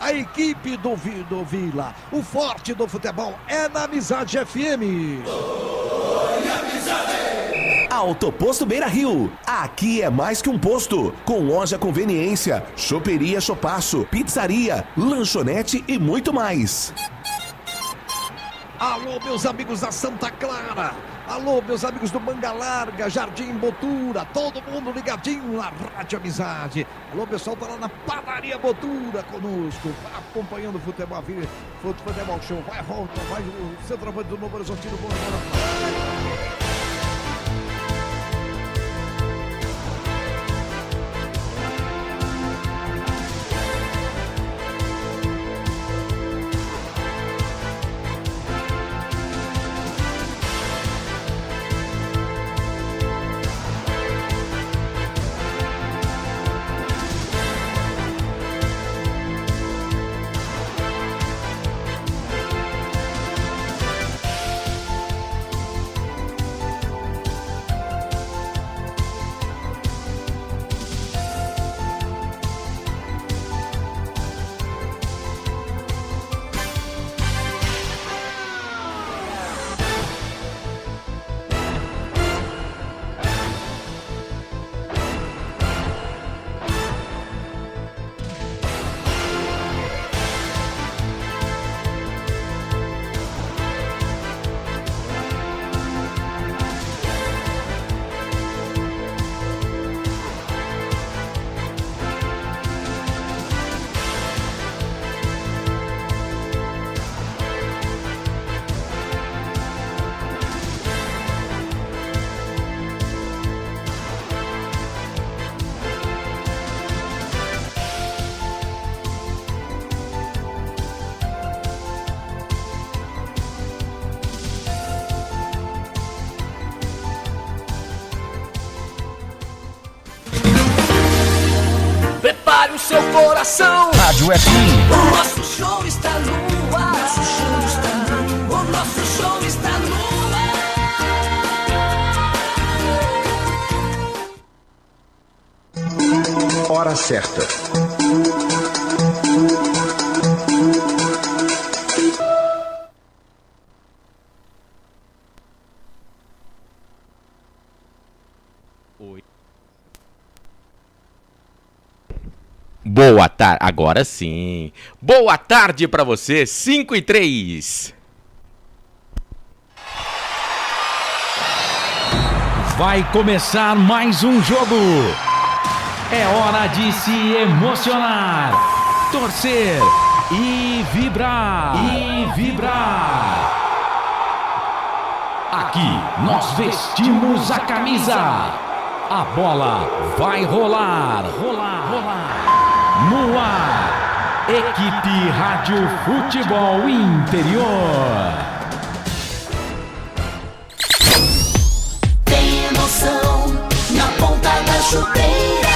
a equipe do Vila. O forte do futebol é na Amizade FM. Autoposto Beira Rio. Aqui é mais que um posto. Com loja conveniência, choperia Chopaço, pizzaria, lanchonete e muito mais. Alô, meus amigos da Santa Clara. Alô, meus amigos do Manga Larga, Jardim Botura. Todo mundo ligadinho na Rádio Amizade. Alô, pessoal, tá lá na Padaria Botura conosco, acompanhando o futebol show. Vai, volta, vai o centroavante do Novo Horizontino. Prepare o seu coração. Rádio FM. O nosso show está no ar. O nosso show está no ar. Hora certa. Boa tarde, agora sim. Boa tarde pra você, 5:03. Vai começar mais um jogo. É hora de se emocionar, torcer e vibrar. Aqui nós vestimos a camisa. A bola vai rolar. No ar, Equipe Rádio Futebol Interior. Tem emoção na ponta da chuteira.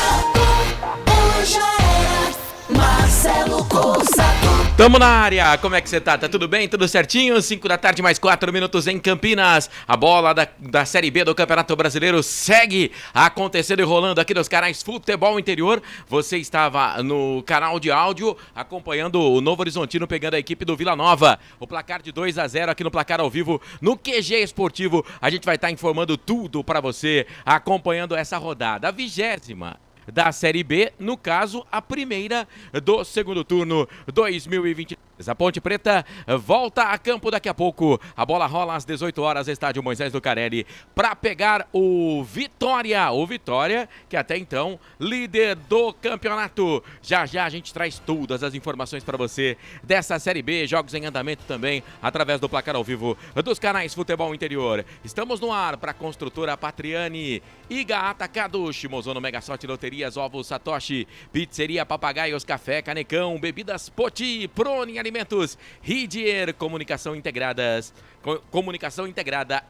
Hoje é Marcelo Coçador. Tamo na área, como é que você tá? Tá tudo bem? Tudo certinho? 5 da tarde, mais 4 minutos em Campinas. A bola da Série B do Campeonato Brasileiro segue acontecendo e rolando aqui nos canais Futebol Interior. Você estava no canal de áudio acompanhando o Novo Horizontino pegando a equipe do Vila Nova. O placar de 2-0 aqui no placar ao vivo no QG Esportivo. A gente vai estar informando tudo pra você acompanhando essa rodada. A 20ª da Série B, no caso, a primeira do segundo turno 2023. A Ponte Preta volta a campo daqui a pouco. A bola rola às 18 horas, estádio Moisés Lucarelli, para pegar o Vitória. O Vitória, que até então, líder do campeonato. Já já a gente traz todas as informações para você dessa Série B, jogos em andamento também, através do placar ao vivo dos canais Futebol Interior. Estamos no ar para a construtora Patriani, Iga Atacado, Shimozono Mega Sorte Loterias, Ovos Satoshi, Pizzeria Papagaios, Café Canecão, Bebidas Poti, Prone Alimentos, Ridier, Comunicação Integrada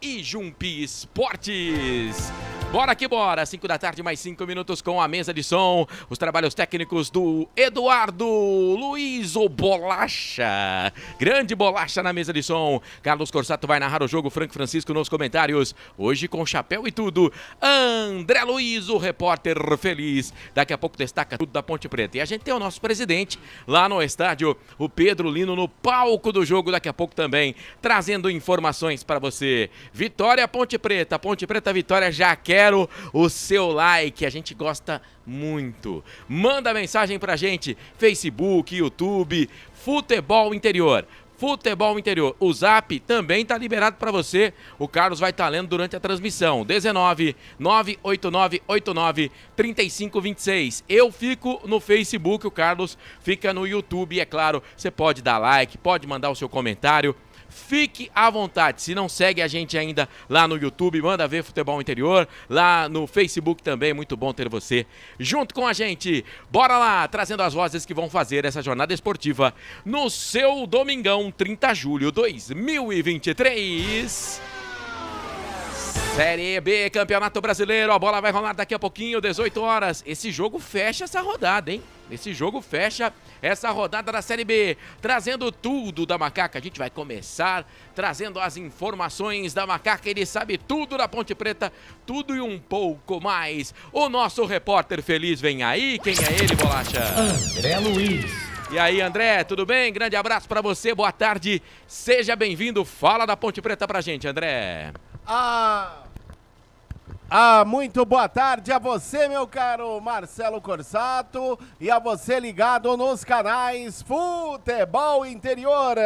e Jumpi Esportes. Bora que bora, 5 da tarde, mais 5 minutos com a mesa de som, os trabalhos técnicos do Eduardo Luiz, o Bolacha, grande Bolacha na mesa de som. Carlos Corsato vai narrar o jogo, Franco Francisco nos comentários, hoje com chapéu e tudo. André Luiz, o repórter feliz, daqui a pouco destaca tudo da Ponte Preta. E a gente tem o nosso presidente lá no estádio, o Pedro Lino, no palco do jogo, daqui a pouco também, trazendo informações para você. Vitória Ponte Preta, Vitória, já quero o seu like, a gente gosta muito. Manda mensagem pra gente, Facebook, YouTube, Futebol Interior. O Zap também tá liberado para você. O Carlos vai estar lendo durante a transmissão. 19 98989 3526. Eu fico no Facebook, o Carlos fica no YouTube. E é claro, você pode dar like, pode mandar o seu comentário. Fique à vontade, se não segue a gente ainda lá no YouTube, manda ver Futebol Interior, lá no Facebook também, muito bom ter você junto com a gente. Bora lá, trazendo as vozes que vão fazer essa jornada esportiva no seu domingão, 30 de julho de 2023. Série B, Campeonato Brasileiro, a bola vai rolar daqui a pouquinho, 18 horas. Esse jogo fecha essa rodada, hein? Esse jogo fecha essa rodada da Série B, trazendo tudo da Macaca. A gente vai começar trazendo as informações da Macaca. Ele sabe tudo da Ponte Preta, tudo e um pouco mais. O nosso repórter feliz vem aí. Quem é ele, Bolacha? André Luiz. E aí, André, tudo bem? Grande abraço pra você, boa tarde. Seja bem-vindo. Fala da Ponte Preta pra gente, André. Muito boa tarde a você, meu caro Marcelo Corsato, e a você ligado nos canais Futebol Interior,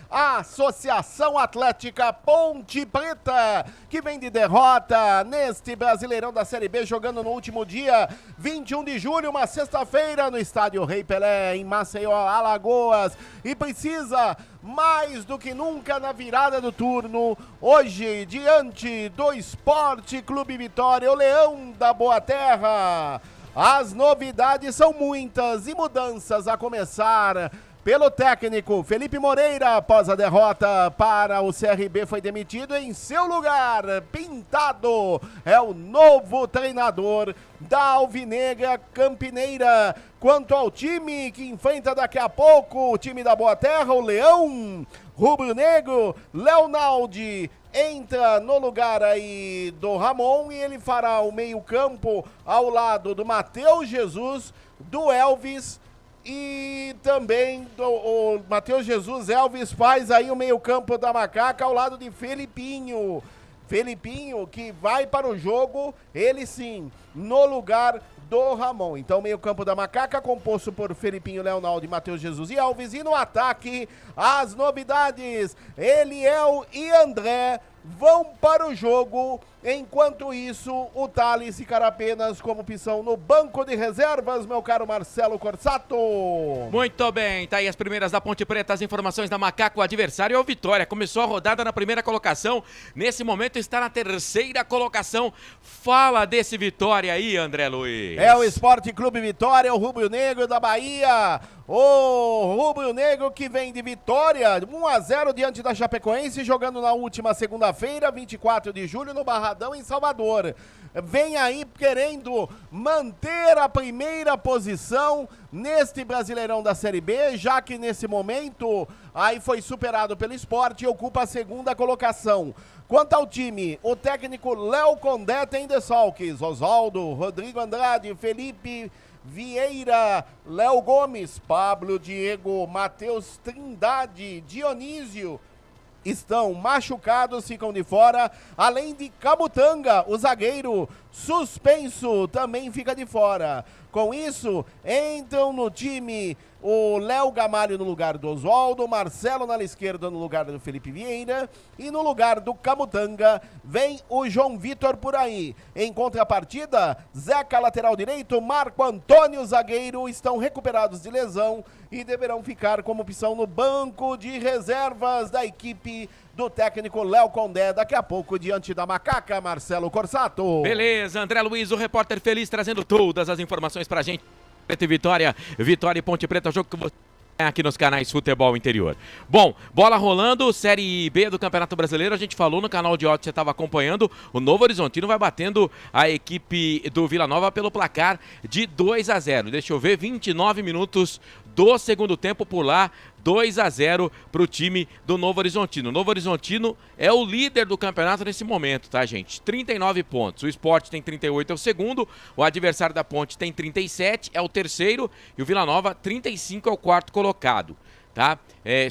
a Associação Atlética Ponte Preta, que vem de derrota neste Brasileirão da Série B, jogando no último dia 21 de julho, uma sexta-feira, no estádio Rei Pelé, em Maceió, Alagoas, e precisa mais do que nunca na virada do turno, hoje, diante do Esporte Clube Vitória, o Leão da Boa Terra. As novidades são muitas e mudanças a começar pelo técnico Felipe Moreira. Após a derrota para o CRB, foi demitido. Em seu lugar, Pintado é o novo treinador da Alvinegra Campineira. Quanto ao time que enfrenta daqui a pouco o time da Boa Terra, o Leão Rubro-Negro, Leonaldi entra no lugar aí do Ramon e ele fará o meio-campo ao lado do Matheus Jesus, do Elvis. E também o Matheus Jesus, Elvis faz aí o meio-campo da Macaca ao lado de Felipinho. Felipinho que vai para o jogo, ele sim, no lugar do Ramon. Então, meio-campo da Macaca composto por Felipinho, Leonaldo, Matheus Jesus e Alves. E no ataque, as novidades: Eliel e André vão para o jogo. Enquanto isso, o Thales ficará apenas como opção no banco de reservas, meu caro Marcelo Corsato. Muito bem, tá aí as primeiras da Ponte Preta, as informações da Macaca. O adversário é o Vitória, começou a rodada na primeira colocação, nesse momento está na terceira colocação. Fala desse Vitória aí, André Luiz. É o Esporte Clube Vitória, o Rubro Negro da Bahia. O Rubro Negro que vem de vitória, 1-0 diante da Chapecoense, jogando na última segunda-feira, 24 de julho, no Barradão, em Salvador. Vem aí querendo manter a primeira posição neste Brasileirão da Série B, já que nesse momento aí foi superado pelo Sport e ocupa a segunda colocação. Quanto ao time, o técnico Léo Condé tem desfalques: Oswaldo, Rodrigo Andrade, Felipe Vieira, Léo Gomes, Pablo Diego, Matheus Trindade, Dionísio estão machucados, ficam de fora, além de Camutanga, o zagueiro suspenso, também fica de fora. Com isso, entram no time o Léo Gamalho no lugar do Oswaldo, Marcelo na esquerda no lugar do Felipe Vieira e no lugar do Camutanga vem o João Vitor por aí. Em contrapartida, Zeca lateral direito, Marco Antônio zagueiro estão recuperados de lesão e deverão ficar como opção no banco de reservas da equipe do técnico Léo Condé, daqui a pouco diante da Macaca, Marcelo Corsato. Beleza, André Luiz, o repórter feliz, trazendo todas as informações pra gente. Preta e Vitória, Vitória e Ponte Preta, jogo que você aqui nos canais Futebol Interior. Bom, bola rolando, Série B do Campeonato Brasileiro, a gente falou no canal de ódio, você estava acompanhando, o Novo Horizontino vai batendo a equipe do Vila Nova pelo placar de 2-0. Deixa eu ver, 29 minutos do segundo tempo por lá, 2-0 para o time do Novo Horizontino. O Novo Horizontino é o líder do campeonato nesse momento, tá, gente? 39 pontos. O Sport tem 38, é o segundo. O adversário da Ponte tem 37, é o terceiro. E o Vila Nova, 35, é o quarto colocado, tá?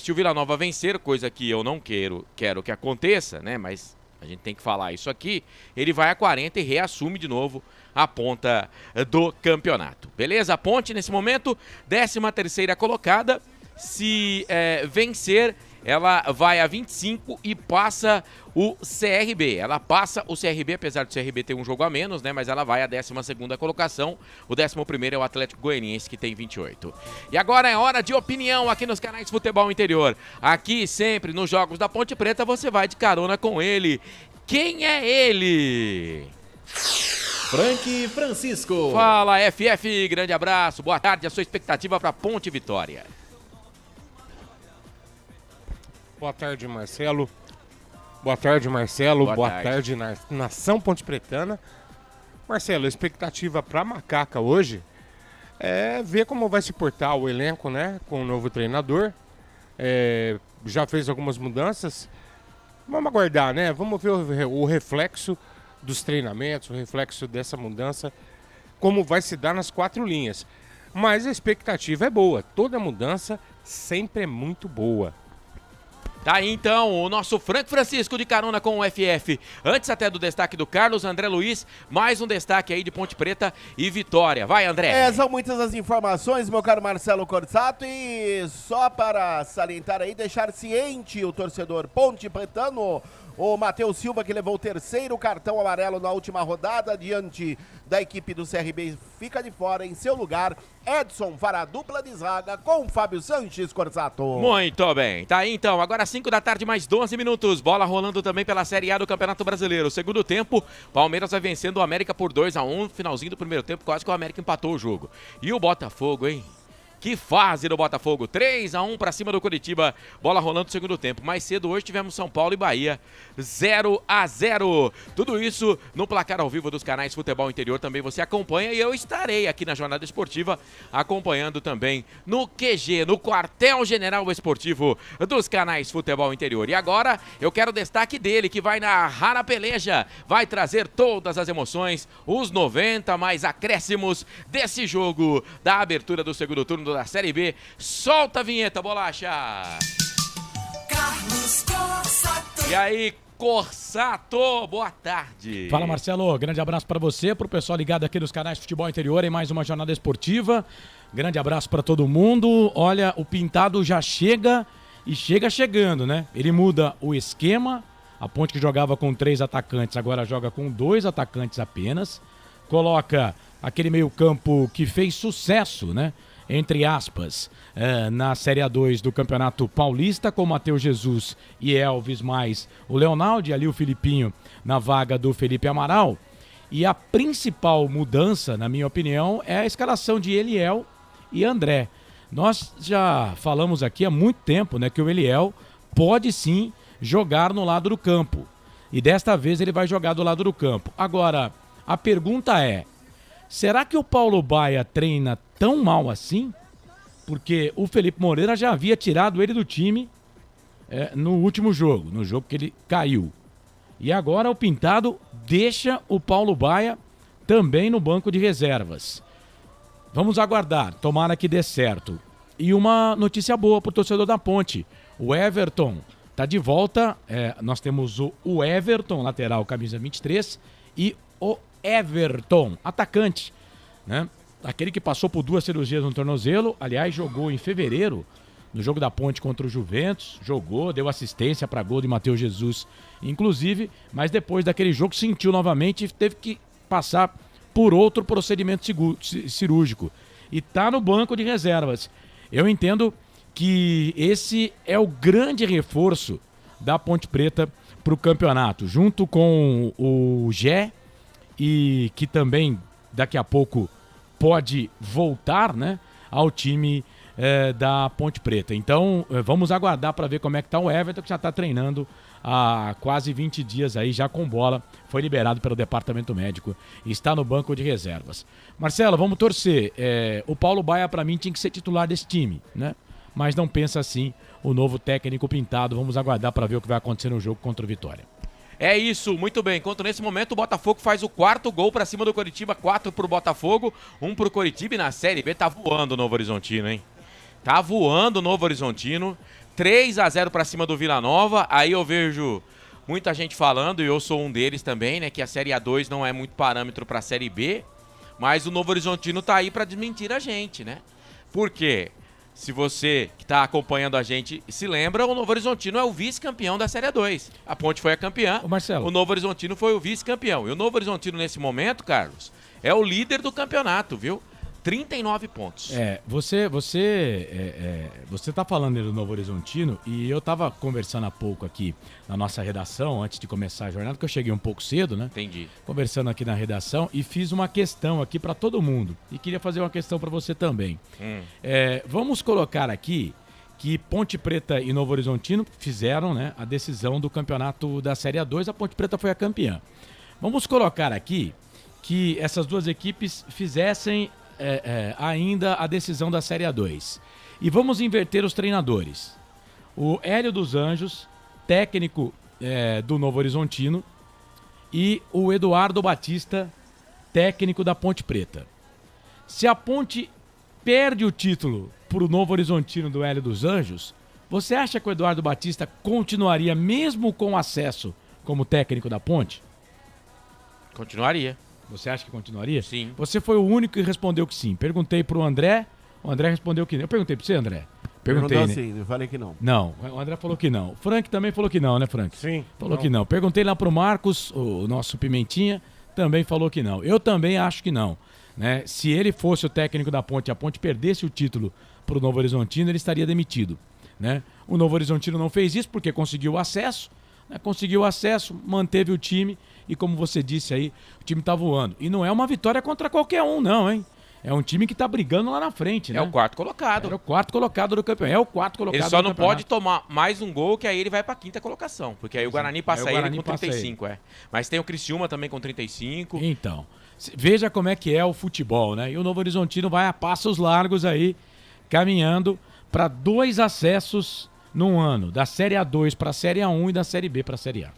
Se o Vila Nova vencer, coisa que eu não quero que aconteça, né? Mas a gente tem que falar isso aqui. Ele vai a 40 e reassume de novo a ponta do campeonato. Beleza? A Ponte, nesse momento, 13ª colocada. Se vencer, ela vai a 25 e passa o CRB. Ela passa o CRB, apesar do CRB ter um jogo a menos, né? Mas ela vai à 12ª colocação. O 11º é o Atlético Goianiense, que tem 28. E agora é hora de opinião aqui nos canais Futebol Interior. Aqui, sempre, nos Jogos da Ponte Preta, você vai de carona com ele. Quem é ele? Frank Francisco. Fala, FF, grande abraço. Boa tarde, a sua expectativa para Ponte Vitória. Boa tarde, Marcelo. Boa tarde, Marcelo. Boa tarde, Nação Ponte Pretana. Marcelo, a expectativa para Macaca hoje é ver como vai se portar o elenco, né? Com o novo treinador. Já fez algumas mudanças. Vamos aguardar, né? Vamos ver o reflexo dos treinamentos, o reflexo dessa mudança, como vai se dar nas 4 linhas. Mas a expectativa é boa. Toda mudança sempre é muito boa. Tá aí então o nosso Frank Francisco de carona com o FF. Antes até do destaque do Carlos, André Luiz, mais um destaque aí de Ponte Preta e Vitória. Vai, André. São muitas as informações, meu caro Marcelo Corsato, e só para salientar aí, deixar ciente o torcedor ponte pretano, o Matheus Silva, que levou o 3º cartão amarelo na última rodada diante da equipe do CRB, fica de fora. Em seu lugar, Edson fará dupla de zaga com Fábio Sanches, Corsato. Muito bem, tá aí então, agora 5 da tarde, mais 12 minutos, bola rolando também pela Série A do Campeonato Brasileiro. Segundo tempo, Palmeiras vai vencendo o América por 2-1, finalzinho do primeiro tempo, quase que o América empatou o jogo. E o Botafogo, hein? Que fase do Botafogo, 3-1 para cima do Curitiba, bola rolando no segundo tempo. Mais cedo hoje tivemos São Paulo e Bahia, 0-0. Tudo isso no placar ao vivo dos canais Futebol Interior, também você acompanha, e eu estarei aqui na Jornada Esportiva acompanhando também no QG, no Quartel General Esportivo dos canais Futebol Interior. E agora eu quero o destaque dele, que vai narrar a peleja, vai trazer todas as emoções, os 90 mais acréscimos desse jogo da abertura do segundo turno da Série B. Solta a vinheta, Bolacha! Carlos Corsato. E aí, Corsato, boa tarde. Fala, Marcelo, grande abraço para você, pro pessoal ligado aqui nos canais Futebol Interior em mais uma jornada esportiva. Grande abraço para todo mundo. Olha, o Pintado já chega e chega chegando, né? Ele muda o esquema. A Ponte, que jogava com 3 atacantes, agora joga com 2 atacantes apenas. Coloca aquele meio-campo que fez sucesso, né? Entre aspas, na Série A2 do Campeonato Paulista, com Matheus Jesus e Elvis, mais o Leonaldo, e ali o Filipinho na vaga do Felipe Amaral. E a principal mudança, na minha opinião, é a escalação de Eliel e André. Nós já falamos aqui há muito tempo, né, que o Eliel pode sim jogar no lado do campo. E desta vez ele vai jogar do lado do campo. Agora, a pergunta é, será que o Paulo Baia treina tão mal assim? Porque o Felipe Moreira já havia tirado ele do time no último jogo, no jogo que ele caiu. E agora o Pintado deixa o Paulo Baia também no banco de reservas. Vamos aguardar, tomara que dê certo. E uma notícia boa para o torcedor da Ponte. O Everton está de volta. Nós temos o Everton, lateral, camisa 23, e o Everton, atacante, né? Aquele que passou por 2 cirurgias no tornozelo, aliás, jogou em fevereiro, no jogo da Ponte contra o Juventus, jogou, deu assistência para gol de Matheus Jesus, inclusive, mas depois daquele jogo sentiu novamente e teve que passar por outro procedimento cirúrgico. E tá no banco de reservas. Eu entendo que esse é o grande reforço da Ponte Preta para o campeonato, junto com o Gé, e que também daqui a pouco pode voltar, né, ao time da Ponte Preta. Então, vamos aguardar para ver como é que tá o Everton, que já está treinando há quase 20 dias aí, já com bola, foi liberado pelo departamento médico e está no banco de reservas. Marcelo, vamos torcer. O Paulo Baia, para mim, tinha que ser titular desse time, né? Mas não pensa assim o novo técnico pintado. Vamos aguardar para ver o que vai acontecer no jogo contra o Vitória. É isso, muito bem. Enquanto nesse momento o Botafogo faz o 4º gol pra cima do Coritiba, 4 pro Botafogo, 1 pro Coritiba, e na Série B tá voando o Novo Horizontino, hein? Tá voando o Novo Horizontino, 3-0 pra cima do Vila Nova. Aí eu vejo muita gente falando, e eu sou um deles também, né, que a Série A2 não é muito parâmetro pra Série B, mas o Novo Horizontino tá aí pra desmentir a gente, né? Por quê? Se você que está acompanhando a gente se lembra, o Novo Horizontino é o vice-campeão da Série A2. A Ponte foi a campeã, Marcelo, o Novo Horizontino foi o vice-campeão. E o Novo Horizontino, nesse momento, Carlos, é o líder do campeonato, viu? 39 pontos. Você tá falando do Novo Horizontino, e eu tava conversando há pouco aqui na nossa redação, antes de começar a jornada, porque eu cheguei um pouco cedo, né? Entendi. Conversando aqui na redação, e fiz uma questão aqui para todo mundo. E queria fazer uma questão para você também. Vamos colocar aqui que Ponte Preta e Novo Horizontino fizeram, né, a decisão do campeonato da Série A2, a Ponte Preta foi a campeã. Vamos colocar aqui que essas duas equipes fizessem ainda a decisão da Série A2. E vamos inverter os treinadores. O Hélio dos Anjos, técnico do Novo Horizontino, e o Eduardo Batista, técnico da Ponte Preta. Se a Ponte perde o título para o Novo Horizontino do Hélio dos Anjos, você acha que o Eduardo Batista continuaria mesmo com acesso como técnico da Ponte? Continuaria. Você acha que continuaria? Sim. Você foi o único que respondeu que sim. Perguntei pro André, o André respondeu que não. Eu perguntei pra você, André? Perguntei, Perguntou né? sim, eu falei que não. Não, o André falou que não. O Frank também falou que não, né, Frank? Sim. Falou que não. Perguntei lá pro Marcos, o nosso Pimentinha, também falou que não. Eu também acho que não, né? Se ele fosse o técnico da Ponte e a Ponte perdesse o título pro Novo Horizontino, ele estaria demitido, né? O Novo Horizontino não fez isso porque conseguiu acesso, né? Conseguiu acesso, manteve o time. E como você disse aí, o time tá voando. E não é uma vitória contra qualquer um, não, hein? É um time que tá brigando lá na frente, né? É o 4º colocado. Era o 4º colocado do campeonato. É o 4º colocado Ele só do não campeonato. pode tomar mais um gol, que aí ele vai pra 5ª colocação. Porque aí o Guarani passa ele com 35, Mas tem o Criciúma também com 35. Então, veja como é que é o futebol, né? E o Novo Horizontino vai a passos largos aí, caminhando para 2 acessos num ano, da Série A2 para a Série A1 e da Série B para a Série A.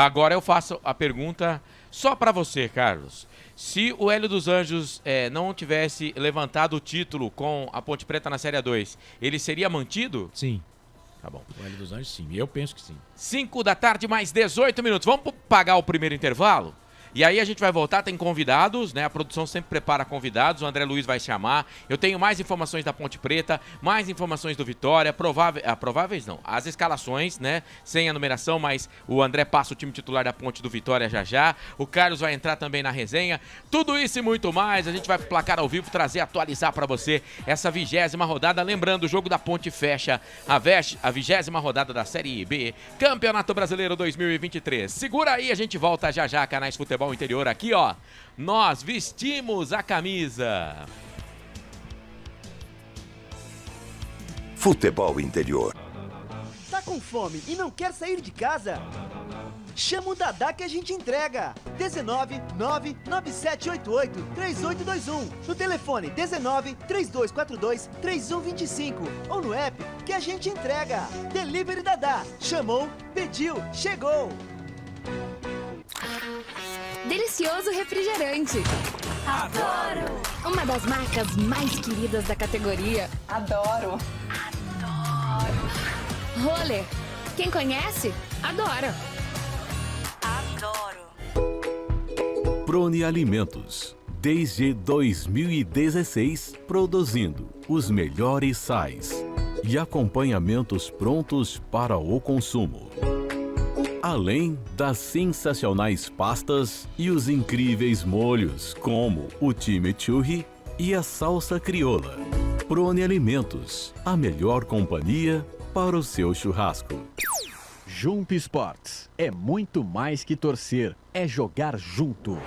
Agora eu faço a pergunta só para você, Carlos. Se o Hélio dos Anjos não tivesse levantado o título com a Ponte Preta na Série A2, ele seria mantido? Sim. Tá bom. O Hélio dos Anjos, sim. Eu penso que sim. 5 da tarde, mais 18 minutos. Vamos pagar o primeiro intervalo? E aí a gente vai voltar, tem convidados, né? A produção sempre prepara convidados, o André Luiz vai chamar. Eu tenho mais informações da Ponte Preta, mais informações do Vitória, prováveis não, as escalações, né? Sem a numeração, mas o André passa o time titular da Ponte do Vitória já. O Carlos vai entrar também na resenha. Tudo isso e muito mais, a gente vai pro placar ao vivo, trazer, atualizar pra você essa 20ª rodada. Lembrando, o jogo da Ponte fecha a 20ª rodada da Série B, Campeonato Brasileiro 2023. Segura aí, a gente volta já, Canais Futebol Interior aqui, ó. Nós vestimos a camisa. Futebol Interior. Tá com fome e não quer sair de casa? Chama o Dadá que a gente entrega. 19 99788 3821. No telefone 19 3242 3125. Ou no app que a gente entrega. Delivery Dadá. Chamou, pediu, chegou. Delicioso refrigerante. Adoro! Uma das marcas mais queridas da categoria. Adoro! Roller. Quem conhece, adora. Adoro! Prone Alimentos. Desde 2016, produzindo os melhores sais e acompanhamentos prontos para o consumo. Além das sensacionais pastas e os incríveis molhos, como o chimichurri e a salsa crioula. Prone Alimentos, a melhor companhia para o seu churrasco. Jump Sports é muito mais que torcer, é jogar junto.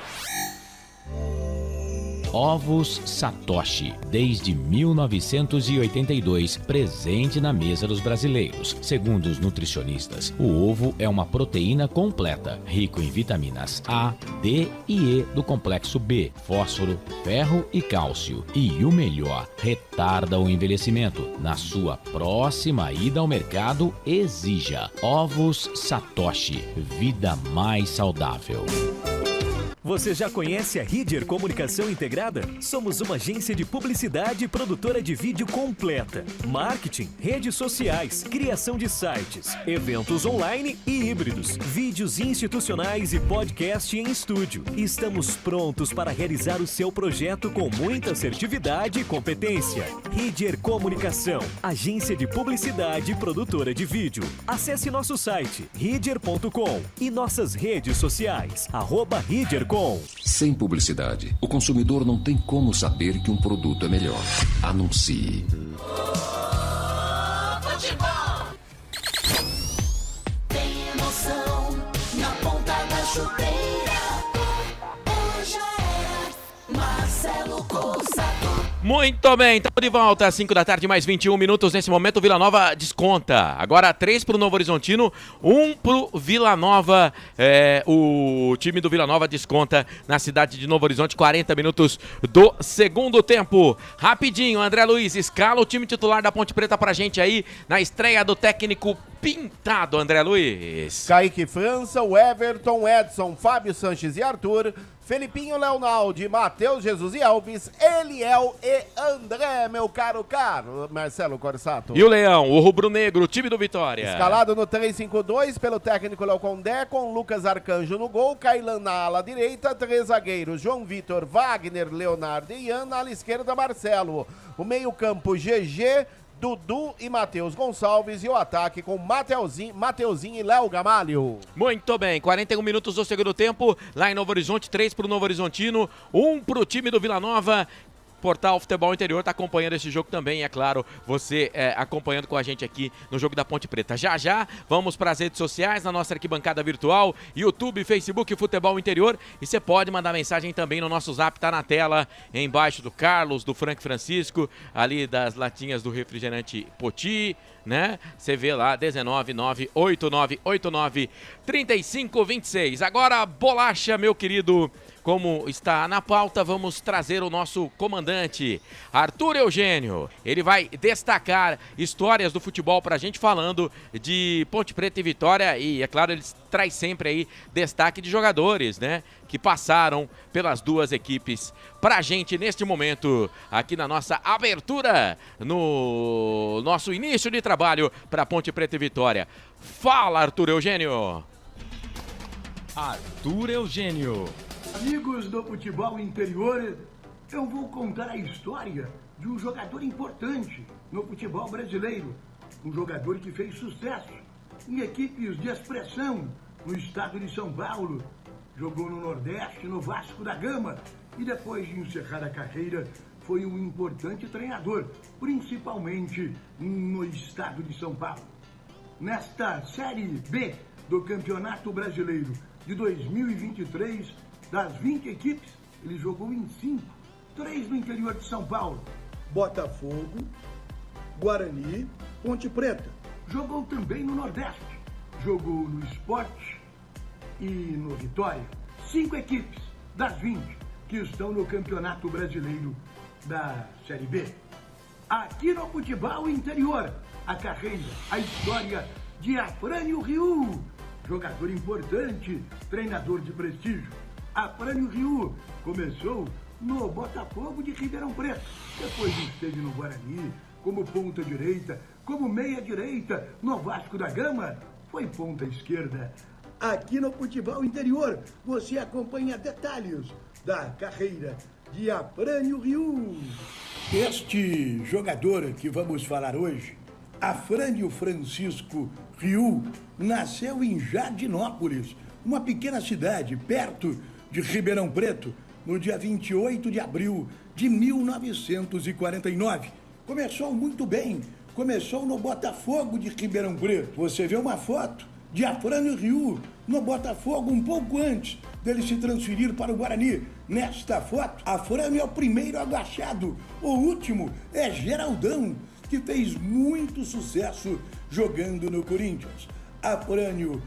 Ovos Satoshi, desde 1982, presente na mesa dos brasileiros. Segundo os nutricionistas, o ovo é uma proteína completa, rico em vitaminas A, D e E do complexo B, fósforo, ferro e cálcio. E o melhor, retarda o envelhecimento. Na sua próxima ida ao mercado, exija Ovos Satoshi, vida mais saudável. Você já conhece a Ridger Comunicação Integrada? Somos uma agência de publicidade e produtora de vídeo completa. Marketing, redes sociais, criação de sites, eventos online e híbridos, vídeos institucionais e podcast em estúdio. Estamos prontos para realizar o seu projeto com muita assertividade e competência. Ridger Comunicação, agência de publicidade e produtora de vídeo. Acesse nosso site ridger.com e nossas redes sociais, @ridger.com. Sem publicidade, o consumidor não tem como saber que um produto é melhor. Anuncie. Futebol tem emoção na ponta da chuteira. Hoje é Marcelo Corsato. Muito bem, estamos de volta às 5 da tarde, mais 21 minutos. Nesse momento, o Vila Nova desconta. Agora 3 para o Novo Horizontino, 1 para o Vila Nova. O time do Vila Nova desconta na cidade de Novo Horizonte, 40 minutos do segundo tempo. Rapidinho, André Luiz, escala o time titular da Ponte Preta pra gente aí na estreia do técnico pintado, André Luiz. Kaique França, o Everton, Edson, Fábio Sanches e Arthur, Felipinho, Leonaldi, Matheus, Jesus e Alves, Eliel e André, meu caro Marcelo Corsato. E o Leão, o rubro-negro, o time do Vitória. Escalado no 3-5-2 pelo técnico Léo Condé, com Lucas Arcanjo no gol, Kailan na ala direita, 3 zagueiros, João Vitor, Wagner, Leonardo e Ian, na ala esquerda, Marcelo. O meio-campo, GG, Dudu e Matheus Gonçalves, e o ataque com Mateuzinho e Léo Gamalho. Muito bem, 41 minutos do segundo tempo, lá em Novo Horizonte, 3 para o Novo Horizontino, 1 para o time do Vila Nova. Portal Futebol Interior está acompanhando esse jogo também, é claro, você acompanhando com a gente aqui no Jogo da Ponte Preta. Já, vamos para as redes sociais, na nossa arquibancada virtual, YouTube, Facebook, Futebol Interior, e você pode mandar mensagem também no nosso zap, tá na tela, embaixo do Carlos, do Frank Francisco, ali das latinhas do refrigerante Poti, né? Você vê lá, 19989893526. Agora, bolacha, meu querido. Como está na pauta, vamos trazer o nosso comandante, Arthur Eugênio. Ele vai destacar histórias do futebol pra gente, falando de Ponte Preta e Vitória. E, é claro, ele traz sempre aí destaque de jogadores, né? Que passaram pelas duas equipes pra gente neste momento, aqui na nossa abertura, no nosso início de trabalho pra Ponte Preta e Vitória. Fala, Arthur Eugênio. Arthur Eugênio. Amigos do futebol interior, eu vou contar a história de um jogador importante no futebol brasileiro. Um jogador que fez sucesso em equipes de expressão no estado de São Paulo. Jogou no Nordeste, no Vasco da Gama, e depois de encerrar a carreira, foi um importante treinador, principalmente no estado de São Paulo. Nesta Série B do Campeonato Brasileiro de 2023, das 20 equipes, ele jogou em 5, 3 no interior de São Paulo: Botafogo, Guarani, Ponte Preta. Jogou também no Nordeste, jogou no Sport e no Vitória. 5 equipes das 20 que estão no Campeonato Brasileiro da Série B. Aqui no futebol interior, a carreira, a história de Afrânio Riu, jogador importante, treinador de prestígio. Afrânio Riu começou no Botafogo de Ribeirão Preto, depois esteve no Guarani como ponta direita, como meia direita, no Vasco da Gama foi ponta esquerda. Aqui no futebol interior você acompanha detalhes da carreira de Afrânio Riu. Este jogador que vamos falar hoje, Afrânio Francisco Riu, nasceu em Jardinópolis, uma pequena cidade perto de Ribeirão Preto, no dia 28 de abril de 1949. Começou muito bem, começou no Botafogo de Ribeirão Preto. Você vê uma foto de Afrânio Riu no Botafogo um pouco antes dele se transferir para o Guarani, Nesta foto, Afrânio é o primeiro agachado. O último é Geraldão, que fez muito sucesso jogando no Corinthians. Afrânio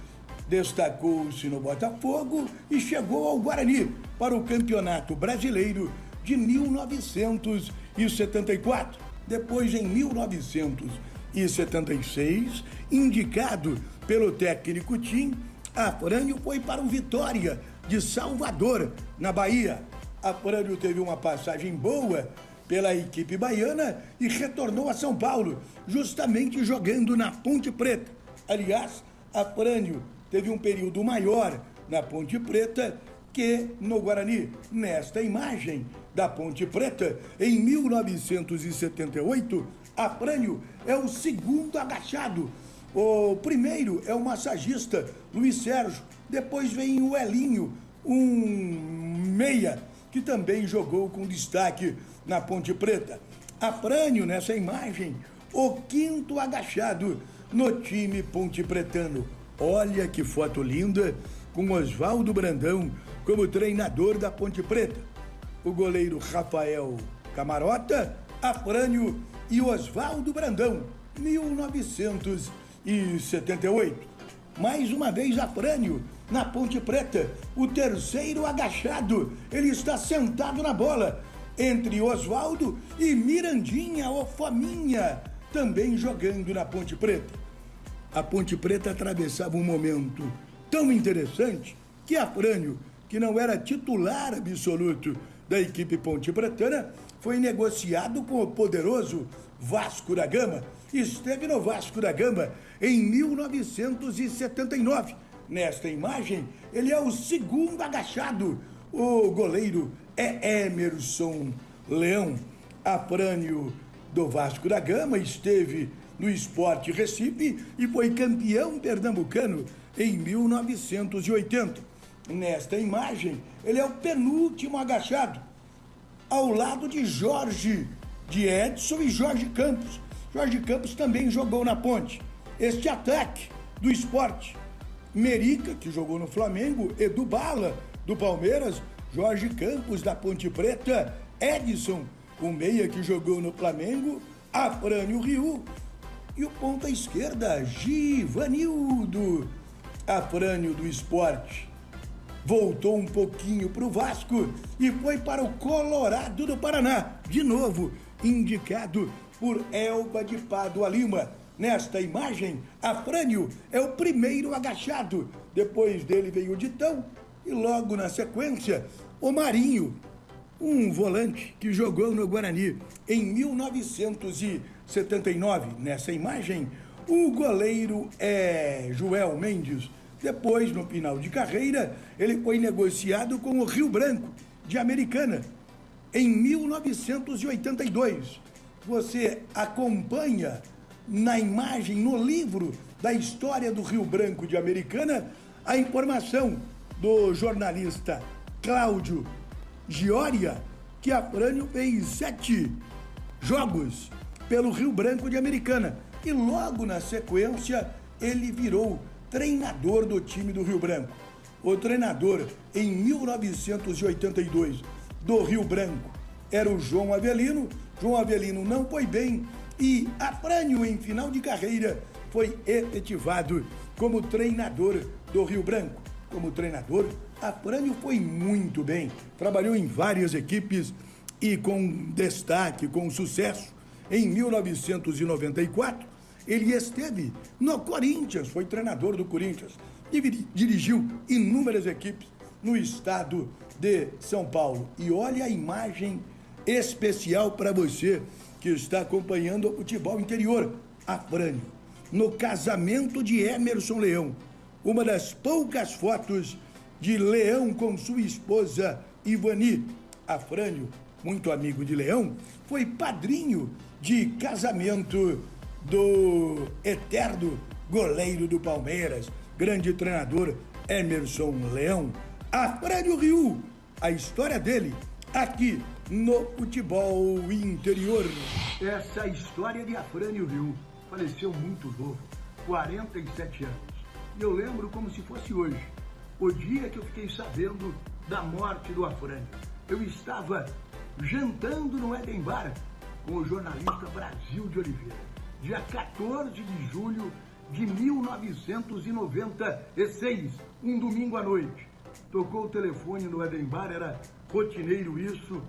destacou-se no Botafogo e chegou ao Guarani para o Campeonato Brasileiro de 1974. Depois, em 1976, indicado pelo técnico Tim, Afrânio foi para o Vitória de Salvador, na Bahia. Afrânio teve uma passagem boa pela equipe baiana e retornou a São Paulo, justamente jogando na Ponte Preta. Aliás, Afrânio teve um período maior na Ponte Preta que no Guarani. Nesta imagem da Ponte Preta, em 1978, Afrânio é o segundo agachado. O primeiro é o massagista Luiz Sérgio. Depois vem o Elinho, um meia que também jogou com destaque na Ponte Preta. Afrânio, nessa imagem, o quinto agachado no time pontepretano. Olha que foto linda, com Oswaldo Brandão como treinador da Ponte Preta. O goleiro Rafael Camarota, Afrânio e Oswaldo Brandão, 1978. Mais uma vez Afrânio na Ponte Preta, o terceiro agachado. Ele está sentado na bola entre Oswaldo e Mirandinha, o Fominha, também jogando na Ponte Preta. A Ponte Preta atravessava um momento tão interessante que Afrânio, que não era titular absoluto da equipe pontepretana, foi negociado com o poderoso Vasco da Gama. Esteve no Vasco da Gama em 1979. Nesta imagem, ele é o segundo agachado. O goleiro é Emerson Leão. Afrânio do Vasco da Gama esteve no Sport Recife e foi campeão pernambucano em 1980. Nesta imagem, ele é o penúltimo agachado, ao lado de Jorge, de Edson e Jorge Campos. Jorge Campos também jogou na Ponte. Este ataque do Sport, Merica, que jogou no Flamengo, Edu Bala, do Palmeiras, Jorge Campos, da Ponte Preta, Edson, o meia que jogou no Flamengo, Afrânio Riu, e o ponta esquerda, Givanildo. Afrânio do Sport voltou um pouquinho para o Vasco e foi para o Colorado do Paraná, de novo indicado por Elba de Pádua Lima. Nesta imagem, Afrânio é o primeiro agachado. Depois dele veio o Ditão e logo na sequência o Marinho, um volante que jogou no Guarani em 1979. Nessa imagem, o goleiro é Joel Mendes. Depois, no final de carreira, ele foi negociado com o Rio Branco, de Americana, em 1982. Você acompanha na imagem, no livro da história do Rio Branco de Americana, a informação do jornalista Cláudio Gioria, que Afrânio fez 7 jogos pelo Rio Branco de Americana. E logo na sequência, ele virou treinador do time do Rio Branco. O treinador, em 1982, do Rio Branco, era o João Avelino. João Avelino não foi bem e Afrânio, em final de carreira, foi efetivado como treinador do Rio Branco. Como treinador, Afrânio foi muito bem. Trabalhou em várias equipes e com destaque, com sucesso. Em 1994, ele esteve no Corinthians, foi treinador do Corinthians e dirigiu inúmeras equipes no estado de São Paulo. E olha a imagem especial para você que está acompanhando o futebol interior. Afrânio, no casamento de Emerson Leão, uma das poucas fotos de Leão com sua esposa Ivani. Afrânio, muito amigo de Leão, foi padrinho de casamento do eterno goleiro do Palmeiras, grande treinador Emerson Leão. Afrânio Riu, a história dele aqui no futebol interior. Essa é a história de Afrânio Riu. Faleceu muito novo, 47 anos. E eu lembro como se fosse hoje, o dia que eu fiquei sabendo da morte do Afrânio. eu estava jantando no Eden Bar com o jornalista Brasil de Oliveira, dia 14 de julho de 1996, um domingo à noite. Tocou o telefone no Eden Bar, era rotineiro isso,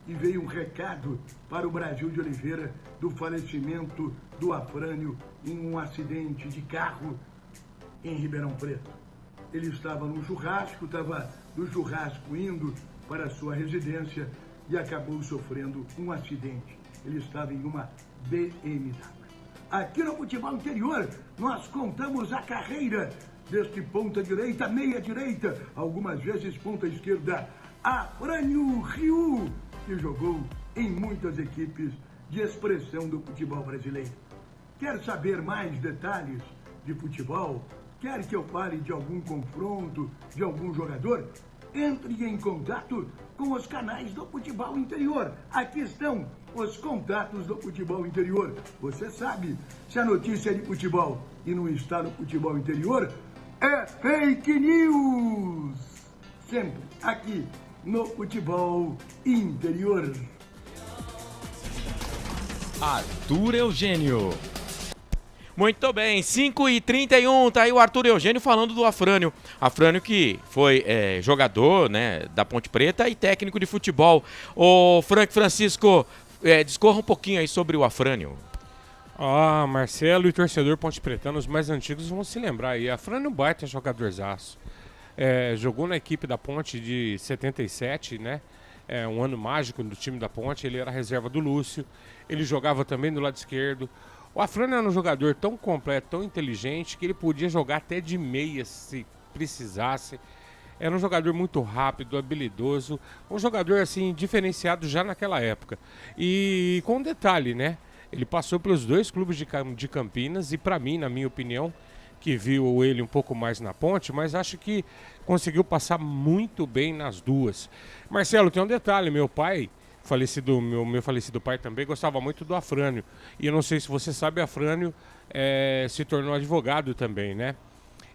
e veio um recado para o Brasil de Oliveira do falecimento do Afrânio em um acidente de carro em Ribeirão Preto. Ele estava no churrasco, estava do churrasco indo para a sua residência e acabou sofrendo um acidente. Ele estava em uma BMW. Aqui no Futebol Interior, nós contamos a carreira deste ponta direita, meia direita, algumas vezes ponta esquerda, Afrânio Ryu, que jogou em muitas equipes de expressão do futebol brasileiro. Quer saber mais detalhes de futebol? Quer que eu fale de algum confronto, de algum jogador? Entre em contato com os canais do Futebol Interior. Aqui estão os contatos do Futebol Interior. Você sabe, se a notícia é de futebol e não está no Futebol Interior, é fake news! Sempre aqui no Futebol Interior. Arthur Eugênio. Muito bem, 5h31, tá aí o Arthur Eugênio falando do Afrânio. Afrânio que foi jogador, né, da Ponte Preta e técnico de futebol. Ô Frank Francisco, discorra um pouquinho aí sobre o Afrânio. Marcelo e torcedor ponte pretano, os mais antigos vão se lembrar aí. Afrânio baita jogadorzaço. Jogou na equipe da Ponte de 77, né? Um ano mágico do time da Ponte. Ele era reserva do Lúcio. Ele jogava também do lado esquerdo. O Afrânio era um jogador tão completo, tão inteligente, que ele podia jogar até de meia se precisasse. Era um jogador muito rápido, habilidoso, um jogador assim diferenciado já naquela época. E com um detalhe, né? Ele passou pelos dois clubes de Campinas e para mim, na minha opinião, que viu ele um pouco mais na Ponte, mas acho que conseguiu passar muito bem nas duas. Marcelo, tem um detalhe, meu pai... meu falecido pai também gostava muito do Afrânio. E eu não sei se você sabe, Afrânio se tornou advogado também, né?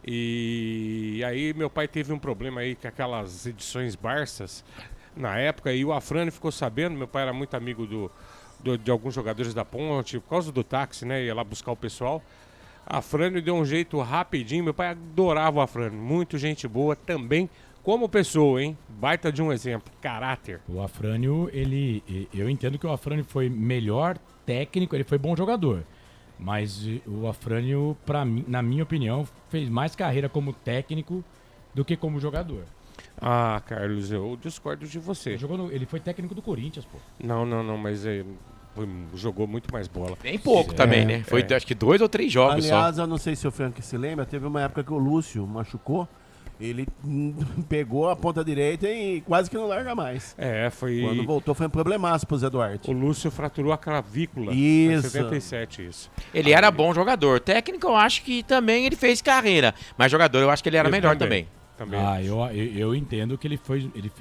E aí meu pai teve um problema aí com aquelas edições Barças na época, e o Afrânio ficou sabendo, meu pai era muito amigo de alguns jogadores da Ponte, por causa do táxi, né? Ia lá buscar o pessoal. Afrânio deu um jeito rapidinho, meu pai adorava o Afrânio, muito gente boa também. Como pessoa, hein? Baita de um exemplo. Caráter. O Afrânio, eu entendo que o Afrânio foi melhor técnico, ele foi bom jogador. Mas o Afrânio, na minha opinião, fez mais carreira como técnico do que como jogador. Carlos, eu discordo de você. Ele foi técnico do Corinthians, pô. Não, mas jogou muito mais bola. Bem pouco também, né? Foi acho que 2 ou 3 jogos só. Aliás, eu não sei se o Frank se lembra, teve uma época que o Lúcio machucou. Ele pegou a ponta direita e quase que não larga mais. Quando voltou foi um problemaço pro Zé Duarte. O Lúcio fraturou a clavícula. Isso. Em 77, isso. Ele era bom jogador. Técnico, eu acho que também ele fez carreira. Mas jogador, eu acho que ele era melhor também. Eu entendo que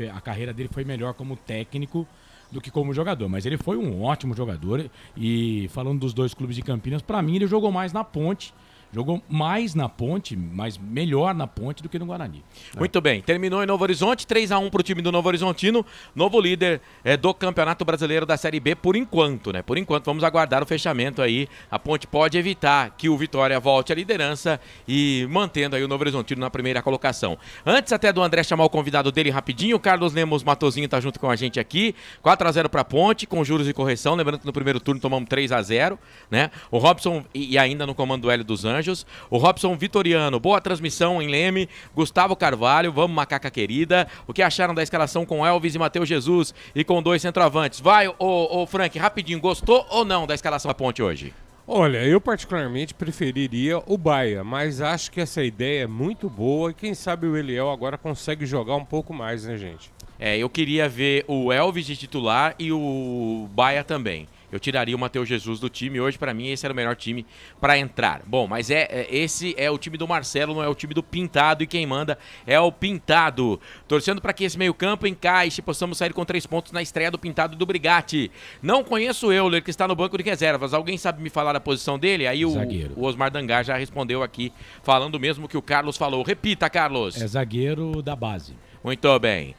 a carreira dele foi melhor como técnico do que como jogador. Mas ele foi um ótimo jogador. E falando dos dois clubes de Campinas, pra mim ele jogou mais na Ponte. Jogou mais na Ponte, mas melhor na Ponte do que no Guarani. Muito bem, terminou em Novo Horizonte, 3-1 pro time do Novo Horizontino, novo líder do Campeonato Brasileiro da Série B por enquanto, né? Por enquanto, vamos aguardar o fechamento aí. A Ponte pode evitar que o Vitória volte à liderança e mantendo aí o Novo Horizontino na primeira colocação. Antes até do André chamar o convidado dele rapidinho, o Carlos Lemos Matozinho tá junto com a gente aqui, 4-0 pra Ponte, com juros e correção, lembrando que no primeiro turno tomamos 3-0, né? O Robson, e ainda no comando do Hélio dos Anjos, o Robson Vitoriano, boa transmissão em Leme, Gustavo Carvalho, vamos macaca querida, o que acharam da escalação com Elvis e Matheus Jesus e com 2 centroavantes? Vai, ô Frank, rapidinho, gostou ou não da escalação da Ponte hoje? Olha, eu particularmente preferiria o Baia, mas acho que essa ideia é muito boa e quem sabe o Eliel agora consegue jogar um pouco mais, né, gente? Eu queria ver o Elvis de titular e o Baia também. Eu tiraria o Matheus Jesus do time. Hoje, pra mim, esse era o melhor time pra entrar. Bom, mas esse é o time do Marcelo, não é o time do Pintado. E quem manda é o Pintado. Torcendo pra que esse meio-campo encaixe e possamos sair com 3 pontos na estreia do Pintado e do Brigatti. Não conheço o Euler, que está no banco de reservas. Alguém sabe me falar a posição dele? Aí o Osmar Dangar já respondeu aqui, falando mesmo que o Carlos falou. Repita, Carlos. É zagueiro da base. Muito bem.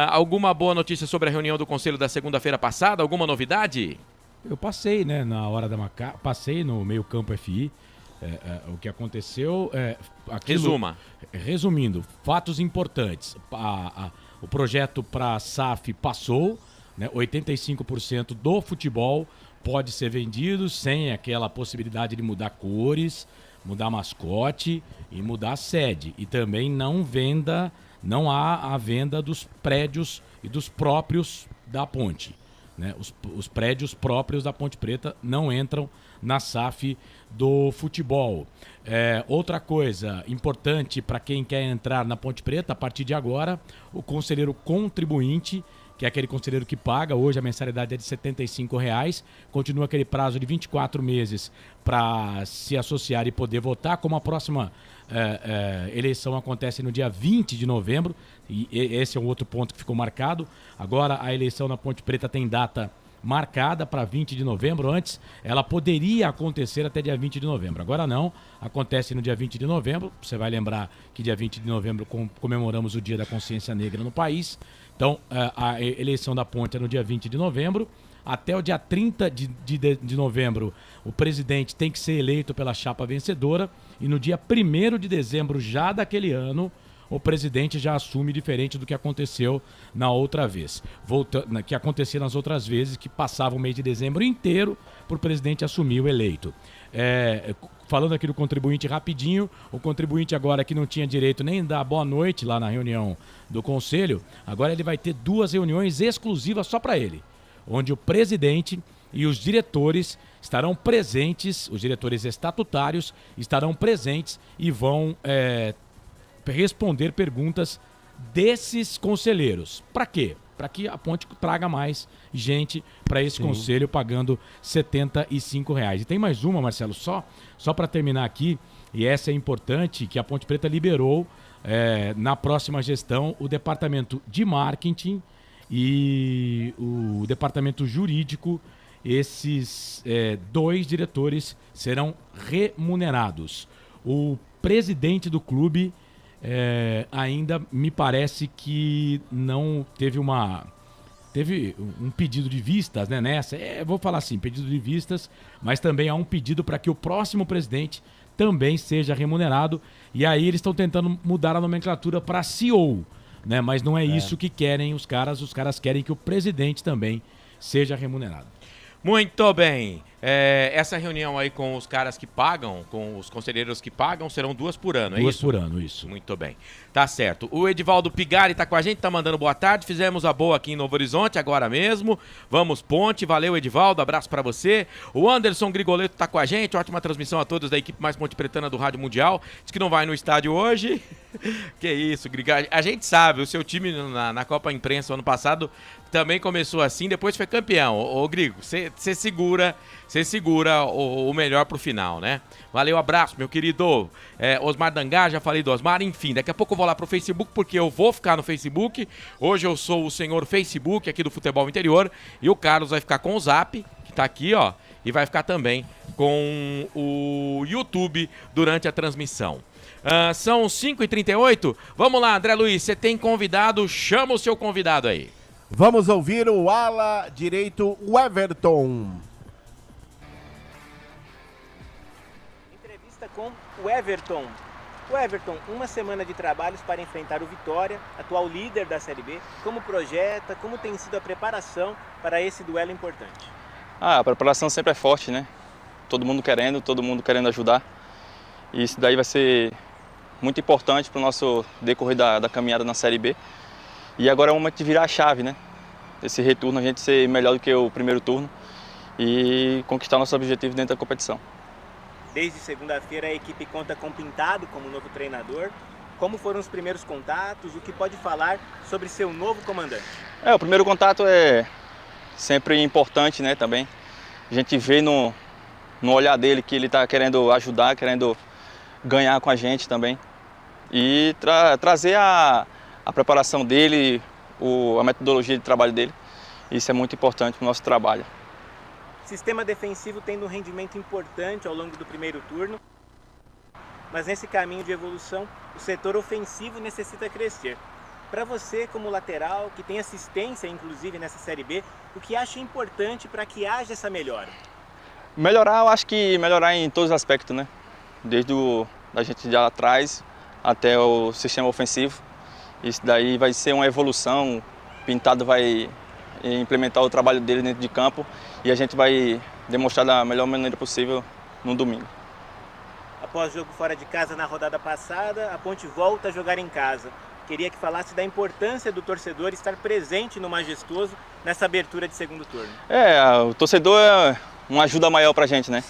Alguma boa notícia sobre a reunião do Conselho da segunda-feira passada? Alguma novidade? Eu passei, né, na hora da passei no meio campo FI. O que aconteceu Resuma. Resumindo, fatos importantes. O projeto para a SAF passou, né, 85% do futebol pode ser vendido sem aquela possibilidade de mudar cores, mudar mascote e mudar a sede. E também não há a venda dos prédios e dos próprios da ponte. Né? Os prédios próprios da Ponte Preta não entram na SAF do futebol. Outra coisa importante para quem quer entrar na Ponte Preta, a partir de agora, o conselheiro contribuinte, que é aquele conselheiro que paga, hoje a mensalidade é de R$ 75,00, continua aquele prazo de 24 meses para se associar e poder votar, como a próxima eleição acontece no dia 20 de novembro, e esse é um outro ponto que ficou marcado. Agora a eleição na Ponte Preta tem data marcada para 20 de novembro. Antes ela poderia acontecer até dia 20 de novembro. Agora não, acontece no dia 20 de novembro. Você vai lembrar que dia 20 de novembro comemoramos o Dia da Consciência Negra no país. Então a eleição da ponte é no dia 20 de novembro. Até o dia 30 de novembro o presidente tem que ser eleito pela chapa vencedora. E no dia 1º de dezembro já daquele ano, o presidente já assume, diferente do que aconteceu na outra vez. Que acontecia nas outras vezes, que passava o mês de dezembro inteiro para o presidente assumir o eleito. Falando aqui do contribuinte rapidinho, o contribuinte agora que não tinha direito nem dar boa noite lá na reunião do conselho, agora ele vai ter 2 reuniões exclusivas só para ele, onde o presidente e os diretores estarão presentes, os diretores estatutários estarão presentes e vão responder perguntas desses conselheiros. Para quê? Para que a ponte traga mais gente para esse conselho, pagando R$ 75,00. E tem mais uma, Marcelo, só para terminar aqui, e essa é importante, que a Ponte Preta liberou na próxima gestão o departamento de marketing e o departamento jurídico. Esses 2 diretores serão remunerados. O presidente do clube ainda me parece que não teve um pedido de vistas, né, nessa. Vou falar assim, pedido de vistas, mas também há um pedido para que o próximo presidente também seja remunerado. E aí eles estão tentando mudar a nomenclatura para CEO, né? Mas não é isso que querem os caras. Os caras querem que o presidente também seja remunerado. Muito bem. Essa reunião aí com os caras que pagam, com os conselheiros que pagam, serão 2 por ano, é isso? 2 por ano, isso. Muito bem. Tá certo. O Edivaldo Pigari tá com a gente, tá mandando boa tarde. Fizemos a boa aqui em Novo Horizonte, agora mesmo. Vamos, Ponte. Valeu, Edivaldo. Abraço pra você. O Anderson Grigoleto tá com a gente. Ótima transmissão a todos da equipe mais Ponte Pretana do Rádio Mundial. Diz que não vai no estádio hoje. Que isso, Grigari. A gente sabe, o seu time na Copa Imprensa ano passado também começou assim, depois foi campeão. Ô Grigo, você segura o melhor pro final, né? Valeu, abraço, meu querido. Osmar Dangá, já falei do Osmar. Enfim, daqui a pouco eu vou lá pro Facebook, porque eu vou ficar no Facebook. Hoje eu sou o senhor Facebook aqui do Futebol Interior. E o Carlos vai ficar com o Zap, que tá aqui, ó. E vai ficar também com o YouTube durante a transmissão. São 5h38. Vamos lá, André Luiz, você tem convidado, chama o seu convidado aí. Vamos ouvir o ala direito, o Everton. Entrevista com o Everton. O Everton, uma semana de trabalhos para enfrentar o Vitória, atual líder da Série B. Como projeta, como tem sido a preparação para esse duelo importante? A preparação sempre é forte, né? Todo mundo querendo ajudar. E isso daí vai ser muito importante para o nosso decorrer da caminhada na Série B. E agora é o momento de virar a chave, né? Esse retorno, a gente ser melhor do que o primeiro turno e conquistar nosso objetivo dentro da competição. Desde segunda-feira a equipe conta com Pintado como novo treinador. Como foram os primeiros contatos? O que pode falar sobre seu novo comandante? O primeiro contato é sempre importante, né, também. A gente vê no olhar dele que ele está querendo ajudar, querendo ganhar com a gente também. E trazer a preparação dele, a metodologia de trabalho dele. Isso é muito importante para o nosso trabalho. Sistema defensivo tendo um rendimento importante ao longo do primeiro turno, mas nesse caminho de evolução, o setor ofensivo necessita crescer. Para você, como lateral, que tem assistência, inclusive, nessa Série B, o que acha importante para que haja essa melhora? Melhorar, eu acho que melhorar em todos os aspectos, né? Desde da gente de lá atrás até o sistema ofensivo. Isso daí vai ser uma evolução. O Pintado vai implementar o trabalho dele dentro de campo e a gente vai demonstrar da melhor maneira possível no domingo. Após jogo fora de casa na rodada passada, a Ponte volta a jogar em casa. Queria que falasse da importância do torcedor estar presente no Majestoso nessa abertura de segundo turno. O torcedor é uma ajuda maior pra gente, né?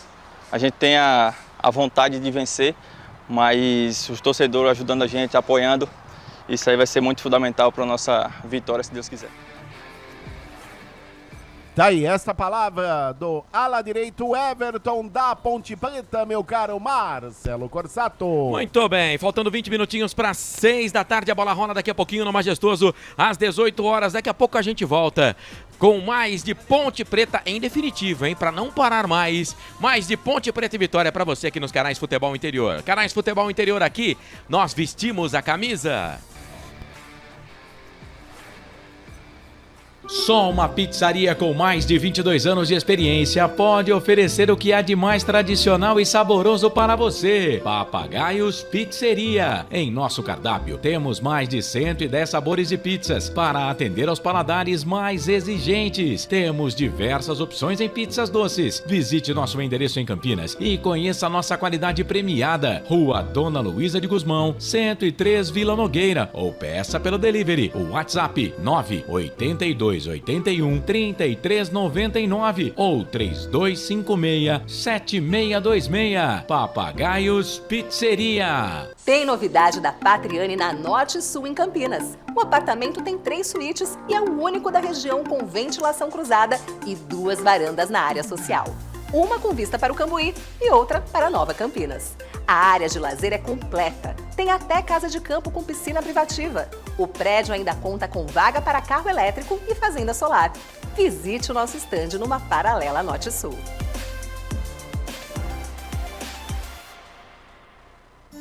A gente tem a vontade de vencer, mas os torcedores ajudando a gente, apoiando, isso aí vai ser muito fundamental para a nossa vitória, se Deus quiser. Tá aí, esta palavra do ala direito Everton da Ponte Preta, meu caro Marcelo Corsato. Muito bem, faltando 20 minutinhos para 6 da tarde, a bola rola daqui a pouquinho no Majestoso, às 18 horas, daqui a pouco a gente volta com mais de Ponte Preta em definitivo, hein, para não parar mais de Ponte Preta e Vitória para você aqui nos canais Futebol Interior. Canais Futebol Interior aqui, nós vestimos a camisa. Só uma pizzaria com mais de 22 anos de experiência pode oferecer o que há de mais tradicional e saboroso para você. Papagaios Pizzeria. Em nosso cardápio temos mais de 110 sabores de pizzas para atender aos paladares mais exigentes. Temos diversas opções em pizzas doces. Visite nosso endereço em Campinas e conheça a nossa qualidade premiada. Rua Dona Luísa de Guzmão, 103 Vila Nogueira, ou peça pelo delivery. O WhatsApp 98281-3399 ou 3256-7626. Papagaios Pizzeria. Tem novidade da Patriane na Norte Sul em Campinas. O apartamento tem 3 suítes e é o único da região com ventilação cruzada e 2 varandas na área social. Uma com vista para o Cambuí e outra para Nova Campinas. A área de lazer é completa. Tem até casa de campo com piscina privativa. O prédio ainda conta com vaga para carro elétrico e fazenda solar. Visite o nosso estande numa paralela Norte-Sul.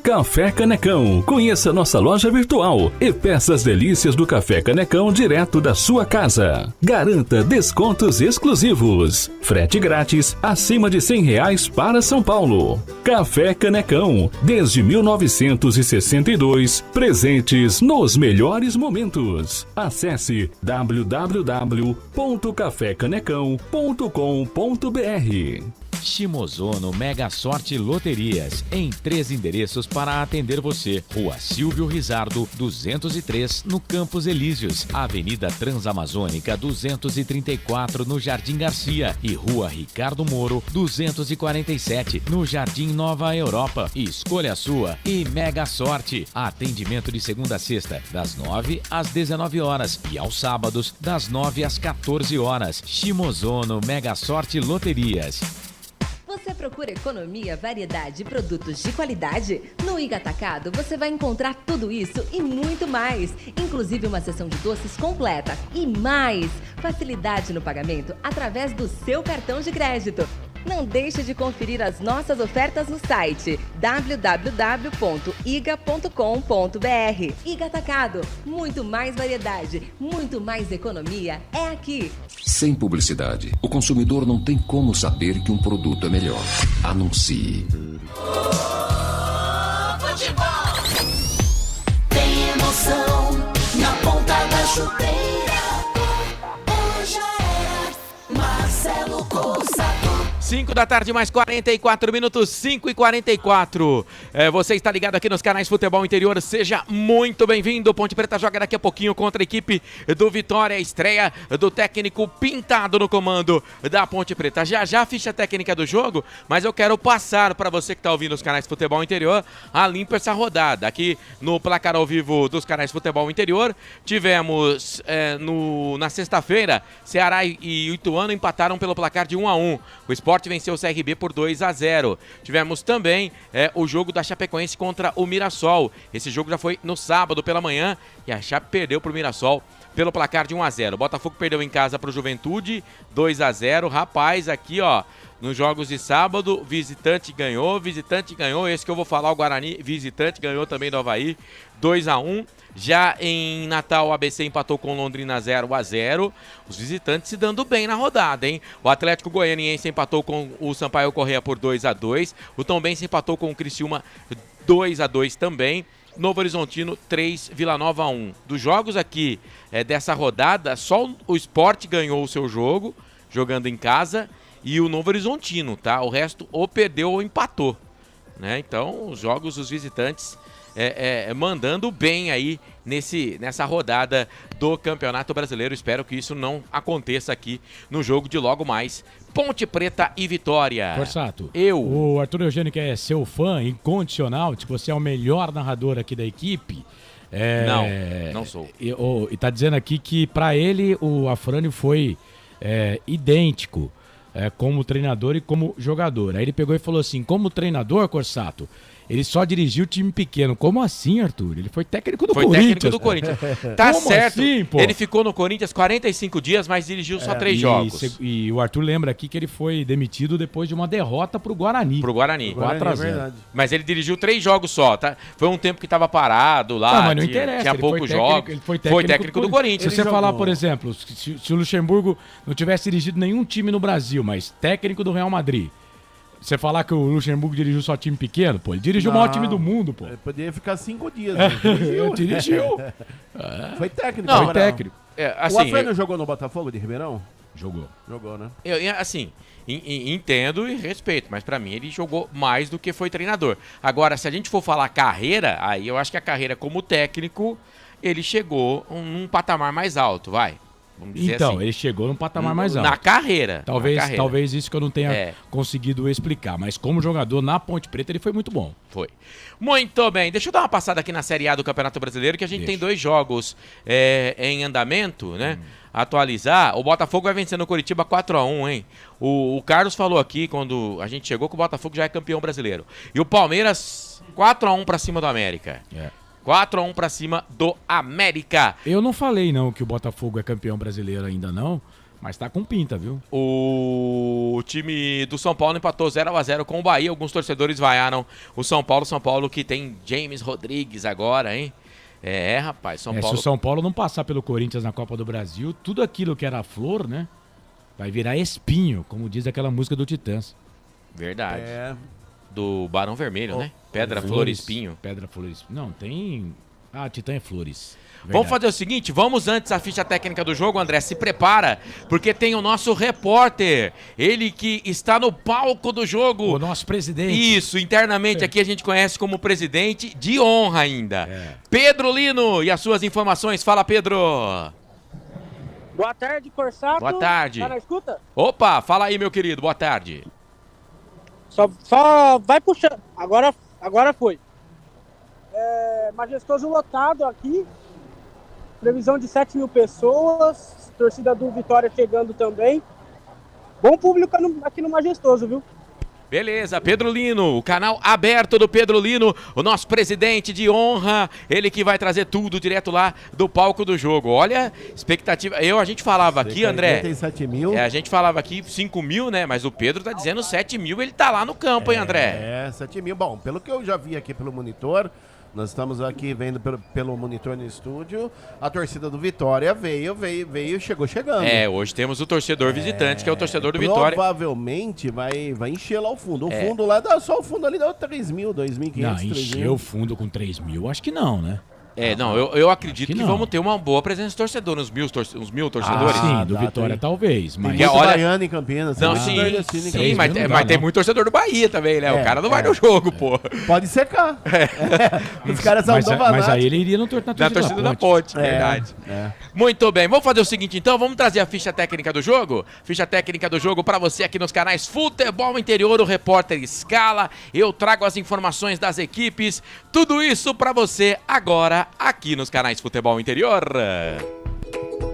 Café Canecão. Conheça nossa loja virtual e peça as delícias do Café Canecão direto da sua casa. Garanta descontos exclusivos. Frete grátis acima de R$100 para São Paulo. Café Canecão. Desde 1962, presentes nos melhores momentos. Acesse www.cafecanecão.com.br. Shimozono Mega Sorte Loterias, em 3 endereços para atender você. Rua Silvio Rizardo, 203, no Campos Elíseos. Avenida Transamazônica, 234, no Jardim Garcia. E Rua Ricardo Moro, 247, no Jardim Nova Europa. Escolha a sua e Mega Sorte. Atendimento de segunda a sexta, das 9 às 19 horas. E aos sábados, das 9 às 14 horas. Shimozono Mega Sorte Loterias. Você procura economia, variedade e produtos de qualidade? No Iga Atacado você vai encontrar tudo isso e muito mais, inclusive uma seção de doces completa e mais facilidade no pagamento através do seu cartão de crédito. Não deixe de conferir as nossas ofertas no site www.iga.com.br. Iga Atacado, muito mais variedade, muito mais economia é aqui. Sem publicidade, o consumidor não tem como saber que um produto é melhor. Anuncie. Futebol tem emoção na ponta da chuteira. Hoje é Marcelo Corsato. 5 da tarde, mais 44 minutos, 5h44. Você está ligado aqui nos canais Futebol Interior, seja muito bem-vindo. Ponte Preta joga daqui a pouquinho contra a equipe do Vitória, estreia do técnico Pintado no comando da Ponte Preta. Já a ficha técnica do jogo, mas eu quero passar para você que está ouvindo os canais Futebol Interior a limpa essa rodada. Aqui no placar ao vivo dos canais Futebol Interior, tivemos na sexta-feira, Ceará e Ituano empataram pelo placar de 1-1. O Sport venceu o CRB por 2-0. Tivemos também o jogo da Chapecoense contra o Mirassol. Esse jogo já foi no sábado pela manhã e a Chape perdeu para o Mirassol pelo placar de 1-0. Botafogo perdeu em casa para o Juventude, 2-0. Rapaz, aqui ó, Nos jogos de sábado, visitante ganhou. Esse que eu vou falar, o Guarani, visitante, ganhou também do Avaí, 2-1. Já em Natal, o ABC empatou com Londrina 0-0. Os visitantes se dando bem na rodada, hein? O Atlético Goianiense empatou com o Sampaio Corrêa por 2-2. O Tombense empatou com o Criciúma 2-2 também. Novo Horizontino 3, Vila Nova 1. Dos jogos aqui dessa rodada, só o Sport ganhou o seu jogo, jogando em casa, e o Novo Horizontino, tá? O resto ou perdeu ou empatou, né? Então, os jogos dos visitantes mandando bem aí nessa rodada do Campeonato Brasileiro. Espero que isso não aconteça aqui no jogo de logo mais. Ponte Preta e Vitória. Corsato, o Arthur Eugênio, que é seu fã incondicional, que você é o melhor narrador aqui da equipe. Não sou. E tá dizendo aqui que pra ele o Afrânio foi idêntico como treinador e como jogador. Aí ele pegou e falou assim: como treinador, Corsato, ele só dirigiu time pequeno. Como assim, Arthur? Ele foi técnico do Corinthians. Técnico do Corinthians. Tá Como certo. assim, pô? Ele ficou no Corinthians 45 dias, mas dirigiu só 3 jogos. E o Arthur lembra aqui que ele foi demitido depois de uma derrota pro Guarani. 4-0. Mas ele dirigiu 3 jogos só, tá? Foi um tempo que tava parado lá. Mas não interessa. Tinha poucos jogos. Ele foi técnico do Corinthians. Se você falar, por exemplo, se o Luxemburgo não tivesse dirigido nenhum time no Brasil, mas técnico do Real Madrid, você falar que o Luxemburgo dirigiu só time pequeno, pô, ele dirigiu o maior time do mundo, pô. Ele poderia ficar 5 dias. Dirigiu. Foi técnico. Não, foi técnico. O Afrânio jogou no Botafogo de Ribeirão? Jogou. Jogou, né? Assim, entendo e respeito, mas pra mim ele jogou mais do que foi treinador. Agora, se a gente for falar carreira, aí eu acho que a carreira como técnico, ele chegou num patamar mais alto, vai. Vamos dizer então, assim. ele chegou num patamar mais alto. Na carreira. Talvez isso que eu não tenha conseguido explicar, mas como jogador na Ponte Preta ele foi muito bom. Foi. Muito bem, deixa eu dar uma passada aqui na Série A do Campeonato Brasileiro, que a gente tem 2 jogos em andamento, né? Atualizar. O Botafogo vai vencendo o Coritiba 4-1, hein? O Carlos falou aqui, quando a gente chegou, que o Botafogo já é campeão brasileiro. E o Palmeiras 4-1 pra cima do América. 4-1 pra cima do América. Eu não falei, não, que o Botafogo é campeão brasileiro ainda, não. Mas tá com pinta, viu? O time do São Paulo empatou 0-0 com o Bahia. Alguns torcedores vaiaram o São Paulo. São Paulo que tem James Rodrigues agora, hein? Rapaz, São Paulo... Se o São Paulo não passar pelo Corinthians na Copa do Brasil, tudo aquilo que era flor, né? Vai virar espinho, como diz aquela música do Titãs. Verdade. Do Barão Vermelho, né? Pedra, Flor e Espinho. Pedra, Flor e Espinho. Não, tem... Titã é Flores. Verdade. Vamos fazer o seguinte, vamos antes a ficha técnica do jogo, André, se prepara, porque tem o nosso repórter, ele que está no palco do jogo. O nosso presidente. Isso, internamente aqui a gente conhece como presidente de honra ainda. Pedro Lino e as suas informações, fala Pedro. Boa tarde, Corsato. Boa tarde. Tá na escuta? Opa, fala aí meu querido, boa tarde. Só vai puxando, agora foi. Majestoso lotado aqui, previsão de 7 mil pessoas, torcida do Vitória chegando também. Bom público aqui no Majestoso, viu? Beleza, Pedro Lino, o canal aberto do Pedro Lino, o nosso presidente de honra, ele que vai trazer tudo direto lá do palco do jogo. Olha, expectativa, a gente falava aqui, André, 87 mil. A gente falava aqui 5 mil, né, mas o Pedro tá dizendo 7 mil, ele tá lá no campo, hein, André? 7 mil, bom, pelo que eu já vi aqui pelo monitor, nós estamos aqui vendo pelo monitor no estúdio, a torcida do Vitória veio, chegou chegando. Hoje temos o torcedor visitante, que é o torcedor do Vitória. Provavelmente vai encher lá o fundo. O fundo lá, só o fundo ali dá 3 mil, 2.500, Não, encher o fundo com 3 mil, acho que não, né? Eu acredito que vamos ter uma boa presença de torcedor, uns mil torcedores. Sim, do Vitória talvez. Mas... Tem muito baiano em Campinas. Não, sim, mas tem muito torcedor do Bahia também, né? O cara não vai no jogo, pô. Pode secar. Os caras são mas aí ele iria na torcida da Ponte. Verdade. Muito bem, vamos fazer o seguinte então, vamos trazer a ficha técnica do jogo? Ficha técnica do jogo pra você aqui nos canais Futebol Interior, o repórter escala, eu trago as informações das equipes, tudo isso pra você agora aqui nos canais Futebol Interior.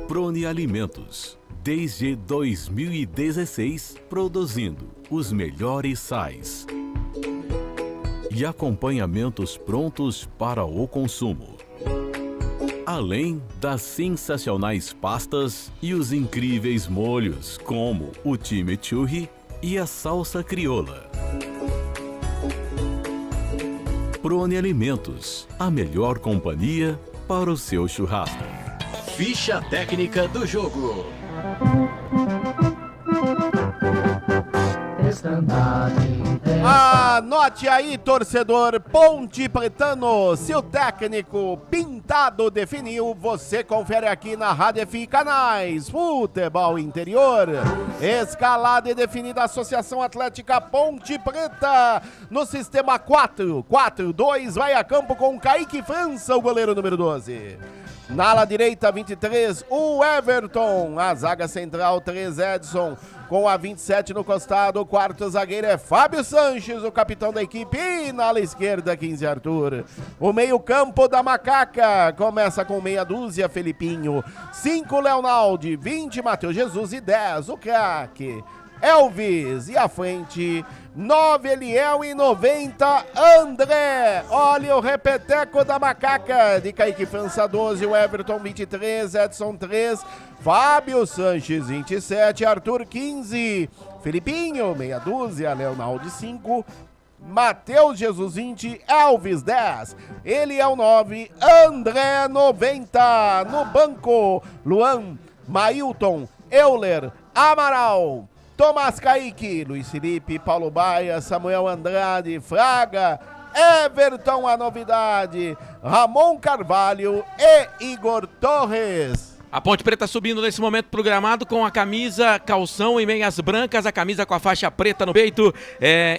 Prone Alimentos, desde 2016, produzindo os melhores sais e acompanhamentos prontos para o consumo. Além das sensacionais pastas e os incríveis molhos, como o chimichurri e a salsa crioula. Prone Alimentos, a melhor companhia para o seu churrasco. Ficha técnica do jogo. Anote aí, torcedor Ponte Pretano, se o técnico Pintado definiu, você confere aqui na Rádio F Canais Futebol Interior. Escalada e definida a Associação Atlética Ponte Preta no sistema 4-4-2, vai a campo com Kaique França, o goleiro número 12. Na ala direita, 23, o Everton. A zaga central, 3, Edson. Com a 27 no costado, o quarto zagueiro é Fábio Sanches, o capitão da equipe. E na ala esquerda, 15, Arthur. O meio-campo da Macaca começa com meia dúzia, Felipinho. 5, Leonaldi. 20, Matheus Jesus. E 10, o craque Elvis. E à frente, 9, Eliel. E 90, André. Olha o repeteco da Macaca de Kaique França, 12, o Everton, 23, Edson, 3, Fábio Sanches, 27, Arthur, 15, Felipinho, meia dúzia, Leonaldo, 5, Matheus Jesus, 20, Elvis, 10, ele é o 9, André, 90, no banco, Luan, Mailton, Euler, Amaral, Tomás Kaique, Luiz Felipe, Paulo Baia, Samuel Andrade, Fraga, Everton, a novidade, Ramon Carvalho e Igor Torres. A Ponte Preta subindo nesse momento pro gramado com a camisa, calção e meias brancas, a camisa com a faixa preta no peito.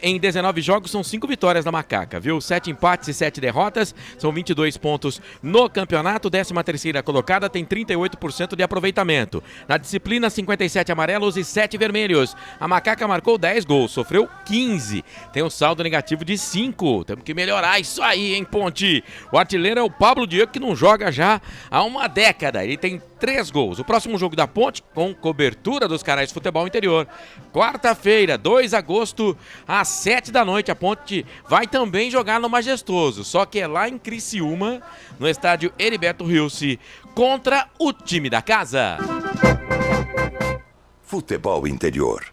Em 19 jogos são 5 vitórias da Macaca, viu? 7 empates e 7 derrotas, são 22 pontos no campeonato. 13ª colocada, tem 38% de aproveitamento. Na disciplina, 57 amarelos e 7 vermelhos. A Macaca marcou 10 gols, sofreu 15. Tem um saldo negativo de 5. Temos que melhorar isso aí, hein, Ponte? O artilheiro é o Pablo Diego, que não joga já há uma década. Ele tem 3 gols. O próximo jogo da Ponte, com cobertura dos canais Futebol Interior. Quarta-feira, 2 de agosto, às 7 da noite. A Ponte vai também jogar no Majestoso, só que é lá em Criciúma, no estádio Heriberto Rilse, contra o time da casa. Futebol Interior.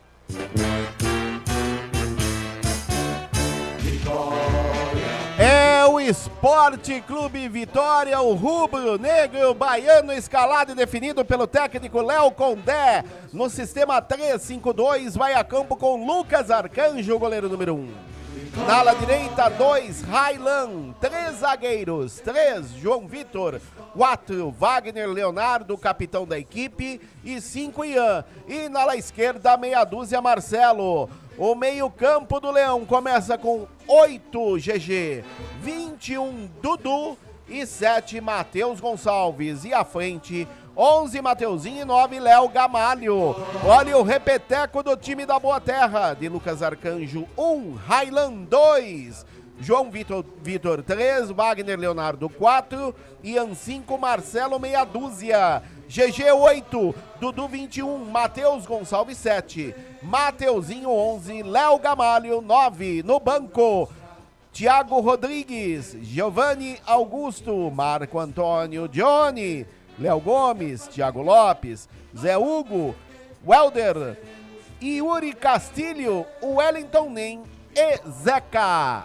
É o Esporte Clube Vitória, o rubro-negro baiano, escalado e definido pelo técnico Léo Condé. No sistema 3-5-2, vai a campo com Lucas Arcanjo, goleiro número 1. Na ala direita, 2, Railan. 3 zagueiros, 3, João Vitor. 4, Wagner Leonardo, capitão da equipe. E 5, Ian. E na ala esquerda, meia dúzia, Marcelo. O meio-campo do Leão começa com 8, GG, 21, Dudu e 7, Matheus Gonçalves. E à frente, 11, Mateuzinho e 9, Léo Gamalho. Olha o repeteco do time da Boa Terra, de Lucas Arcanjo, 1, Railan, 2, João Vitor 3, Wagner Leonardo 4, Ian 5, Marcelo meia dúzia. GG 8, Dudu 21, Matheus Gonçalves 7, Mateuzinho 11, Léo Gamalho 9, no banco, Thiago Rodrigues, Giovanni Augusto, Marco Antônio, Johnny, Léo Gomes, Thiago Lopes, Zé Hugo, Welder, Yuri Castilho, Wellington Nem e Zeca.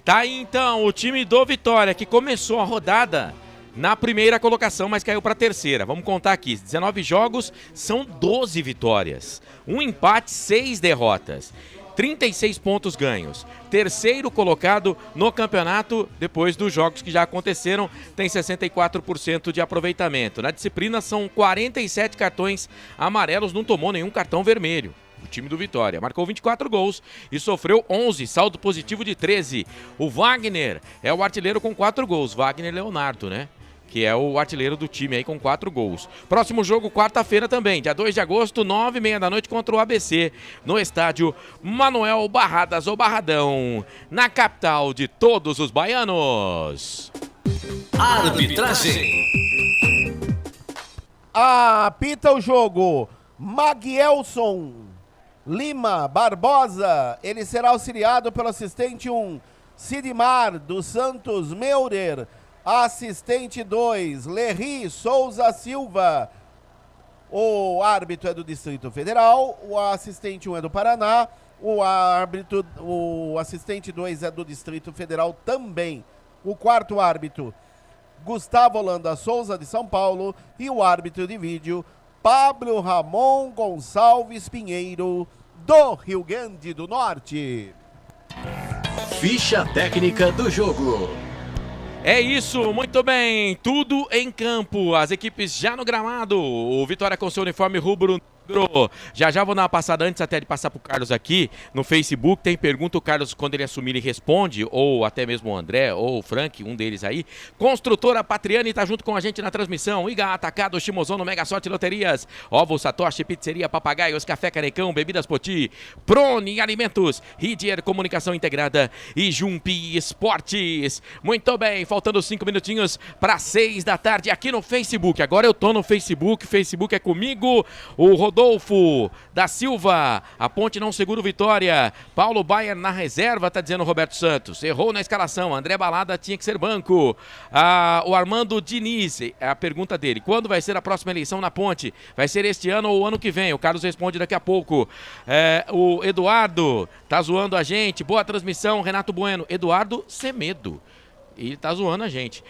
Tá aí então o time do Vitória, que começou a rodada na primeira colocação, mas caiu para a terceira. Vamos contar aqui, 19 jogos, são 12 vitórias, 1 empate, 6 derrotas, 36 pontos ganhos. Terceiro colocado no campeonato, depois dos jogos que já aconteceram, tem 64% de aproveitamento. Na disciplina são 47 cartões amarelos, não tomou nenhum cartão vermelho. O time do Vitória marcou 24 gols e sofreu 11, saldo positivo de 13. O Wagner é o artilheiro com 4 gols, Wagner Leonardo, né? Que é o artilheiro do time aí com 4 gols. Próximo jogo, quarta-feira também, dia 2 de agosto, 9h30 da noite contra o ABC, no estádio Manuel Barradas, ou Barradão, na capital de todos os baianos. Arbitragem. Apita o jogo, Magielson Lima Barbosa, ele será auxiliado pelo assistente 1, Sidmar dos Santos Meurer. Assistente 2, Lerri Souza Silva. O árbitro é do Distrito Federal, o assistente 1 é do Paraná, o assistente 2 é do Distrito Federal também. O quarto árbitro, Gustavo Holanda Souza, de São Paulo, e o árbitro de vídeo, Pablo Ramon Gonçalves Pinheiro, do Rio Grande do Norte. Ficha técnica do jogo. É isso, muito bem, tudo em campo, as equipes já no gramado, o Vitória com seu uniforme rubro. Já vou dar uma passada antes até de passar pro Carlos aqui, no Facebook tem pergunta, o Carlos quando ele assumir ele responde, ou até mesmo o André, ou o Frank, um deles aí. Construtora Patriani tá junto com a gente na transmissão, Iga Atacado, Shimozono, Mega Sorte Loterias, Ovos Satoshi, Pizzeria Papagaios, Café Canecão, Bebidas Poti, Prone Alimentos, Ridier Comunicação Integrada e Jumpi Esportes. Muito bem, faltando 5 minutinhos para 6 da tarde aqui no Facebook, agora eu tô no Facebook, Facebook é comigo, o Rodolfo da Silva, a Ponte não segura o Vitória, Paulo Baier na reserva, tá dizendo o Roberto Santos, errou na escalação, André Balada tinha que ser banco. O Armando Diniz, a pergunta dele, quando vai ser a próxima eleição na Ponte? Vai ser este ano ou o ano que vem? O Carlos responde daqui a pouco. O Eduardo tá zoando a gente, boa transmissão, Renato Bueno, Eduardo Semedo. Ele tá zoando a gente.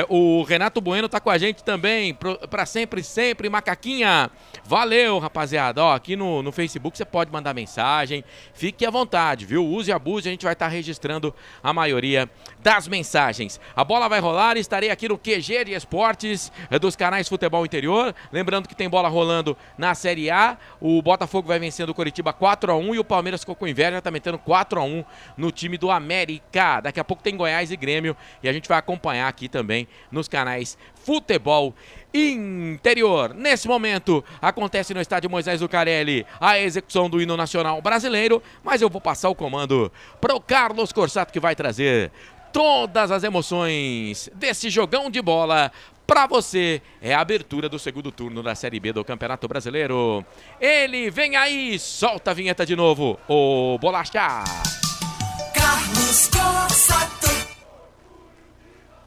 O Renato Bueno tá com a gente também. Pra sempre, sempre, Macaquinha. Valeu, rapaziada. Ó, aqui no Facebook você pode mandar mensagem. Fique à vontade, viu? Use e abuse. A gente vai estar registrando a maioria das mensagens. A bola vai rolar. Estarei aqui no QG de Esportes dos canais Futebol Interior. Lembrando que tem bola rolando na Série A. O Botafogo vai vencendo o Coritiba 4-1 e o Palmeiras ficou com inveja, tá metendo 4-1 no time do América. Daqui a pouco tem Goiás e Grêmio. E a gente vai acompanhar aqui também nos canais Futebol Interior. Nesse momento, acontece no estádio Moisés Lucarelli a execução do hino nacional brasileiro, mas eu vou passar o comando para o Carlos Corsato, que vai trazer todas as emoções desse jogão de bola para você. É a abertura do segundo turno da Série B do Campeonato Brasileiro. Ele vem aí, solta a vinheta de novo, o Bolacha. Carlos Corsato.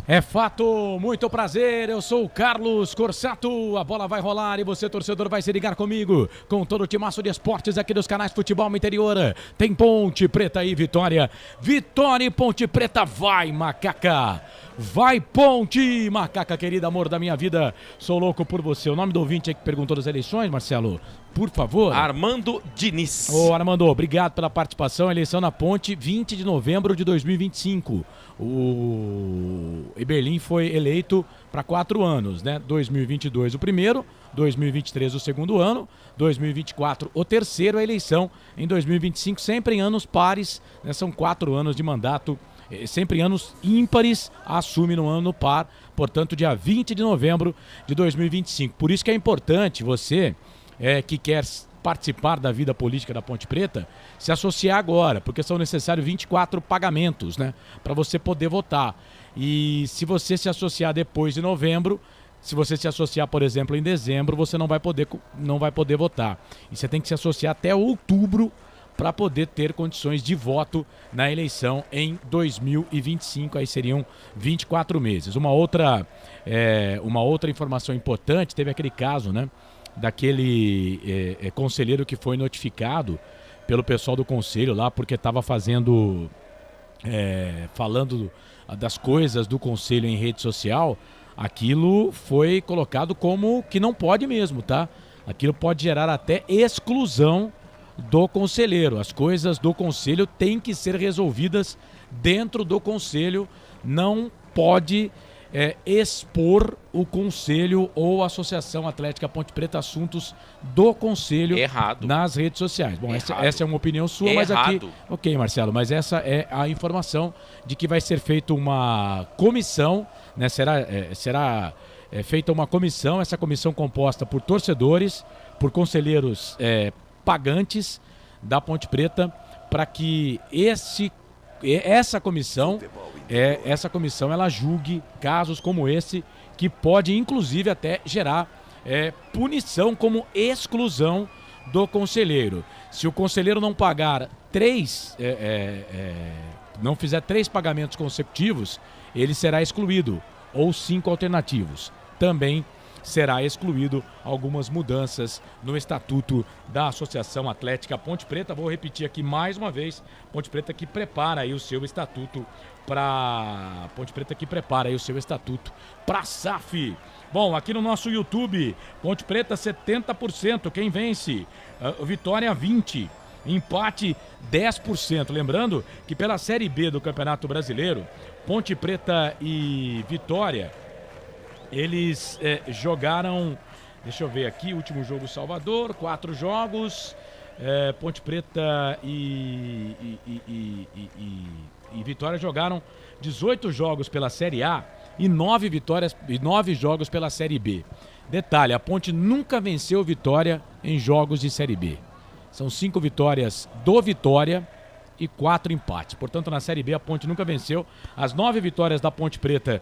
É fato, muito prazer, eu sou o Carlos Corsato, a bola vai rolar e você, torcedor, vai se ligar comigo, com todo o timaço de esportes aqui dos canais Futebol Interior. Tem Ponte Preta e Vitória, Vitória e Ponte Preta, vai Macaca, vai Ponte, Macaca querida, amor da minha vida, sou louco por você. O nome do ouvinte aí que perguntou das eleições, Marcelo, por favor. Armando Diniz. Ô Armando, obrigado pela participação, eleição na Ponte, 20 de novembro de 2025. O Eberlin foi eleito para 4 anos, né? 2022 o primeiro, 2023 o segundo ano, 2024 o terceiro, a eleição em 2025, sempre em anos pares, né? São 4 anos de mandato, sempre em anos ímpares, assume no ano par, portanto dia 20 de novembro de 2025. Por isso que é importante você que quer participar da vida política da Ponte Preta, se associar agora, porque são necessários 24 pagamentos, né, para você poder votar. E se você se associar depois de novembro, se você se associar, por exemplo, em dezembro, você não vai poder votar. E você tem que se associar até outubro para poder ter condições de voto na eleição em 2025, aí seriam 24 meses. Uma outra informação importante, teve aquele caso, né, daquele conselheiro que foi notificado pelo pessoal do conselho lá, porque estava falando das coisas do conselho em rede social. Aquilo foi colocado como que não pode mesmo, tá? Aquilo pode gerar até exclusão do conselheiro. As coisas do conselho têm que ser resolvidas dentro do conselho, não pode expor o conselho ou a Associação Atlética Ponte Preta assuntos do conselho nas redes sociais. Bom, essa é uma opinião sua, mas aqui... Ok, Marcelo, mas essa é a informação de que vai ser feita uma comissão, né? Será feita uma comissão, essa comissão composta por torcedores, por conselheiros pagantes da Ponte Preta, para que essa comissão ela julgue casos como esse, que pode inclusive até gerar punição como exclusão do conselheiro. Se o conselheiro não pagar não fizer 3 pagamentos consecutivos, ele será excluído, ou 5 alternativos também será excluído algumas mudanças no estatuto da Associação Atlética Ponte Preta. Vou repetir aqui mais uma vez, Ponte Preta que prepara aí o seu estatuto para a SAF. Bom, aqui no nosso YouTube, Ponte Preta 70%, quem vence? Vitória 20%, empate 10%. Lembrando que pela Série B do Campeonato Brasileiro, Ponte Preta e Vitória, eles jogaram, deixa eu ver aqui, último jogo Salvador, 4 jogos, Ponte Preta e Vitória jogaram 18 jogos pela Série A e 9 jogos pela Série B. Detalhe, a Ponte nunca venceu Vitória em jogos de Série B. São 5 vitórias do Vitória e 4 empates. Portanto, na Série B a Ponte nunca venceu. As 9 vitórias da Ponte Preta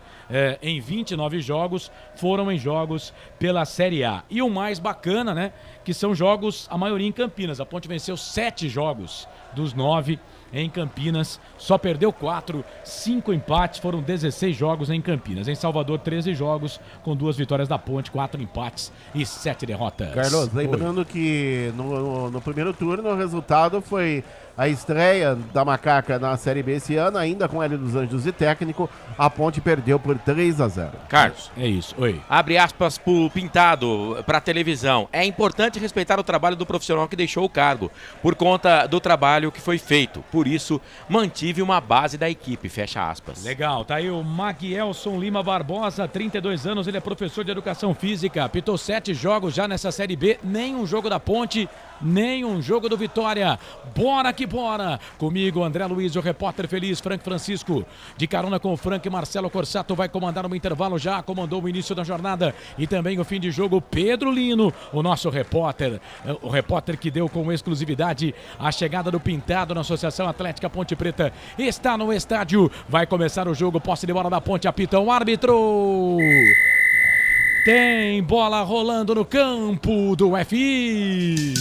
em 29 jogos foram em jogos pela Série A. E o mais bacana, né, que são jogos, a maioria em Campinas. A Ponte venceu 7 jogos dos 9 em Campinas, só perdeu 4, 5 empates, foram 16 jogos em Campinas. Em Salvador, 13 jogos, com 2 vitórias da Ponte, 4 empates e 7 derrotas. Carlos, lembrando que no primeiro turno o resultado foi a estreia da Macaca na Série B esse ano, ainda com Hélio dos Anjos de técnico, a Ponte perdeu por 3-0. Carlos, é isso. Oi. Abre aspas pro Pintado, pra televisão. É importante respeitar o trabalho do profissional que deixou o cargo, por conta do trabalho que foi feito. Por isso, mantive uma base da equipe, fecha aspas. Legal, tá aí o Maguielson Lima Barbosa, 32 anos, ele é professor de Educação Física, apitou 7 jogos já nessa Série B, nenhum jogo da Ponte, nenhum jogo do Vitória. Bora que bora! Comigo, André Luiz, o repórter feliz, Frank Francisco, de carona com o Frank, Marcelo Corsato vai comandar no intervalo, já comandou o início da jornada e também o fim de jogo, Pedro Lino, o nosso repórter, o repórter que deu com exclusividade a chegada do Pintado na Associação Atlética Ponte Preta, está no estádio, vai começar o jogo, posse de bola da Ponte, apita o árbitro. Tem bola rolando no campo do FI.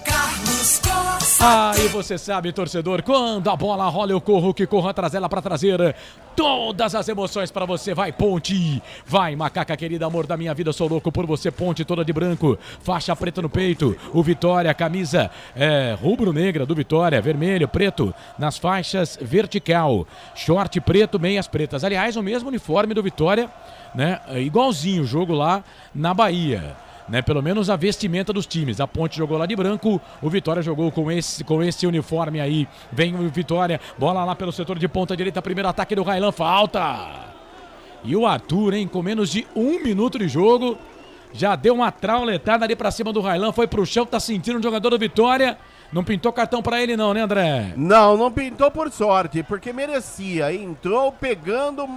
Carlos Costa. Aí você sabe, torcedor, quando a bola rola eu corro, que corro atrás dela pra trazer todas as emoções pra você. Vai Ponte, vai Macaca querida, amor da minha vida, sou louco por você. Ponte toda de branco, faixa preta no peito, o Vitória, camisa rubro-negra do Vitória, vermelho, preto nas faixas vertical, short preto, meias pretas. Aliás, o mesmo uniforme do Vitória, né? Igualzinho o jogo lá na Bahia, né? Pelo menos a vestimenta dos times. A Ponte jogou lá de branco, o Vitória jogou com esse uniforme aí. Vem o Vitória, bola lá pelo setor de ponta direita, primeiro ataque do Railan, falta. E o Arthur, hein, com menos de 1 minuto de jogo, já deu uma trauletada ali pra cima do Railan, foi pro chão, tá sentindo o jogador do Vitória. Não pintou cartão pra ele não, né, André? Não pintou por sorte, porque merecia. Entrou pegando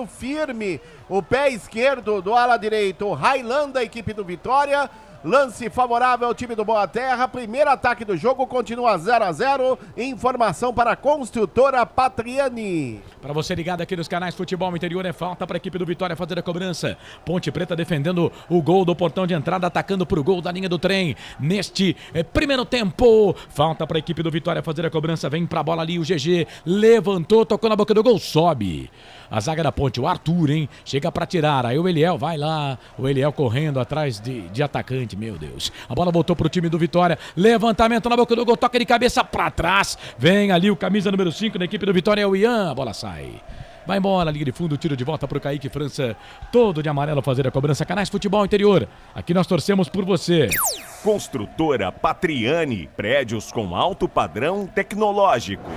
firme o pé esquerdo do ala direito, Railan da equipe do Vitória. Lance favorável ao time do Boa Terra. Primeiro ataque do jogo, continua 0-0. Informação para a construtora Patriani. Para você ligado aqui nos canais Futebol Interior, é falta para a equipe do Vitória fazer a cobrança. Ponte Preta defendendo o gol do portão de entrada, atacando para o gol da linha do trem. Neste primeiro tempo, falta para a equipe do Vitória fazer a cobrança. Vem para a bola ali o GG, levantou, tocou na boca do gol, sobe. A zaga da Ponte, o Arthur, hein? Chega para tirar, aí o Eliel vai lá. O Eliel correndo atrás de atacante, meu Deus. A bola voltou pro time do Vitória. Levantamento na boca do gol, toca de cabeça para trás. Vem ali o camisa número 5 da equipe do Vitória, é o Ian. A bola sai. Vai embora, liga de fundo, tiro de volta pro Kaique França. Todo de amarelo fazer a cobrança. Canais Futebol Interior. Aqui nós torcemos por você. Construtora Patriani. Prédios com alto padrão tecnológico.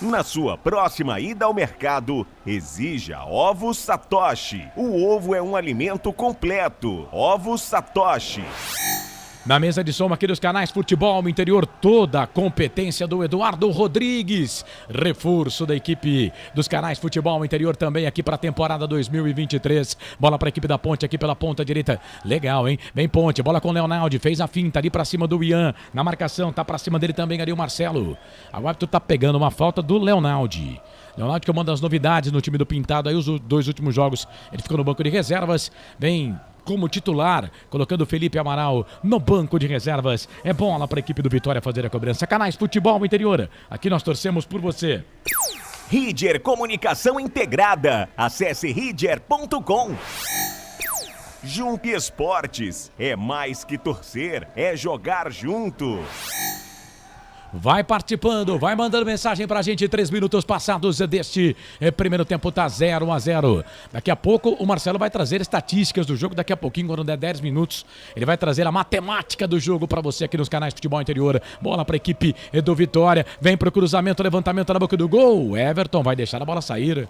Na sua próxima ida ao mercado, exija Ovos Satoshi. O ovo é um alimento completo. Ovos Satoshi. Na mesa de som aqui dos canais Futebol Interior, toda a competência do Eduardo Rodrigues. Reforço da equipe dos canais Futebol Interior também aqui para a temporada 2023. Bola para a equipe da Ponte aqui pela ponta direita. Legal, hein? Vem Ponte, bola com o Leonaldi, fez a finta ali para cima do Ian. Na marcação, tá para cima dele também ali o Marcelo. O árbitro tá pegando uma falta do Leonaldi. Leonaldi que é uma das novidades no time do Pintado. Aí os 2 últimos jogos ele ficou no banco de reservas. Vem como titular, colocando o Felipe Amaral no banco de reservas. É bola para a equipe do Vitória fazer a cobrança. Canais Futebol Interior, aqui nós torcemos por você. Ridger Comunicação Integrada. Acesse ridger.com. Jump Esportes, é mais que torcer, é jogar junto. Vai participando, vai mandando mensagem pra gente. 3 minutos passados deste primeiro tempo, tá 0-0. Daqui a pouco o Marcelo vai trazer estatísticas do jogo. Daqui a pouquinho, quando der 10 minutos, ele vai trazer a matemática do jogo pra você aqui nos canais Futebol Interior. Bola pra equipe do Vitória. Vem pro cruzamento, levantamento na boca do gol. O Everton vai deixar a bola sair.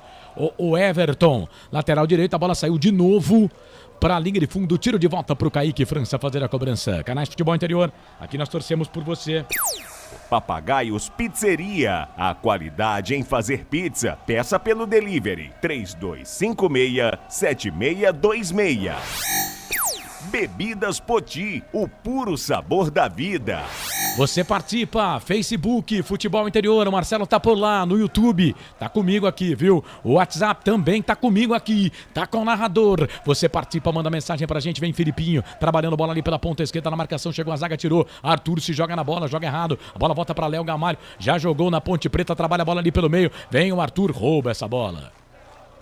O Everton, lateral direito, a bola saiu de novo para a linha de fundo, tiro de volta pro Kaique França fazer a cobrança. Canais Futebol Interior, aqui nós torcemos por você. Papagaios Pizzeria, a qualidade em fazer pizza. Peça pelo delivery 3256-7626. Bebidas Poti, o puro sabor da vida. Você participa, Facebook, Futebol Interior, o Marcelo tá por lá, no YouTube, tá comigo aqui, viu? O WhatsApp também tá comigo aqui, tá com o narrador. Você participa, manda mensagem pra gente, vem Filipinho, trabalhando bola ali pela ponta esquerda na marcação, chegou a zaga, tirou, Arthur se joga na bola, joga errado, a bola volta pra Léo Gamalho, já jogou na Ponte Preta, trabalha a bola ali pelo meio, vem o Arthur, rouba essa bola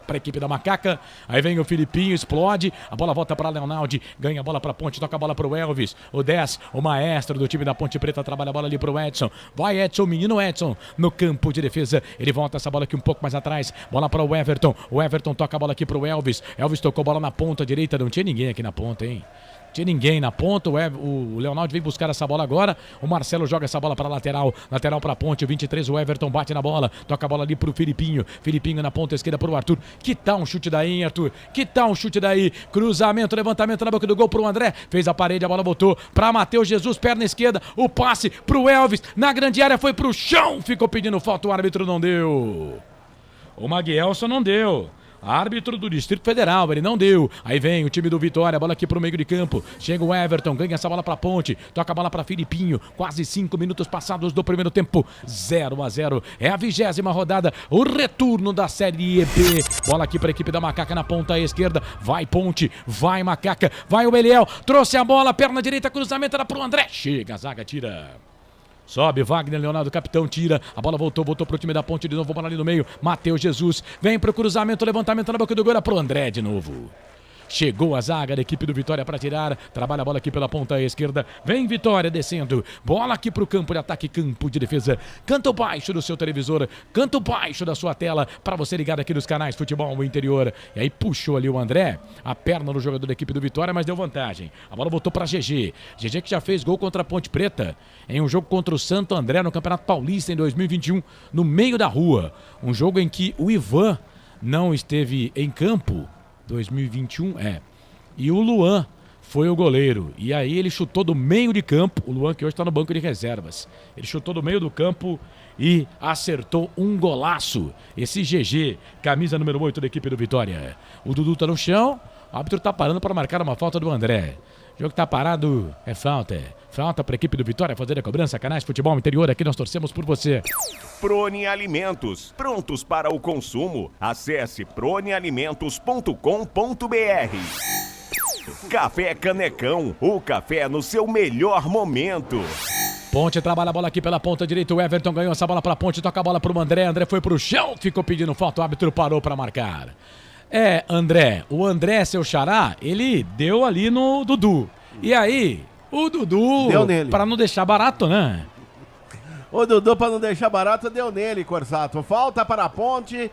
para a equipe da Macaca, aí vem o Filipinho, explode, a bola volta para Leonaldi, ganha a bola para Ponte, toca a bola para o Elvis, o 10, o maestro do time da Ponte Preta, trabalha a bola ali para o Edson, vai Edson, menino Edson, no campo de defesa, ele volta essa bola aqui um pouco mais atrás, bola para o Everton toca a bola aqui para o Elvis tocou a bola na ponta direita, não tinha ninguém aqui na ponta, hein? Tinha ninguém na ponta, o Leonardo vem buscar essa bola agora, o Marcelo joga essa bola para lateral para Ponte, 23, o Everton bate na bola, toca a bola ali pro Filipinho na ponta esquerda pro Arthur, que tal um chute daí, Arthur? Que tal um chute daí? Cruzamento, levantamento na boca do gol pro André, fez a parede, a bola botou pra Matheus Jesus, perna esquerda, o passe pro Elvis, na grande área foi pro chão, ficou pedindo falta, o árbitro não deu. O Maguielson não deu. Árbitro do Distrito Federal, ele não deu. Aí vem o time do Vitória, bola aqui pro meio de campo. Chega o Everton, ganha essa bola pra Ponte. Toca a bola pra Filipinho. Quase 5 minutos passados do primeiro tempo. 0-0. É a 20ª rodada. O retorno da Série B. Bola aqui pra equipe da Macaca na ponta esquerda. Vai Ponte, vai Macaca, vai o Beliel. Trouxe a bola, perna direita, cruzamento era pro André. Chega, a zaga tira. Sobe, Wagner, Leonardo, capitão, tira. A bola voltou pro time da Ponte de novo, bola ali no meio. Matheus Jesus, vem pro cruzamento, levantamento na boca do gol, era pro André de novo. Chegou a zaga da equipe do Vitória para tirar. Trabalha a bola aqui pela ponta esquerda. Vem Vitória descendo. Bola aqui pro campo de ataque, campo de defesa. Canto baixo do seu televisor. Canto baixo da sua tela. Para você ligado aqui nos canais Futebol Interior. E aí puxou ali o André. A perna no jogador da equipe do Vitória, mas deu vantagem. A bola voltou para GG. GG que já fez gol contra a Ponte Preta. Em um jogo contra o Santo André no Campeonato Paulista em 2021. No meio da rua. Um jogo em que o Ivan não esteve em campo. 2021, e o Luan foi o goleiro, e aí ele chutou do meio de campo, o Luan que hoje está no banco de reservas, ele chutou do meio do campo e acertou um golaço, esse GG, camisa número 8 da equipe do Vitória. O Dudu tá no chão, o árbitro tá parando para marcar uma falta do André. O jogo tá parado, é falta. Falta para a equipe do Vitória fazer a cobrança. Canais Futebol Interior, aqui nós torcemos por você. Prone Alimentos, prontos para o consumo. Acesse pronealimentos.com.br. Café Canecão, o café no seu melhor momento. Ponte trabalha a bola aqui pela ponta direita, o Everton ganhou essa bola para Ponte, toca a bola para o André, André foi para o chão, ficou pedindo falta, o árbitro parou para marcar. André, o André, seu xará, ele deu ali no Dudu. E aí, o Dudu, deu nele. Pra não deixar barato, né? O Dudu, pra não deixar barato, deu nele, Corsato. Falta para a Ponte,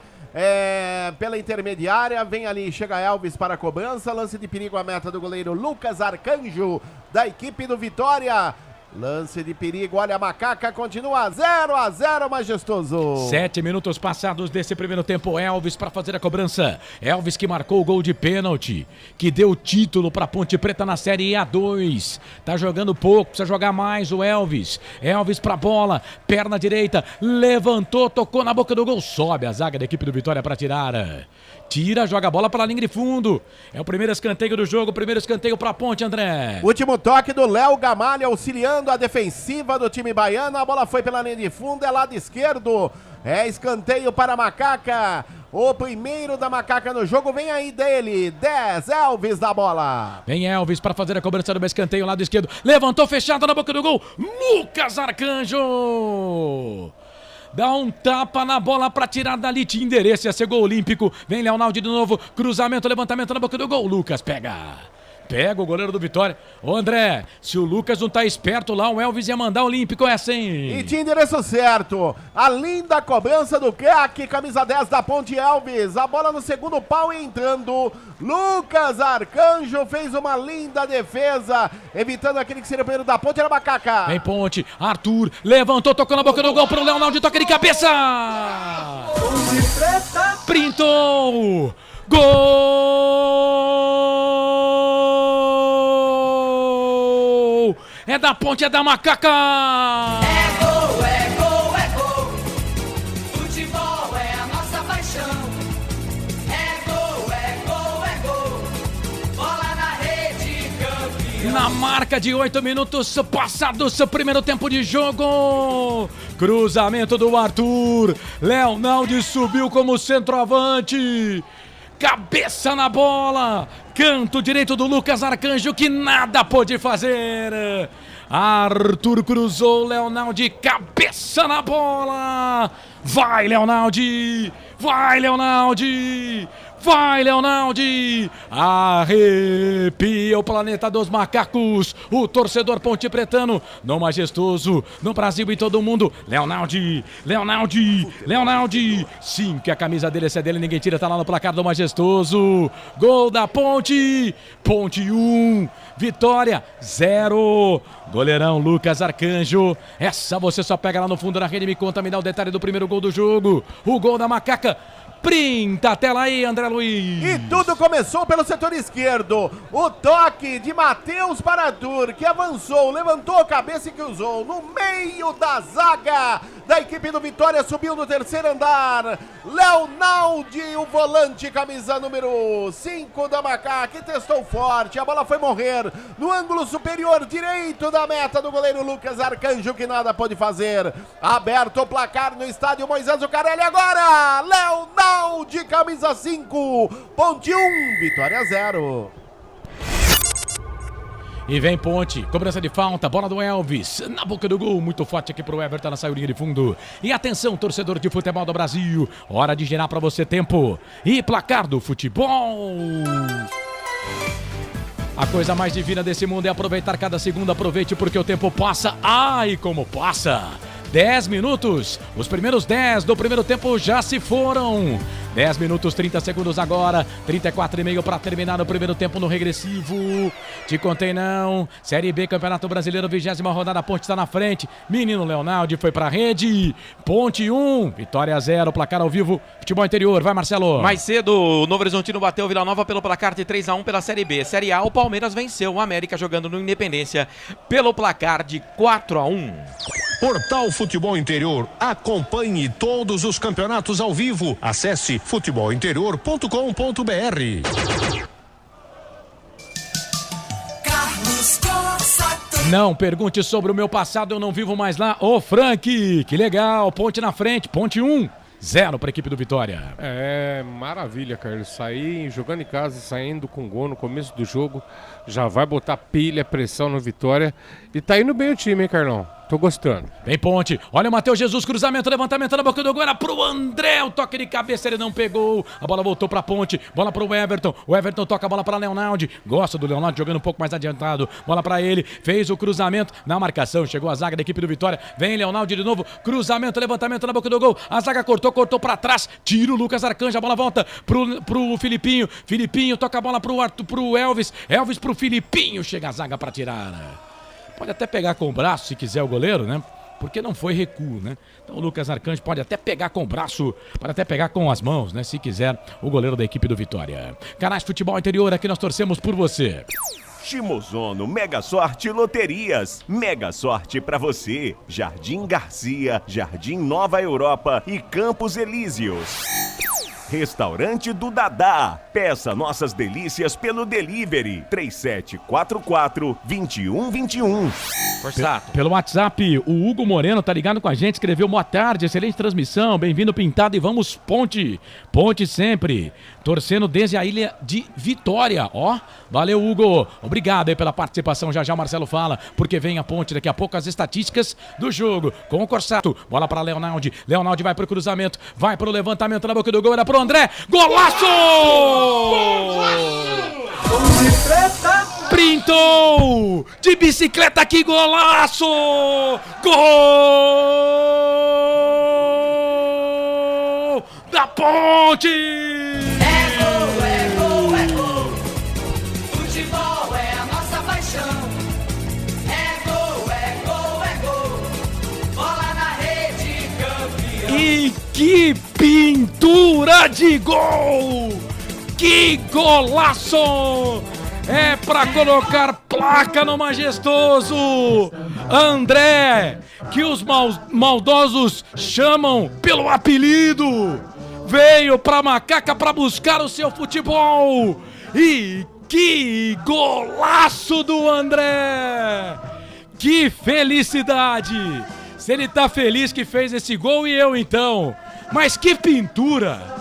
pela intermediária, vem ali, chega Elvis para a cobrança, lance de perigo à meta do goleiro Lucas Arcanjo, da equipe do Vitória. Lance de perigo, olha a Macaca, continua 0-0, majestoso. 7 minutos passados desse primeiro tempo, Elvis para fazer a cobrança. Elvis que marcou o gol de pênalti, que deu o título para Ponte Preta na Série A2. Tá jogando pouco, precisa jogar mais o Elvis. Elvis pra bola, perna direita, levantou, tocou na boca do gol, sobe a zaga da equipe do Vitória para tirar. Tira, joga a bola para a linha de fundo. É o primeiro escanteio do jogo, primeiro escanteio para a Ponte, André. Último toque do Léo Gamalho, auxiliando a defensiva do time baiano. A bola foi pela linha de fundo, é lado esquerdo. É escanteio para a Macaca. O primeiro da Macaca no jogo, vem aí dele, 10, Elvis da bola. Vem Elvis para fazer a cobrança do escanteio, lado esquerdo. Levantou, fechado na boca do gol. Lucas Arcanjo. Dá um tapa na bola pra tirar dali, tinha endereço, ia ser gol olímpico. Vem Leonardo de novo, cruzamento, levantamento na boca do gol. Lucas pega. Pega o goleiro do Vitória. Ô André, se o Lucas não tá esperto lá, o Elvis ia mandar olímpico essa, hein? E tinha endereço certo. A linda cobrança do craque, camisa 10 da Ponte Elvis. A bola no segundo pau entrando. Lucas Arcanjo fez uma linda defesa, evitando aquele que seria o primeiro da Ponte, era Macaca. Vem Ponte, Arthur, levantou, tocou na boca do gol pro Leonardo, toca de cabeça. Printou. Gol! É da Ponte, é da Macaca! É gol, é gol, é gol. Futebol é a nossa paixão. É gol, é gol, é gol. Bola na rede, campeão. Na marca de 8 minutos passados, primeiro tempo de jogo. Cruzamento do Arthur. Leonardo subiu como centroavante. Cabeça na bola, canto direito do Lucas Arcanjo que nada pôde fazer. Arthur cruzou, Leonardo, cabeça na bola. Vai, Leonardo, vai, Leonardo, vai, Leonardo. Arrepia o planeta dos macacos, o torcedor pontepretano, no majestoso, no Brasil e todo mundo. Leonardo, sim, que a camisa dele, essa é dele, ninguém tira, tá lá no placar do majestoso. Gol da Ponte, Ponte 1, Vitória 0. Goleirão Lucas Arcanjo, essa você só pega lá no fundo da rede, me conta, me dá o detalhe do primeiro gol do jogo. O gol da Macaca. Printa a tela aí, André Luiz. E tudo começou pelo setor esquerdo. O toque de Matheus para Arthur, que avançou, levantou a cabeça e cruzou no meio da zaga da equipe do Vitória, subiu no terceiro andar. Leonardo, o volante, camisa número 5 da Macaca, que testou forte. A bola foi morrer no ângulo superior direito da meta do goleiro Lucas Arcanjo, que nada pôde fazer. Aberto o placar no estádio Moisés Zucarelli agora. Leonardo, de camisa 5, Ponte 1, Vitória 0. E vem Ponte, cobrança de falta, bola do Elvis, na boca do gol, muito forte aqui pro Everton, na saída de fundo. E atenção, torcedor de futebol do Brasil, hora de girar pra você tempo e placar do futebol. A coisa mais divina desse mundo é aproveitar cada segundo, aproveite porque o tempo passa, ai como passa. 10 minutos, os primeiros 10 do primeiro tempo já se foram. 10 minutos, 30 segundos agora, 34,5 para terminar o primeiro tempo no regressivo. Te contei não, Série B, Campeonato Brasileiro, 20ª rodada, Ponte está na frente. Menino Leonardo foi pra rede, Ponte 1, Vitória 0, placar ao vivo, futebol interior, vai Marcelo. Mais cedo, o Novo Horizontino bateu o Vila Nova pelo placar de 3-1 pela Série B. Série A, o Palmeiras venceu o América jogando no Independência pelo placar de 4-1. Portal Futebol Interior. Acompanhe todos os campeonatos ao vivo. Acesse futebolinterior.com.br. Não pergunte sobre o meu passado, eu não vivo mais lá. Ô Frank, que legal, Ponte na frente, Ponte 1, 0 para a equipe do Vitória. É, maravilha, Carlos. Sair jogando em casa, saindo com gol no começo do jogo, já vai botar pilha, pressão no Vitória. E tá indo bem o time, hein, Carlão? Tô gostando. Vem Ponte, olha o Matheus Jesus, cruzamento, levantamento na boca do gol, era pro André, o toque de cabeça, ele não pegou, a bola voltou pra Ponte, bola pro Everton, o Everton toca a bola pra Leonardo, gosta do Leonardo jogando um pouco mais adiantado, bola pra ele, fez o cruzamento, na marcação, chegou a zaga da equipe do Vitória, vem Leonardo de novo, cruzamento, levantamento na boca do gol, a zaga cortou pra trás, tira o Lucas Arcanjo, a bola volta pro Filipinho, Filipinho toca a bola pro Elvis, Elvis pro Filipinho, chega a zaga pra tirar. Pode até pegar com o braço se quiser o goleiro, né? Porque não foi recuo, né? Então o Lucas Arcanjo pode até pegar com o braço, pode até pegar com as mãos, né? Se quiser, o goleiro da equipe do Vitória. Canais Futebol Interior, aqui nós torcemos por você. Shimozono Mega Sorte Loterias. Mega sorte pra você. Jardim Garcia, Jardim Nova Europa e Campos Elíseos. Restaurante do Dadá. Peça nossas delícias pelo delivery 3744-2121. Pelo WhatsApp, o Hugo Moreno tá ligado com a gente, escreveu boa tarde, excelente transmissão, bem-vindo Pintado e vamos Ponte, Ponte sempre, torcendo desde a ilha de Vitória, ó, valeu Hugo, obrigado aí pela participação, já já o Marcelo fala, porque vem a Ponte, daqui a pouco as estatísticas do jogo, com o Corsato, bola para Leonardo, Leonardo vai pro cruzamento, vai pro levantamento na boca do gol, era pro André, golaço! Ponte Preta! Sprintou! De bicicleta, que golaço! Gol! Da Ponte! É gol, é gol, é gol. Futebol é a nossa paixão. É gol, é gol, é gol. Bola na rede, campeão. E que pintura de gol! Que golaço! É pra colocar placa no majestoso! André, que os maldosos chamam pelo apelido, veio pra Macaca pra buscar o seu futebol! E que golaço do André! Que felicidade! Se ele tá feliz que fez esse gol, e eu então. Mas que pintura!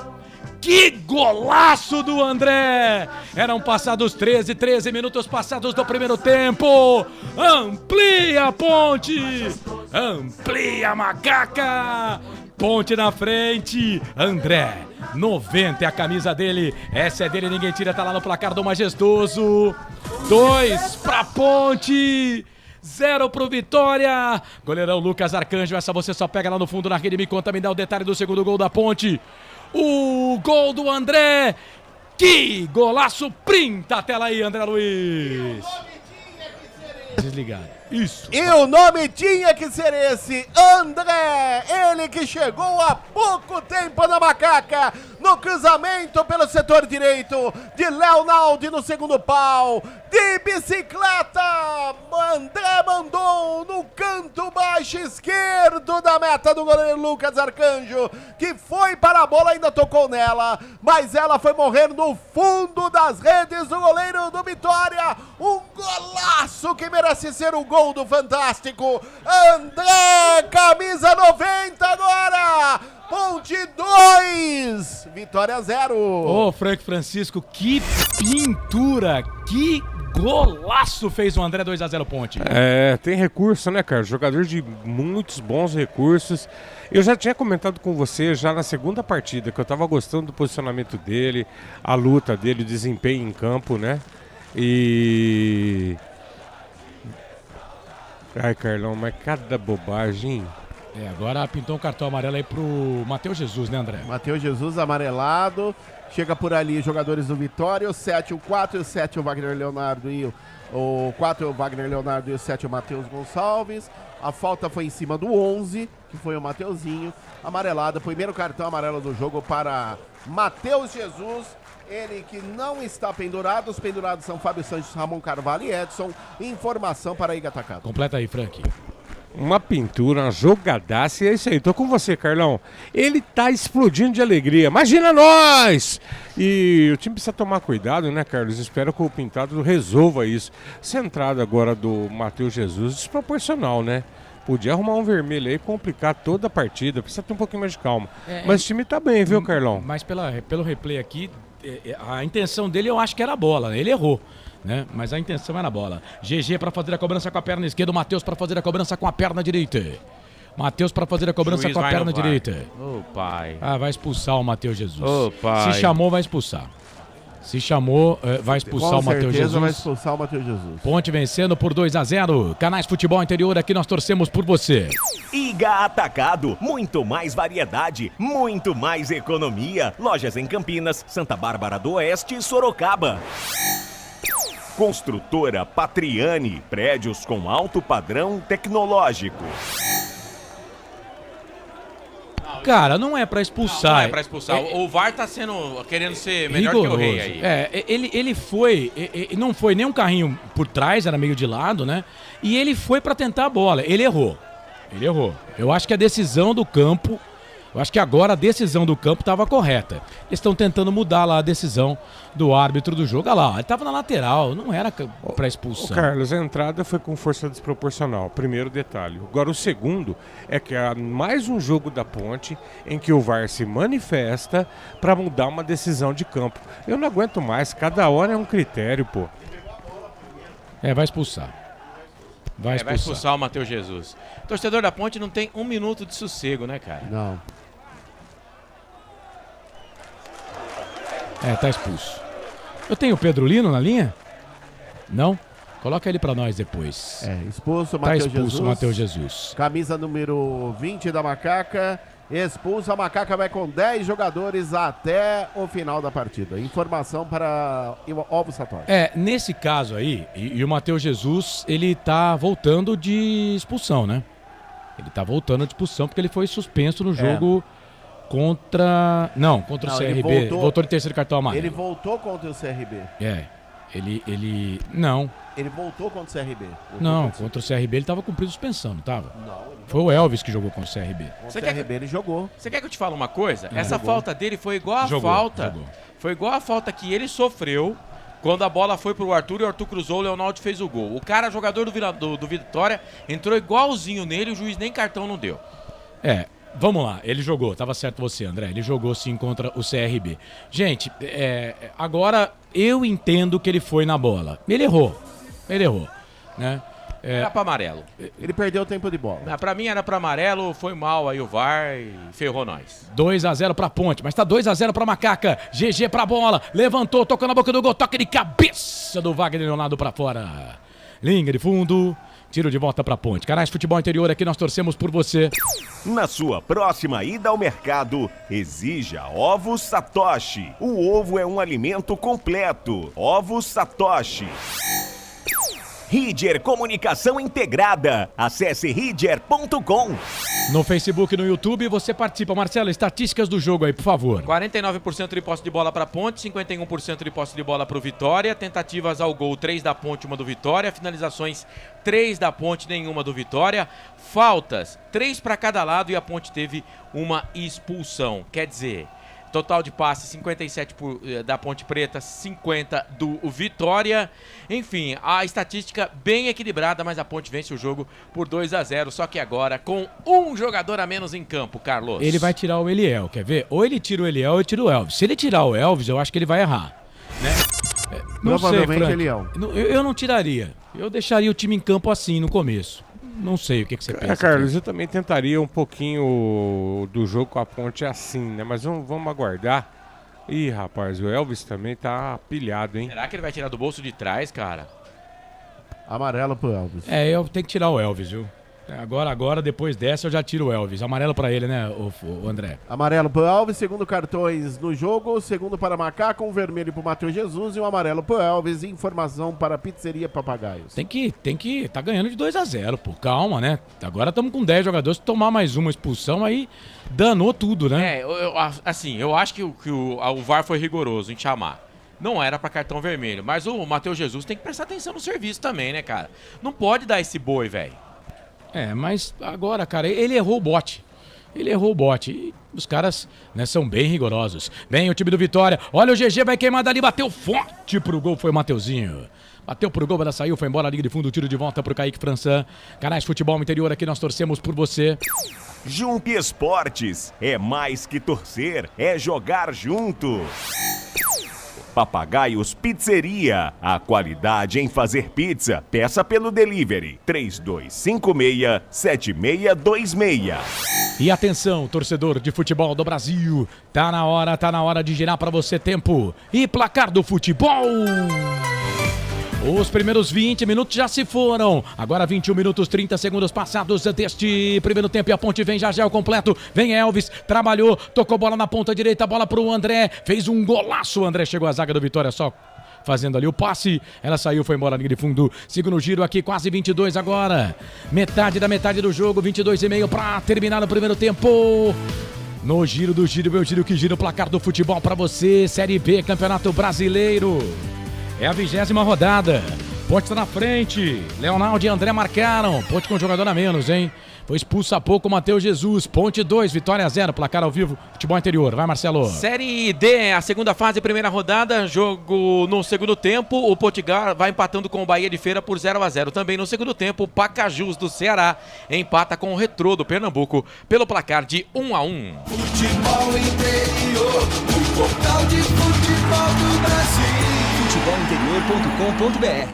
Que golaço do André! Eram passados 13 minutos passados do primeiro tempo. Amplia a Ponte! Amplia a Macaca! Ponte na frente. André, 90 é a camisa dele. Essa é dele, ninguém tira, tá lá no placar do majestoso. 2 pra Ponte. 0 pro Vitória. Goleirão Lucas Arcanjo, essa você só pega lá no fundo na rede. Me conta, me dá o detalhe do segundo gol da Ponte. O gol do André. Que golaço. Printa a tela aí, André Luiz. Desligado. Isso. E o nome tinha que ser esse, André, ele que chegou há pouco tempo na Macaca, no cruzamento pelo setor direito, de Leonaldo no segundo pau, de bicicleta, André mandou no canto baixo esquerdo da meta do goleiro Lucas Arcanjo, que foi para a bola, ainda tocou nela, mas ela foi morrer no fundo das redes do goleiro do Vitória, um golaço que merece ser o gol do Fantástico, André, camisa 90 agora, Ponte 2, Vitória 0. Ô, Frank Francisco, que pintura, que golaço fez o André. 2-0 Ponte. É, tem recurso, né, cara? Jogador de muitos bons recursos. Eu já tinha comentado com você já na segunda partida que eu tava gostando do posicionamento dele, a luta dele, o desempenho em campo, né? Ai, Carlão, mas cada bobagem. Agora pintou um cartão amarelo aí pro Matheus Jesus, né, André? Matheus Jesus amarelado. Chega por ali jogadores do Vitória, o 7, o 4 e o 7 o Wagner Leonardo e o 4 o Wagner Leonardo e o 7 o Matheus Gonçalves. A falta foi em cima do 11, que foi o Mateuzinho. Amarelado, primeiro cartão amarelo do jogo para Matheus Jesus. Ele que não está pendurado. Os pendurados são Fábio Santos, Ramon Carvalho e Edson. Informação para Iga Atacado. Completa aí, Frank. Uma pintura, uma jogadaça, e é isso aí. Tô com você, Carlão. Ele tá explodindo de alegria. Imagina nós! E o time precisa tomar cuidado, né, Carlos? Espero que o Pintado resolva isso. Essa entrada agora do Matheus Jesus, desproporcional, né? Podia arrumar um vermelho aí e complicar toda a partida. Precisa ter um pouquinho mais de calma. Mas o time tá bem, viu, Carlão? Mas pelo replay aqui, a intenção dele eu acho que era a bola, né? Ele errou, né? Mas a intenção era a bola. GG para fazer a cobrança com a perna esquerda, o Matheus para fazer a cobrança com a perna direita. Matheus para fazer a cobrança com a perna direita. Ô, pai. Ah, vai expulsar o Matheus Jesus. Ô, pai. Se chamou, vai expulsar. Se chamou, vai expulsar o Matheus Jesus. vai expulsar o Matheus Jesus. Ponte vencendo por 2-0. Canais Futebol Interior, aqui nós torcemos por você. Iga Atacado, muito mais variedade, muito mais economia. Lojas em Campinas, Santa Bárbara do Oeste e Sorocaba. Construtora Patriani, prédios com alto padrão tecnológico. Cara, não é pra expulsar. Não é pra expulsar. O VAR tá querendo ser melhor rigoroso. que o Rei aí. Ele foi, não foi nem um carrinho por trás, era meio de lado, né? E ele foi pra tentar a bola. Ele errou. Eu acho que a decisão do campo, eu acho que agora a decisão do campo estava correta. Eles estão tentando mudar lá a decisão do árbitro do jogo. Olha lá, ele estava na lateral, não era para expulsão. Carlos, a entrada foi com força desproporcional, primeiro detalhe. Agora o segundo é que há mais um jogo da Ponte em que o VAR se manifesta para mudar uma decisão de campo. Eu não aguento mais, cada hora é um critério, pô. Vai expulsar. Vai expulsar o Matheus Jesus. O torcedor da Ponte não tem um minuto de sossego, né, cara? Não. Tá expulso. Eu tenho o Pedro Lino na linha? Não? Coloca ele pra nós depois. Expulso o Tá Matheus expulso Jesus. o Matheus Jesus. Camisa número 20 da Macaca. Expulso, a Macaca vai com 10 jogadores até o final da partida. Informação para Ovos Satoshi. Nesse caso aí, e o Matheus Jesus, ele tá voltando de expulsão, né? Ele tá voltando de expulsão porque ele foi suspenso no jogo contra o CRB. Voltou de terceiro cartão amarelo. Ele voltou contra o CRB. Não. Ele voltou contra o CRB. Não, contra o CRB ele tava cumprindo suspensão, não tava? Foi o Elvis que jogou contra o CRB. Contra o CRB ele jogou. Você quer que eu te fale uma coisa? Essa Jogou. falta dele foi igual a Jogou. Foi igual a falta que ele sofreu quando a bola foi pro Arthur e o Arthur cruzou, o Leonardo fez o gol. O cara, jogador do Vitória, entrou igualzinho nele, o juiz nem cartão não deu. Vamos lá, ele jogou, tava certo você, André, ele jogou sim contra o CRB. Gente, agora eu entendo que ele foi na bola. Ele errou, né? Era pra amarelo. Ele perdeu o tempo de bola. Pra mim era pra amarelo, foi mal aí o VAR e ferrou nós. 2-0 pra Ponte, mas tá 2-0 pra Macaca. GG pra bola, levantou, tocou na boca do gol, toque de cabeça do Wagner Leonardo pra fora. Linha de fundo, tiro de volta pra Ponte. Canais Futebol Interior, aqui nós torcemos por você. Na sua próxima ida ao mercado, exija Ovos Satoshi. O ovo é um alimento completo. Ovos Satoshi. Ridger Comunicação Integrada. Acesse ridger.com. No Facebook e no YouTube você participa. Marcelo, estatísticas do jogo aí, por favor. 49% de posse de bola para Ponte, 51% de posse de bola para o Vitória, tentativas ao gol 3 da Ponte, 1 do Vitória, finalizações 3 da Ponte, nenhuma do Vitória, faltas 3 para cada lado e a Ponte teve uma expulsão. Quer dizer, total de passes 57 da Ponte Preta, 50 do Vitória. Enfim, a estatística bem equilibrada, mas a Ponte vence o jogo por 2-0, só que agora com um jogador a menos em campo, Carlos. Ele vai tirar o Eliel, quer ver? Ou ele tira o Eliel ou ele tira o Elvis. Se ele tirar o Elvis, eu acho que ele vai errar, né? Não sei, Provavelmente Frank. Eliel. Eu não tiraria. Eu deixaria o time em campo assim no começo. Não sei o que você pensa. Carlos, eu também tentaria um pouquinho do jogo com a Ponte assim, né? Mas vamos aguardar. Ih, rapaz, o Elvis também tá pilhado, hein? Será que ele vai tirar do bolso de trás, cara? Amarelo pro Elvis. Eu tenho que tirar o Elvis, viu? Agora, depois dessa, eu já tiro o Elvis. Amarelo pra ele, né, o André? Amarelo pro Elvis, segundo cartões no jogo, segundo para Macaco, um vermelho pro Matheus Jesus e um amarelo pro Elvis. Informação para Pizzaria Papagaios. Tem que tá ganhando de 2-0, pô. Calma, né? Agora estamos com 10 jogadores. Se tomar mais uma expulsão, aí danou tudo, né? Eu acho que o VAR foi rigoroso em chamar. Não era pra cartão vermelho, mas o Matheus Jesus tem que prestar atenção no serviço também, né, cara? Não pode dar esse boi, velho. Mas agora, cara, ele errou o bote. E os caras, né, são bem rigorosos. Vem o time do Vitória. Olha o GG, vai queimar dali, bateu forte pro gol, foi o Mateuzinho. Bateu pro gol, ela saiu, foi embora, liga de fundo, tiro de volta pro Kaique Françan. Canais Futebol Interior, aqui nós torcemos por você. Jump Esportes. É mais que torcer, é jogar junto. Papagaios Pizzeria. A qualidade em fazer pizza. Peça pelo delivery 3256-7626. E atenção, torcedor de futebol do Brasil. Tá na hora de girar pra você tempo. E placar do futebol. Os primeiros 20 minutos já se foram. Agora 21 minutos, 30 segundos passados deste primeiro tempo. E a Ponte vem já o completo. Vem Elvis, trabalhou, tocou bola na ponta direita, bola pro André. Fez um golaço, o André chegou à zaga do Vitória só fazendo ali o passe. Ela saiu, foi embora, linha de fundo. Segundo giro aqui, quase 22 agora. Metade do jogo, 22,5 pra terminar o primeiro tempo. No giro do giro, meu giro que gira o placar do futebol pra você. Série B, Campeonato Brasileiro. É a 20ª rodada. Ponte tá na frente. Leonardo e André marcaram. Ponte com um jogador a menos, hein? Foi expulso há pouco o Matheus Jesus. Ponte 2, Vitória 0. Placar ao vivo, futebol interior. Vai, Marcelo. Série D, a segunda fase, primeira rodada. Jogo no segundo tempo. O Potiguar vai empatando com o Bahia de Feira por 0-0. Também no segundo tempo, o Pacajus do Ceará empata com o Retrô do Pernambuco pelo placar de 1-1. Futebol interior, o portal de futebol do Brasil. Futebolinterior.com.br.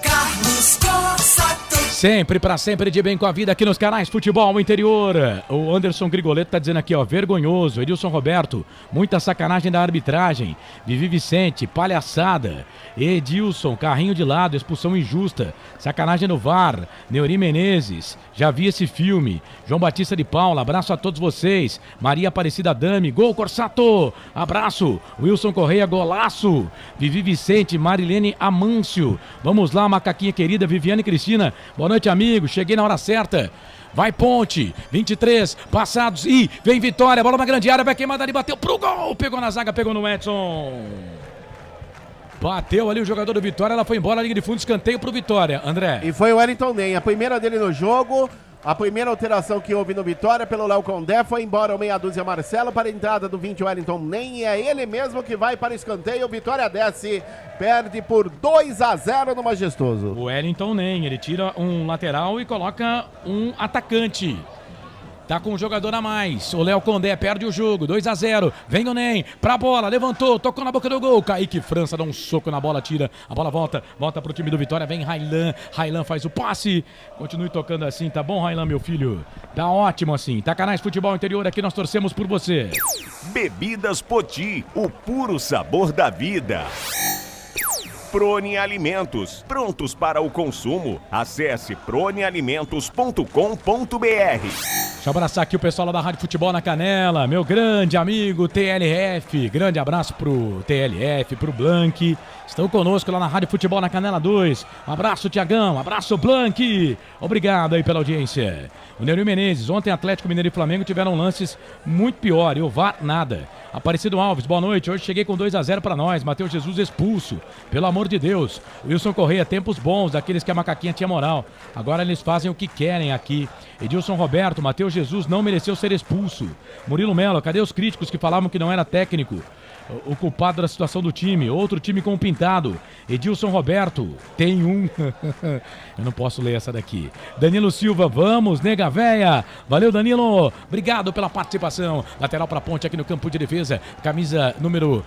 Carlos Costa Sempre, pra sempre, de bem com a vida aqui nos canais Futebol Interior. O Anderson Grigoleto tá dizendo aqui, ó, vergonhoso. Edilson Roberto, muita sacanagem da arbitragem. Vivi Vicente, palhaçada. Edilson, carrinho de lado, expulsão injusta. Sacanagem no VAR. Neuri Menezes, já vi esse filme. João Batista de Paula, abraço a todos vocês. Maria Aparecida Dami, gol Corsato. Abraço. Wilson Correia, golaço. Vivi Vicente, Marilene Amâncio. Vamos lá, macaquinha querida, Viviane Cristina. Boa noite, amigo. Cheguei na hora certa. Vai Ponte, 23 passados e vem Vitória, bola na grande área, vai queimada ali, bateu pro gol, pegou na zaga, pegou no Edson. Bateu ali o jogador do Vitória, ela foi embora, linha de fundo, escanteio pro Vitória, André. E foi o Wellington Ney, a primeira dele no jogo. A primeira alteração que houve no Vitória pelo Léo Condé foi embora o meia dúzia Marcelo para a entrada do 20 Wellington Ney. E é ele mesmo que vai para o escanteio. Vitória desce, perde por 2-0 no Majestoso. O Wellington Ney, ele tira um lateral e coloca um atacante. Tá com um jogador a mais. O Léo Condé perde o jogo. 2-0. Vem o Ney pra bola. Levantou. Tocou na boca do gol. Kaique França dá um soco na bola. Tira. A bola volta. Volta pro time do Vitória. Vem Railan. Railan faz o passe. Continue tocando assim. Tá bom, Railan, meu filho? Tá ótimo assim. Tá Canais Futebol Interior aqui. Nós torcemos por você. Bebidas Poti. O puro sabor da vida. Prone Alimentos, prontos para o consumo. Acesse pronealimentos.com.br. Deixa eu abraçar aqui o pessoal lá da Rádio Futebol na Canela, meu grande amigo TLF. Grande abraço pro TLF, pro Blank. Estão conosco lá na Rádio Futebol na Canela 2. Um abraço, Tiagão. Abraço, Blank. Obrigado aí pela audiência. O Neuri Menezes, ontem Atlético Mineiro e Flamengo tiveram lances muito pior e o VAR nada. Aparecido Alves, boa noite. Hoje cheguei com 2-0 para nós. Matheus Jesus expulso. Pelo amor de Deus. Wilson Correia, tempos bons, daqueles que a macaquinha tinha moral. Agora eles fazem o que querem aqui. Edilson Roberto, Matheus Jesus não mereceu ser expulso. Murilo Melo, cadê os críticos que falavam que não era técnico? O culpado da situação do time, outro time com o pintado. Edilson Roberto, tem um. Eu não posso ler essa daqui. Danilo Silva, vamos, nega véia. Valeu, Danilo. Obrigado pela participação. Lateral pra Ponte aqui no campo de defesa. Camisa número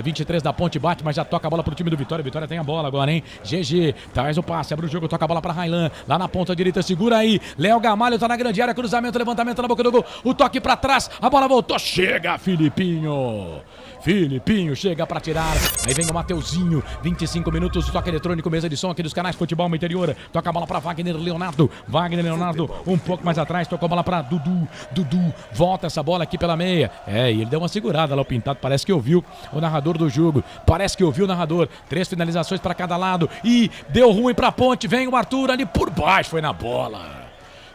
23 da Ponte bate, mas já toca a bola pro time do Vitória. Vitória tem a bola agora, hein? GG, traz o passe, abre o jogo, toca a bola pra Railan. Lá na ponta direita, segura aí. Léo Gamalho tá na grande área, cruzamento, levantamento na boca do gol. O toque pra trás, a bola voltou. Chega, Filipinho. Filipinho chega pra tirar. Aí vem o Mateuzinho. 25 minutos, toque eletrônico, mesa de som aqui dos canais Futebol Interior. Toca a bola pra Wagner Leonardo. Wagner Leonardo um pouco mais atrás. Tocou a bola pra Dudu. Dudu volta essa bola aqui pela meia. É, e ele deu uma segurada lá, o Pintado. Parece que ouviu o narrador do jogo. Parece que ouviu o narrador. 3 finalizações pra cada lado. E deu ruim pra Ponte. Vem o Arthur ali por baixo. Foi na bola.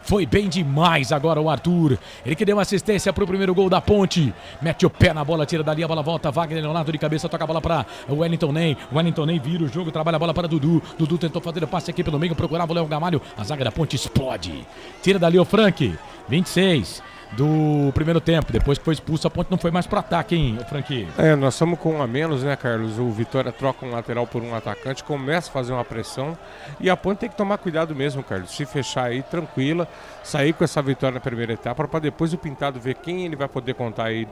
Foi bem demais agora o Arthur. Ele que deu uma assistência pro primeiro gol da Ponte. Mete o pé na bola, tira dali, a bola volta. Wagner Leonardo de cabeça, toca a bola pra Wellington Ney. Wellington Ney vira o jogo, trabalha a bola para Dudu. Dudu tentou fazer o passe aqui pelo meio, procurava o Léo Gamalho. A zaga da Ponte explode. Tira dali o Frank. 26 do primeiro tempo. Depois que foi expulso, a Ponte não foi mais pro ataque, hein, Frank? É, nós estamos com um a menos, né, Carlos? O Vitória troca um lateral por um atacante, começa a fazer uma pressão e a Ponte tem que tomar cuidado mesmo, Carlos. Se fechar aí, tranquila, sair com essa vitória na primeira etapa para depois o Pintado ver quem ele vai poder contar aí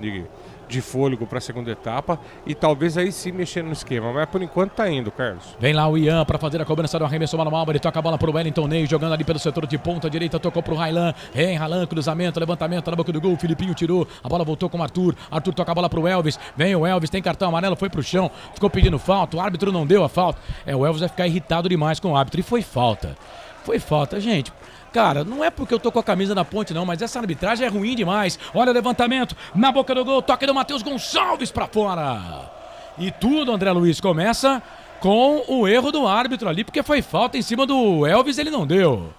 de fôlego para a segunda etapa e talvez aí sim mexer no esquema, mas por enquanto tá indo, Carlos. Vem lá o Ian para fazer a cobrança do arremesso manual, ele toca a bola pro Wellington Ney, jogando ali pelo setor de ponta direita, tocou pro Railan, Railan, cruzamento, levantamento na boca do gol, o Filipinho tirou, a bola voltou com o Arthur toca a bola pro Elvis, vem o Elvis, tem cartão amarelo, foi pro chão, ficou pedindo falta, o árbitro não deu a falta, o Elvis vai ficar irritado demais com o árbitro e foi falta, gente. Cara, não é porque eu tô com a camisa da Ponte não, mas essa arbitragem é ruim demais. Olha o levantamento, na boca do gol, toque do Matheus Gonçalves pra fora. E tudo, André Luiz, começa com o erro do árbitro ali, porque foi falta em cima do Elvis, ele não deu.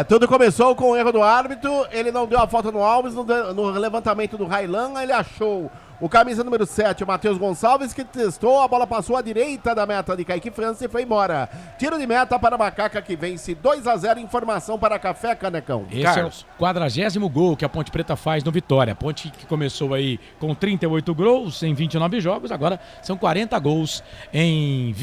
Tudo começou com o erro do árbitro, ele não deu a falta no Alves, no levantamento do Railan, ele achou o camisa número 7, o Matheus Gonçalves, que testou, a bola passou à direita da meta de Kaique França e foi embora. Tiro de meta para a Macaca, que vence 2-0, informação para Café Canecão. Esse Carlos. É o 40º gol que a Ponte Preta faz no Vitória. A Ponte que começou aí com 38 gols em 29 jogos, agora são 40 gols em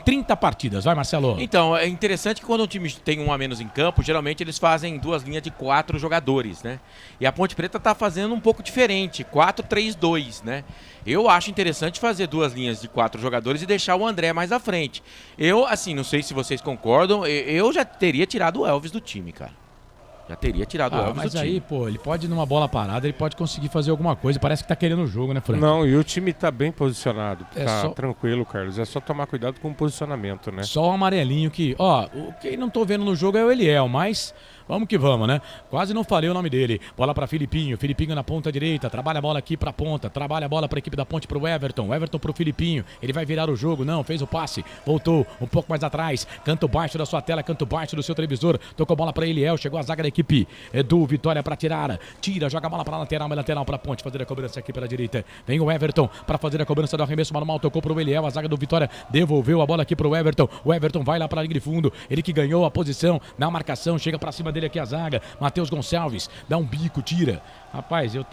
30 partidas. Vai, Marcelo. Então, é interessante que quando um time tem um a menos em campo, geralmente eles fazem 2 linhas de 4 jogadores, né? E a Ponte Preta tá fazendo um pouco diferente, 4-3-2. volantes, né? Eu acho interessante fazer 2 linhas de 4 jogadores e deixar o André mais à frente. Eu, assim, não sei se vocês concordam, eu já teria tirado o Elvis do time, cara. Já teria tirado o Elvis mas do time. aí, pô, ele pode, numa bola parada, ele pode conseguir fazer alguma coisa. Parece que tá querendo o jogo, né, Frank? Não, e o time tá bem posicionado. É Tá só- tranquilo, Carlos. É só tomar cuidado com o posicionamento, né? Só o amarelinho que... Ó, o que não tô vendo no jogo é o Eliel, mas... Vamos que vamos, né? Quase não falei o nome dele. Bola pra Filipinho. Filipinho na ponta direita. Trabalha a bola aqui pra ponta. Trabalha a bola pra equipe da ponte pro Everton. Everton pro Filipinho. Ele vai virar o jogo. Não, fez o passe. Voltou um pouco mais atrás. Canto baixo da sua tela. Canto baixo do seu televisor. Tocou bola pra Eliel. Chegou a zaga da equipe do Vitória pra tirar. Tira, joga a bola pra lateral. Lateral pra ponte. Fazer a cobrança aqui pela direita. Vem o Everton pra fazer a cobrança do arremesso manual. Tocou pro Eliel. A zaga do Vitória devolveu a bola aqui pro Everton. O Everton vai lá pra linha de fundo. Ele que ganhou a posição na marcação. Chega pra cima dele aqui a zaga. Matheus Gonçalves, dá um bico, tira. Rapaz, eu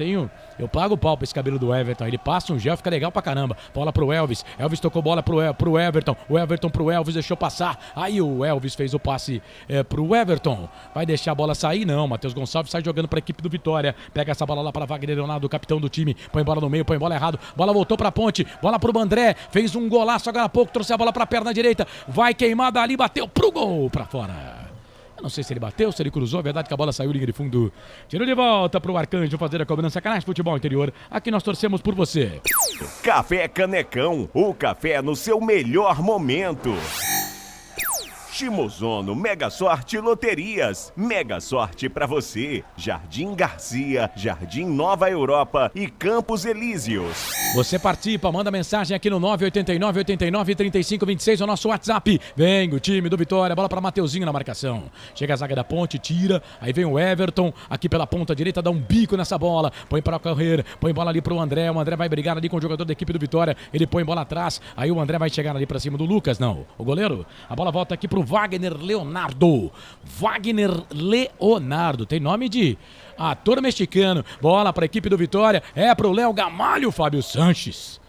pago o pau pra esse cabelo do Everton. Ele passa um gel, fica legal pra caramba. Bola pro Elvis. Elvis tocou bola pro Everton. O Everton pro Elvis, deixou passar. Aí o Elvis fez o passe pro Everton. Vai deixar a bola sair? Não. Matheus Gonçalves sai jogando pra equipe do Vitória. Pega essa bola lá pra Wagner Leonardo, capitão do time. Põe bola no meio, põe bola errado. Bola voltou pra ponte. Bola pro André. Fez um golaço agora há pouco. Trouxe a bola pra perna direita. Vai queimada ali, bateu pro gol pra fora. Eu não sei se ele bateu, se ele cruzou. A verdade é que a bola saiu linha de fundo. Tirou de volta pro Arcanjo fazer a cobrança. Canais Futebol Interior. Aqui nós torcemos por você. Café Canecão, o café no seu melhor momento. Shimozono Mega Sorte Loterias. Mega Sorte pra você. Jardim Garcia, Jardim Nova Europa e Campos Elíseos. Você participa, manda mensagem aqui no 989-89-3526, o nosso WhatsApp. Vem o time do Vitória, bola para Mateuzinho na marcação. Chega a zaga da ponte, tira, aí vem o Everton, aqui pela ponta direita, dá um bico nessa bola, põe para correr, põe bola ali pro André, o André vai brigar ali com o jogador da equipe do Vitória, ele põe bola atrás, aí o André vai chegar ali para cima do Lucas, não, o goleiro, a bola volta aqui pro Wagner Leonardo. Wagner Leonardo, tem nome de ator mexicano. Bola para a equipe do Vitória, é pro Léo Gamalho, Fábio Sanches.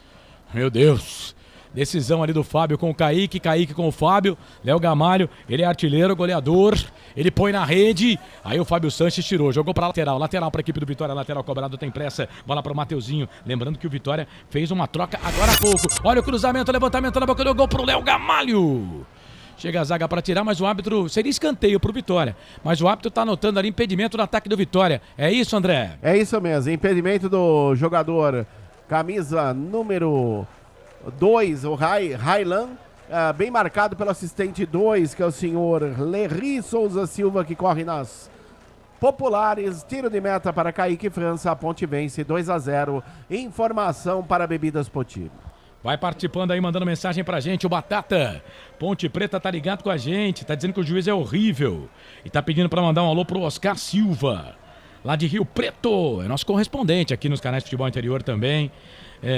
Meu Deus. Decisão ali do Fábio com o Kaique, Kaique com o Fábio. Léo Gamalho, ele é artilheiro, goleador. Ele põe na rede. Aí o Fábio Sanches tirou, jogou para lateral. Lateral para a equipe do Vitória, lateral cobrado, tem pressa. Bola para o Mateuzinho. Lembrando que o Vitória fez uma troca agora há pouco. Olha o cruzamento, levantamento na boca do gol pro Léo Gamalho. Chega a zaga para tirar, mas o árbitro... Seria escanteio pro Vitória. Mas o árbitro tá anotando ali impedimento no ataque do Vitória. É isso, André? É isso mesmo. Impedimento do jogador camisa número 2, o Railan. Bem marcado pelo assistente 2, que é o senhor Lerry Souza Silva, que corre nas populares. Tiro de meta para Kaique França. A Ponte vence 2-0. Informação para Bebidas Poti. Vai participando aí, mandando mensagem pra gente. O Batata, Ponte Preta, tá ligado com a gente. Tá dizendo que o juiz é horrível. E tá pedindo pra mandar um alô pro Oscar Silva, lá de Rio Preto. É nosso correspondente aqui nos canais de futebol interior também.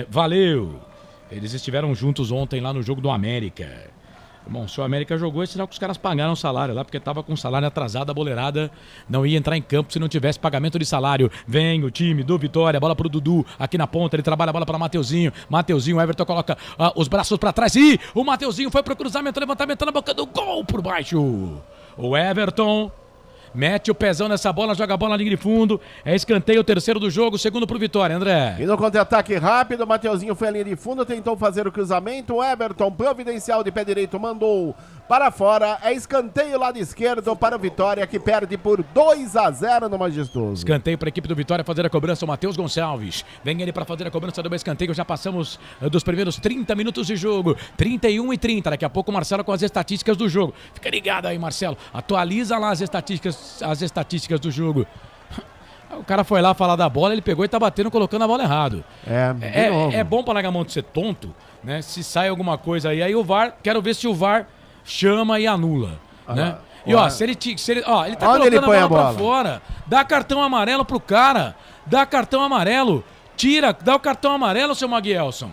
Valeu. Eles estiveram juntos ontem lá no jogo do América. Bom, se o América jogou, é sinal que os caras pagaram o salário lá, porque tava com o salário atrasado, a boleirada não ia entrar em campo se não tivesse pagamento de salário. Vem o time do Vitória, bola pro Dudu, aqui na ponta, ele trabalha a bola pra Mateuzinho. Mateuzinho, o Everton coloca os braços pra trás. E o Mateuzinho foi pro cruzamento, levantamento na boca do gol por baixo. O Everton mete o pezão nessa bola, joga a bola na linha de fundo. É escanteio, o terceiro do jogo, segundo pro Vitória, André. E no contra-ataque rápido, o Mateuzinho foi à linha de fundo, tentou fazer o cruzamento. O Everton, providencial de pé direito, mandou para fora. É escanteio lado esquerdo para o Vitória, que perde por 2-0 no Majestoso. Escanteio para a equipe do Vitória fazer a cobrança, o Matheus Gonçalves. Vem ele para fazer a cobrança do escanteio. Já passamos dos primeiros 30 minutos de jogo. 31-30. Daqui a pouco o Marcelo com as estatísticas do jogo. Fica ligado aí, Marcelo. Atualiza lá as estatísticas do jogo. O cara foi lá falar da bola, ele pegou e tá batendo, colocando a bola errado. É bom para largar a mão de ser tonto, né? Se sai alguma coisa aí o VAR, quero ver se o VAR chama e anula, né? E ó, se ele tá colocando a bola pra fora, dá cartão amarelo pro cara, dá cartão amarelo, tira, dá o cartão amarelo, seu Maguielson.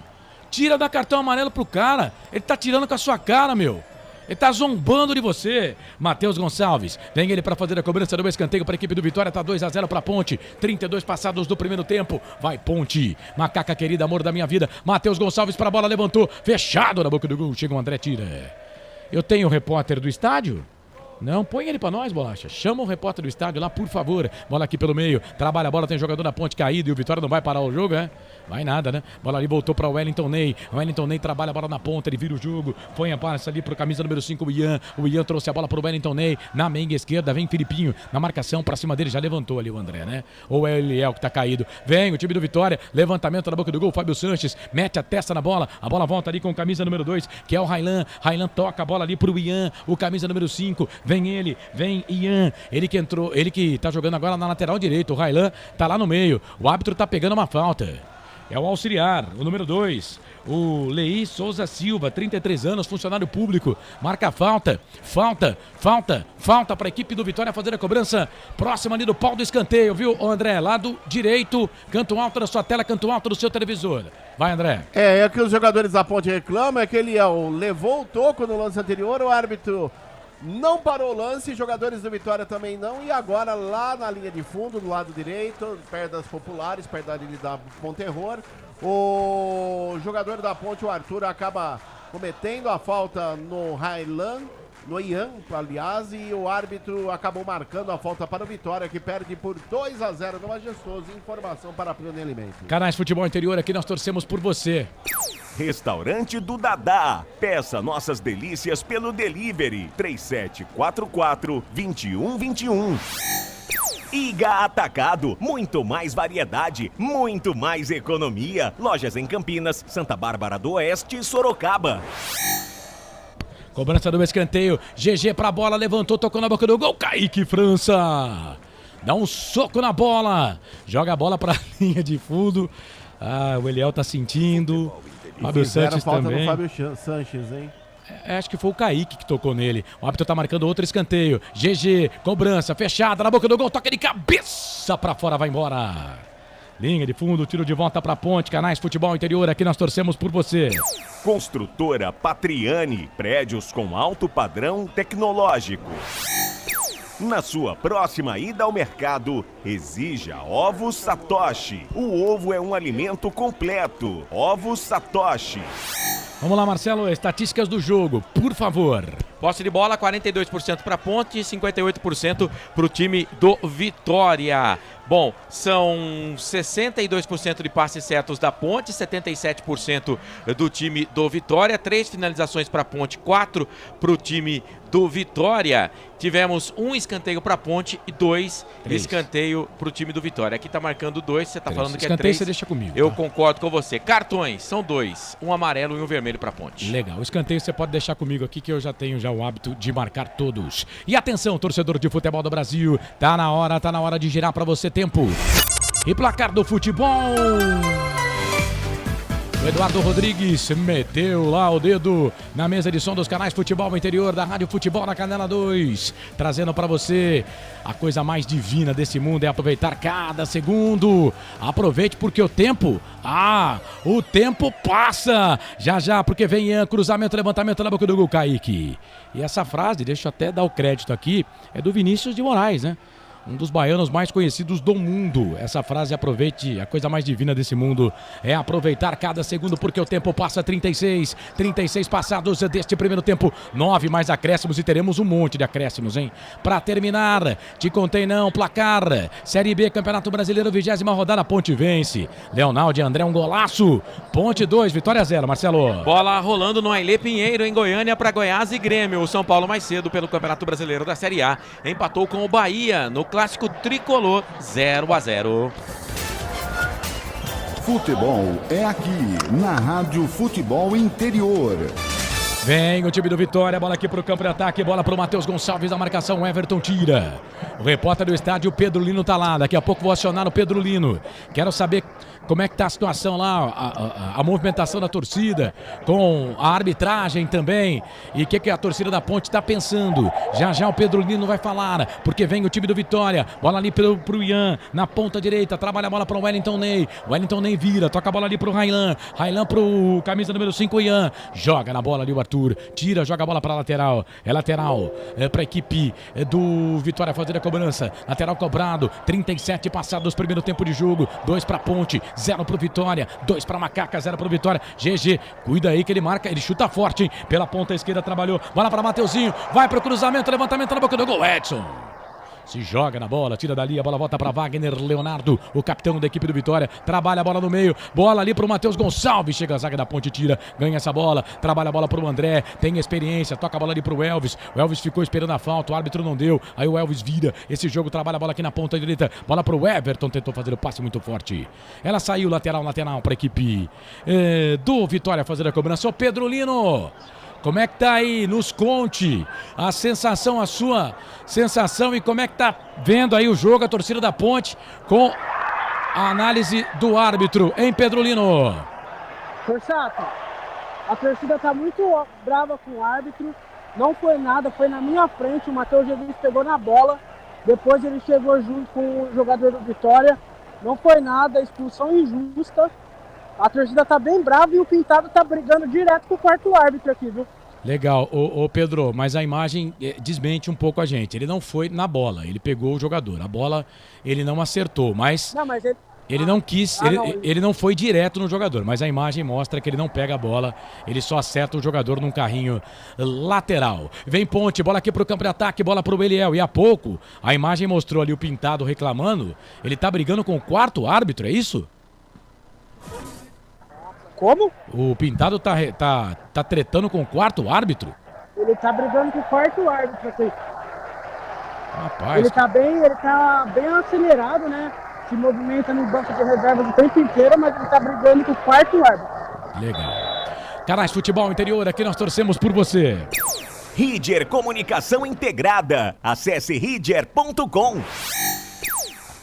Tira, dá cartão amarelo pro cara, ele tá tirando com a sua cara, meu. Ele tá zombando de você. Matheus Gonçalves, vem ele para fazer a cobrança do escanteio para a equipe do Vitória, tá 2-0 para Ponte, 32 passados do primeiro tempo. Vai Ponte, macaca querida, amor da minha vida. Matheus Gonçalves para a bola, levantou, fechado na boca do gol, chega o André, tira. Eu tenho o repórter do estádio? Não, põe ele pra nós, Bolacha. Chama o repórter do estádio lá, por favor. Bola aqui pelo meio. Trabalha a bola, tem jogador da ponte caído e o Vitória não vai parar o jogo, é? Vai nada, né? Bola ali voltou pra Wellington Ney. O Wellington Ney trabalha a bola na ponta, ele vira o jogo. Põe a passa ali pro camisa número 5, o Ian. O Ian trouxe a bola pro Wellington Ney. Na menga esquerda, vem Filipinho. Na marcação, pra cima dele, já levantou ali o André, né? Ou é o Eliel que tá caído. Vem o time do Vitória. Levantamento na boca do gol. Fábio Sanches mete a testa na bola. A bola volta ali com o camisa número 2, que é o Railan. Railan toca a bola ali pro Ian. O camisa número 5. Vem ele. Vem Ian, ele que entrou, ele que tá jogando agora na lateral direita, o Railan tá lá no meio, o árbitro tá pegando uma falta, é o auxiliar, o número 2, o Lei Souza Silva, 33 anos, funcionário público, marca falta para a equipe do Vitória fazer a cobrança próxima ali do pau do escanteio, viu, André, lado direito, canto alto da sua tela, canto alto do seu televisor. Vai, André. É que os jogadores da ponte reclamam, é que ele levou o toco no lance anterior, o árbitro não parou o lance, jogadores do Vitória também não, e agora lá na linha de fundo, do lado direito, perto das populares, perto da linha da Monterror, o jogador da ponte, o Arthur, acaba cometendo a falta no Railan, no Ian, aliás, e o árbitro acabou marcando a falta para o Vitória, que perde por 2-0 no Majestoso. Informação para a Plano Alimento. Canais Futebol Interior, aqui nós torcemos por você. Restaurante do Dadá. Peça nossas delícias pelo delivery 3744-2121. Iga Atacado, muito mais variedade, muito mais economia. Lojas em Campinas, Santa Bárbara do Oeste e Sorocaba. Cobrança do escanteio, GG pra bola, levantou, tocou na boca do gol, Kaique França. Dá um soco na bola, joga a bola pra linha de fundo. Ah, o Eliel tá sentindo. Fábio Sanches também. No Fábio Sanches, hein? Acho que foi o Kaique que tocou nele. O árbitro tá marcando outro escanteio. GG, cobrança, fechada na boca do gol, toca de cabeça pra fora, vai embora. Linha de fundo, tiro de volta pra ponte, Canais Futebol Interior, aqui nós torcemos por você. Construtora Patriani, prédios com alto padrão tecnológico. Na sua próxima ida ao mercado, exija Ovos Satoshi. O ovo é um alimento completo. Ovos Satoshi. Vamos lá, Marcelo, estatísticas do jogo, por favor. Posse de bola, 42% para Ponte e 58% para o time do Vitória. Bom, são 62% de passes certos da Ponte, 77% do time do Vitória, 3 finalizações para Ponte, 4 para o time do Vitória. Tivemos um escanteio para Ponte e 2 escanteio para o time do Vitória. Aqui tá marcando 2, você tá falando que é 3. Escanteio você deixa comigo. Eu concordo com você. Cartões, são 2, um amarelo e um vermelho para Ponte. Legal, o escanteio você pode deixar comigo aqui que eu já tenho o hábito de marcar todos. E atenção, torcedor de futebol do Brasil, tá na hora de girar para você tempo. E placar do futebol. O Eduardo Rodrigues meteu lá o dedo na mesa de som dos canais Futebol Interior da Rádio Futebol na Canela 2, trazendo para você a coisa mais divina desse mundo é aproveitar cada segundo. Aproveite porque o tempo passa. Já, porque vem cruzamento, levantamento na boca do gol, Kaique. E essa frase, deixa eu até dar o crédito aqui, é do Vinícius de Moraes, né? Um dos baianos mais conhecidos do mundo. Essa frase, aproveite, a coisa mais divina desse mundo é aproveitar cada segundo, porque o tempo passa. 36 passados deste primeiro tempo, 9 mais acréscimos e teremos um monte de acréscimos, hein? Pra terminar, te contei não, placar, Série B, Campeonato Brasileiro, 20ª rodada, Ponte vence. Leonardo e André, um golaço. Ponte 2, Vitória 0, Marcelo. Bola rolando no Ailê Pinheiro, em Goiânia, para Goiás e Grêmio. O São Paulo mais cedo pelo Campeonato Brasileiro da Série A empatou com o Bahia no clássico tricolor 0-0. Futebol é aqui, na Rádio Futebol Interior. Vem o time do Vitória, bola aqui pro campo de ataque, bola pro Matheus Gonçalves, a marcação, Everton tira. O repórter do estádio, Pedro Lino, tá lá, daqui a pouco vou acionar o Pedro Lino. Quero saber como é que tá a situação lá, a movimentação da torcida, com a arbitragem também, e o que a torcida da Ponte tá pensando. Já o Pedro Lino vai falar, porque vem o time do Vitória, bola ali pro Ian, na ponta direita, trabalha a bola pro Wellington Ney, vira, toca a bola ali pro Railan pro camisa número 5, Ian, joga na bola ali o Arthur, tira, joga a bola pra lateral, pra equipe do Vitória fazer a cobrança, lateral cobrado, 37 passados, primeiro tempo de jogo, 2 pra Ponte, 0 pro Vitória, 2 pra Macaca, 0 pro Vitória. GG, cuida aí que ele marca, ele chuta forte, hein? Pela ponta esquerda trabalhou, bola pra Mateuzinho, vai pro cruzamento, levantamento na boca do gol, Edson. Se joga na bola, tira dali, a bola volta para Wagner Leonardo, o capitão da equipe do Vitória. Trabalha a bola no meio, bola ali pro Matheus Gonçalves. Chega a zaga da Ponte, tira, ganha essa bola. Trabalha a bola pro André, tem experiência, toca a bola ali pro Elvis. O Elvis ficou esperando a falta, o árbitro não deu. Aí o Elvis vira esse jogo, trabalha a bola aqui na ponta direita. Bola pro Everton, tentou fazer o passe muito forte. Ela saiu lateral para a equipe do Vitória fazer a cobrança. Ô Pedro Lino, como é que tá aí? Nos conte a sensação, a sua sensação e como é que tá vendo aí o jogo, a torcida da Ponte com a análise do árbitro, hein, Pedro Lino? Corsato, a torcida tá muito brava com o árbitro, não foi nada, foi na minha frente, o Matheus Jesus pegou na bola, depois ele chegou junto com o jogador do Vitória, não foi nada, expulsão injusta. A torcida tá bem brava e o Pintado tá brigando direto com o quarto árbitro aqui, viu? Legal, ô Pedro, mas a imagem desmente um pouco a gente. Ele não foi na bola, ele pegou o jogador. A bola ele não acertou, mas... Não, mas ele não quis, ele não foi direto no jogador, mas a imagem mostra que ele não pega a bola, ele só acerta o jogador num carrinho lateral. Vem Ponte, bola aqui pro campo de ataque, bola pro Eliel. E há pouco, a imagem mostrou ali o Pintado reclamando, ele tá brigando com o quarto árbitro, é isso? Como? O Pintado tá tretando com o quarto árbitro? Ele tá brigando com o quarto árbitro aqui. Rapaz. Ele tá bem acelerado, né? Se movimenta no banco de reservas o tempo inteiro, mas ele tá brigando com o quarto árbitro. Legal. Canais Futebol Interior, aqui nós torcemos por você. Ridger Comunicação Integrada. Acesse ridger.com.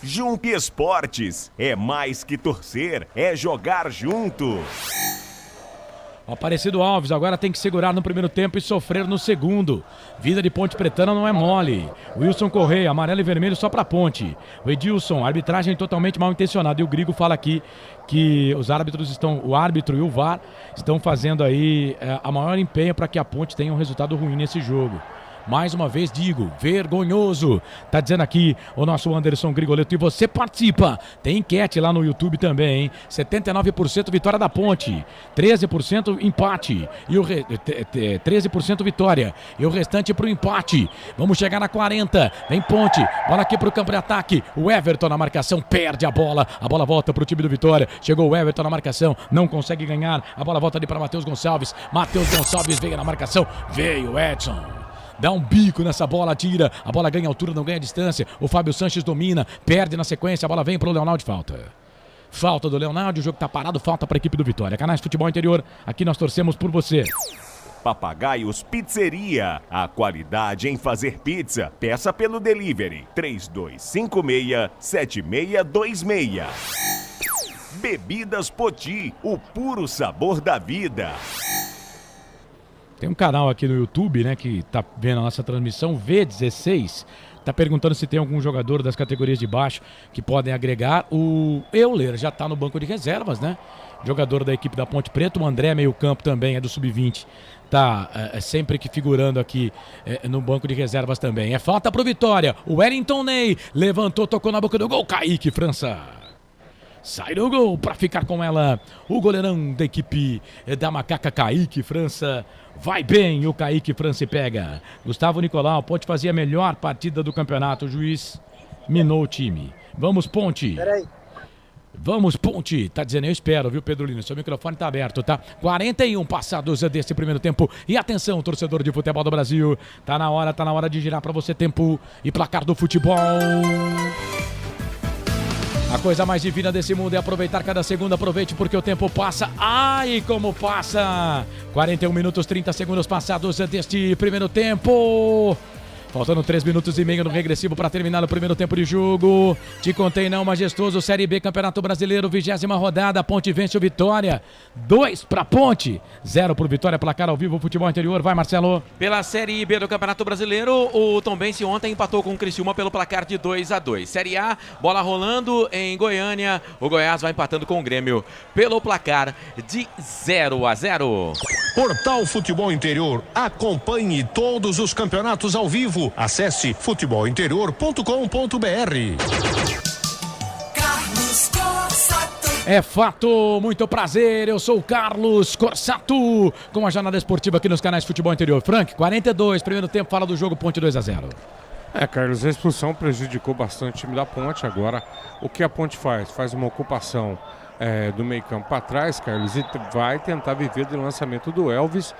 Jump Esportes, é mais que torcer, é jogar junto. O Aparecido Alves agora tem que segurar no primeiro tempo e sofrer no segundo. Vida de Ponte Pretana não é mole. Wilson Correia, amarelo e vermelho só pra Ponte. O Edilson, arbitragem totalmente mal intencionada. E o Grigo fala aqui que os árbitros estão, o árbitro e o VAR estão fazendo aí a maior empenho para que a Ponte tenha um resultado ruim nesse jogo. Mais uma vez digo, vergonhoso. Tá dizendo aqui o nosso Anderson Grigoleto. E você participa. Tem enquete lá no YouTube também, hein? 79% vitória da Ponte. 13% empate. E 13% vitória. E o restante pro empate. Vamos chegar na 40. Vem Ponte. Bola aqui pro campo de ataque. O Everton na marcação. Perde a bola. A bola volta pro time do Vitória. Chegou o Everton na marcação. Não consegue ganhar. A bola volta ali para Matheus Gonçalves. Matheus Gonçalves veio na marcação. Veio o Edson. Dá um bico nessa bola, tira. A bola ganha altura, não ganha distância. O Fábio Sanches domina, perde na sequência. A bola vem pro Leonardo de falta. Falta do Leonardo, o jogo tá parado, falta pra equipe do Vitória. Canais Futebol Interior, aqui nós torcemos por você. Papagaios Pizzeria, a qualidade em fazer pizza. Peça pelo delivery 3256-7626. Bebidas Poti, o puro sabor da vida. Tem um canal aqui no YouTube, né, que tá vendo a nossa transmissão, V16, tá perguntando se tem algum jogador das categorias de baixo que podem agregar. O Euler já tá no banco de reservas, né? Jogador da equipe da Ponte Preta. O André, meio campo também, é do Sub-20. Tá sempre que figurando aqui no banco de reservas também. É falta pro Vitória. O Wellington Ney levantou, tocou na boca do gol. Kaique França. Sai do gol para ficar com ela o goleirão da equipe da Macaca, Kaique França. Vai bem, o Kaique França pega. Gustavo Nicolau pode fazer a melhor partida do campeonato. O juiz minou o time. Vamos, Ponte. Peraí. Vamos, Ponte. Tá dizendo, eu espero, viu, Pedro Lino? Seu microfone tá aberto, tá? 41 passados desse primeiro tempo. E atenção, torcedor de futebol do Brasil. Tá na hora de girar para você tempo e placar do futebol. A coisa mais divina desse mundo é aproveitar cada segundo. Aproveite porque o tempo passa. Ai, como passa! 41 minutos, 30 segundos passados deste primeiro tempo. Faltando 3 minutos e meio no regressivo para terminar o primeiro tempo de jogo. Te contei não, majestoso. Série B, Campeonato Brasileiro, 20ª rodada. Ponte vence o Vitória. 2 para Ponte, 0 pro Vitória. Placar ao vivo, Futebol Interior. Vai, Marcelo. Pela Série B do Campeonato Brasileiro, o Tombense ontem empatou com o Criciúma pelo placar de 2-2. Série A, bola rolando em Goiânia. O Goiás vai empatando com o Grêmio pelo placar de 0-0. Portal Futebol Interior. Acompanhe todos os campeonatos ao vivo. Acesse futebolinterior.com.br. Carlos Cossa. É fato, muito prazer, eu sou o Carlos Corsato, com a jornada esportiva aqui nos canais Futebol Interior. Frank, 42, primeiro tempo, fala do jogo, Ponte 2-0. Carlos, a expulsão prejudicou bastante o time da Ponte. Agora, o que a Ponte faz? Faz uma ocupação do meio campo para trás, Carlos, e vai tentar viver do lançamento do Elvis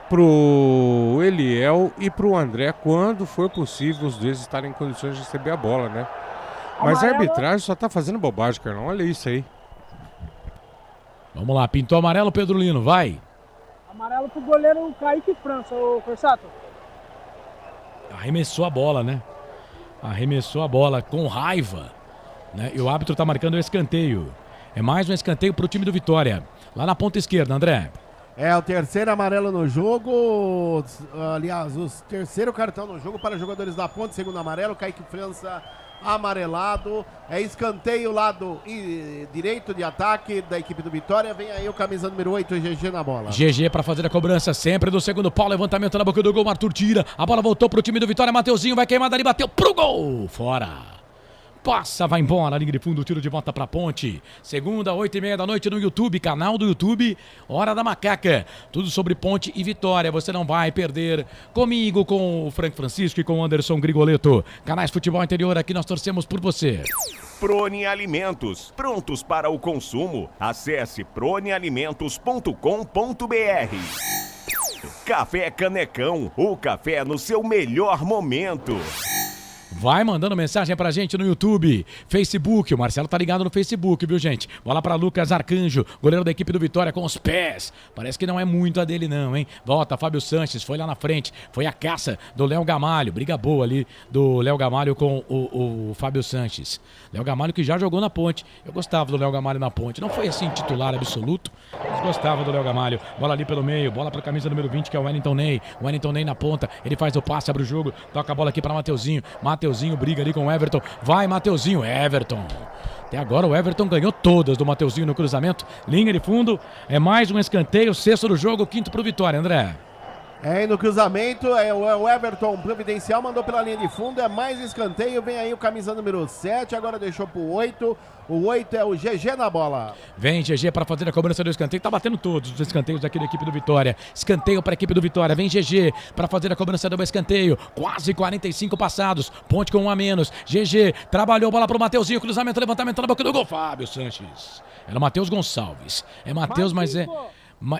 pro Eliel e pro André, quando for possível os dois estarem em condições de receber a bola, né? Mas a arbitragem só tá fazendo bobagem, Carlão, olha isso aí. Vamos lá, pintou amarelo, Pedro Lino, vai. Amarelo pro goleiro Kaique França, ô Corsato. Arremessou a bola, né? Arremessou a bola com raiva, né? E o árbitro tá marcando o escanteio. É mais um escanteio pro time do Vitória. Lá na ponta esquerda, André. É o terceiro amarelo no jogo. Aliás, o terceiro cartão no jogo para jogadores da Ponte. Segundo amarelo, Kaique França amarelado. É escanteio lado direito de ataque da equipe do Vitória. Vem aí o camisa número 8, GG na bola. GG para fazer a cobrança sempre do segundo pau. Levantamento na boca do gol, Arthur tira. A bola voltou pro time do Vitória. Mateuzinho vai queimar dali, bateu pro gol. Fora. Passa, vai embora, linha de fundo, tiro de volta pra Ponte. Segunda, 8h30 da noite no YouTube, canal do YouTube, Hora da Macaca. Tudo sobre Ponte e Vitória, você não vai perder. Comigo, com o Frank Francisco e com o Anderson Grigoleto. Canais Futebol Interior, aqui nós torcemos por você. Prone Alimentos, prontos para o consumo. Acesse pronealimentos.com.br. Café Canecão, o café no seu melhor momento. Vai mandando mensagem pra gente no YouTube, Facebook, o Marcelo tá ligado no Facebook, viu, gente? Bola pra Lucas Arcanjo, goleiro da equipe do Vitória com os pés. Parece que não é muito a dele não, hein? Volta, Fábio Sanches, foi lá na frente, foi a caça do Léo Gamalho, briga boa ali do Léo Gamalho com o Fábio Sanches. Léo Gamalho que já jogou na Ponte, eu gostava do Léo Gamalho na Ponte, não foi assim titular absoluto, mas gostava do Léo Gamalho. Bola ali pelo meio, bola pra camisa número 20, que é o Wellington Ney. O Wellington Ney na ponta, ele faz o passe, abre o jogo, toca a bola aqui pra Mateuzinho. Mateuzinho briga ali com o Everton. Vai, Mateuzinho. Everton. Até agora o Everton ganhou todas do Mateuzinho no cruzamento. Linha de fundo. É mais um escanteio. Sexto do jogo, quinto pro Vitória, André. É, e no cruzamento, o Everton providencial mandou pela linha de fundo, é mais escanteio, vem aí o camisa número 7, agora deixou pro 8, o 8 é o GG na bola. Vem GG para fazer a cobrança do escanteio, tá batendo todos os escanteios aqui da equipe do Vitória, escanteio para a equipe do Vitória, vem GG para fazer a cobrança do escanteio, quase 45 passados, Ponte com um a menos, GG, trabalhou, bola pro Mateuzinho, cruzamento, levantamento na boca do gol, Fábio Sanches, era o Matheus Gonçalves, é Matheus, mas é...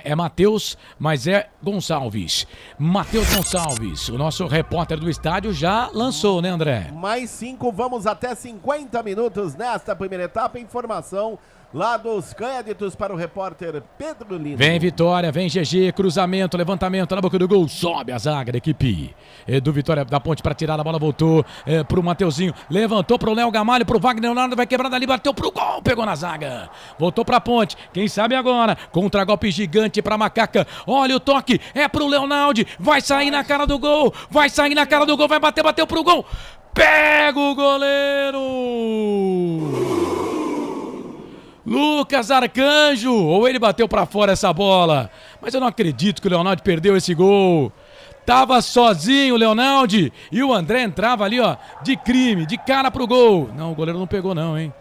É Matheus, mas é Gonçalves. Matheus Gonçalves, o nosso repórter do estádio, já lançou, né, André? Mais 5, vamos até 50 minutos nesta primeira etapa. Informação lá dos créditos para o repórter Pedro Lino. Vem Vitória, vem GG, cruzamento, levantamento na boca do gol, sobe a zaga da equipe do Vitória da Ponte para tirar a bola, voltou pro Mateuzinho, levantou pro Léo Gamalho, pro Wagner Leonardo, vai quebrar dali, bateu pro gol, pegou na zaga, voltou pra Ponte, quem sabe agora, contra-golpe gigante pra Macaca, olha o toque, é pro Leonardo, vai sair na cara do gol, vai bater, bateu pro gol, pega o goleiro! Lucas Arcanjo, ou ele bateu pra fora essa bola, mas eu não acredito que o Leonardo perdeu esse gol. Tava sozinho o Leonardo e o André entrava ali, ó, de crime, de cara pro gol. Não, o goleiro não pegou não, hein.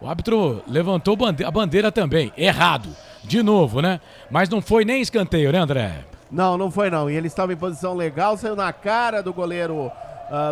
O árbitro levantou a bandeira também, errado, de novo, né? Mas não foi nem escanteio, né, André? Não foi não, e ele estava em posição legal, saiu na cara do goleiro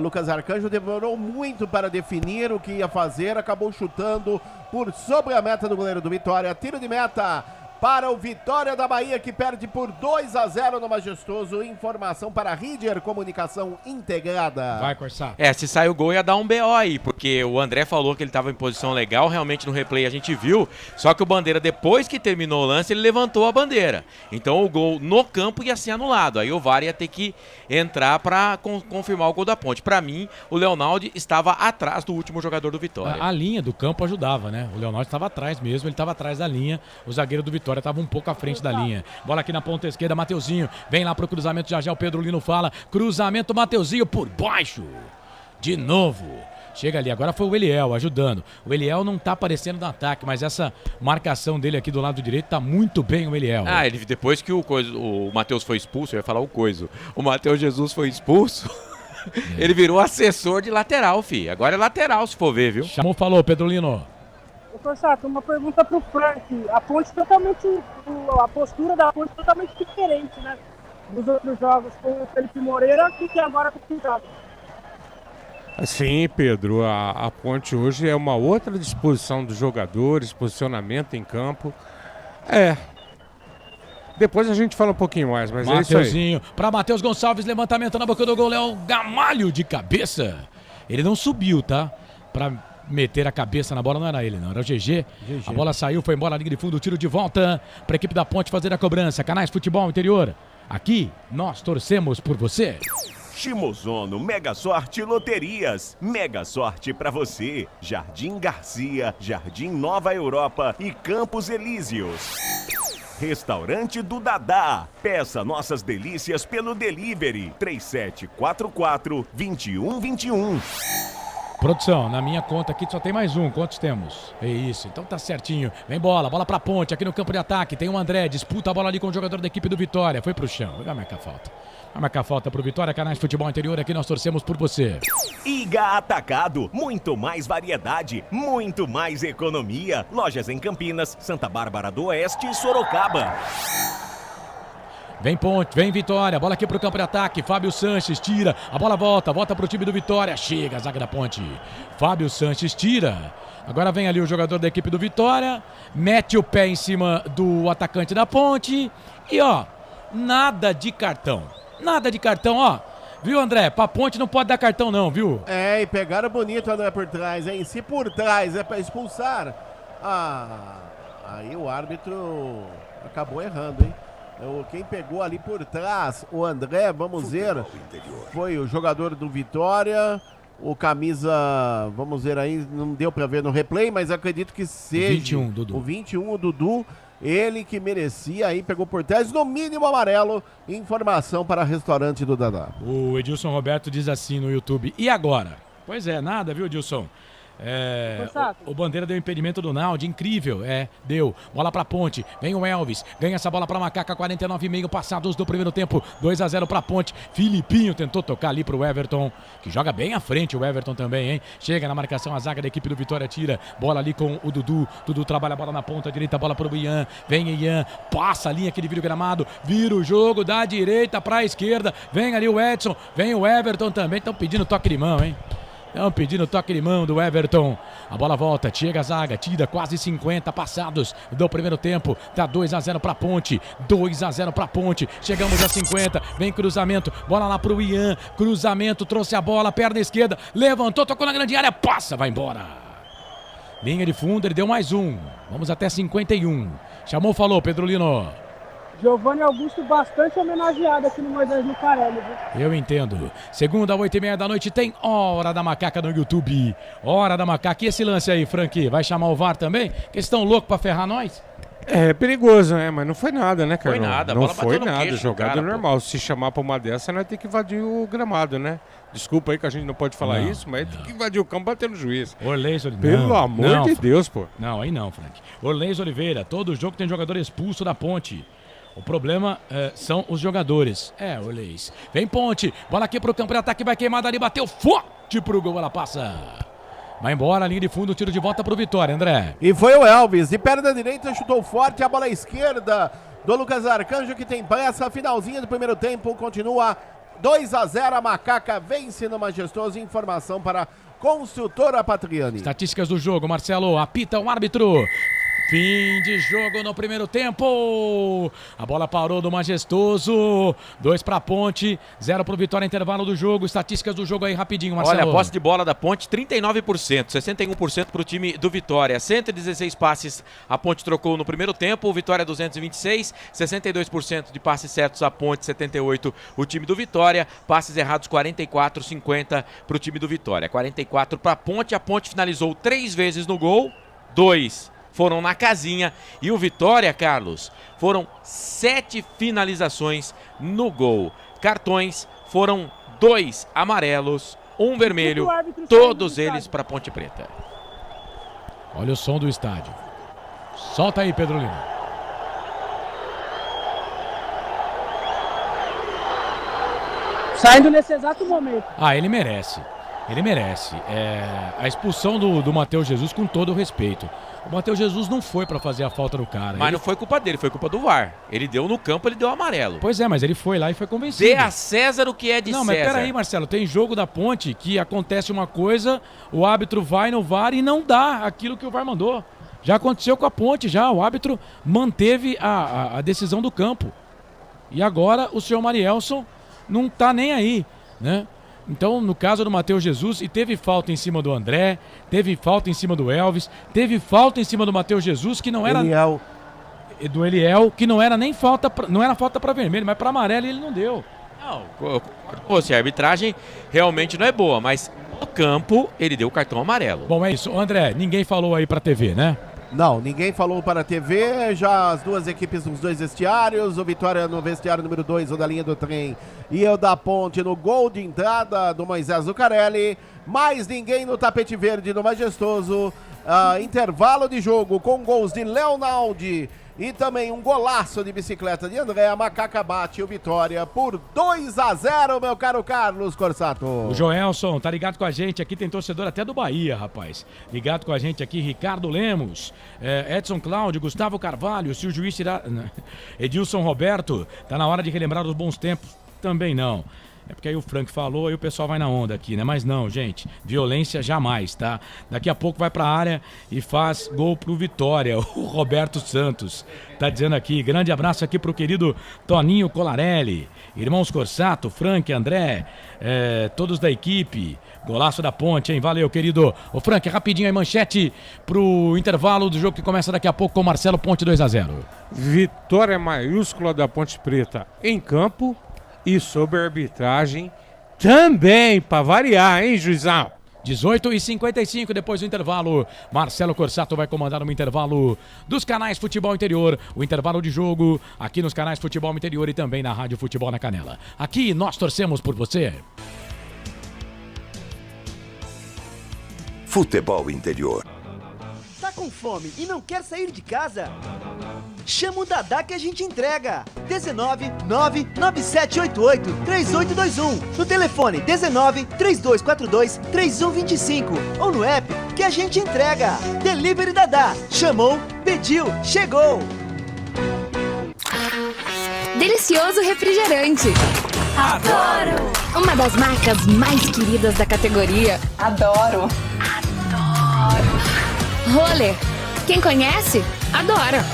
Lucas Arcanjo, demorou muito para definir o que ia fazer, acabou chutando por sobre a meta do goleiro do Vitória. Tiro de meta para o Vitória da Bahia, que perde por 2-0 no Majestoso. Informação para Ridger Comunicação Integrada. Vai, Corsar. Se sair o gol ia dar um BO aí, porque o André falou que ele estava em posição legal, realmente no replay a gente viu, só que o Bandeira, depois que terminou o lance, ele levantou a bandeira. Então o gol no campo ia ser anulado, aí o VAR ia ter que entrar para confirmar o gol da Ponte. Para mim, o Leonardo estava atrás do último jogador do Vitória. A linha do campo ajudava, né? O Leonardo estava atrás mesmo, ele estava atrás da linha, o zagueiro do Vitória estava um pouco à frente da linha. Bola aqui na ponta esquerda, Mateuzinho, vem lá pro cruzamento, já o Pedro Lino fala, cruzamento, Mateuzinho por baixo, de novo. Chega ali, agora foi o Eliel ajudando. O Eliel não tá aparecendo no ataque, mas essa marcação dele aqui do lado direito tá muito bem o Eliel. Ele, depois que o Matheus foi expulso, eu ia falar o coisa. O Matheus Jesus foi expulso, ele virou assessor de lateral, fi. Agora é lateral, se for ver, viu? Chamou, falou, Pedro Lino. Corsato, uma pergunta pro Frank. A postura da Ponte totalmente diferente, né? Dos outros jogos com o Felipe Moreira que agora com o Pintado. Sim, Pedro, a Ponte hoje é uma outra disposição dos jogadores, posicionamento em campo. Depois a gente fala um pouquinho mais, mas Mateuzinho, é isso aí. Para Matheus Gonçalves, levantamento na boca do gol, Léo Gamalho de cabeça. Ele não subiu, tá? Para meter a cabeça na bola, não era ele, não, era o GG. A bola saiu, foi embora, linha de fundo, tiro de volta para a equipe da Ponte fazer a cobrança. Canais Futebol Interior, aqui nós torcemos por você. Shimozono Mega Sorte Loterias. Mega sorte pra você. Jardim Garcia, Jardim Nova Europa e Campos Elíseos. Restaurante do Dadá. Peça nossas delícias pelo delivery 3744-2121. Produção, na minha conta aqui só tem mais um. Quantos temos? É isso, então tá certinho. Vem bola pra Ponte, aqui no campo de ataque. Tem o André, disputa a bola ali com o jogador da equipe do Vitória. Foi pro chão, vai marcar falta. Vai marcar falta pro Vitória, Canais Futebol Interior, aqui nós torcemos por você. Iga Atacado, muito mais variedade, muito mais economia. Lojas em Campinas, Santa Bárbara do Oeste e Sorocaba. Vem Ponte, vem Vitória, bola aqui pro campo de ataque, Fábio Sanches tira, a bola volta pro time do Vitória, chega a zaga da Ponte, Fábio Sanches tira, agora vem ali o jogador da equipe do Vitória, mete o pé em cima do atacante da Ponte e ó, nada de cartão, ó, viu André, pra Ponte não pode dar cartão não, viu? E pegaram bonito André por trás, hein, se por trás é pra expulsar, aí o árbitro acabou errando, hein. Quem pegou ali por trás, o André, vamos ver, foi o jogador do Vitória, o camisa, vamos ver aí, não deu pra ver no replay, mas acredito que seja 21, Dudu. O 21, o Dudu, ele que merecia aí, pegou por trás, no mínimo amarelo, informação para restaurante do Dadá. O Edilson Roberto diz assim no YouTube, e agora? Pois é, nada, viu, Edilson? O Bandeira deu impedimento do Naldi, incrível, deu, bola pra Ponte, vem o Elvis, ganha essa bola pra Macaca, 49,5 passados do primeiro tempo, 2-0 pra Ponte, Filipinho tentou tocar ali pro Everton, que joga bem à frente o Everton também, hein, chega na marcação a zaga da equipe do Vitória, tira, bola ali com o Dudu trabalha a bola na ponta direita, bola pro Ian, vem Ian, passa a linha que ele vira o gramado, vira o jogo da direita pra esquerda, vem ali o Edson, vem o Everton também, estão pedindo toque de mão, hein. Estão pedindo toque de mão do Everton. A bola volta, chega a zaga, tira quase 50 passados do primeiro tempo. Tá 2-0 pra Ponte. 2-0 pra Ponte. Chegamos a 50. Vem cruzamento. Bola lá pro Ian. Cruzamento, trouxe a bola, perna esquerda. Levantou, tocou na grande área. Passa, vai embora. Linha de fundo, ele deu mais um. Vamos até 51. Chamou, falou, Pedro Lino. Giovanni Augusto bastante homenageado aqui no Moisés Lucarelli, viu? Eu entendo. Segunda, 8h30 da noite, tem Hora da Macaca no YouTube. Hora da Macaca. E esse lance aí, Frank? Vai chamar o VAR também? Que estão loucos pra ferrar nós? É perigoso, né? Mas não foi nada, né, cara? Foi nada, a não bola foi bateu no nada. queixo, Jogada cara, normal. Se chamar pra uma dessa, nós temos que invadir o gramado, né? Desculpa aí que a gente não pode falar isso, mas tem que invadir o campo batendo no juiz. Orleis Oliveira. Pelo amor de Deus, pô. Não, aí não, Frank. Orleis Oliveira, todo jogo tem jogador expulso da Ponte. O problema são os jogadores. Orleis. Vem Ponte. Bola aqui pro campo de ataque. Vai queimada ali. Bateu forte pro gol. Ela passa. Vai embora. Linha de fundo. Tiro de volta pro Vitória, André. E foi o Elvis. De perna direita chutou forte. A bola à esquerda do Lucas Arcanjo, que tem pressa. Finalzinha do primeiro tempo. Continua 2-0. A Macaca vence no majestoso. Informação para Construtora Patriani. Estatísticas do jogo. Marcelo apita o árbitro. Fim de jogo no primeiro tempo. A bola parou do Majestoso. 2 para Ponte, 0 para o Vitória, intervalo do jogo. Estatísticas do jogo aí rapidinho, Marcelo. Olha, a posse de bola da Ponte, 39%, 61% para o time do Vitória. 116 passes a Ponte trocou no primeiro tempo, o Vitória 226, 62% de passes certos a Ponte, 78% o time do Vitória. Passes errados 44, 50 para o time do Vitória. 44 para a Ponte finalizou 3 vezes no gol, 2 foram na casinha, e o Vitória, Carlos, foram 7 finalizações no gol. Cartões foram 2 amarelos, 1 vermelho, todos eles para Ponte Preta. Olha o som do estádio. Solta aí, Pedro Lima. Saindo nesse exato momento. Ele merece. Ele merece. A expulsão do Matheus Jesus, com todo o respeito. O Matheus Jesus não foi pra fazer a falta do cara. Mas não foi culpa dele, foi culpa do VAR. Ele deu no campo, ele deu amarelo. Pois é, mas ele foi lá e foi convencido. Dê a César o que é de César. Não, mas peraí, Marcelo, tem jogo da Ponte que acontece uma coisa, o árbitro vai no VAR e não dá aquilo que o VAR mandou. Já aconteceu com a Ponte, já. O árbitro manteve a decisão do campo. E agora o senhor Marielson não tá nem aí, né? Então, no caso do Matheus Jesus, e teve falta em cima do André, teve falta em cima do Elvis, teve falta em cima do Matheus Jesus, que não era... Do Eliel, que não era nem falta, não era falta para vermelho, mas para amarelo ele não deu. Não, a arbitragem realmente não é boa, mas no campo ele deu o cartão amarelo. Bom, é isso. André, ninguém falou aí pra TV, né? Não, ninguém falou para a TV, já as duas equipes nos dois vestiários, o Vitória no vestiário número 2, o da linha do trem, e o da Ponte no gol de entrada do Moisés Zucarelli, mais ninguém no tapete verde do Majestoso, intervalo de jogo com gols de Leonaldi e também um golaço de bicicleta de André. A Macaca bate o Vitória por 2-0, meu caro Carlos Corsato. O Joelson tá ligado com a gente aqui, tem torcedor até do Bahia, rapaz. Ligado com a gente aqui, Ricardo Lemos, Edson Cláudio, Gustavo Carvalho, se o juiz tirar... Edilson Roberto, tá na hora de relembrar os bons tempos. Também não. É porque aí o Frank falou e o pessoal vai na onda aqui, né? Mas não, gente, violência jamais, tá? Daqui a pouco vai pra área e faz gol pro Vitória, o Roberto Santos. Tá dizendo aqui, grande abraço aqui pro querido Toninho Colarelli, irmãos Corsato, Frank, André, todos da equipe. Golaço da Ponte, hein? Valeu, querido. Ô, Frank, rapidinho aí, manchete pro intervalo do jogo que começa daqui a pouco com o Marcelo. Ponte 2-0. Vitória maiúscula da Ponte Preta em campo. E sob a arbitragem também, para variar, hein, juizão? 18h55, depois do intervalo, Marcelo Corsato vai comandar um intervalo dos canais Futebol Interior, o intervalo de jogo aqui nos canais Futebol Interior e também na Rádio Futebol na Canela. Aqui nós torcemos por você. Futebol Interior. Tá com fome e não quer sair de casa? Chama o Dadá que a gente entrega. 19 99788 3821. No telefone 19 3242 3125. Ou no app que a gente entrega. Delivery Dadá. Chamou, pediu, chegou. Delicioso refrigerante. Adoro! Uma das marcas mais queridas da categoria. Adoro! Roller. Quem conhece, adora.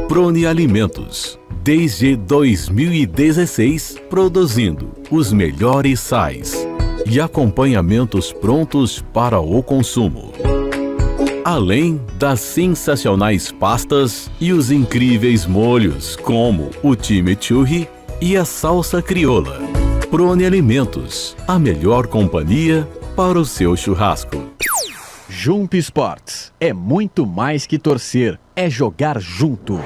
Prone Alimentos. Desde 2016, produzindo os melhores sais e acompanhamentos prontos para o consumo. Além das sensacionais pastas e os incríveis molhos, como o chimichurri e a salsa crioula. Prone Alimentos, a melhor companhia para o seu churrasco. Jump Sports é muito mais que torcer, é jogar junto.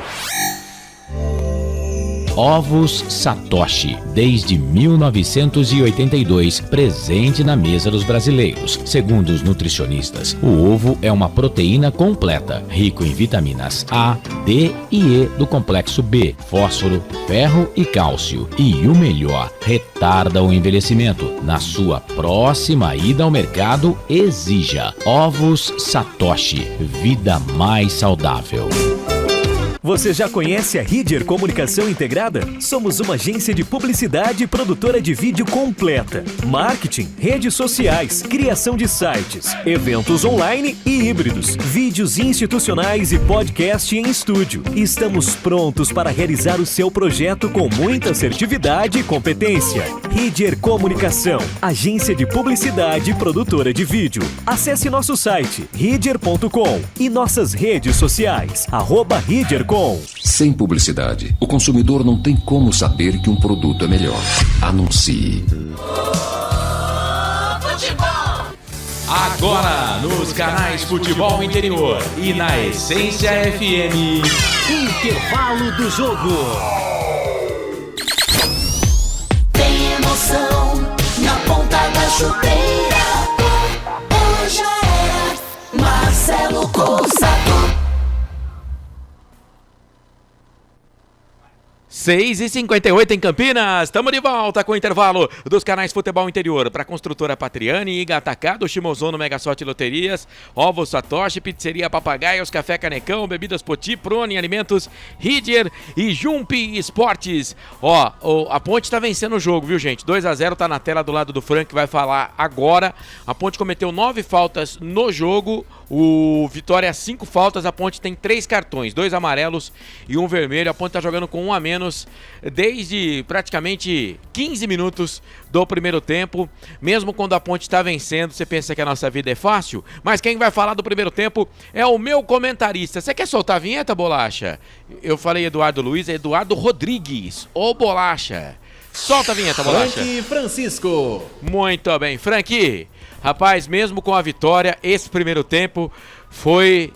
Ovos Satoshi, desde 1982, presente na mesa dos brasileiros. Segundo os nutricionistas, o ovo é uma proteína completa, rico em vitaminas A, D e E do complexo B, fósforo, ferro e cálcio. E o melhor, retarda o envelhecimento. Na sua próxima ida ao mercado, exija Ovos Satoshi, vida mais saudável. Você já conhece a Ridger Comunicação Integrada? Somos uma agência de publicidade e produtora de vídeo completa. Marketing, redes sociais, criação de sites, eventos online e híbridos, vídeos institucionais e podcast em estúdio. Estamos prontos para realizar o seu projeto com muita assertividade e competência. Ridger Comunicação, agência de publicidade e produtora de vídeo. Acesse nosso site, ridger.com e nossas redes sociais, @ridger.com. Sem publicidade, o consumidor não tem como saber que um produto é melhor. Anuncie. Agora, nos canais Futebol Interior e na Essência FM. Intervalo do jogo. Tem emoção na ponta da chuteira. Hoje era Marcelo Corsato. 6h58 em Campinas, estamos de volta com o intervalo dos canais Futebol Interior para Construtora Patriani, Iga Atacado, Shimozono, Mega Sorte Loterias, Ovos Satoshi, Pizzeria Papagaios, Café Canecão, Bebidas Poti, Prone Alimentos, Ridger e Jumpi Esportes. A Ponte tá vencendo o jogo, viu, gente? 2-0, tá na tela do lado do Frank, que vai falar agora. A Ponte cometeu 9 faltas no jogo, o Vitória 5 faltas, a Ponte tem 3 cartões, 2 amarelos e 1 vermelho. A Ponte tá jogando com 1 a menos desde praticamente 15 minutos do primeiro tempo. Mesmo quando a Ponte está vencendo, você pensa que a nossa vida é fácil, mas quem vai falar do primeiro tempo é o meu comentarista. Você quer soltar a vinheta, Bolacha? Eu falei Eduardo Luiz, é Eduardo Rodrigues, ô Bolacha. Solta a vinheta, Bolacha. Frank Francisco. Muito bem, Frank. Rapaz, mesmo com a vitória, esse primeiro tempo foi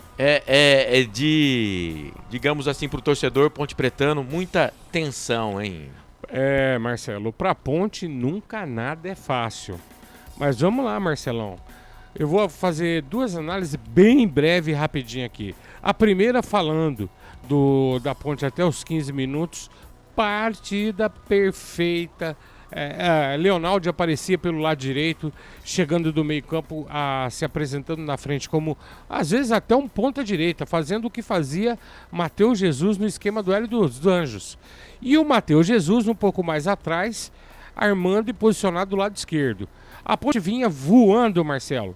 digamos assim, pro torcedor pontepretano, muita tensão, hein? Marcelo, pra Ponte nunca nada é fácil. Mas vamos lá, Marcelão. Eu vou fazer 2 análises bem breve e rapidinho aqui. A primeira falando da Ponte até os 15 minutos, partida perfeita. Leonaldi aparecia pelo lado direito, chegando do meio campo, se apresentando na frente como, às vezes, até um ponta-direita, fazendo o que fazia Matheus Jesus no esquema do Hélio dos Anjos. E o Matheus Jesus um pouco mais atrás, armando e posicionado do lado esquerdo. A Ponte vinha voando, Marcelo.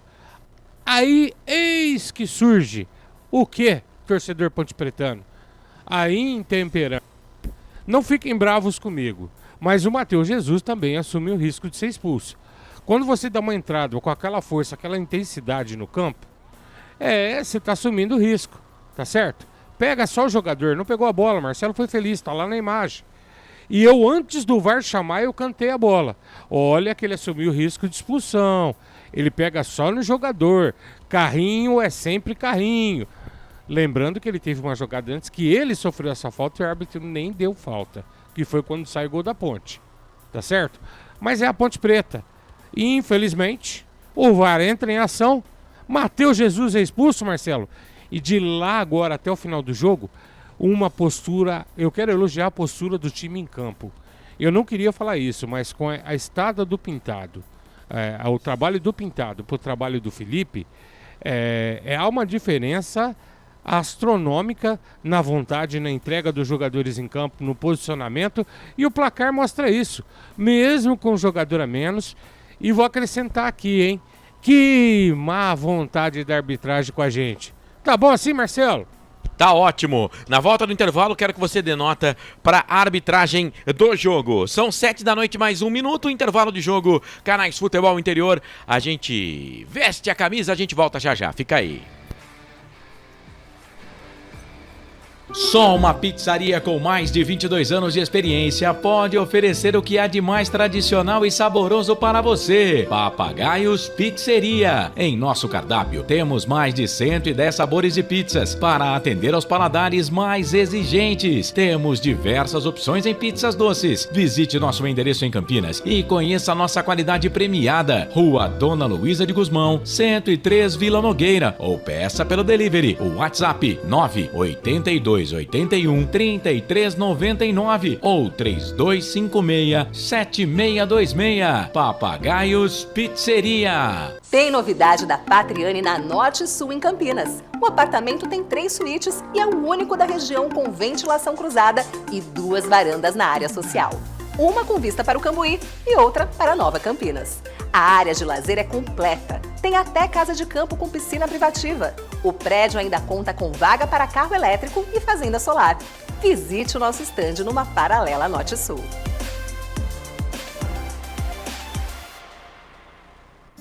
Aí, eis que surge o quê, torcedor pontepretano? Aí, intemperante. Não fiquem bravos comigo, mas o Matheus Jesus também assume o risco de ser expulso. Quando você dá uma entrada com aquela força, aquela intensidade no campo, você está assumindo o risco, tá certo? Pega só o jogador, não pegou a bola, Marcelo foi feliz, tá lá na imagem. E eu, antes do VAR chamar, eu cantei a bola. Olha que ele assumiu o risco de expulsão, ele pega só no jogador, carrinho é sempre carrinho. Lembrando que ele teve uma jogada antes que ele sofreu essa falta e o árbitro nem deu falta, que foi quando sai o gol da Ponte, tá certo? Mas é a Ponte Preta. E, infelizmente, o VAR entra em ação, Matheus Jesus é expulso, Marcelo. E de lá agora até o final do jogo, uma postura, eu quero elogiar a postura do time em campo. Eu não queria falar isso, mas com a estada do Pintado, o trabalho do Pintado para o trabalho do Felipe, há uma diferença astronômica na vontade, na entrega dos jogadores em campo, no posicionamento, e o placar mostra isso, mesmo com um jogador a menos. E vou acrescentar aqui, hein, que má vontade da arbitragem com a gente. Tá bom assim, Marcelo? Tá ótimo. Na volta do intervalo, quero que você dê nota para a arbitragem do jogo. São 7 da noite, mais 1 minuto, intervalo de jogo, canais Futebol Interior. A gente veste a camisa, a gente volta já já. Fica aí. Só uma pizzaria com mais de 22 anos de experiência pode oferecer o que há de mais tradicional e saboroso para você. Papagaios Pizzeria. Em nosso cardápio temos mais de 110 sabores de pizzas para atender aos paladares mais exigentes. Temos diversas opções em pizzas doces. Visite nosso endereço em Campinas e conheça a nossa qualidade premiada. Rua Dona Luísa de Guzmão, 103 Vila Nogueira, ou peça pelo delivery. O WhatsApp 98281-3399 ou 3256-7626. Papagaios Pizzeria. Tem novidade da Patriani na Norte Sul em Campinas. O apartamento tem 3 suítes e é o único da região com ventilação cruzada e 2 varandas na área social. Uma com vista para o Cambuí e outra para Nova Campinas. A área de lazer é completa. Tem até casa de campo com piscina privativa. O prédio ainda conta com vaga para carro elétrico e fazenda solar. Visite o nosso estande numa paralela Norte-Sul.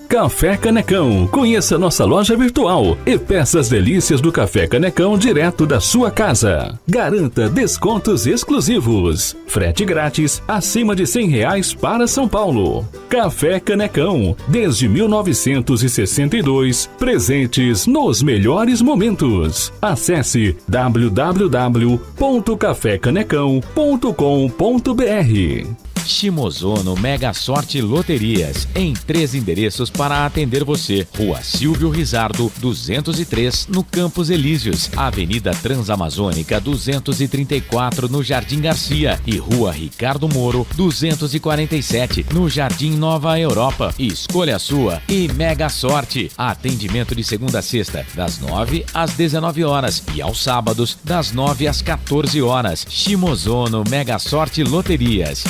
Café Canecão. Conheça nossa loja virtual e peça as delícias do Café Canecão direto da sua casa. Garanta descontos exclusivos. Frete grátis acima de R$100 para São Paulo. Café Canecão. Desde 1962, presentes nos melhores momentos. Acesse www.cafecanecão.com.br. Shimozono Mega Sorte Loterias, em 3 endereços para atender você. Rua Silvio Rizardo, 203, no Campos Elíseos. Avenida Transamazônica, 234, no Jardim Garcia. E Rua Ricardo Moro, 247, no Jardim Nova Europa. Escolha a sua e Mega Sorte. Atendimento de segunda a sexta, das 9 às 19 horas e aos sábados, das 9 às 14 horas. Shimozono Mega Sorte Loterias.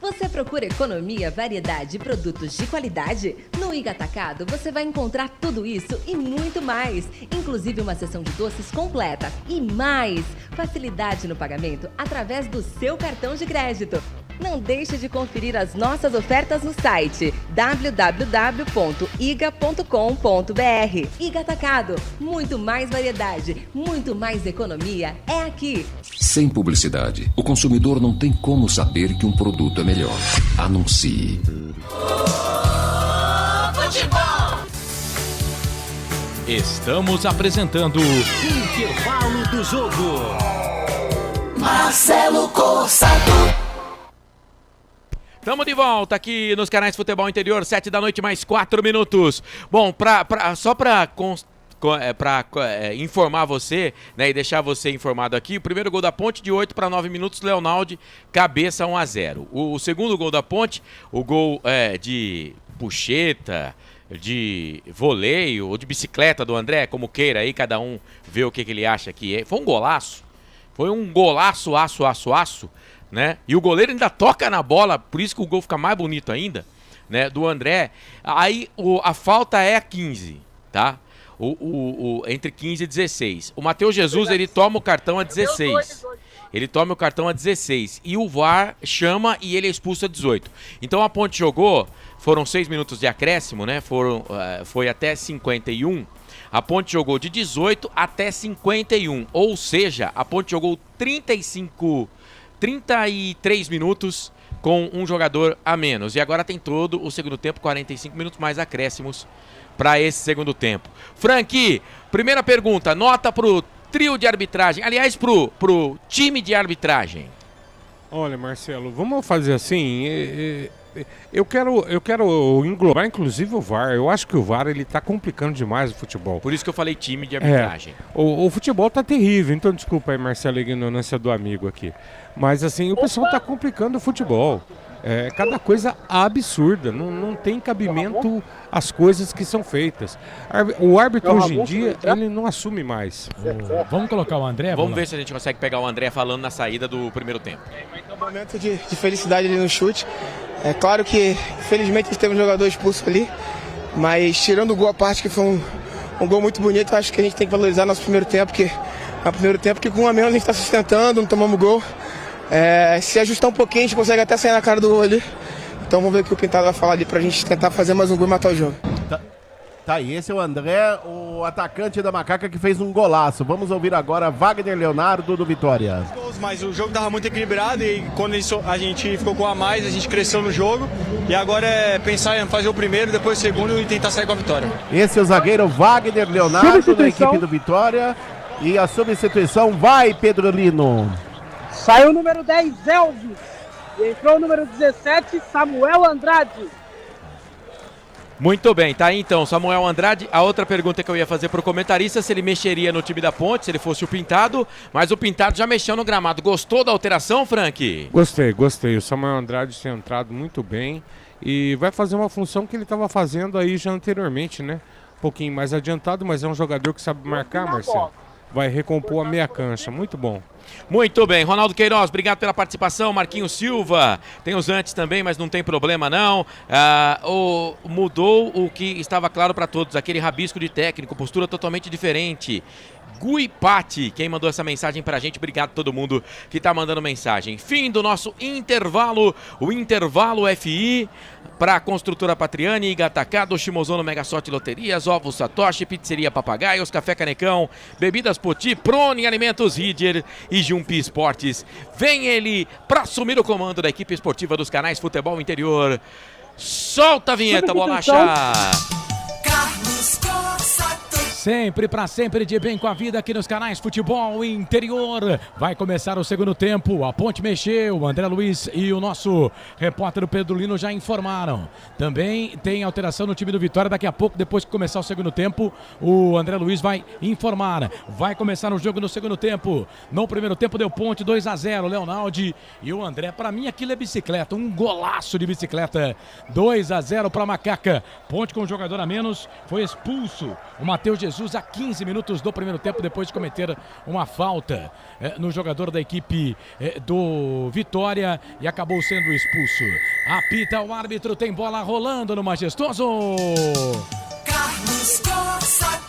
Você procura economia, variedade e produtos de qualidade? No Iga Atacado você vai encontrar tudo isso e muito mais, inclusive uma seção de doces completa e mais facilidade no pagamento através do seu cartão de crédito. Não deixe de conferir as nossas ofertas no site www.iga.com.br. Iga Atacado, muito mais variedade, muito mais economia é aqui. Sem publicidade, o consumidor não tem como saber que um produto é melhor. Anuncie. Futebol! Estamos apresentando Intervalo do Jogo. Marcelo Corsato. Estamos de volta aqui nos canais Futebol Interior, 7 da noite, mais 4 minutos. Bom, só para informar você, né, e deixar você informado aqui, o primeiro gol da Ponte de 8 para 9 minutos, Leonaldi, cabeça 1-0. O segundo gol da Ponte, o gol de puxeta, de voleio ou de bicicleta do André, como queira aí, cada um vê o que ele acha que é. Foi um golaço, aço, né? E o goleiro ainda toca na bola, por isso que o gol fica mais bonito ainda, né? Do André. Aí a falta é a 15, tá? Entre 15 e 16. O Matheus Jesus, ele toma o cartão a 16. Ele toma o cartão a 16. E o VAR chama e ele é expulso a 18. Então a Ponte jogou, foram 6 minutos de acréscimo, né? Foi até 51. A Ponte jogou de 18 até 51. Ou seja, a Ponte jogou 33 minutos com um jogador a menos. E agora tem todo o segundo tempo, 45 minutos mais acréscimos para esse segundo tempo. Frank, primeira pergunta, nota pro trio de arbitragem, aliás, pro time de arbitragem. Olha, Marcelo, vamos fazer assim, eu quero englobar inclusive o VAR. Eu acho que o VAR ele tá complicando demais o futebol. Por isso que eu falei time de arbitragem. O futebol tá terrível, então desculpa aí, Marcelo, a ignorância do amigo aqui. Mas assim, o pessoal tá complicando o futebol. Cada coisa absurda, não tem cabimento as coisas que são feitas. O árbitro hoje em dia, ele não assume mais. Vamos colocar o André? Vamos ver se a gente consegue pegar o André falando na saída do primeiro tempo. É um momento de felicidade ali no chute. É claro que, infelizmente, temos um jogador expulso ali, mas tirando o gol à parte, que foi um gol muito bonito, acho que a gente tem que valorizar nosso primeiro tempo, que é o primeiro tempo que com 1 a menos a gente está sustentando, não tomamos gol. Se ajustar um pouquinho, a gente consegue até sair na cara do gol ali. Então vamos ver o que o Pintado vai falar ali pra gente tentar fazer mais um gol e matar o jogo. Tá aí, esse é o André, o atacante da Macaca que fez um golaço. Vamos ouvir agora Wagner Leonardo do Vitória. Mas o jogo tava muito equilibrado e quando a gente ficou com a mais, a gente cresceu no jogo. E agora é pensar em fazer o primeiro, depois o segundo e tentar sair com a vitória. Esse é o zagueiro Wagner Leonardo da equipe do Vitória. E a substituição vai, Pedro Lino. Saiu o número 10, Elvis. E entrou o número 17, Samuel Andrade. Muito bem, tá aí então, Samuel Andrade. A outra pergunta que eu ia fazer pro comentarista, se ele mexeria no time da Ponte, se ele fosse o Pintado, mas o Pintado já mexeu no gramado. Gostou da alteração, Frank? Gostei. O Samuel Andrade tem entrado muito bem e vai fazer uma função que ele estava fazendo aí já anteriormente, né? Um pouquinho mais adiantado, mas é um jogador que sabe marcar, Marcelo. Vai recompor a meia cancha, muito bom. Muito bem, Ronaldo Queiroz, obrigado pela participação. Marquinhos Silva, tem os antes também, mas não tem problema não. Mudou o que estava claro para todos, aquele rabisco de técnico, postura totalmente diferente. Gui Patti, quem mandou essa mensagem pra gente, obrigado a todo mundo que tá mandando mensagem. Fim do nosso intervalo, o intervalo FI para Construtora Patriani, Iga Atacado, Shimozono Mega Sorte Loterias, Ovos Satoshi, Pizzeria Papagaios, Café Canecão, Bebidas Poti, Prone Alimentos Ridger e Jumpi Esportes. Vem ele para assumir o comando da equipe esportiva dos canais Futebol Interior. Solta a vinheta, Bolacha! Carlos Corsato. sempre de bem com a vida aqui nos canais Futebol Interior. Vai começar o segundo tempo, a Ponte mexeu, o André Luiz e o nosso repórter Pedro Lino já informaram. Também tem alteração no time do Vitória, daqui a pouco, depois que começar o segundo tempo, o André Luiz vai informar. Vai começar o jogo no segundo tempo. No primeiro tempo deu Ponte 2-0, Leonaldi e o André. Para mim aquilo é bicicleta, um golaço de bicicleta. 2-0 para Macaca. Ponte com um jogador a menos, foi expulso o Matheus Jesus a 15 minutos do primeiro tempo, depois de cometer uma falta no jogador da equipe do Vitória e acabou sendo expulso. Apita o árbitro, tem bola rolando no Majestoso.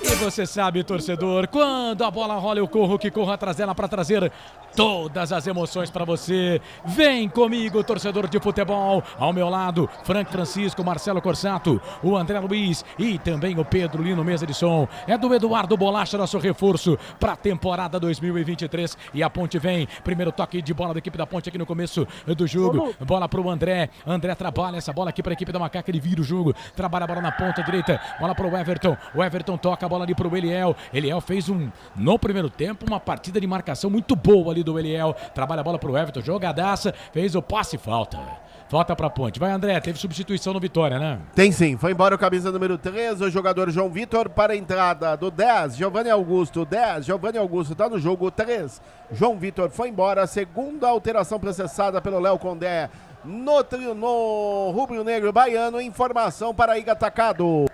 E você sabe, torcedor, quando a bola rola eu corro, que corro atrás dela para trazer todas as emoções para você. Vem comigo, torcedor de futebol. Ao meu lado, Frank Francisco, Marcelo Corsato, o André Luiz e também o Pedro Lino, mesa de som. É do Eduardo Bolacha, nosso reforço para a temporada 2023. E a Ponte vem. Primeiro toque de bola da equipe da Ponte aqui no começo do jogo. Bola para o André. André trabalha essa bola aqui para a equipe da Macaca. Ele vira o jogo. Trabalha a bola na ponta direita. Bola para o Everton. O Everton toca a bola ali para o Eliel. Eliel fez no primeiro tempo, uma partida de marcação muito boa ali do Eliel. Trabalha a bola para o Everton. Jogadaça. Fez o passe e falta. Falta para a Ponte. Vai, André. Teve substituição no Vitória, né? Tem sim. Foi embora o camisa número 3, o jogador João Vitor, para a entrada do 10, Giovanni Augusto. 10, Giovanni Augusto está no jogo. 3, João Vitor foi embora. Segunda alteração processada pelo Léo Condé no rubro-negro baiano. Informação para Iga Atacado.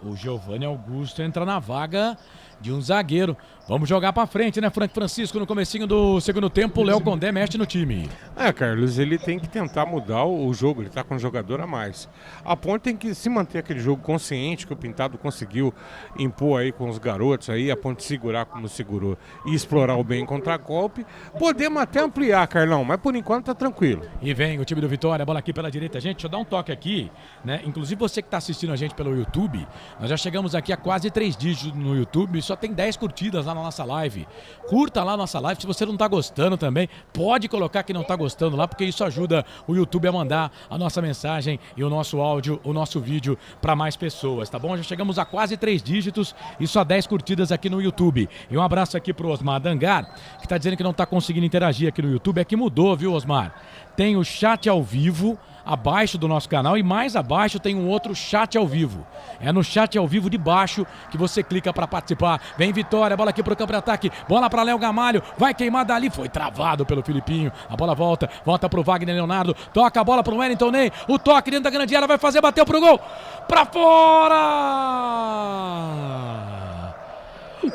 O Giovanni Augusto entra na vaga de um zagueiro. Vamos jogar pra frente, né, Frank Francisco? No comecinho do segundo tempo, o Léo Condé mexe no time. Carlos, ele tem que tentar mudar o jogo, ele tá com um jogador a mais. A Ponte tem que se manter aquele jogo consciente que o Pintado conseguiu impor aí com os garotos aí, a Ponte segurar como segurou e explorar o bem contra-golpe. Podemos até ampliar, Carlão, mas por enquanto tá tranquilo. E vem o time do Vitória, bola aqui pela direita. Gente, deixa eu dar um toque aqui, né? Inclusive você que tá assistindo a gente pelo YouTube, nós já chegamos aqui a quase 3 dígitos no YouTube, só tem 10 curtidas lá na nossa live. Curta lá a nossa live, se você não tá gostando também, pode colocar que não tá gostando lá, porque isso ajuda o YouTube a mandar a nossa mensagem e o nosso áudio, o nosso vídeo para mais pessoas, tá bom? Já chegamos a quase 3 dígitos e só 10 curtidas aqui no YouTube. E um abraço aqui pro Osmar Dangar, que tá dizendo que não tá conseguindo interagir aqui no YouTube. É que mudou, viu, Osmar? Tem o chat ao vivo abaixo do nosso canal e mais abaixo tem um outro chat ao vivo. É no chat ao vivo de baixo que você clica para participar. Vem Vitória, bola aqui pro campo de ataque, bola para Léo Gamalho, vai queimar dali, foi travado pelo Filipinho. A bola volta pro Wagner Leonardo, toca a bola pro Wellington Ney, o toque dentro da grande área, vai fazer, bateu pro gol, para fora!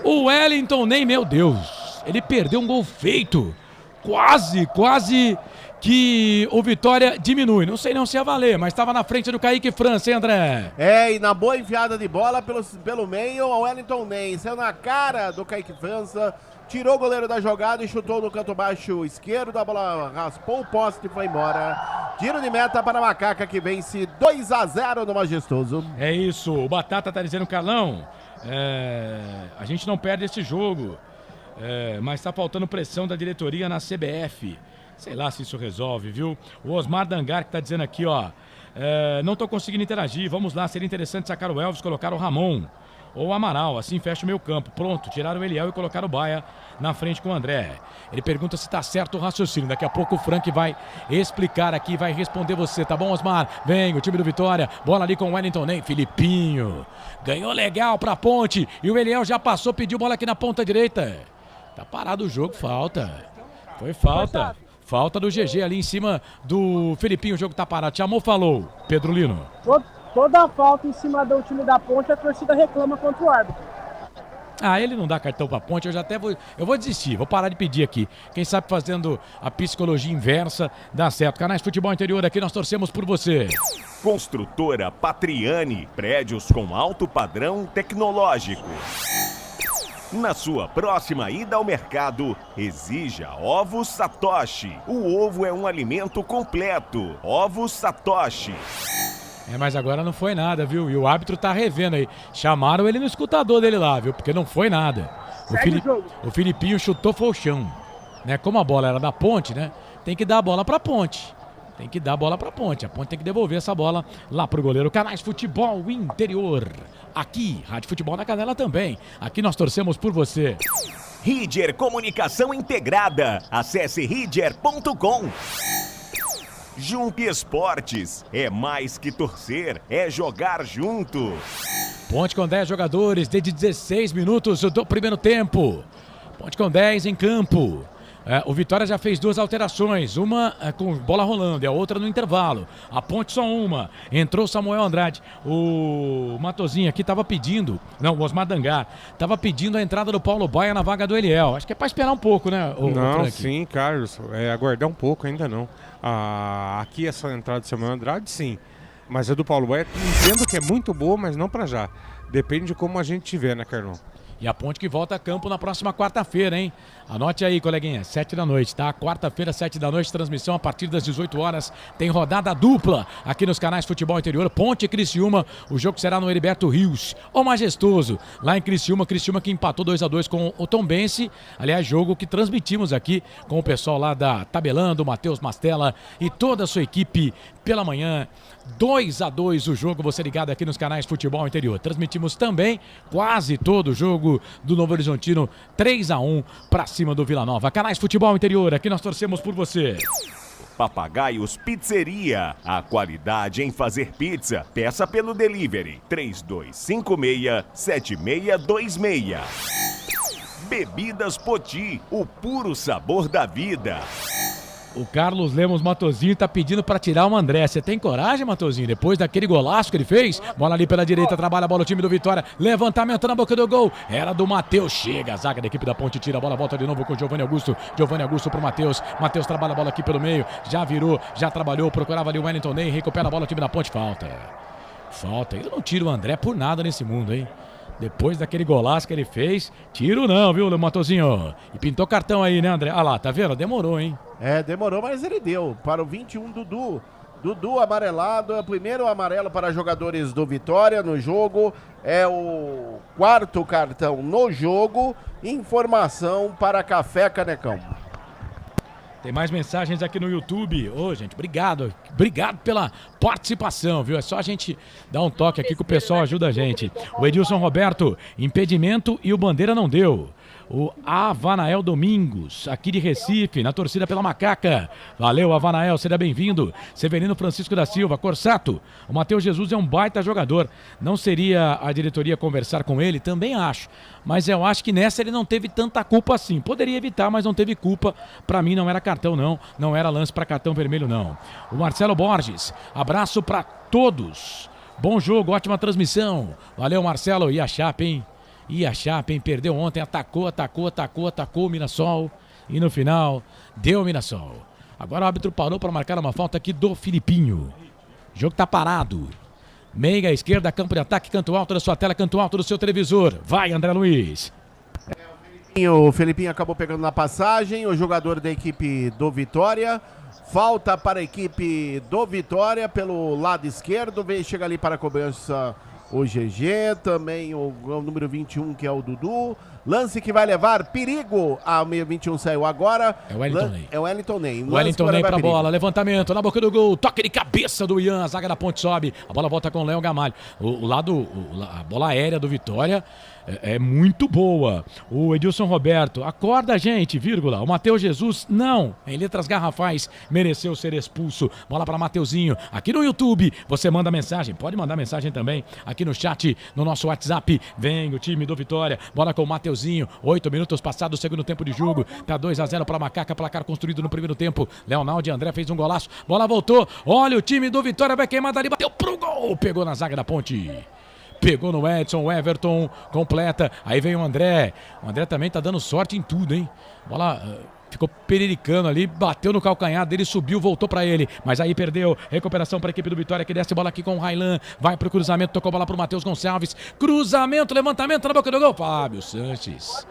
O Wellington Ney, meu Deus, ele perdeu um gol feito, quase que o Vitória diminui. Não sei não se ia valer, mas estava na frente do Kaique França, hein, André? E na boa enfiada de bola pelo meio, o Wellington Ney saiu na cara do Kaique França, tirou o goleiro da jogada e chutou no canto baixo esquerdo, a bola raspou o poste e foi embora. Tiro de meta para a Macaca, que vence 2-0 no Majestoso. É isso, o Batata tá dizendo, Carlão, a gente não perde esse jogo, mas tá faltando pressão da diretoria na CBF. Sei lá se isso resolve, viu? O Osmar Dangar que tá dizendo aqui, ó. Não tô conseguindo interagir. Vamos lá, seria interessante sacar o Elvis, colocar o Ramon ou o Amaral. Assim fecha o meio campo. Pronto, tiraram o Eliel e colocaram o Baia na frente com o André. Ele pergunta se tá certo o raciocínio. Daqui a pouco o Frank vai explicar aqui, vai responder você. Tá bom, Osmar? Vem, o time do Vitória. Bola ali com o Wellington Ney. Filipinho. Ganhou legal pra Ponte. E o Eliel já passou, pediu bola aqui na ponta direita. Tá parado o jogo, falta. Foi falta. Falta do GG ali em cima do Filipinho, o jogo tá parado. Chamou, falou, Pedro Lino. Toda falta em cima do time da Ponte, a torcida reclama contra o árbitro. Ele não dá cartão pra Ponte, eu vou desistir, vou parar de pedir aqui. Quem sabe fazendo a psicologia inversa dá certo. Canais Futebol Interior aqui, nós torcemos por você. Construtora Patriani, prédios com alto padrão tecnológico. Na sua próxima ida ao mercado, exija Ovos Satoshi. O ovo é um alimento completo. Ovos Satoshi. Mas agora não foi nada, viu? E o árbitro tá revendo aí. Chamaram ele no escutador dele lá, viu? Porque não foi nada. O Filipinho chutou, foi o chão. Né? Como a bola era da Ponte, né? Tem que dar a bola pra Ponte. tem que dar a bola pra Ponte. A Ponte tem que devolver essa bola lá pro goleiro. Canais Futebol Interior. Aqui, Rádio Futebol na Canela também. Aqui nós torcemos por você. Ridger Comunicação Integrada. Acesse ridger.com. Jump Esportes. É mais que torcer, é jogar junto. Ponte com 10 jogadores desde 16 minutos do primeiro tempo. Ponte com 10 em campo. O Vitória já fez 2 alterações, uma com bola rolando e a outra no intervalo. A Ponte só uma. Entrou Samuel Andrade. O Matozinho aqui estava pedindo, o Osmar Dangar, estava pedindo a entrada do Paulo Baia na vaga do Eliel. Acho que é para esperar um pouco, né, Não, sim, Carlos. Aguardar um pouco, ainda não. Aqui essa entrada do Samuel Andrade, sim. Mas a do Paulo Baia, entendo que é muito boa, mas não para já. Depende de como a gente tiver, né, Carlão? E a Ponte que volta a campo na próxima quarta-feira, hein? Anote aí, coleguinha, 7 da noite, tá? Quarta-feira, 7 da noite, transmissão a partir das 18 horas. Tem rodada dupla aqui nos canais Futebol Interior. Ponte e Criciúma, o jogo será no Heriberto Rios. O Majestoso, lá em Criciúma que empatou 2-2 com o Tombense. Aliás, jogo que transmitimos aqui com o pessoal lá da Tabelando, Matheus Mastella e toda a sua equipe pela manhã. 2-2 o jogo, você ligado aqui nos canais Futebol Interior. Transmitimos também quase todo o jogo do Novo Horizontino, 3-1 para cima do Vila Nova. Canais Futebol Interior, aqui nós torcemos por você. Papagaios Pizzeria, a qualidade em fazer pizza. Peça pelo delivery 3256-7626. Bebidas Poti, o puro sabor da vida. O Carlos Lemos Matozinho tá pedindo para tirar o André. Você tem coragem, Matozinho? Depois daquele golaço que ele fez? Bola ali pela direita, trabalha a bola o time do Vitória. Levantamento na boca do gol. Era do Matheus. Chega a zaga da equipe da Ponte, tira a bola, volta de novo com o Giovanni Augusto. Giovanni Augusto pro Matheus. Matheus trabalha a bola aqui pelo meio. Já virou, já trabalhou, procurava ali o Wellington Ney. Recupera a bola o time da Ponte. Falta. Eu não tiro o André por nada nesse mundo, hein? Depois daquele golaço que ele fez, tiro não, viu, Matozinho? E pintou cartão aí, né, André? Ah lá, tá vendo? Demorou, hein? Demorou, mas ele deu. Para o 21, Dudu. Dudu amarelado, é o primeiro amarelo para jogadores do Vitória no jogo. É o 4º cartão no jogo. Informação para Café Canecão. Tem mais mensagens aqui no YouTube. Gente, obrigado pela participação, viu? É só a gente dar um toque aqui que o pessoal ajuda a gente. O Edilson Roberto, impedimento e o Bandeira não deu. O Avanael Domingos, aqui de Recife, na torcida pela Macaca. Valeu, Avanael, seja bem-vindo. Severino Francisco da Silva, Corsato. O Matheus Jesus é um baita jogador. Não seria a diretoria conversar com ele? Também acho. Mas eu acho que nessa ele não teve tanta culpa assim. Poderia evitar, mas não teve culpa. Pra mim não era cartão, não. Não era lance pra cartão vermelho, não. O Marcelo Borges, abraço pra todos. Bom jogo, ótima transmissão. Valeu, Marcelo. E a Chape, hein? Perdeu ontem, atacou o Mirassol e no final deu o Mirassol. Agora o árbitro parou para marcar uma falta aqui do Filipinho. O jogo tá parado. Meia esquerda, campo de ataque, canto alto da sua tela, canto alto do seu televisor. Vai, André Luiz. O Felipinho acabou pegando na passagem, o jogador da equipe do Vitória. Falta para a equipe do Vitória pelo lado esquerdo, chega ali para a cobrança o GG, também o número 21, que é o Dudu. Lance que vai levar perigo. O meio 21 saiu agora. É o Wellington Ney. É o Wellington Ney. O Wellington Ney pra bola, levantamento na boca do gol, toque de cabeça do Ian, a zaga da Ponte sobe, a bola volta com o Léo Gamalho. A bola aérea do Vitória é muito boa. O Edilson Roberto, acorda, gente, vírgula. O Matheus Jesus, não, em letras garrafais, mereceu ser expulso. Bola para Mateuzinho, aqui no YouTube, você manda mensagem, pode mandar mensagem também, aqui no chat, no nosso WhatsApp. Vem o time do Vitória, bola com o Mateuzinho, 8 minutos passados, segundo tempo de jogo, tá 2-0 para Macaca, placar construído no primeiro tempo. Leonardo e André fez um golaço, bola voltou, olha o time do Vitória, vai queimar dali, bateu pro gol, pegou na zaga da Ponte. Pegou no Edson, o Everton completa. Aí vem o André. O André também tá dando sorte em tudo, hein? Bola ficou perericando ali, bateu no calcanhar dele, subiu, voltou pra ele. Mas aí perdeu. Recuperação para a equipe do Vitória, que desce bola aqui com o Railan. Vai pro cruzamento, tocou bola pro Matheus Gonçalves. Cruzamento, levantamento na boca do gol. Fábio Sanches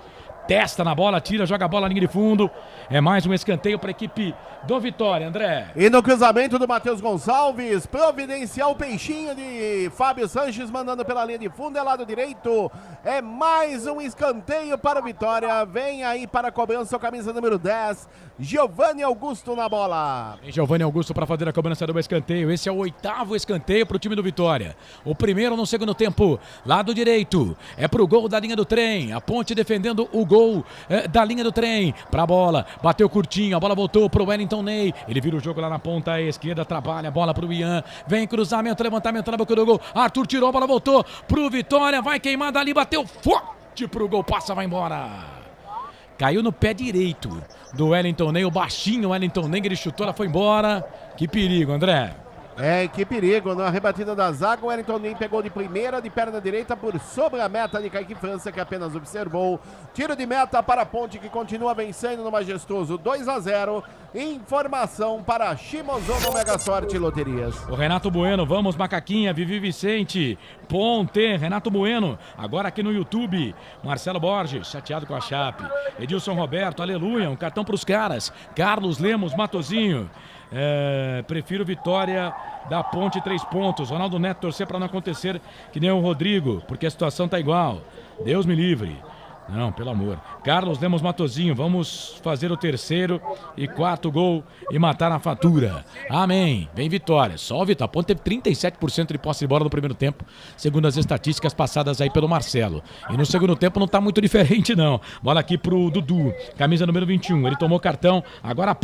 testa na bola, tira, joga a bola na linha de fundo. É mais um escanteio para a equipe do Vitória, André. E no cruzamento do Matheus Gonçalves, providencial o peixinho de Fábio Sanches, mandando pela linha de fundo, é lado direito. É mais um escanteio para o Vitória. Vem aí para a cobrança, o camisa número 10, Giovanni Augusto na bola. Vem Giovanni Augusto para fazer a cobrança do escanteio. Esse é o 8º escanteio para o time do Vitória. O primeiro no segundo tempo, lado direito. É pro gol da linha do trem. A Ponte defendendo o gol da linha do trem. Pra bola, bateu curtinho, a bola voltou pro Wellington Ney. Ele vira o jogo lá na ponta esquerda, trabalha a bola pro Ian. Vem cruzamento, levantamento na boca do gol. Arthur tirou, a bola voltou pro Vitória. Vai queimar dali, bateu forte pro gol, passa, vai embora. Caiu no pé direito do Wellington Ney, o baixinho Wellington Ney, ele chutou, ela foi embora. Que perigo, André. Que perigo, na rebatida da zaga, o Wellington Ney pegou de primeira, de perna direita, por sobre a meta de Kaique França, que apenas observou. Tiro de meta para a Ponte, que continua vencendo no majestoso 2-0. Informação para Shimozono Mega Sorte Loterias. O Renato Bueno, vamos Macaquinha, Vivi Vicente, Ponte, Renato Bueno, agora aqui no YouTube. Marcelo Borges, chateado com a Chape. Edilson Roberto, aleluia, um cartão para os caras. Carlos Lemos, Matozinho. Prefiro vitória da Ponte, 3 pontos. Ronaldo Neto, torcer para não acontecer que nem o Rodrigo, porque a situação tá igual. Deus me livre. Não, pelo amor. Carlos Lemos Matozinho, vamos fazer o 3º e 4º gol e matar na fatura. Amém. Vem vitória. Só o Vitória. A Ponte teve 37% de posse de bola no primeiro tempo, segundo as estatísticas passadas aí pelo Marcelo. E no segundo tempo não tá muito diferente, não. Bola aqui pro Dudu, camisa número 21. Ele tomou cartão agora há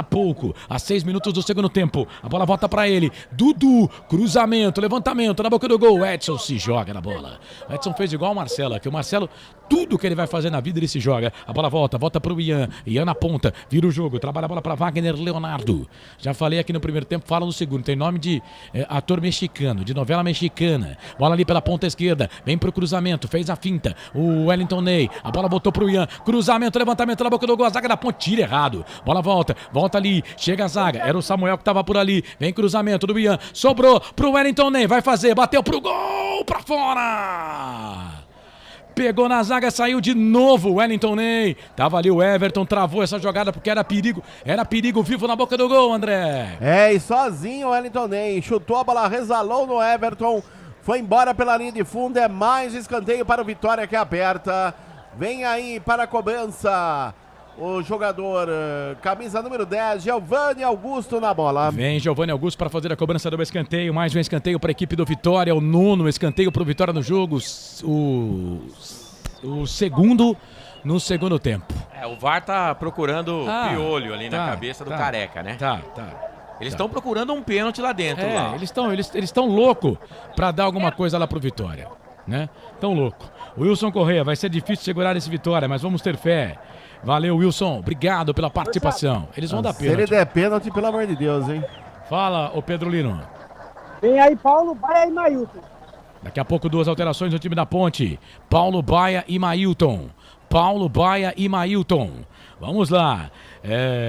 pouco. A 6 minutos do segundo tempo. A bola volta pra ele. Dudu, cruzamento, levantamento na boca do gol. O Edson se joga na bola. O Edson fez igual o Marcelo. Que o Marcelo, tudo que ele vai fazer na vida, ele se joga. A bola volta pro Ian. Ian na ponta, vira o jogo, trabalha a bola para Wagner Leonardo. Já falei aqui no primeiro tempo, fala no segundo. Tem nome de ator mexicano, de novela mexicana. Bola ali pela ponta esquerda, vem pro cruzamento, fez a finta. O Wellington Ney, a bola voltou pro Ian. Cruzamento, levantamento na boca do gol, a zaga da Ponte, tira errado. Bola volta ali, chega a zaga. Era o Samuel que tava por ali. Vem cruzamento do Ian, sobrou pro Wellington Ney, vai fazer, bateu pro gol, pra fora. Pegou na zaga, saiu de novo o Wellington Ney. Tava ali o Everton, travou essa jogada porque era perigo vivo na boca do gol, André. E sozinho o Wellington Ney chutou a bola, resvalou no Everton, foi embora pela linha de fundo. É mais escanteio para o Vitória que aperta. Vem aí para a cobrança o jogador, camisa número 10, Giovanni Augusto na bola. Vem Giovanni Augusto para fazer a cobrança do escanteio. Mais um escanteio para a equipe do Vitória. O 9º escanteio para o Vitória no jogo. O segundo no segundo tempo. O VAR tá procurando piolho ali na cabeça do Careca, né? Eles estão procurando um pênalti lá dentro. Eles estão loucos para dar alguma coisa lá pro Vitória, né? Tão louco. Wilson Correia, vai ser difícil segurar esse Vitória, mas vamos ter fé. Valeu, Wilson. Obrigado pela participação. Eles vão dar pênalti. Se ele der pênalti, pelo amor de Deus, hein? Fala, ô Pedro Lino. Vem aí, Paulo Baia e Mailton. Daqui a pouco 2 alterações no time da Ponte. Paulo Baia e Mailton. Vamos lá.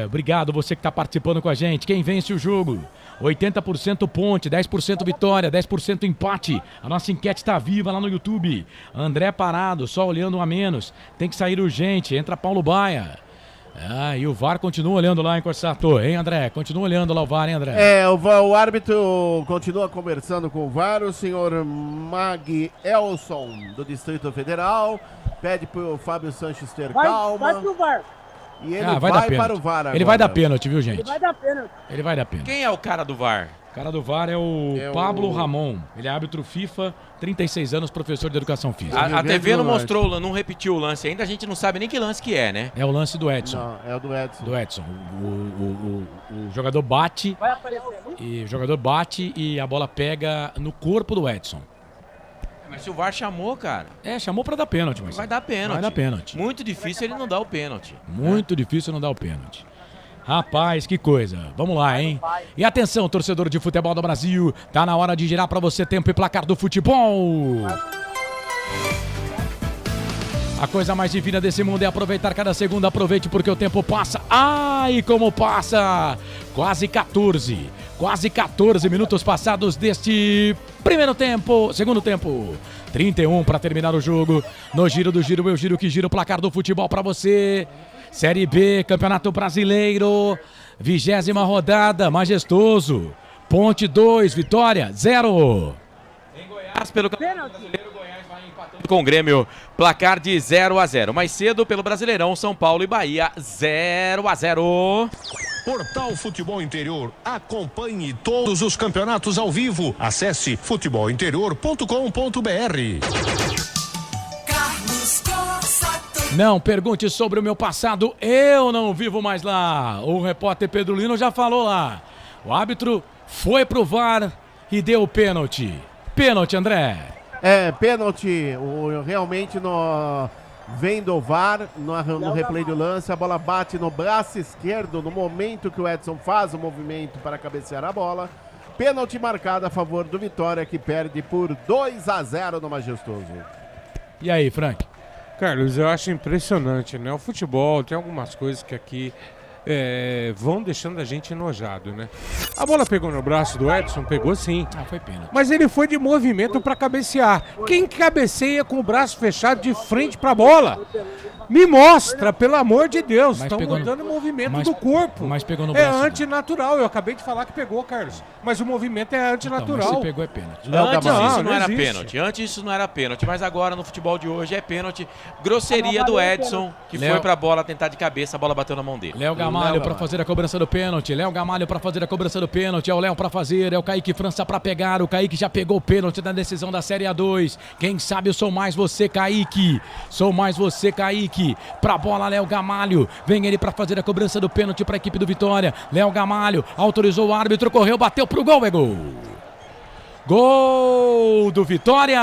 Obrigado você que está participando com a gente. Quem vence o jogo? 80% Ponte, 10% Vitória, 10% empate. A nossa enquete está viva lá no YouTube. André parado, só olhando um a menos. Tem que sair urgente. Entra Paulo Baia. E o VAR continua olhando lá, hein, Corsato? Hein, André? Continua olhando lá o VAR, hein, André? O árbitro continua conversando com o VAR, o senhor Mag Elson, do Distrito Federal, pede pro Fábio Sanches ter calma. Vai pro VAR. E ele vai para o VAR agora. Ele vai dar pênalti, viu, gente? Ele vai dar pênalti. Quem é o cara do VAR? O cara do VAR é o Pablo Ramon. Ele é árbitro FIFA, 36 anos, professor de educação física. A TV não mostrou, não repetiu o lance ainda, a gente não sabe nem que lance que é, né? É o lance do Edson. Não, é o do Edson. Do Edson. O jogador bate. Vai aparecer. E o jogador bate e a bola pega no corpo do Edson. Mas se o VAR chamou, cara... chamou pra dar pênalti. Mas vai dar pênalti. Vai dar pênalti. Muito difícil ele não dar o pênalti. Muito difícil não dar o pênalti. Rapaz, que coisa. Vamos lá, hein? E atenção, torcedor de futebol do Brasil. Tá na hora de girar pra você tempo e placar do futebol. A coisa mais divina desse mundo é aproveitar cada segundo. Aproveite porque o tempo passa. Ai, como passa! Quase 14 minutos passados deste segundo tempo. 31 para terminar o jogo. No giro do giro, eu giro que giro o placar do futebol para você. Série B, Campeonato Brasileiro, 20ª rodada, majestoso. Ponte 2, Vitória 0. Em Goiás, pelo Campeonato Brasileiro, Goiás vai empatando com o Grêmio. Placar de 0-0. Mais cedo, pelo Brasileirão, São Paulo e Bahia 0-0. Portal Futebol Interior. Acompanhe todos os campeonatos ao vivo. Acesse futebolinterior.com.br. Não pergunte sobre o meu passado, eu não vivo mais lá. O repórter Pedro Lino já falou lá. O árbitro foi pro VAR e deu o pênalti. Pênalti, André. Pênalti. Realmente vendo o VAR no replay do lance, a bola bate no braço esquerdo no momento que o Edson faz o movimento para cabecear a bola. Pênalti marcado a favor do Vitória, que perde por 2-0 no Majestoso. E aí, Frank? Carlos, eu acho impressionante, né? O futebol tem algumas coisas que aqui vão deixando a gente enojado, né? A bola pegou no braço do Edson? Pegou sim. Foi pênalti. Mas ele foi de movimento para cabecear. Quem cabeceia com o braço fechado de frente para a bola? Me mostra, pelo amor de Deus. Estão mudando o movimento do corpo. Mas pegou no braço. É antinatural. Eu acabei de falar que pegou, Carlos. Mas o movimento é antinatural. Então, mas se pegou é pênalti. Antes isso não era pênalti. Antes isso não era pênalti. Mas agora no futebol de hoje é pênalti. Grosseria do Edson, que foi pra bola tentar de cabeça, a bola bateu na mão dele. Léo Gamalho para fazer a cobrança do pênalti. Léo Gamalho para fazer a cobrança do pênalti. É o Léo para fazer. É o Kaique França para pegar. O Kaique já pegou o pênalti na decisão da Série A2. Quem sabe eu sou mais você, Kaique. Sou mais você, Kaique. Pra bola, Léo Gamalho. Vem ele para fazer a cobrança do pênalti para a equipe do Vitória. Léo Gamalho autorizou o árbitro, correu, bateu pro gol, é gol. Gol do Vitória.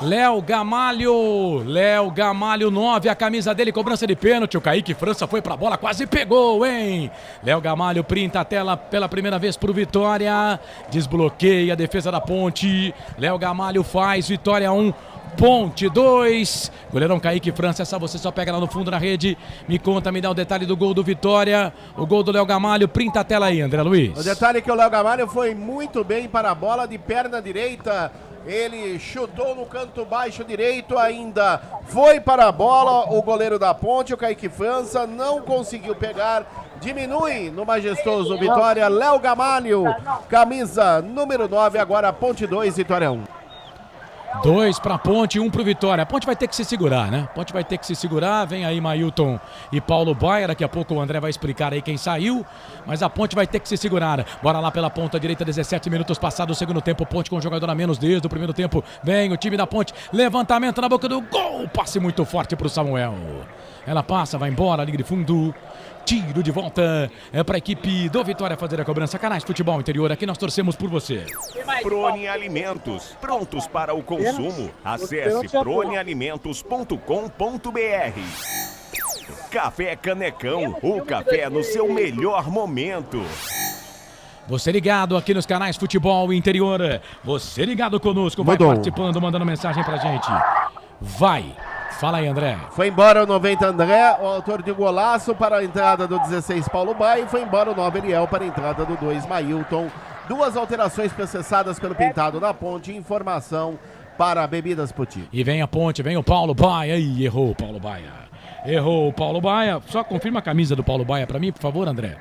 Léo Gamalho 9, a camisa dele, cobrança de pênalti, o Kaique França foi pra bola, quase pegou, hein? Léo Gamalho printa a tela pela primeira vez pro Vitória, desbloqueia a defesa da Ponte, Léo Gamalho faz, Vitória 1, Ponte 2, goleirão Kaique França, essa você só pega lá no fundo na rede, me dá o detalhe do gol do Vitória, o gol do Léo Gamalho, printa a tela aí, André Luiz. O detalhe é que o Léo Gamalho foi muito bem para a bola de perna direita, ele chutou no canto baixo direito, ainda foi para a bola, o goleiro da Ponte, o Kaique França, não conseguiu pegar, diminui no majestoso Vitória, Léo Gamalho, camisa número 9, agora Ponte 2, Vitória 1. 2 para Ponte, 1 para o Vitória. A Ponte vai ter que se segurar, né? Ponte vai ter que se segurar. Vem aí Mailton e Paulo Baia. Daqui a pouco o André vai explicar aí quem saiu. Mas a Ponte vai ter que se segurar. Bora lá pela ponta direita, 17 minutos passados do segundo tempo. Ponte com um jogador a menos desde o primeiro tempo. Vem o time da Ponte. Levantamento na boca do gol. Passe muito forte para o Samuel. Ela passa, vai embora, liga de fundo. Tiro de volta para a equipe do Vitória fazer a cobrança. Canais Futebol Interior, aqui nós torcemos por você. Prone Alimentos, prontos para o consumo. Acesse pronealimentos.com.br. Café Canecão, o café no seu melhor momento. Você ligado aqui nos canais Futebol Interior. Você ligado conosco, vai participando, mandando mensagem pra gente. Vai. Fala aí, André. Foi embora o 90 André, o autor de golaço para a entrada do 16 Paulo Baia, e foi embora o 9 Eliel para a entrada do 2 Mailton. Duas alterações processadas pelo Pintado na Ponte, informação para Bebidas Poti. E vem a Ponte, vem o Paulo Baia. Ih, errou o Paulo Baia. Errou o Paulo Baia. Só confirma a camisa do Paulo Baia para mim, por favor, André.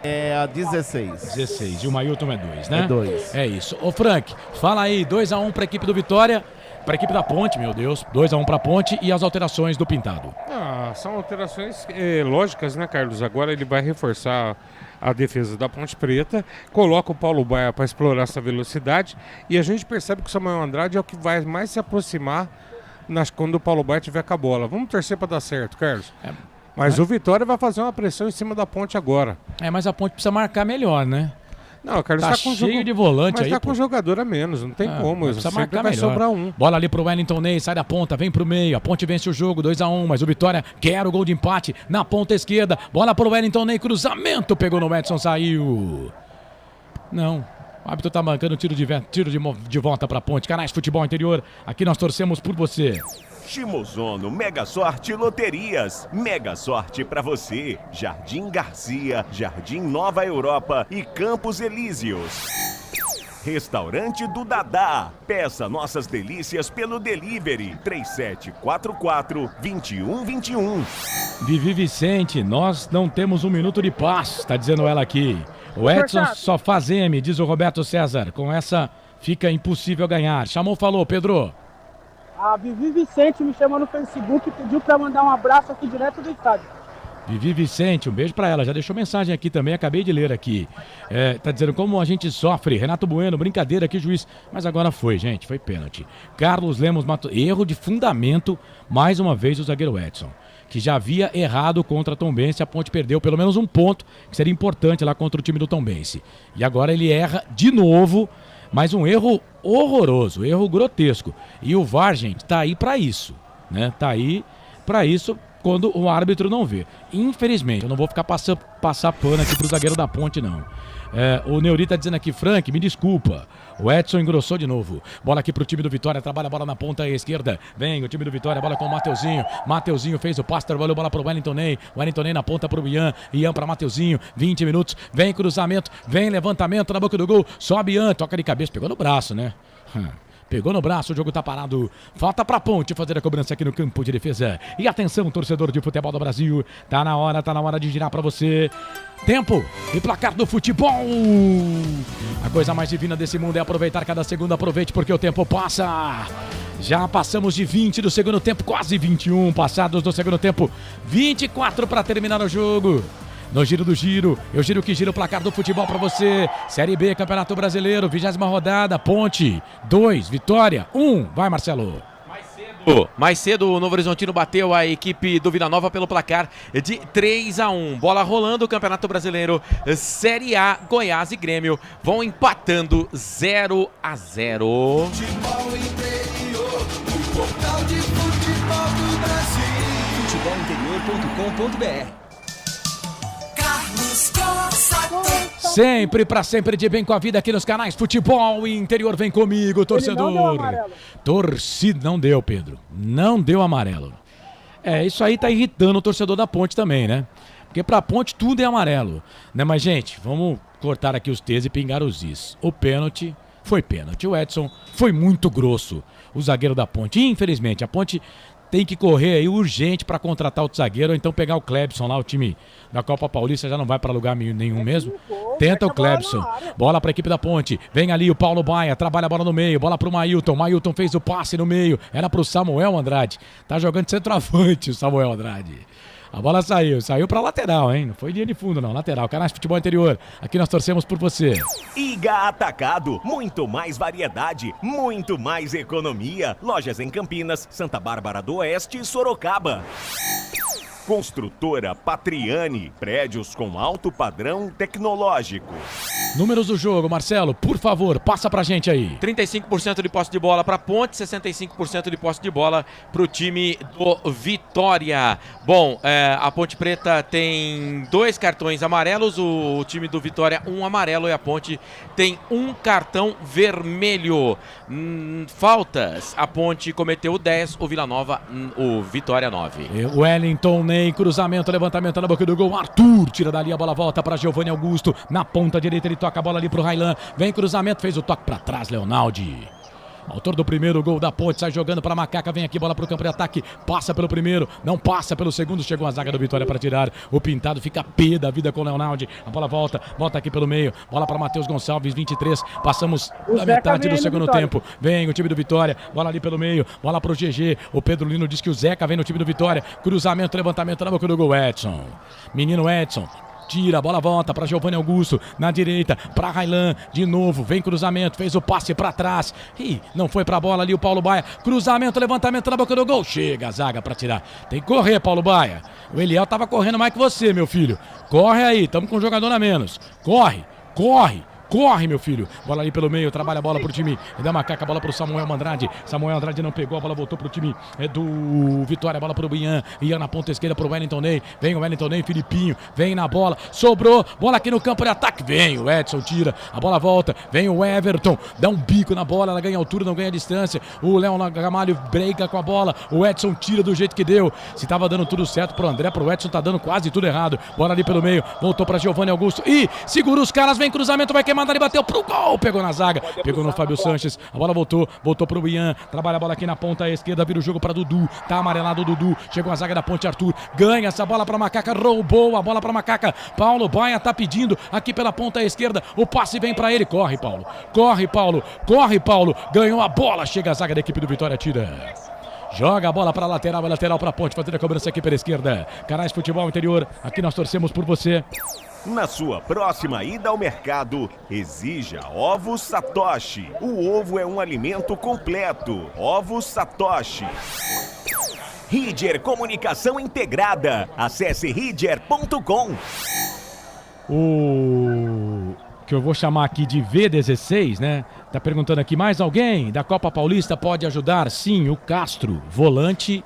É a 16. 16. E o Mailton é 2, né? É 2. É isso. Ô, Frank, fala aí. 2-1 para a equipe do Vitória. Para a equipe da Ponte, meu Deus. 2-1 para a Ponte e as alterações do Pintado. São alterações lógicas, né, Carlos? Agora ele vai reforçar a defesa da Ponte Preta, coloca o Paulo Baia para explorar essa velocidade e a gente percebe que o Samuel Andrade é o que vai mais se aproximar quando o Paulo Baia tiver com a bola. Vamos torcer para dar certo, Carlos. Mas o Vitória vai fazer uma pressão em cima da Ponte agora. Mas a Ponte precisa marcar melhor, né? Não, o Carlos tá cheio de volante mas aí. tá com jogador a menos, não tem como. Precisa Sempre marcar vai melhor. sobrar um. Bola ali pro Wellington Ney, sai da ponta, vem pro meio. A Ponte vence o jogo, 2-1, mas o Vitória quer o gol de empate na ponta esquerda. Bola pro Wellington Ney, cruzamento, pegou no Edson, saiu. Não. O árbitro tá marcando tiro de volta pra Ponte. Canais Futebol Interior, aqui nós torcemos por você. Shimozono Mega Sorte Loterias. Mega sorte pra você. Jardim Garcia, Jardim Nova Europa e Campos Elíseos. Restaurante do Dadá. Peça nossas delícias pelo delivery 3744-2121. Vivi Vicente, nós não temos um minuto de paz, tá dizendo ela aqui. O Edson só faz M, diz o Roberto César. Com essa fica impossível ganhar. Chamou, falou, Pedro. A Vivi Vicente me chamou no Facebook e pediu pra mandar um abraço aqui direto do estádio. Vivi Vicente, um beijo pra ela. Já deixou mensagem aqui também, acabei de ler aqui. Tá dizendo como a gente sofre. Renato Bueno, brincadeira aqui, juiz. Mas agora foi, gente, foi pênalti. Carlos Lemos Mato, erro de fundamento, mais uma vez o zagueiro Edson, que já havia errado contra a Tombense. A Ponte perdeu pelo menos um ponto, que seria importante lá contra o time do Tombense. E agora ele erra de novo. Mas um erro horroroso, erro grotesco. E o VAR, gente, tá aí pra isso, né? Tá aí pra isso quando o árbitro não vê. Infelizmente, eu não vou ficar passar pano aqui pro zagueiro da Ponte, não. O Neuri tá dizendo aqui, Frank, me desculpa. O Edson engrossou de novo. Bola aqui pro time do Vitória, trabalha a bola na ponta esquerda. Vem o time do Vitória, bola com o Mateuzinho. Mateuzinho fez o passe, trabalhou bola pro Wellington Ney. Wellington Ney na ponta pro Ian. Ian pra Mateuzinho, 20 minutos. Vem cruzamento, vem levantamento na boca do gol. Sobe Ian, toca de cabeça, pegou no braço, né? Pegou no braço, o jogo tá parado. Falta pra Ponte fazer a cobrança aqui no campo de defesa. E atenção, torcedor de futebol do Brasil. Tá na hora de girar pra você. Tempo e placar do futebol. A coisa mais divina desse mundo é aproveitar cada segundo. Aproveite porque o tempo passa. Já passamos de 20 do segundo tempo, quase 21 passados do segundo tempo. 24 pra terminar o jogo. No giro do giro, eu giro que giro o placar do futebol pra você. Série B, Campeonato Brasileiro, 20ª rodada, Ponte, 2, Vitória, 1. Vai, Marcelo. Mais cedo, o Novo Horizontino bateu a equipe do Vila Nova pelo placar de 3-1. Bola rolando, o Campeonato Brasileiro, Série A, Goiás e Grêmio vão empatando 0-0. Futebol interior, o portal de futebol do Brasil. Futebolinterior.com.br. Sempre pra sempre de bem com a vida aqui nos canais Futebol Interior. Vem comigo, torcedor. Ele não deu amarelo. Torcida, não deu, Pedro. Não deu amarelo. Isso aí tá irritando o torcedor da Ponte também, né? Porque pra Ponte tudo é amarelo, né? Mas, gente, vamos cortar aqui os T's e pingar os Is. O pênalti foi pênalti. O Edson foi muito grosso, o zagueiro da Ponte. Infelizmente, a Ponte tem que correr aí urgente para contratar outro zagueiro, ou então pegar o Clebson lá, o time da Copa Paulista já não vai para lugar nenhum mesmo. Tenta o Clebson. Bola para a equipe da Ponte. Vem ali o Paulo Baia, trabalha a bola no meio, bola para o Mailton. Mailton fez o passe no meio, era para o Samuel Andrade. Tá jogando centroavante o Samuel Andrade. A bola saiu pra lateral, hein? Não foi linha de fundo, não. Lateral. Canais Futebol Interior. Aqui nós torcemos por você. Iga Atacado. Muito mais variedade, muito mais economia. Lojas em Campinas, Santa Bárbara do Oeste e Sorocaba. Construtora Patriani. Prédios com alto padrão tecnológico. Números do jogo, Marcelo, por favor, passa pra gente aí. 35% de posse de bola para Ponte, 65% de posse de bola para o time do Vitória. Bom, a Ponte Preta tem 2 cartões amarelos, o time do Vitória 1 amarelo e a Ponte tem 1 cartão vermelho. Faltas, a Ponte cometeu 10, o Vila Nova, o Vitória 9. Wellington Ney, cruzamento, levantamento na boca do gol, Arthur tira dali, a bola volta para Giovanni Augusto, na ponta direita ele toca a bola ali pro Railan, vem cruzamento, fez o toque para trás, Leonaldi. Autor do primeiro gol da Ponte, sai jogando para Macaca, vem aqui, bola pro campo de ataque, passa pelo primeiro, não passa pelo segundo, chegou a zaga do Vitória para tirar, o Pintado fica pé da vida com o Leonaldi, a bola volta aqui pelo meio, bola para Matheus Gonçalves, 23, passamos da metade do segundo tempo, vem o time do Vitória, bola ali pelo meio, bola pro GG, o Pedro Lino diz que o Zeca vem no time do Vitória, cruzamento, levantamento na boca do gol, Edson, menino Edson, tira, a bola volta para Giovanni Augusto, na direita, para Railan, de novo, vem cruzamento, fez o passe para trás, e não foi pra bola ali o Paulo Baia, cruzamento, levantamento na boca do gol, chega a zaga para tirar, tem que correr, Paulo Baia, o Eliel tava correndo mais que você, meu filho, corre aí, tamo com um jogador a menos, corre, Corre, meu filho. Bola ali pelo meio, trabalha a bola pro time da Macaca, bola pro Samuel Andrade. Samuel Andrade não pegou, a bola voltou pro time do Vitória, bola pro Ian. Ian na ponta esquerda pro Wellington Ney. Vem o Wellington Ney, Filipinho, vem na bola, sobrou, bola aqui no campo de ataque. Vem o Edson, tira, a bola volta. Vem o Everton, dá um bico na bola, ela ganha altura, não ganha distância. O Léo Gamalho breca com a bola. O Edson tira do jeito que deu. Se tava dando tudo certo pro André, pro Edson tá dando quase tudo errado. Bola ali pelo meio, voltou pra Giovanni Augusto. E segura os caras, vem cruzamento, vai queimar ali, bateu pro gol, pegou na zaga, pegou no Fábio Sanches, a bola voltou pro Ian, trabalha a bola aqui na ponta esquerda, vira o jogo pra Dudu, tá amarelado o Dudu, chegou a zaga da Ponte Arthur, ganha essa bola pra Macaca, roubou a bola pra Macaca, Paulo Baia tá pedindo aqui pela ponta esquerda, o passe vem pra ele, corre Paulo, ganhou a bola, chega a zaga da equipe do Vitória, tira. Joga a bola para lateral para Ponte, fazendo a cobrança aqui pela esquerda. Canais Futebol Interior, aqui nós torcemos por você. Na sua próxima ida ao mercado, exija Ovos Satoshi. O ovo é um alimento completo. Ovos Satoshi. Ridger Comunicação Integrada. Acesse ridger.com. O que eu vou chamar aqui de V16, né? Tá perguntando aqui, mais alguém da Copa Paulista pode ajudar? Sim, o Castro, volante,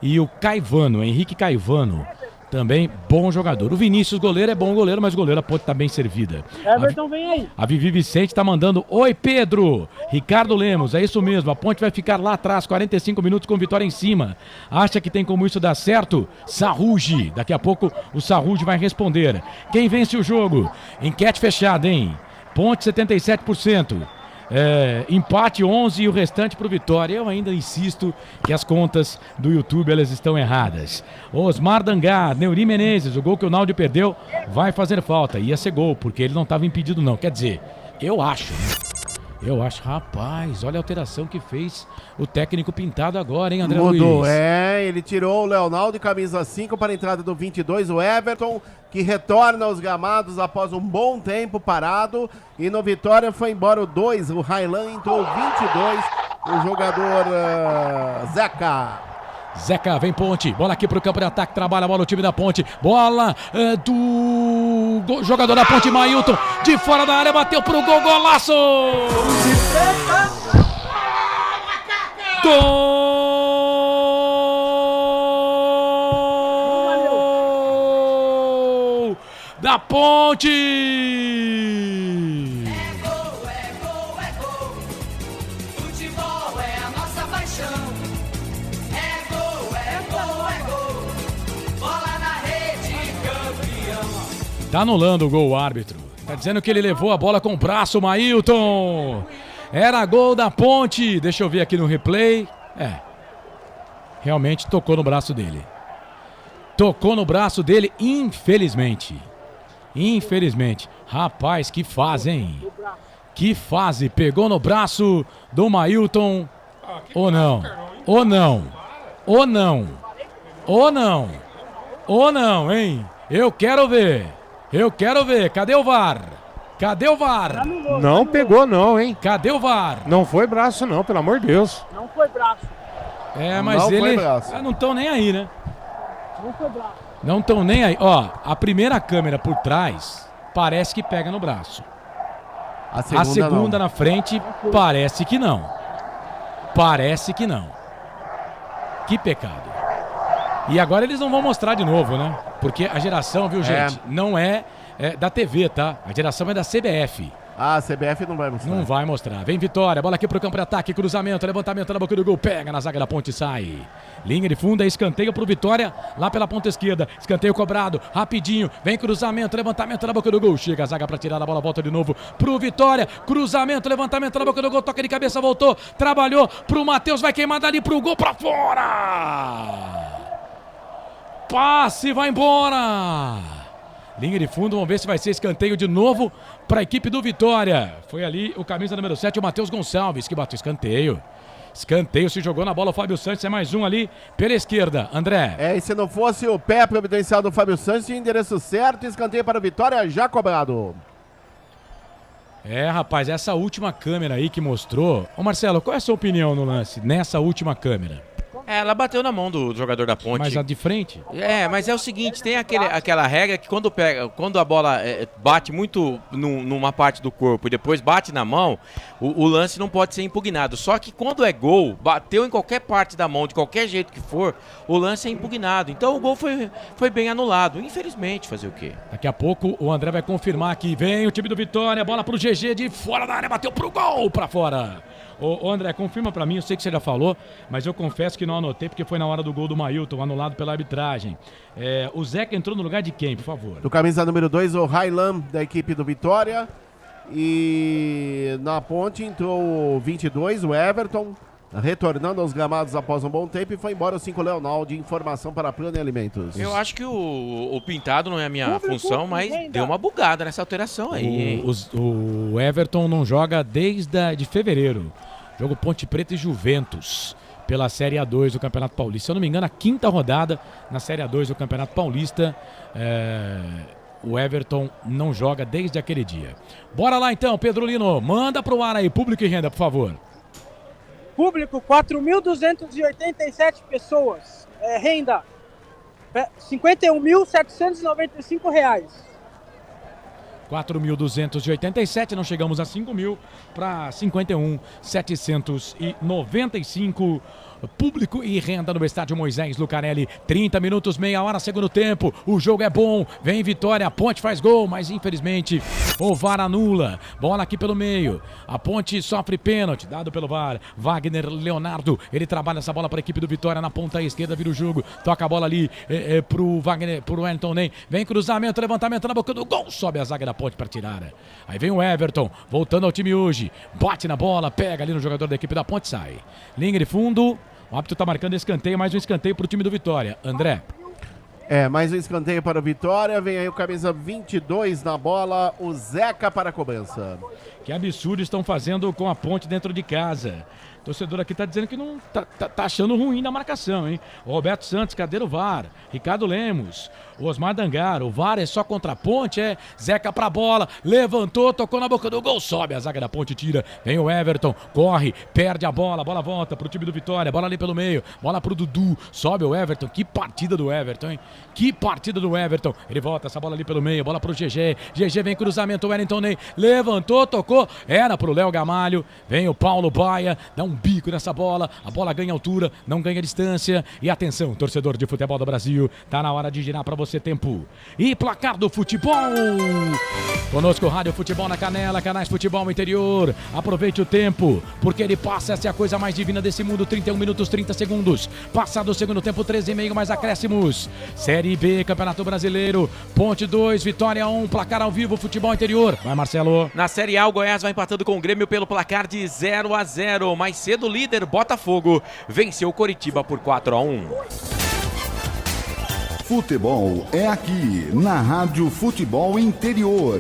e o Caivano, Henrique Caivano, também bom jogador. O Vinícius, goleiro, é bom goleiro, mas goleiro pode estar bem servida. Everton, vem aí. A Vivi Vicente tá mandando, oi Pedro, Ricardo Lemos, é isso mesmo, a Ponte vai ficar lá atrás, 45 minutos com vitória em cima. Acha que tem como isso dar certo? Sarrugi, daqui a pouco o Sarrugi vai responder. Quem vence o jogo? Enquete fechada, hein? Ponte 77%. Empate 11 e o restante pro Vitória. Eu ainda insisto que as contas do YouTube elas estão erradas. Osmar Dangar, Neuri Menezes, o gol que o Naldo perdeu vai fazer falta. Ia ser gol, porque ele não estava impedido não. Quer dizer, eu acho, rapaz, olha a alteração que fez o técnico pintado agora, hein, André Luiz? Mudou, ele tirou o Leonardo de camisa 5 para a entrada do 22, o Everton, que retorna aos gramados após um bom tempo parado, e no Vitória foi embora o 2, o Railan entrou o 22, o jogador Zeca, vem Ponte, bola aqui pro campo de ataque, trabalha a bola o time da Ponte, bola do jogador da Ponte, Mailton, de fora da área, bateu pro gol, golaço! Gol da Ponte! Tá anulando o gol o árbitro. Tá dizendo que ele levou a bola com o braço, Mailton. Era gol da Ponte. Deixa eu ver aqui no replay. Realmente tocou no braço dele. Tocou no braço dele, infelizmente. Rapaz, que fase, hein? Que fase. Pegou no braço do Mailton. Ou não, hein? Eu quero ver. Cadê o VAR? Não pegou não, hein? Cadê o VAR? Não foi braço não, pelo amor de Deus. Não foi braço. Mas não ele... não estão nem aí, né? Não foi braço. Não estão nem aí. Ó, a primeira câmera por trás parece que pega no braço. A segunda na frente parece que não. Que pecado. E agora eles não vão mostrar de novo, né? Porque a geração, viu, gente, não é da TV, tá? A geração é da CBF. A CBF não vai mostrar. Não vai mostrar. Vem Vitória, bola aqui pro campo de ataque, cruzamento, levantamento na boca do gol, pega na zaga da Ponte e sai. Linha de fundo, escanteio pro Vitória, lá pela ponta esquerda. Escanteio cobrado, rapidinho, vem cruzamento, levantamento na boca do gol. Chega a zaga pra tirar a bola, volta de novo pro Vitória. Cruzamento, levantamento na boca do gol, toca de cabeça, voltou, trabalhou pro Matheus, vai queimar dali pro gol, pra fora! Passe, vai embora! Linha de fundo, vamos ver se vai ser escanteio de novo para a equipe do Vitória. Foi ali o camisa número 7, o Matheus Gonçalves, que bateu escanteio. Escanteio, se jogou na bola o Fábio Santos, é mais um ali pela esquerda. André. E se não fosse o pé providencial do Fábio Santos, tinha endereço certo, escanteio para o Vitória, já cobrado. Rapaz, essa última câmera aí que mostrou... Ô Marcelo, qual é a sua opinião no lance, nessa última câmera? Ela bateu na mão do jogador da Ponte. Mas a de frente? Mas é o seguinte, tem aquela regra que quando a bola bate muito numa parte do corpo e depois bate na mão, o lance não pode ser impugnado. Só que quando é gol, bateu em qualquer parte da mão, de qualquer jeito que for, o lance é impugnado. Então o gol foi bem anulado. Infelizmente, fazer o quê? Daqui a pouco o André vai confirmar que vem o time do Vitória, bola pro GG de fora da área, bateu pro gol, pra fora. Ô André, confirma pra mim, eu sei que você já falou, mas eu confesso que não anotei porque foi na hora do gol do Mailton, anulado pela arbitragem. O Zeca entrou no lugar de quem, por favor? Do camisa número 2, o Railan, da equipe do Vitória. E na Ponte entrou o 22, o Everton, retornando aos gramados após um bom tempo, e foi embora o 5 Leonal, de informação para a Plano Alimentos. Eu acho que o pintado não é a minha função, mas deu uma bugada nessa alteração aí. O Everton não joga desde fevereiro. Jogo Ponte Preta e Juventus pela Série A2 do Campeonato Paulista. Se eu não me engano, a 5ª rodada na Série A2 do Campeonato Paulista. O Everton não joga desde aquele dia. Bora lá então, Pedro Lino. Manda pro ar aí, público e renda, por favor. Público, 4.287 pessoas. Renda, R$ 51.795. 4.287, não chegamos a 5.000 para 51.795. Público e renda no estádio Moisés Lucarelli. 30 minutos, meia hora, segundo tempo. O jogo é bom, vem Vitória, a Ponte faz gol, mas infelizmente o VAR anula. Bola aqui pelo meio. A Ponte sofre pênalti, dado pelo VAR. Wagner Leonardo, ele trabalha essa bola para a equipe do Vitória na ponta esquerda, vira o jogo. Toca a bola ali pro Wagner, pro Wellington Ney. Vem cruzamento, levantamento na boca do gol. Sobe a zaga da Ponte para tirar. Aí vem o Everton, voltando ao time hoje. Bate na bola, pega ali no jogador da equipe da Ponte, sai. Linha de fundo. O árbitro tá marcando escanteio, mais um escanteio pro time do Vitória. André. Mais um escanteio para o Vitória. Vem aí o camisa 22 na bola, o Zeca para a cobrança. Que absurdo estão fazendo com a Ponte dentro de casa. O torcedor aqui tá dizendo que não tá achando ruim na marcação, hein? O Roberto Santos, cadê o VAR? Ricardo Lemos, o Osmar Dangar, o VAR é só contra a Ponte, Zeca pra bola, levantou, tocou na boca do gol, sobe a zaga da Ponte, tira, vem o Everton, corre, perde a bola volta pro time do Vitória, bola ali pelo meio, bola pro Dudu, sobe o Everton, que partida do Everton, hein? Que partida do Everton, ele volta essa bola ali pelo meio, bola pro GG vem cruzamento, o Wellington Ney, levantou, tocou, era pro Léo Gamalho, vem o Paulo Baia, dá um bico nessa bola, a bola ganha altura, não ganha distância, e atenção, torcedor de futebol do Brasil, tá na hora de girar pra você tempo. E placar do futebol, conosco Rádio Futebol na Canela, Canais Futebol Interior, aproveite o tempo, porque ele passa, essa é a coisa mais divina desse mundo, 31 minutos 30 segundos, passado o segundo tempo, 13,5 mais acréscimos, Série B, Campeonato Brasileiro, Ponte 2, Vitória 1, placar ao vivo, Futebol Interior, vai Marcelo. Na Série A, o Goiás vai empatando com o Grêmio pelo placar de 0-0, mais cedo o líder Botafogo venceu o Coritiba por 4-1. Futebol é aqui, na Rádio Futebol Interior.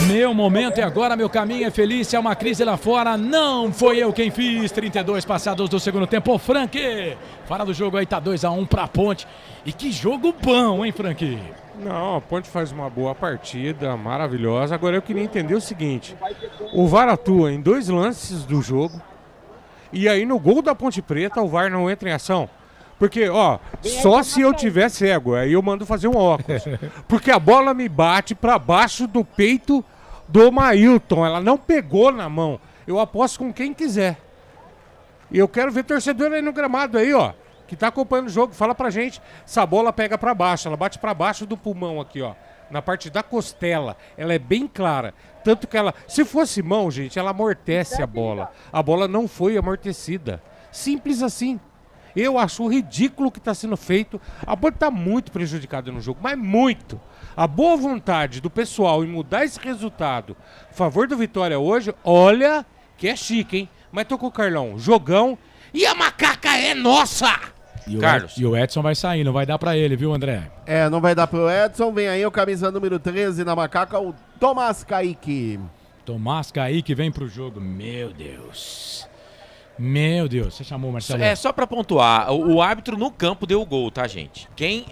Meu momento é agora, meu caminho é feliz, é uma crise lá fora, não foi eu quem fiz, 32 passados do segundo tempo, Frank, fora do jogo aí, tá 2-1 pra Ponte, e que jogo bom, hein, Frank? Não, a Ponte faz uma boa partida, maravilhosa, agora eu queria entender o seguinte, o VAR atua em 2 lances do jogo, e aí no gol da Ponte Preta o VAR não entra em ação. Porque, só se eu tiver cego, aí eu mando fazer um óculos. Porque a bola me bate pra baixo do peito do Mailton. Ela não pegou na mão. Eu aposto com quem quiser. E eu quero ver torcedor aí no gramado aí, que tá acompanhando o jogo. Fala pra gente se a bola pega pra baixo. Ela bate pra baixo do pulmão aqui, na parte da costela. Ela é bem clara. Tanto que ela, se fosse mão, gente, ela amortece a bola. A bola não foi amortecida. Simples assim. Eu acho ridículo o que está sendo feito. A Ponte está muito prejudicada no jogo, mas muito. A boa vontade do pessoal em mudar esse resultado a favor do Vitória hoje, olha que é chique, hein? Mas tô com o Carlão, jogão, e a macaca é nossa! Carlos. E o Edson vai sair, não vai dar pra ele, viu, André? Não vai dar pro Edson. Vem aí o camisa número 13 na macaca, o Tomás Kaique. Tomás Kaique vem pro jogo, meu Deus. Meu Deus, você chamou, Marcelo. É, só pra pontuar, o árbitro no campo deu o gol, tá, gente? Quem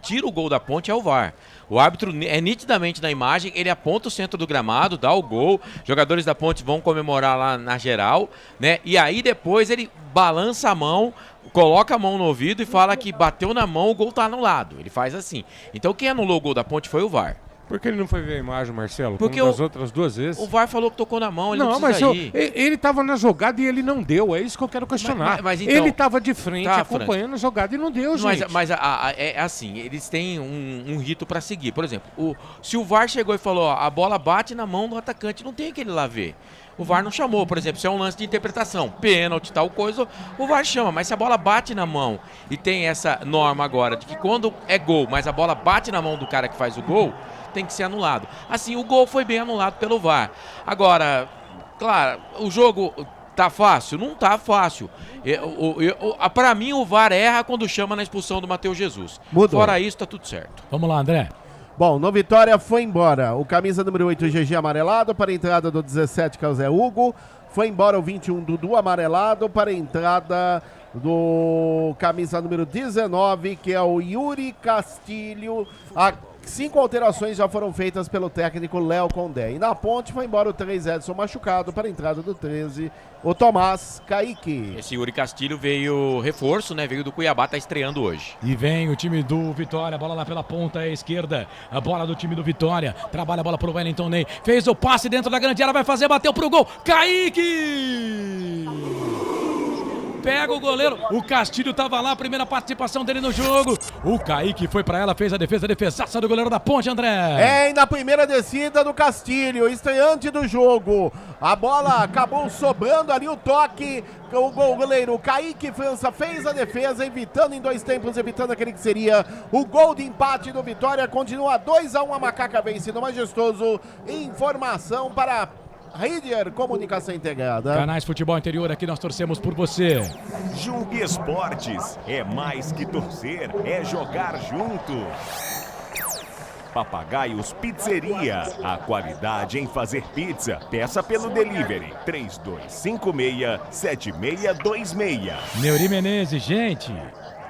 tira o gol da Ponte é o VAR. O árbitro é nitidamente na imagem, ele aponta o centro do gramado, dá o gol, jogadores da Ponte vão comemorar lá na geral, né? E aí depois ele balança a mão, coloca a mão no ouvido e fala que bateu na mão, o gol tá anulado. Ele faz assim. Então quem anulou o gol da Ponte foi o VAR. Por que ele não foi ver a imagem, Marcelo? Porque como das outras 2 vezes? O VAR falou que tocou na mão, ele não mas precisa ir. ele tava na jogada e ele não deu. É isso que eu quero questionar. Mas então, ele tava de frente, acompanhando a jogada e não deu, gente. Mas é assim, eles têm um rito pra seguir. Por exemplo, se o VAR chegou e falou, ó, a bola bate na mão do atacante, não tem aquele lá ver. O VAR não chamou, por exemplo, se é um lance de interpretação, pênalti, tal coisa, o VAR chama. Mas se a bola bate na mão e tem essa norma agora de que quando é gol, mas a bola bate na mão do cara que faz o gol, tem que ser anulado. Assim, o gol foi bem anulado pelo VAR. Agora, claro, o jogo tá fácil? Não tá fácil. Pra mim, o VAR erra quando chama na expulsão do Matheus Jesus. Mudou. Fora isso, tá tudo certo. Vamos lá, André. Bom, no Vitória foi embora o camisa número 8, GG amarelado, para a entrada do 17, que é o Zé Hugo. Foi embora o 21, Dudu amarelado, para a entrada do camisa número 19, que é o Yuri Castilho. 5 alterações já foram feitas pelo técnico Léo Condé. E na Ponte foi embora o 3, Edson machucado, para a entrada do 13, o Tomás Kaique. Esse Yuri Castilho veio reforço, né? Veio do Cuiabá, tá estreando hoje. E vem o time do Vitória, bola lá pela ponta esquerda, a bola do time do Vitória, trabalha a bola pro Wellington Ney, fez o passe dentro da grande área, vai fazer, bateu pro gol, Kaique! Pega o goleiro, o Castilho tava lá, primeira participação dele no jogo, o Kaique foi pra ela, fez a defesaça do goleiro da Ponte, André. E na primeira descida do Castilho, estreante do jogo, a bola acabou sobrando ali, o toque, o goleiro Kaique França fez a defesa, evitando em 2 tempos, evitando aquele que seria o gol de empate do Vitória, continua 2-1, a Macaca vence no Majestoso. Informação para Rider Comunicação Integrada. Canais Futebol Interior, aqui nós torcemos por você. Jump Esportes, é mais que torcer, é jogar junto. Papagaios Pizzeria, a qualidade em fazer pizza. Peça pelo delivery 3256-7626. Neuri Menezes, gente,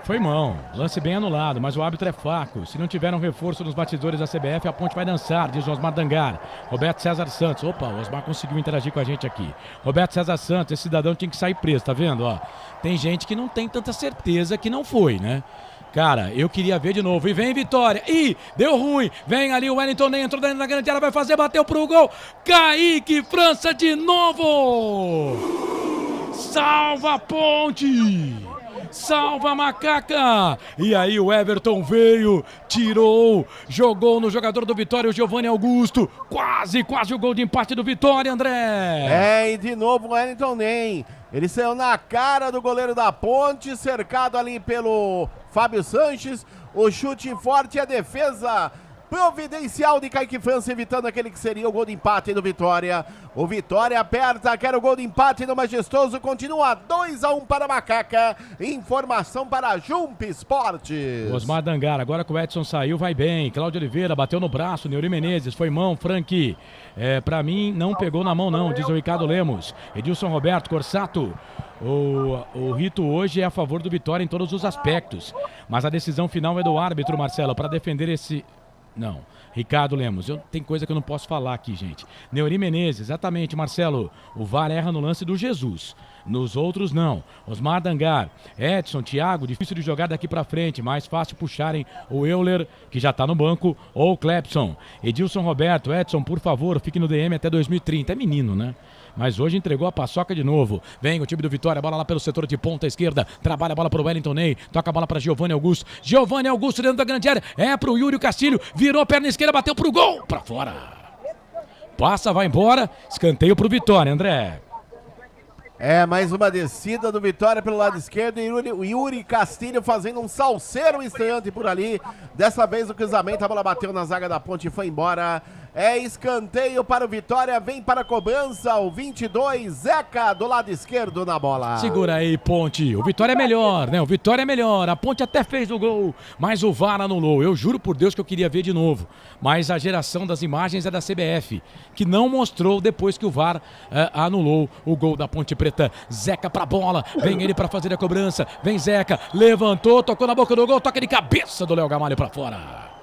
foi mão, lance bem anulado, mas o árbitro é fraco. Se não tiver um reforço nos batidores da CBF, a Ponte vai dançar, diz Osmar Dangar. Roberto César Santos, opa, o Osmar conseguiu interagir com a gente aqui. Roberto César Santos, esse cidadão tinha que sair preso, tá vendo? Ó, tem gente que não tem tanta certeza que não foi, né? Cara, eu queria ver de novo. E vem Vitória. Ih, deu ruim. Vem ali o Wellington Ney, entrou dentro da grande área, vai fazer, bateu pro gol. Kaique França de novo. Salva a Ponte. Salva a Macaca! E aí o Everton veio, tirou, jogou no jogador do Vitória, o Giovanni Augusto. Quase o gol de empate do Vitória, André! E de novo o Wellington Ney. Ele saiu na cara do goleiro da Ponte, cercado ali pelo Fábio Sanches. O chute forte e a defesa providencial de Kaique França, evitando aquele que seria o gol de empate do Vitória. O Vitória aperta, quer o gol de empate no Majestoso, continua 2-1 para a Macaca. Informação para Jump Esportes. Osmar Dangar, agora que o Edson saiu, vai bem. Cláudio Oliveira bateu no braço, Neuri Menezes, foi mão, Frank. Pra mim, não pegou na mão não, diz o Ricardo Lemos. Edilson Roberto, Corsato. O rito hoje é a favor do Vitória em todos os aspectos. Mas a decisão final é do árbitro, Marcelo, para defender esse... Não, Ricardo Lemos, tem coisa que eu não posso falar aqui, gente. Neuri Menezes, exatamente, Marcelo. O VAR erra no lance do Jesus. Nos outros, não. Osmar Dangar, Edson, Thiago, difícil de jogar daqui pra frente. Mais fácil puxarem o Euler, que já tá no banco, ou o Clepson. Edilson Roberto, Edson, por favor, fique no DM até 2030. É menino, né? Mas hoje entregou a paçoca de novo. Vem o time do Vitória, bola lá pelo setor de ponta esquerda. Trabalha a bola pro Wellington Ney. Toca a bola pra Giovanni Augusto. Giovanni Augusto dentro da grande área. É pro Yuri Castilho. Virou perna esquerda, bateu pro gol. Pra fora. Passa, vai embora. Escanteio pro Vitória, André. Mais uma descida do Vitória pelo lado esquerdo. E o Yuri Castilho fazendo um salseiro estreante por ali. Dessa vez o cruzamento, a bola bateu na zaga da Ponte e foi embora. É escanteio para o Vitória, vem para a cobrança, o 22, Zeca do lado esquerdo na bola. Segura aí, Ponte. O Vitória é melhor, né? O Vitória é melhor. A Ponte até fez o gol, mas o VAR anulou. Eu juro por Deus que eu queria ver de novo. Mas a geração das imagens é da CBF, que não mostrou depois que o VAR anulou o gol da Ponte Preta. Zeca pra bola, vem ele pra fazer a cobrança. Vem Zeca, levantou, tocou na boca do gol, toca de cabeça do Léo Gamalho pra fora.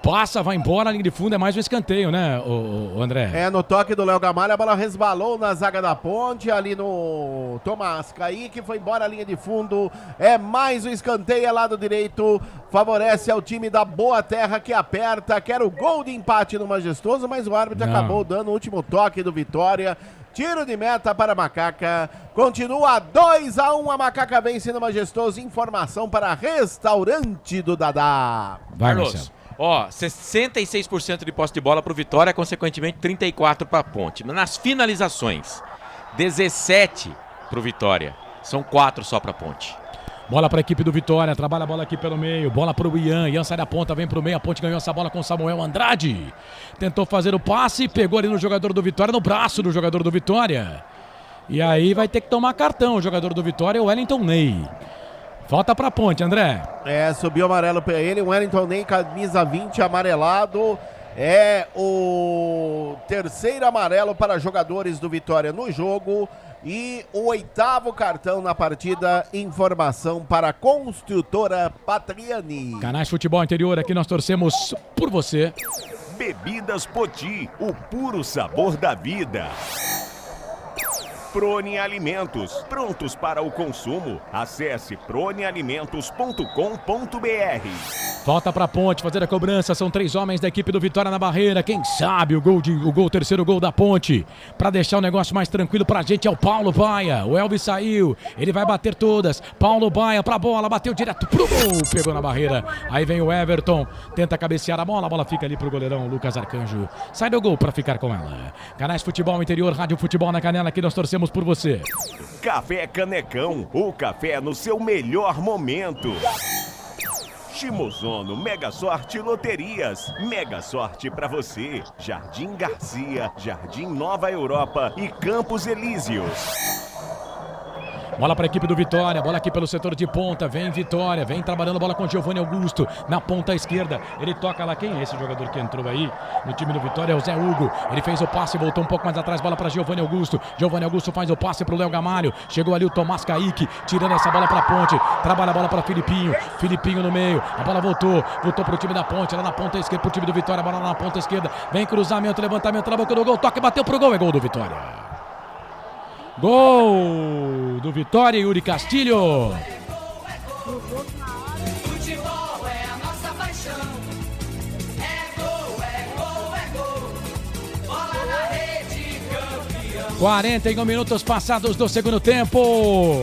Passa, vai embora, a linha de fundo é mais um escanteio, né, o André? É, no toque do Léo Gamalho, a bola resbalou na zaga da Ponte, ali no Tomás Kaique, foi embora a linha de fundo, é mais um escanteio, é lado direito, favorece ao time da Boa Terra que aperta, quer o gol de empate no Majestoso, mas o árbitro acabou dando o último toque do Vitória. Tiro de meta para a Macaca. Continua 2-1. A Macaca vence no Majestoso. Informação para Restaurante do Dadá. Vai, Carlos. Marcelo. Ó, 66% de posse de bola para o Vitória, consequentemente 34% para a Ponte. Nas finalizações, 17 para o Vitória. São 4 só para a Ponte. Bola para a equipe do Vitória, trabalha a bola aqui pelo meio, bola para o Ian, Ian sai da ponta, vem para o meio, a Ponte ganhou essa bola com Samuel Andrade. Tentou fazer o passe, pegou ali no jogador do Vitória, no braço do jogador do Vitória. E aí vai ter que tomar cartão o jogador do Vitória, o Wellington Ney. Volta pra Ponte, André. É, subiu amarelo pra ele, o Wellington Ney, camisa 20, amarelado. É o terceiro amarelo para jogadores do Vitória no jogo. E o 8º cartão na partida, informação para a Construtora Patriani. Canais Futebol Interior, aqui nós torcemos por você. Bebidas Poti, o puro sabor da vida. Prone Alimentos, prontos para o consumo. Acesse pronealimentos.com.br. Volta pra Ponte, fazer a cobrança, são 3 homens da equipe do Vitória na barreira. Quem sabe o terceiro gol da Ponte. Pra deixar o negócio mais tranquilo pra gente é o Paulo Baia. O Elvis saiu, ele vai bater todas. Paulo Baia pra bola, bateu direto pro gol, pegou na barreira. Aí vem o Everton, tenta cabecear a bola fica ali pro goleirão Lucas Arcanjo. Sai do gol pra ficar com ela. Canais Futebol Interior, Rádio Futebol na Canela, aqui nós torcemos por você. Café Canecão, o café no seu melhor momento. Shimozono Mega Sorte Loterias. Mega sorte pra você. Jardim Garcia, Jardim Nova Europa e Campos Elíseos. Bola para a equipe do Vitória, bola aqui pelo setor de ponta, vem Vitória, vem trabalhando bola com Giovanni Augusto, na ponta esquerda, ele toca lá, quem é esse jogador que entrou aí no time do Vitória? É o Zé Hugo, ele fez o passe, voltou um pouco mais atrás, bola para Giovanni Augusto faz o passe para o Léo Gamalho, chegou ali o Tomás Kaique, tirando essa bola para a Ponte, trabalha a bola para Filipinho no meio, a bola voltou para o time da Ponte, lá na ponta esquerda, para o time do Vitória, bola lá na ponta esquerda, vem cruzamento, levantamento na boca do gol, toque, bateu pro gol, é gol do Vitória. Gol do Vitória, Yuri Castilho. Futebol é a nossa paixão. É gol. Bola na rede, campeão. 41 minutos passados do segundo tempo.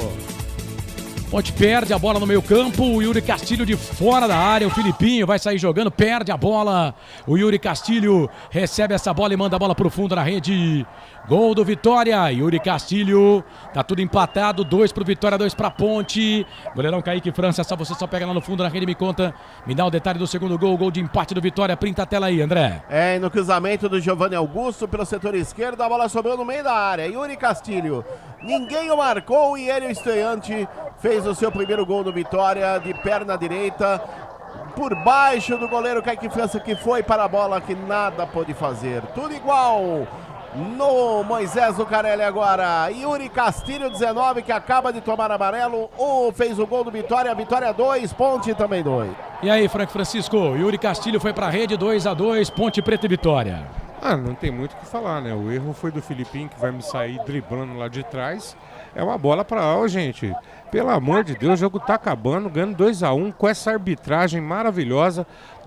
Ponte perde a bola no meio campo, o Yuri Castilho de fora da área, o Filipinho vai sair jogando, perde a bola, o Yuri Castilho recebe essa bola e manda a bola pro fundo na rede. Gol do Vitória, Yuri Castilho, tá tudo empatado, 2 pro Vitória, 2 pra Ponte. Goleirão Kaique França, você só pega lá no fundo na rede e me conta, me dá o detalhe do segundo gol de empate do Vitória, printa a tela aí, André. É, e no cruzamento do Giovanni Augusto pelo setor esquerdo, a bola sobrou no meio da área, Yuri Castilho, ninguém o marcou e ele, o estreante, fez o seu primeiro gol do Vitória, de perna direita, por baixo do goleiro Kaique França, que foi para a bola, que nada pôde fazer, tudo igual. No Moisés Lucarelli agora, Yuri Castilho 19, que acaba de tomar amarelo, fez o gol do Vitória, Vitória 2, Ponte também 2. E aí, Frank Francisco, Yuri Castilho foi pra rede, 2-2, Ponte Preta e Vitória. Não tem muito o que falar, né? O erro foi do Filipinho, que vai me sair driblando lá de trás. É uma bola pra gente. Pelo amor de Deus, o jogo tá acabando, ganhando 2-1 com essa arbitragem maravilhosa,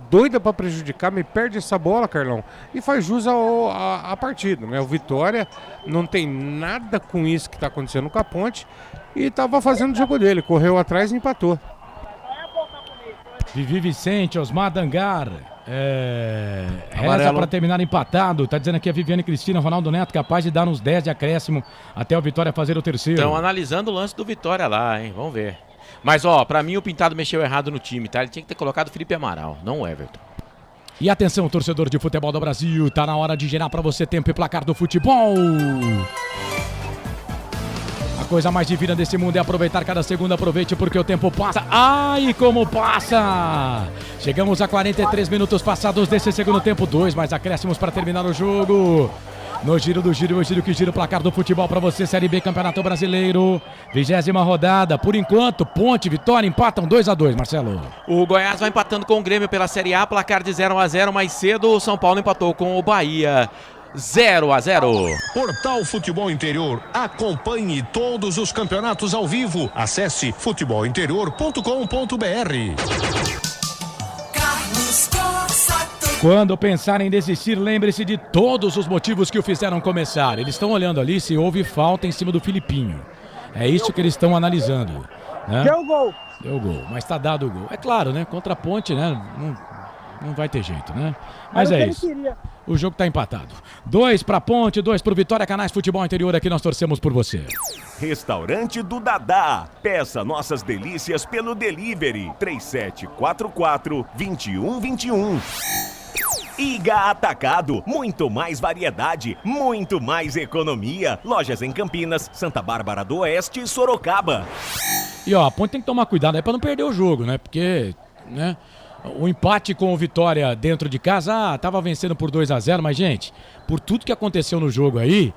doida pra prejudicar, me perde essa bola, Carlão, e faz jus à partida, né? O Vitória não tem nada com isso que tá acontecendo com a Ponte e tava fazendo o jogo dele, correu atrás e empatou. Vivi Vicente, Osmar Dangar, reza para terminar empatado, tá dizendo aqui a Viviane Cristina, Ronaldo Neto capaz de dar uns 10 de acréscimo até o Vitória fazer o terceiro. Estão analisando o lance do Vitória lá, hein, vamos ver. Mas ó, pra mim o Pintado mexeu errado no time, tá? Ele tinha que ter colocado o Felipe Amaral, não o Everton. E atenção, torcedor de futebol do Brasil, tá na hora de girar pra você tempo e placar do futebol. A coisa mais divina desse mundo é aproveitar cada segundo. Aproveite porque o tempo passa. Ai, como passa! Chegamos a 43 minutos passados desse segundo tempo. 2 mais acréscimos para terminar o jogo. No giro do giro, eu giro que gira o placar do futebol para você. Série B, Campeonato Brasileiro. 20ª rodada. Por enquanto, Ponte, Vitória empatam 2-2, Marcelo. O Goiás vai empatando com o Grêmio pela Série A. Placar de 0-0. Mais cedo, o São Paulo empatou com o Bahia. 0-0. Portal Futebol Interior. Acompanhe todos os campeonatos ao vivo. Acesse futebolinterior.com.br. Quando pensar em desistir, lembre-se de todos os motivos que o fizeram começar. Eles estão olhando ali se houve falta em cima do Filipinho. É isso que eles estão analisando. Né? Deu gol. Deu gol, mas tá dado o gol. É claro, né? Contra a Ponte, né? Não vai ter jeito, né? Mas é isso. O jogo tá empatado. 2 pra Ponte, 2 pro Vitória. Canais Futebol Interior, aqui nós torcemos por você. Restaurante do Dadá. Peça nossas delícias pelo delivery 3744-2121. Iga Atacado, muito mais variedade, muito mais economia. Lojas em Campinas, Santa Bárbara do Oeste e Sorocaba. E ó, a Ponte tem que tomar cuidado aí pra não perder o jogo, né? Porque, né? O empate com o Vitória dentro de casa, tava vencendo por 2-0, mas gente, por tudo que aconteceu no jogo aí,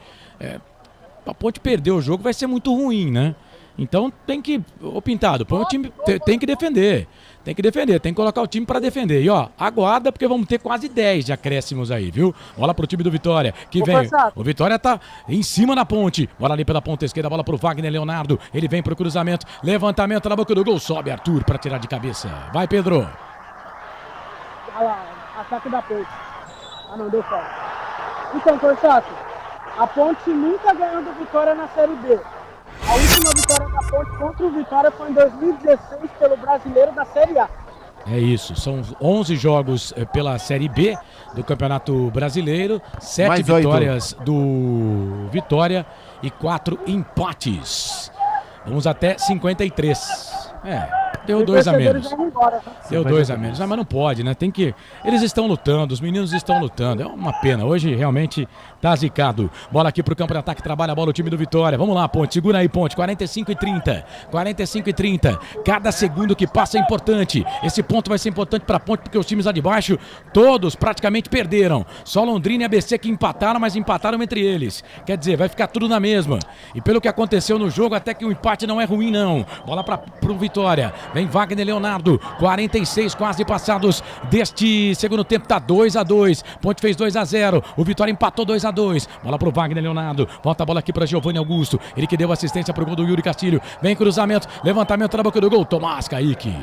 a Ponte perder o jogo vai ser muito ruim, né? Então tem que, ô Pintado, o time tem que defender. Tem que defender, tem que colocar o time pra defender. E ó, aguarda porque vamos ter quase 10 de acréscimos aí, viu? Bola pro time do Vitória, que vem. O Vitória tá em cima na Ponte. Bola ali pela ponta esquerda, bola pro Wagner Leonardo. Ele vem pro cruzamento, levantamento na boca do gol. Sobe Arthur pra tirar de cabeça. Vai, Pedro. Olha lá, ataque da Ponte. Ah, não, deu falta. Então, Corsato, a Ponte nunca ganhou do Vitória na Série B. A última vitória da Ponte contra o Vitória foi em 2016 pelo Brasileiro da Série A. É isso, são 11 jogos pela Série B do Campeonato Brasileiro, 7 Mais vitórias do Vitória e 4 empates. Vamos até 53. Deu 2 a menos. Deu 2 a menos. Mas não pode, né? Tem que... Eles estão lutando, os meninos estão lutando. É uma pena. Hoje realmente tá zicado. Bola aqui pro campo de ataque, trabalha a bola o time do Vitória. Vamos lá, Ponte. Segura aí, Ponte. 45-30. 45-30. Cada segundo que passa é importante. Esse ponto vai ser importante pra Ponte, porque os times lá de baixo, todos praticamente perderam. Só Londrina e ABC que empataram, mas empataram entre eles. Quer dizer, vai ficar tudo na mesma. E pelo que aconteceu no jogo, até que o empate não é ruim, não. Bola pro Vitória. Vem Wagner Leonardo, 46 quase passados deste segundo tempo, tá 2-2. Ponte fez 2-0, o Vitória empatou 2-2. Bola pro Wagner Leonardo, volta a bola aqui pra Giovanni Augusto, ele que deu assistência pro gol do Yuri Castilho. Vem cruzamento, levantamento na boca do gol, Tomás Kaique.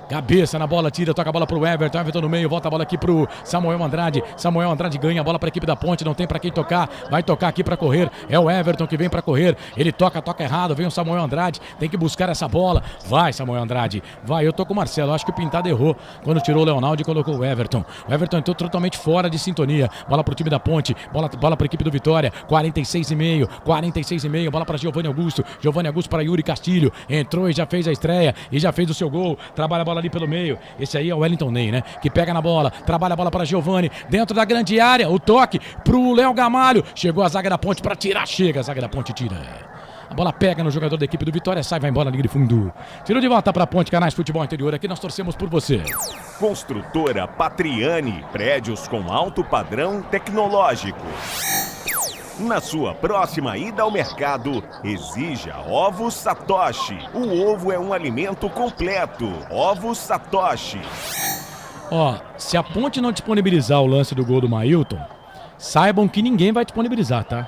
Cabeça na bola, tira, toca a bola pro Everton no meio, volta a bola aqui pro Samuel Andrade. Samuel Andrade ganha a bola pra equipe da Ponte, não tem pra quem tocar, vai tocar aqui pra correr, é o Everton que vem pra correr, ele toca errado, vem o Samuel Andrade, tem que buscar essa bola, vai Samuel Andrade, vai, eu tô com o Marcelo, acho que o Pintado errou quando tirou o Leonardo e colocou o Everton. O Everton entrou totalmente fora de sintonia, bola pro time da Ponte, bola pra equipe do Vitória, 46,5, bola pra Giovanni Augusto para Yuri Castilho, entrou e já fez a estreia, e já fez o seu gol, trabalha a bola ali pelo meio, esse aí é o Wellington Ney, né, que pega na bola, trabalha a bola para Giovanni, dentro da grande área, o toque pro Léo Gamalho, chegou a zaga da Ponte para tirar, chega, a zaga da Ponte tira, a bola pega no jogador da equipe do Vitória, sai, vai embora, linha de fundo, tirou de volta pra Ponte, Canais Futebol Interior, aqui nós torcemos por você. Construtora Patriani, prédios com alto padrão tecnológico. Na sua próxima ida ao mercado, exija Ovos Satoshi. O ovo é um alimento completo. Ovos Satoshi. Ó, se a Ponte não disponibilizar o lance do gol do Mailton, saibam que ninguém vai disponibilizar, tá?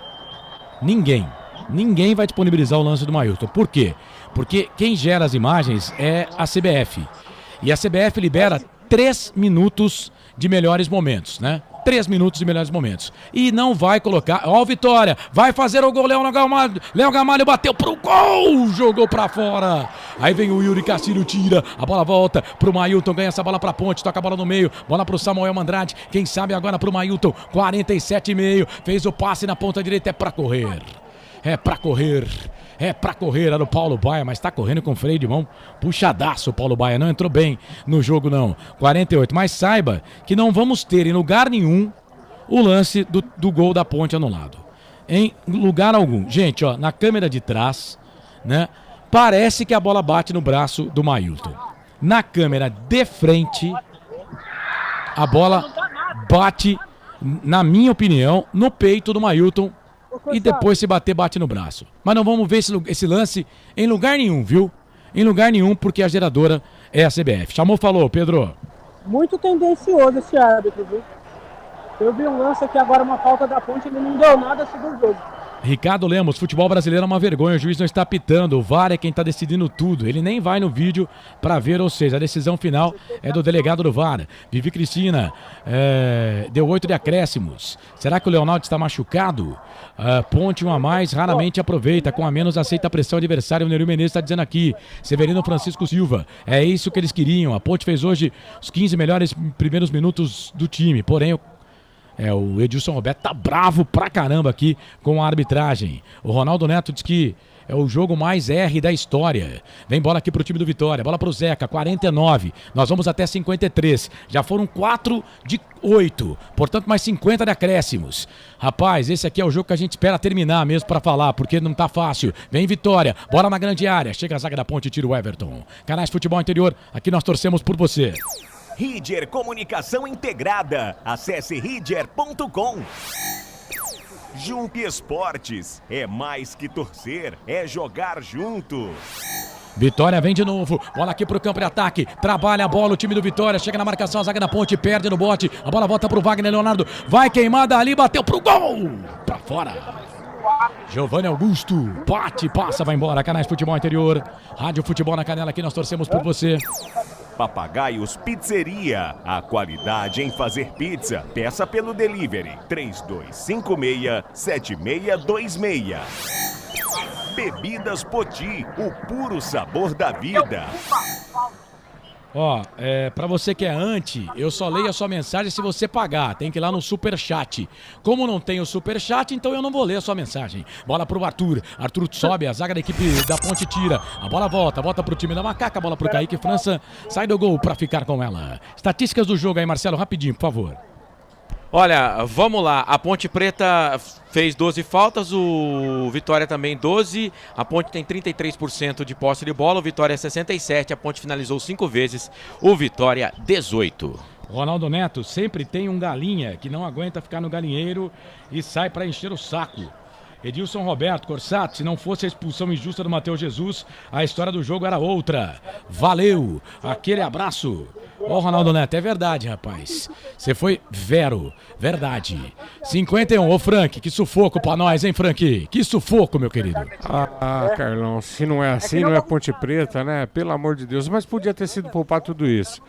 Ninguém vai disponibilizar o lance do Mailton. Por quê? Porque quem gera as imagens é a CBF. E a CBF libera 3 minutos de melhores momentos, né? 3 minutos de melhores momentos. E não vai colocar... Ó, o Vitória, vai fazer o gol, Léo Gamalho bateu pro gol, jogou pra fora. Aí vem o Yuri Castilho, tira, a bola volta pro Mailton, ganha essa bola pra Ponte, toca a bola no meio, bola pro Samuel Andrade, quem sabe agora pro Mailton, 47,5, fez o passe na ponta direita, é pra correr. É pra correr, era o Paulo Baia, mas tá correndo com freio de mão. Puxadaço o Paulo Baia, não entrou bem no jogo não. 48, mas saiba que não vamos ter em lugar nenhum o lance do gol da Ponte anulado. Em lugar algum. Gente, ó, na câmera de trás, né? Parece que a bola bate no braço do Mailton. Na câmera de frente, a bola bate, na minha opinião, no peito do Mailton. E depois se bater, bate no braço. Mas não vamos ver esse lance em lugar nenhum, viu? Em lugar nenhum, porque a geradora é a CBF. Chamou, falou, Pedro. Muito tendencioso esse árbitro, viu? Eu vi um lance aqui agora, uma falta da Ponte, ele não deu nada sobre o jogo. Ricardo Lemos, futebol brasileiro é uma vergonha, o juiz não está apitando, o VAR é quem está decidindo tudo, ele nem vai no vídeo para ver, ou seja, a decisão final é do delegado do VAR. Vivi Cristina, deu 8 de acréscimos, será que o Leonardo está machucado? Ponte 1 a mais, raramente aproveita, com a menos aceita a pressão adversária, o Nery Menezes está dizendo aqui, Severino Francisco Silva, é isso que eles queriam, a Ponte fez hoje os 15 melhores primeiros minutos do time, porém o Edilson Roberto tá bravo pra caramba aqui com a arbitragem. O Ronaldo Neto diz que é o jogo mais R da história. Vem bola aqui pro time do Vitória, bola pro Zeca, 49. Nós vamos até 53. Já foram 4 de 8, portanto mais 50 de acréscimos. Rapaz, esse aqui é o jogo que a gente espera terminar mesmo pra falar, porque não tá fácil. Vem Vitória, bola na grande área. Chega a zaga da Ponte e tira o Everton. Canais Futebol Interior, aqui nós torcemos por você. Ridger Comunicação Integrada. Acesse ridger.com. Jump Esportes. É mais que torcer, é jogar junto. Vitória vem de novo, bola aqui pro campo de ataque, trabalha a bola o time do Vitória, chega na marcação, a zaga da Ponte, perde no bote, a bola volta pro Wagner Leonardo, vai queimada ali, bateu pro gol, pra fora. Giovanni Augusto, bate, passa, vai embora. Canais Futebol Interior, Rádio Futebol na Canela, aqui nós torcemos por você. Papagaios Pizzeria, a qualidade em fazer pizza. Peça pelo delivery 3256-7626. Bebidas Poti, o puro sabor da vida. Ó, pra você que é anti, eu só leio a sua mensagem se você pagar. Tem que ir lá no Superchat. Como não tem o Superchat, então eu não vou ler a sua mensagem. Bola pro Arthur. Arthur sobe, a zaga da equipe da Ponte tira. A bola volta pro time da Macaca. A bola pro Kaique França. Sai do gol pra ficar com ela. Estatísticas do jogo aí, Marcelo, rapidinho, por favor. Olha, vamos lá. A Ponte Preta fez 12 faltas, o Vitória também 12. A Ponte tem 33% de posse de bola, o Vitória 67%. A Ponte finalizou 5 vezes, o Vitória 18%. Ronaldo Neto sempre tem um galinha que não aguenta ficar no galinheiro e sai para encher o saco. Edilson Roberto, Corsato, se não fosse a expulsão injusta do Matheus Jesus, a história do jogo era outra. Valeu, aquele abraço. Ô Ronaldo Neto, é verdade, rapaz. Você foi verdade. 51, ô Frank, que sufoco pra nós, hein, Frank? Que sufoco, meu querido. Carlão, se não é assim, não é Ponte Preta, né? Pelo amor de Deus, mas podia ter sido poupar tudo isso.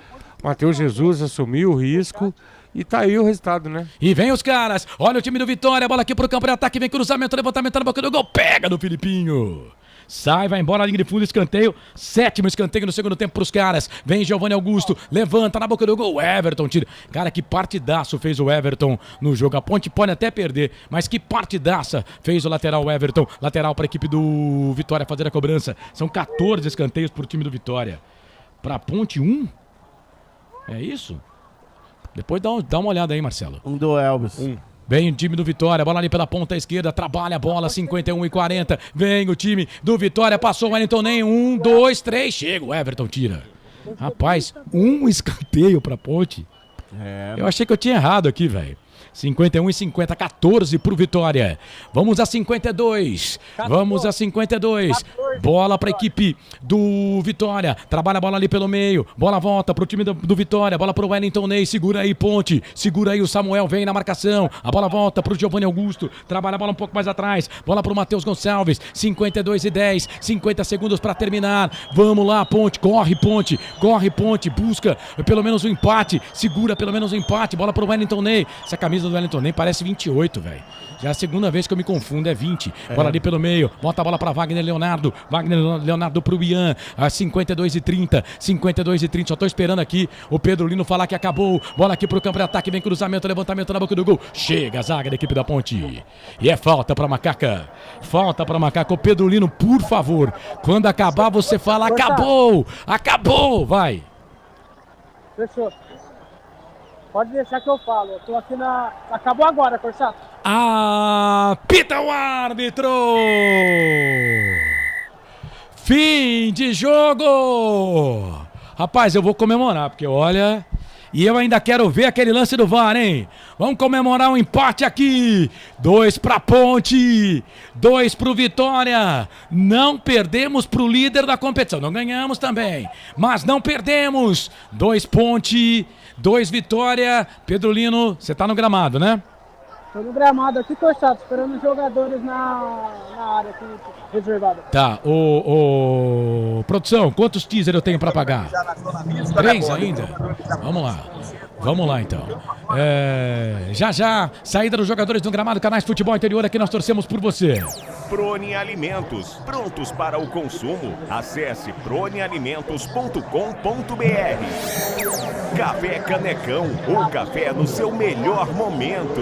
Matheus Jesus assumiu o risco. E tá aí o resultado, né? E vem os caras, olha o time do Vitória, bola aqui pro campo de ataque, vem cruzamento, levantamento na boca do gol, pega do Filipinho. Sai, vai embora, linha de fundo, escanteio, 7º escanteio no segundo tempo pros caras. Vem Giovanni Augusto, levanta na boca do gol, Everton tira. Cara, que partidaço fez o Everton no jogo. A Ponte pode até perder, mas que partidaça fez o lateral Everton. Lateral pra equipe do Vitória fazer a cobrança. São 14 escanteios pro time do Vitória. Pra Ponte 1? É isso? Depois dá uma olhada aí, Marcelo. Um do Elvis. Vem o time do Vitória, bola ali pela ponta esquerda, trabalha a bola, 51 e 40. Vem o time do Vitória, passou o Wellington nem 1, 2, 3, chega, o Everton tira. Rapaz, um escanteio pra Ponte. Eu achei que eu tinha errado aqui, velho. 51 e 50, 14 pro Vitória. Vamos a 52. Vamos a 52. Bola pra equipe do Vitória. Trabalha a bola ali pelo meio. Bola volta pro time do Vitória. Bola pro Wellington Ney. Segura aí, Ponte. Segura aí o Samuel. Vem na marcação. A bola volta pro Giovanni Augusto. Trabalha a bola um pouco mais atrás. Bola pro Matheus Gonçalves. 52 e 10. 50 segundos pra terminar. Vamos lá, Ponte. Corre, Ponte. Corre, Ponte. Busca pelo menos um empate. Segura pelo menos um empate. Bola pro Wellington Ney. Essa camisa camisa do Wellington Ney parece 28, velho. Já é a segunda vez que eu me confundo, é 20. Bola ali pelo meio, bota a bola pra Wagner Leonardo. Wagner Leonardo pro Ian, a 52:30. 52:30, só tô esperando aqui o Pedro Lino falar que acabou. Bola aqui pro campo de ataque, vem cruzamento, levantamento na boca do gol. Chega a zaga da equipe da Ponte. E é falta pra Macaca. Falta pra Macaca. O Pedro Lino, por favor, quando acabar você fala acabou. Acabou, vai. Fechou. Pode deixar que eu falo. Eu tô aqui na... Acabou agora, Corsato. Apita o árbitro! Fim de jogo! Rapaz, eu vou comemorar, porque olha... E eu ainda quero ver aquele lance do VAR, hein? Vamos comemorar um empate aqui. 2 pra Ponte, 2 pro Vitória. Não perdemos pro líder da competição. Não ganhamos também, mas não perdemos. 2 Ponte, 2 Vitória. Pedro Lino, você tá no gramado, né? Tô no gramado aqui, Corsato, esperando os jogadores na área aqui reservada. Tá, produção, quantos teaser eu tenho pra pagar? 3 ainda? Vamos lá então. Já, saída dos jogadores do gramado, Canais Futebol Interior, aqui nós torcemos por você. Prone Alimentos, prontos para o consumo. Acesse pronealimentos.com.br. Café Canecão, o café no seu melhor momento.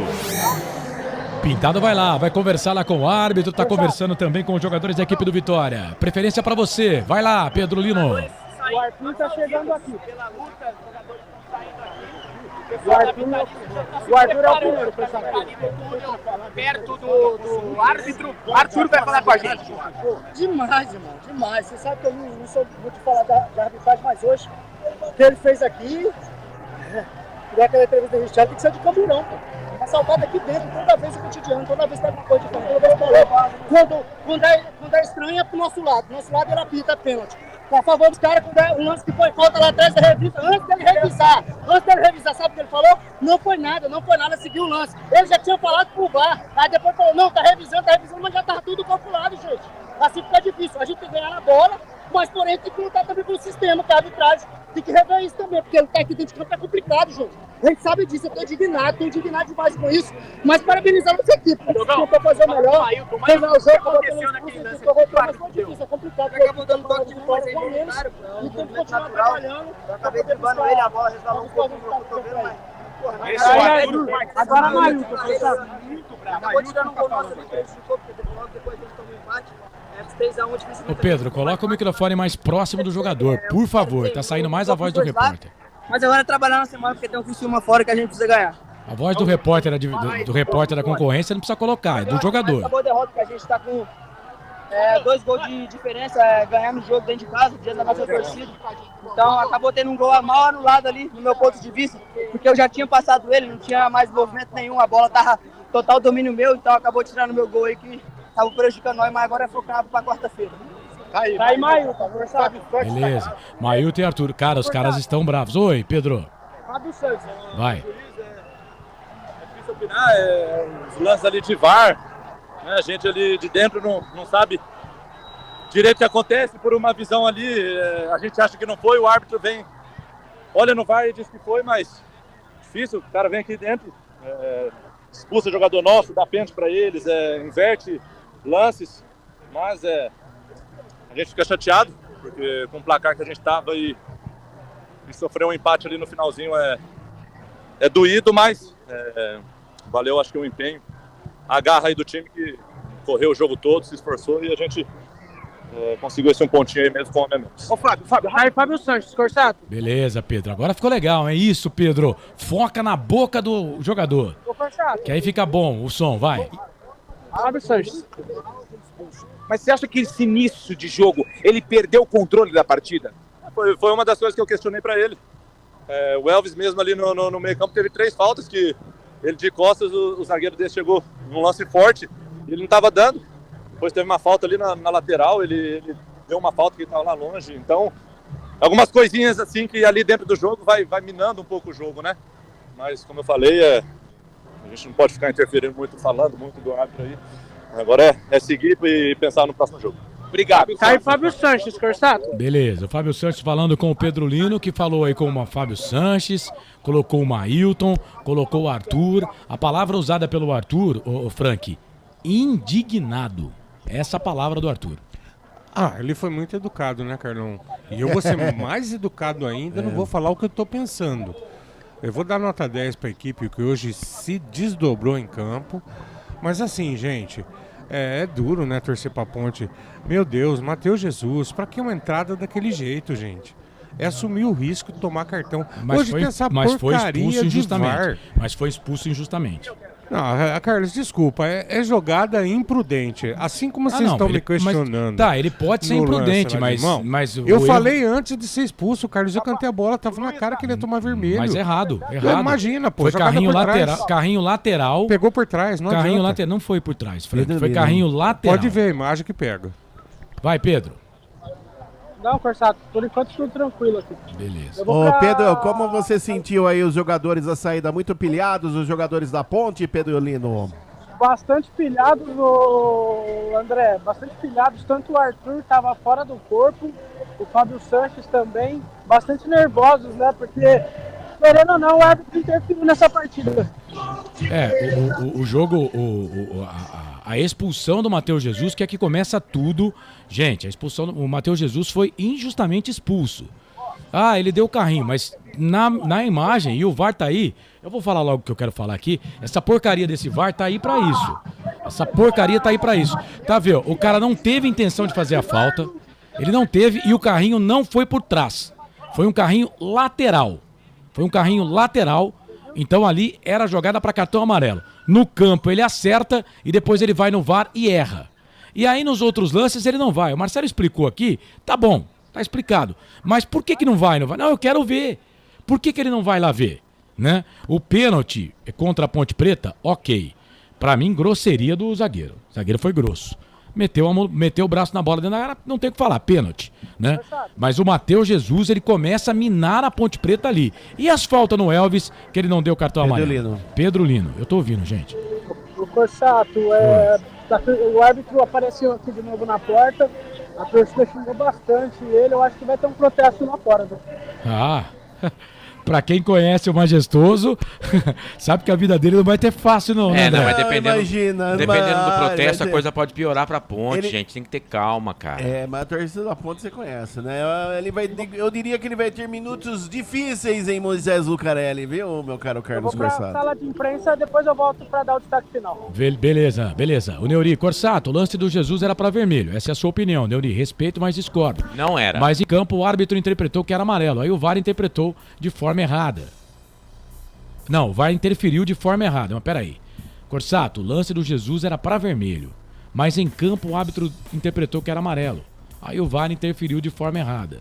Pintado vai lá, vai conversar lá com o árbitro, tá conversando também com os jogadores da equipe do Vitória. Preferência pra você, vai lá, Pedro Lino. O Arpinho tá chegando aqui. O Arthur é o primeiro, pessoal. Perto do árbitro, o Arthur vai falar com a gente. Demais, irmão, demais. Você sabe que eu não sou muito falar da arbitragem, mas hoje, o que ele fez aqui, igual aquela entrevista do Richard, tem que ser de camburão, pô. Tá saltado aqui dentro, toda vez o cotidiano, toda vez que tá com coisa de campo, toda vez que falou. Quando é estranho é pro nosso lado ele apita pênalti. A favor dos caras, quando é um lance que foi falta lá atrás, antes dele revisar, sabe o que ele falou? Não foi nada, seguiu o lance. Ele já tinha falado pro VAR, aí depois falou, não, tá revisando, mas já tava tudo calculado, gente. Assim fica difícil, a gente tem que ganhar na bola, mas porém tem que lutar também pelo sistema, que a arbitragem tem que rever isso também, porque lutar aqui dentro de campo é complicado, gente. A gente sabe disso, eu tô indignado demais com isso, mas parabenizar a nossa equipe, tentou fazer o melhor, ganhar o jogo, aconteceu naquele lance, mas foi difícil, é complicado. Acabou dando toque de força aí, e tem que continuar trabalhando. Eu acabei driblando ele, a bola resvalou um pouco no meu cotovelo, mas... Agora a Mailton, muito bravo. Acabou tirando um gol nosso ali, que ele chutou, porque depois a gente tomou um empate. 3-1, dificilmente. Ô Pedro, coloca o microfone mais próximo do jogador, por favor. Tá saindo mais a voz do repórter. Mas agora é trabalhar na semana, porque tem um Criciúma fora que a gente precisa ganhar. A voz do repórter, do repórter da concorrência não precisa colocar, é do jogador. Acabou a derrota que a gente tá com 2 gols de diferença, ganhamos o jogo dentro de casa, diante da nossa torcida. Então acabou tendo um gol mal anulado ali, no meu ponto de vista, porque eu já tinha passado ele, não tinha mais movimento nenhum, a bola tava total domínio meu, então acabou tirando meu gol aí que tava prejudicando nós, mas agora é focado pra quarta-feira. Tá aí, Mailton, Beleza. Mailton e Arthur. Cara, os caras estão bravos. Oi, Pedro. Fábio Santos. Vai. É difícil opinar, os lances ali de VAR, né, a gente ali de dentro não sabe direito o que acontece por uma visão ali, a gente acha que não foi, o árbitro vem, olha no VAR e diz que foi, mas difícil, o cara vem aqui dentro, expulsa o jogador nosso, dá pênalti para eles, inverte lances, mas a gente fica chateado, porque com o placar que a gente tava e sofrer um empate ali no finalzinho é doído, mas valeu, acho que o empenho, a garra aí do time que correu o jogo todo, se esforçou e a gente conseguiu esse um pontinho aí mesmo com o homem menos. Ô Fábio, aí Fábio Santos, Corsato. Beleza, Pedro. Agora ficou legal, é isso, Pedro. Foca na boca do jogador. Ô Corsato. Que aí fica bom o som, vai. Fábio Santos. Mas você acha que esse início de jogo, ele perdeu o controle da partida? Foi uma das coisas que eu questionei para ele. O Elvis mesmo ali no meio campo teve 3 faltas que ele de costas, o zagueiro dele chegou num lance forte, ele não estava dando. Depois teve uma falta ali na lateral, ele deu uma falta que estava lá longe. Então, algumas coisinhas assim que ali dentro do jogo vai minando um pouco o jogo, né? Mas, como eu falei, a gente não pode ficar interferindo muito, falando muito do árbitro aí. Agora é seguir e pensar no próximo jogo. Obrigado. Tá aí Fábio Sanches, Corsato. Beleza, o Fábio Sanches falando com o Pedro Lino, que falou aí com o Fábio Sanches, colocou o Mailton, colocou o Arthur. A palavra usada pelo Arthur, o Frank, indignado. Essa palavra do Arthur. Ah, ele foi muito educado, né, Carlão? E eu vou ser mais educado ainda, não vou falar o que eu tô pensando. Eu vou dar nota 10 pra equipe que hoje se desdobrou em campo. Mas assim, gente, é duro, né, torcer pra Ponte. Meu Deus, Matheus Jesus, pra que uma entrada daquele jeito, gente? É assumir o risco de tomar cartão. Hoje tem essa porcaria de VAR. Mas foi expulso injustamente. Não, Carlos, desculpa, é jogada imprudente. Assim como vocês estão me questionando. Tá, ele pode ser imprudente, mas eu falei antes de ser expulso, Carlos, eu cantei a bola, tava na cara que ele ia tomar vermelho. Mas errado. Imagina, pô. Foi carrinho lateral. Pegou por trás, não carrinho adianta. lateral, não foi por trás, Frank. Foi carrinho lateral. Pode ver a imagem que pega. Vai, Pedro. Não, Corsato, por enquanto tudo tranquilo aqui. Beleza. Ô, Pedro, como você sentiu aí os jogadores da saída muito pilhados, os jogadores da Ponte, Pedro Lino? Bastante pilhados, André, bastante pilhados, tanto o Arthur estava fora do corpo, o Fábio Sanches também, bastante nervosos, né, porque, querendo ou não, o árbitro interferiu nessa partida. O jogo, a expulsão do Matheus Jesus, que é que começa tudo. Gente, a expulsão, o Matheus Jesus foi injustamente expulso. Ah, ele deu o carrinho, mas na imagem, e o VAR tá aí, eu vou falar logo o que eu quero falar aqui, essa porcaria desse VAR tá aí pra isso. Essa porcaria tá aí pra isso. Tá vendo? O cara não teve intenção de fazer a falta, ele não teve, e o carrinho não foi por trás. Foi um carrinho lateral. Então ali era jogada para cartão amarelo. No campo ele acerta e depois ele vai no VAR e erra. E aí nos outros lances ele não vai. O Marcelo explicou aqui, tá bom, tá explicado. Mas por que não vai? Não, eu quero ver. Por que ele não vai lá ver? Né? O pênalti contra a Ponte Preta, ok. Pra mim, grosseria do zagueiro. O zagueiro foi grosso. Meteu o braço na bola dentro da área, não tem o que falar, pênalti, né? Mas o Matheus Jesus, ele começa a minar a Ponte Preta ali. E as faltas no Elvis, que ele não deu cartão amarelo? Pedro Lino, eu tô ouvindo, gente. O Corsato, o árbitro apareceu aqui de novo na porta, a torcida xingou bastante ele, eu acho que vai ter um protesto lá fora. Ah, pra quem conhece o Majestoso, sabe que a vida dele não vai ter fácil, não, né? Não, mas dependendo do protesto, a ter... coisa pode piorar pra Ponte, gente. Tem que ter calma, cara. Mas a torcida da Ponte você conhece, né? Eu diria que ele vai ter minutos difíceis em Moisés Lucarelli, viu, meu caro Carlos Corsato? Eu vou pra sala de imprensa, depois eu volto pra dar o destaque final. Beleza. O Neuri, Corsato, o lance do Jesus era pra vermelho. Essa é a sua opinião, Neuri. Respeito, mas discordo. Não era. Mas em campo o árbitro interpretou que era amarelo. Aí o VAR interpretou de forma errada. Não, o VAR interferiu de forma errada. Mas peraí. Corsato, o lance do Jesus era para vermelho. Mas em campo o árbitro interpretou que era amarelo. Aí o VAR interferiu de forma errada.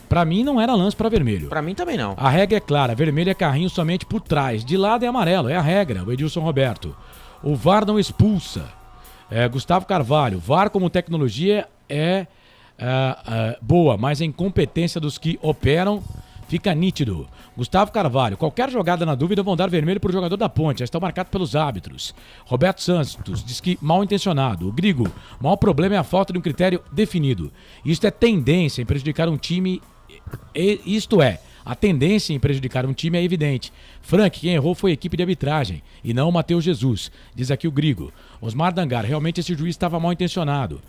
Pra mim não era lance para vermelho. Pra mim também não. A regra é clara, vermelho é carrinho somente por trás. De lado é amarelo, é a regra. O Edilson Roberto. O VAR não expulsa. Gustavo Carvalho, VAR como tecnologia é boa, mas a incompetência dos que operam fica nítido. Gustavo Carvalho, qualquer jogada na dúvida vão dar vermelho para o jogador da Ponte, já estão marcados pelos árbitros. Roberto Santos diz que mal intencionado. O Grigo, o maior problema é a falta de um critério definido. Isto é tendência em prejudicar um time, a tendência em prejudicar um time é evidente. Frank, quem errou foi a equipe de arbitragem e não o Matheus Jesus, diz aqui o Grigo. Osmar Dangar, realmente esse juiz estava mal intencionado.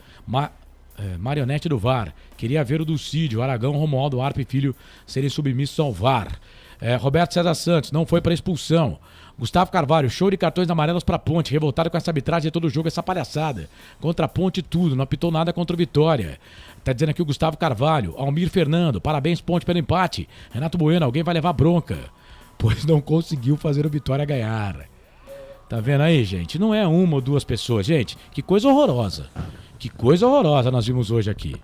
Marionete do VAR, queria ver o Dulcídio, Aragão, Romualdo, Arpe Filho serem submissos ao VAR. Roberto César Santos, não foi para expulsão. Gustavo Carvalho, show de cartões amarelos para Ponte, revoltado com essa arbitragem de todo jogo, essa palhaçada. Contra a Ponte tudo, não apitou nada contra o Vitória. Tá dizendo aqui o Gustavo Carvalho. Almir Fernando, parabéns Ponte pelo empate. Renato Bueno, alguém vai levar bronca, pois não conseguiu fazer o Vitória ganhar. Tá vendo aí, gente? Não é uma ou duas pessoas, gente. Que coisa horrorosa. Que coisa horrorosa nós vimos hoje aqui.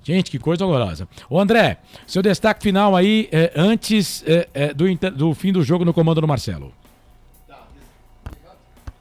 Gente, que coisa horrorosa. Ô André, seu destaque final aí, antes do fim do jogo no comando do Marcelo.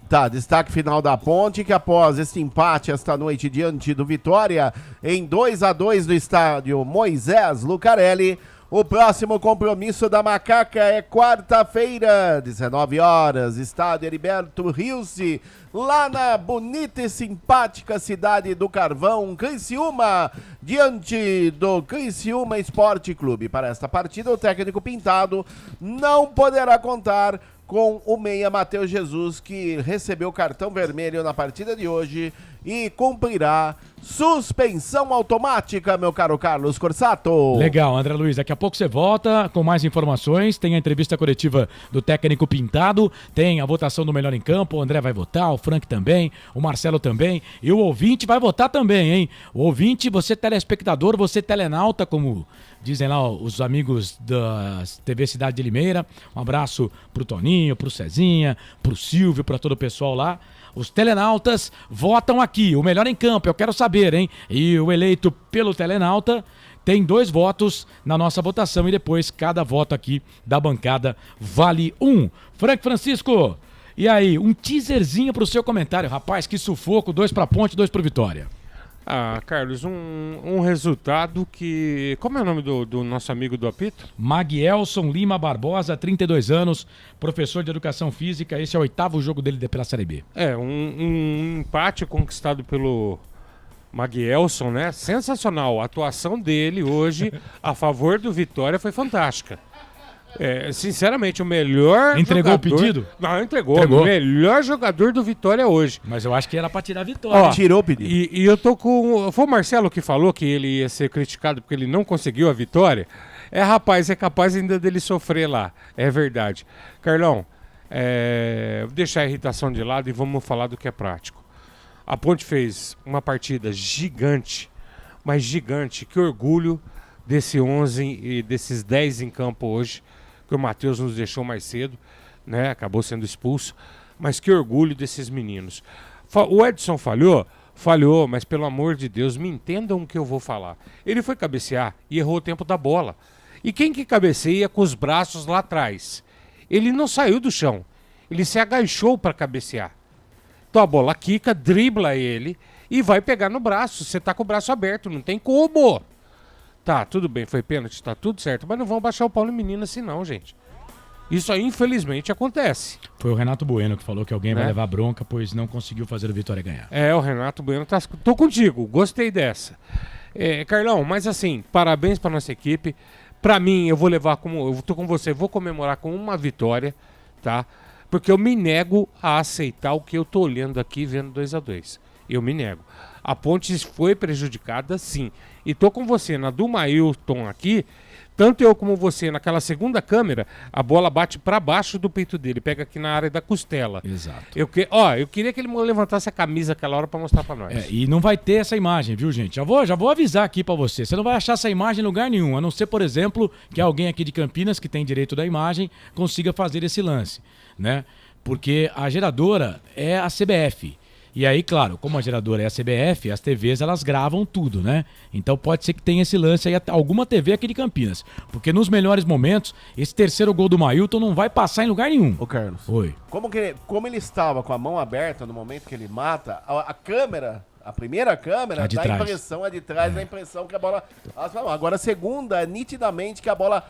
Tá, destaque final da Ponte, que após esse empate esta noite diante do Vitória, em 2-2 no estádio Moisés Lucarelli, O próximo compromisso da Macaca é quarta-feira, 19 horas, estádio Heriberto Rilse, lá na bonita e simpática cidade do Carvão, Criciúma, diante do Criciúma Esporte Clube. Para esta partida, o técnico Pintado não poderá contar com o meia Matheus Jesus, que recebeu cartão vermelho na partida de hoje e cumprirá suspensão automática, meu caro Carlos Corsato. Legal, André Luiz, daqui a pouco você volta com mais informações, tem a entrevista coletiva do técnico Pintado, tem a votação do melhor em campo, o André vai votar, o Frank também, o Marcelo também, e o ouvinte vai votar também, hein? O ouvinte, você telespectador, você telenauta, como dizem lá os amigos da TV Cidade de Limeira, um abraço pro Toninho, pro Cezinha, pro Silvio, pra todo o pessoal lá. Os telenautas votam aqui, o melhor em campo, eu quero saber, hein? E o eleito pelo telenauta tem 2 votos na nossa votação e depois cada voto aqui da bancada vale 1. Frank Francisco, e aí, um teaserzinho pro seu comentário, rapaz, que sufoco, 2 pra Ponte, 2 pro Vitória. Ah, Carlos, um resultado que... Como é o nome do nosso amigo do apito? Magielson Lima Barbosa, 32 anos, professor de Educação Física. Esse é o 8º jogo dele pela Série B. É, um empate conquistado pelo Magielson, né? Sensacional. A atuação dele hoje a favor do Vitória foi fantástica. É, sinceramente, o melhor Entregou jogador... o pedido? Não, entregou. O melhor jogador do Vitória hoje. Mas eu acho que era pra tirar a vitória. Ó, tirou o pedido. E eu tô com... Foi o Marcelo que falou que ele ia ser criticado porque ele não conseguiu a vitória. Rapaz, é capaz ainda dele sofrer lá. É verdade. Carlão, vou deixar a irritação de lado e vamos falar do que é prático. A Ponte fez uma partida gigante, mas gigante. Que orgulho desse 11 e desses 10 em campo hoje, que o Matheus nos deixou mais cedo, né? Acabou sendo expulso, mas que orgulho desses meninos. O Edson falhou, mas pelo amor de Deus, me entendam o que eu vou falar. Ele foi cabecear e errou o tempo da bola. E quem que cabeceia com os braços lá atrás? Ele não saiu do chão, ele se agachou para cabecear. Então a bola quica, dribla ele e vai pegar no braço. Você tá com o braço aberto, não tem como. Tá, tudo bem, foi pênalti, tá tudo certo, mas não vão baixar o pau no menino assim não, gente. Isso aí, infelizmente, acontece. Foi o Renato Bueno que falou que alguém vai levar bronca, pois não conseguiu fazer o Vitória ganhar. O Renato Bueno tá... Tô contigo, gostei dessa. Carlão, mas assim, parabéns pra nossa equipe. Pra mim, eu vou levar como... Eu tô com você, vou comemorar com uma vitória, tá? Porque eu me nego a aceitar o que eu tô olhando aqui vendo 2-2. Eu me nego. A Ponte foi prejudicada, sim. E tô com você na do Mailton aqui, tanto eu como você naquela segunda câmera, a bola bate para baixo do peito dele, pega aqui na área da costela. Exato. Eu queria que ele levantasse a camisa aquela hora para mostrar para nós. E não vai ter essa imagem, viu, gente? Já vou avisar aqui para você. Você não vai achar essa imagem em lugar nenhum, a não ser, por exemplo, que alguém aqui de Campinas, que tem direito da imagem, consiga fazer esse lance, né? Porque a geradora é a CBF. E aí, claro, como a geradora é a CBF, as TVs, elas gravam tudo, né? Então pode ser que tenha esse lance aí, alguma TV aqui de Campinas. Porque nos melhores momentos, esse terceiro gol do Mailton não vai passar em lugar nenhum. Ô, Carlos. Oi. Como ele estava com a mão aberta no momento que ele mata, a câmera... A primeira câmera dá a impressão, a de trás dá a impressão que a bola... Agora a segunda, nitidamente que a bola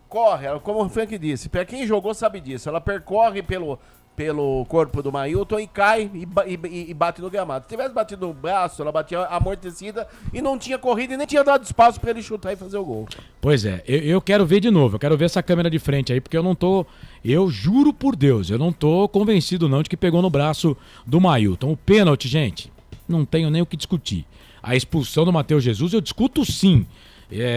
corre, como o Frank disse, pra quem jogou sabe disso, ela percorre pelo corpo do Mailton e cai e bate no gramado. Se tivesse batido no braço, ela batia amortecida e não tinha corrido e nem tinha dado espaço pra ele chutar e fazer o gol. Pois é, eu quero ver de novo, eu quero ver essa câmera de frente aí, porque eu juro por Deus, eu não tô convencido não de que pegou no braço do Mailton. O pênalti, gente, não tenho nem o que discutir. A expulsão do Matheus Jesus eu discuto sim.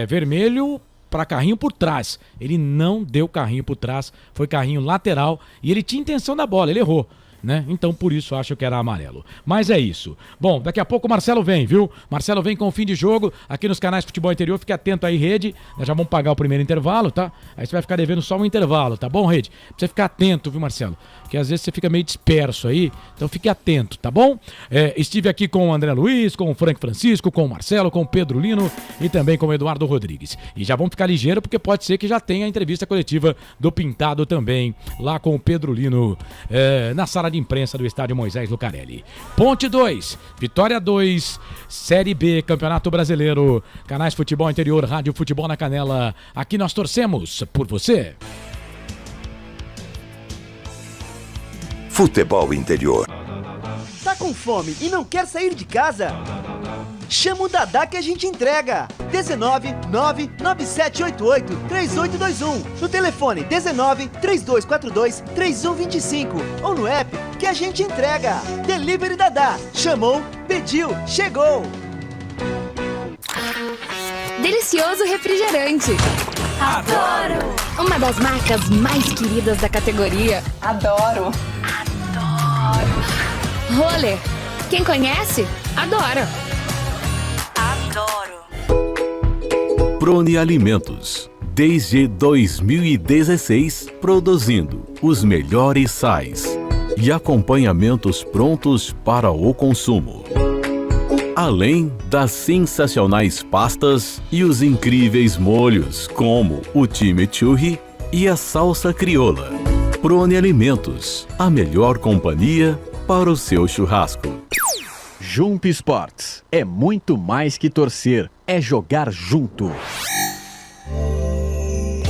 Vermelho para carrinho por trás. Ele não deu carrinho por trás, foi carrinho lateral e ele tinha intenção da bola, ele errou, né? Então por isso acho que era amarelo. Mas é isso. Bom, daqui a pouco o Marcelo vem, viu? Marcelo vem com o fim de jogo aqui nos canais Futebol Interior. Fique atento aí, Rede. Nós já vamos pagar o primeiro intervalo, tá? Aí você vai ficar devendo só um intervalo, tá bom, Rede? Pra você ficar atento, viu, Marcelo? Porque às vezes você fica meio disperso aí, então fique atento, tá bom? Estive aqui com o André Luiz, com o Frank Francisco, com o Marcelo, com o Pedro Lino e também com o Eduardo Rodrigues. E já vamos ficar ligeiro porque pode ser que já tenha a entrevista coletiva do Pintado também, lá com o Pedro Lino na sala sala de imprensa do estádio Moisés Lucarelli. Ponte 2, Vitória 2, Série B, Campeonato Brasileiro, Canais Futebol Interior, Rádio Futebol na Canela. Aqui nós torcemos por você. Futebol Interior. Tá com fome e não quer sair de casa? Chama o Dadá que a gente entrega. 19 99788 3821. No telefone 19 3242 3125 ou no app que a gente entrega. Delivery Dadá. Chamou, pediu, chegou. Delicioso refrigerante. Adoro! Uma das marcas mais queridas da categoria. Adoro! Roller. Quem conhece, adora. Prone Alimentos. Desde 2016, produzindo os melhores sais e acompanhamentos prontos para o consumo. Além das sensacionais pastas e os incríveis molhos, como o chimichurri e a salsa crioula. Prone Alimentos, a melhor companhia para o seu churrasco. Jump Sports é muito mais que torcer, é jogar junto.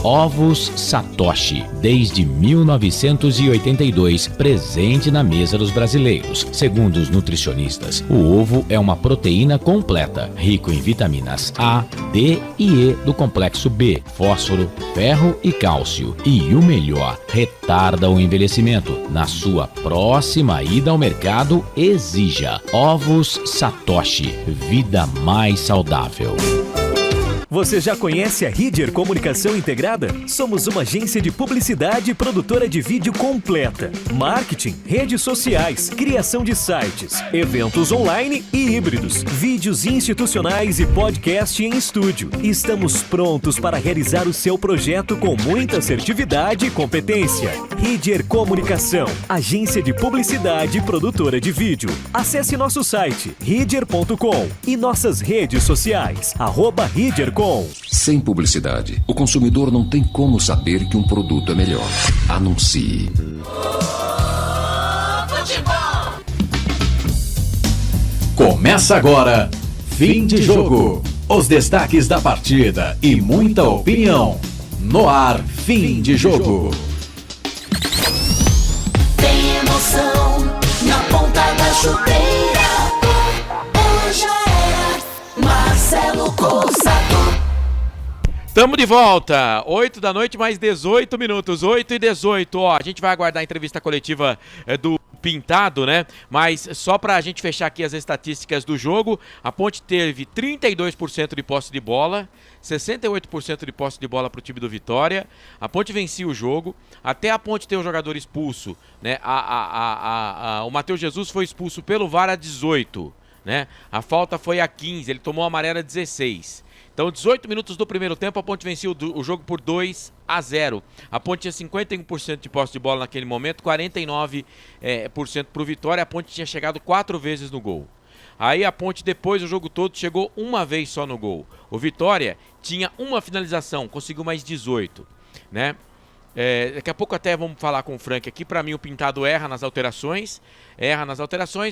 Ovos Satoshi, desde 1982, presente na mesa dos brasileiros. Segundo os nutricionistas, o ovo é uma proteína completa, rico em vitaminas A, D e E do complexo B, fósforo, ferro e cálcio. E o melhor, retarda o envelhecimento. Na sua próxima ida ao mercado, exija Ovos Satoshi, vida mais saudável. Você já conhece a Ridger Comunicação Integrada? Somos uma agência de publicidade e produtora de vídeo completa. Marketing, redes sociais, criação de sites, eventos online e híbridos, vídeos institucionais e podcast em estúdio. Estamos prontos para realizar o seu projeto com muita assertividade e competência. Ridger Comunicação, agência de publicidade e produtora de vídeo. Acesse nosso site ridger.com e nossas redes sociais, @ridger.com. Sem publicidade, o consumidor não tem como saber que um produto é melhor. Anuncie. Começa agora, fim de jogo. Os destaques da partida e muita opinião. No ar, fim de jogo. Tem emoção na ponta da chuteira. Hoje era Marcelo Corsato. Tamo de volta, 8 da noite mais 18 minutos, 8 e 18, ó, a gente vai aguardar a entrevista coletiva do Pintado, né, mas só pra gente fechar aqui as estatísticas do jogo, a Ponte teve 32% de posse de bola, 68% de posse de bola pro time do Vitória, a Ponte vencia o jogo, até a Ponte ter um jogador expulso, né, o Matheus Jesus foi expulso pelo VAR a 18, né, a falta foi a 15, ele tomou a amarela a 16. Então, 18 minutos do primeiro tempo, a Ponte venceu o jogo por 2-0. A Ponte tinha 51% de posse de bola naquele momento, 49% para o Vitória. A Ponte tinha chegado 4 vezes no gol. Aí a Ponte, depois do jogo todo, chegou uma vez só no gol. O Vitória tinha uma finalização, conseguiu mais 18, né? Daqui a pouco até vamos falar com o Frank aqui. Para mim o Pintado erra nas alterações,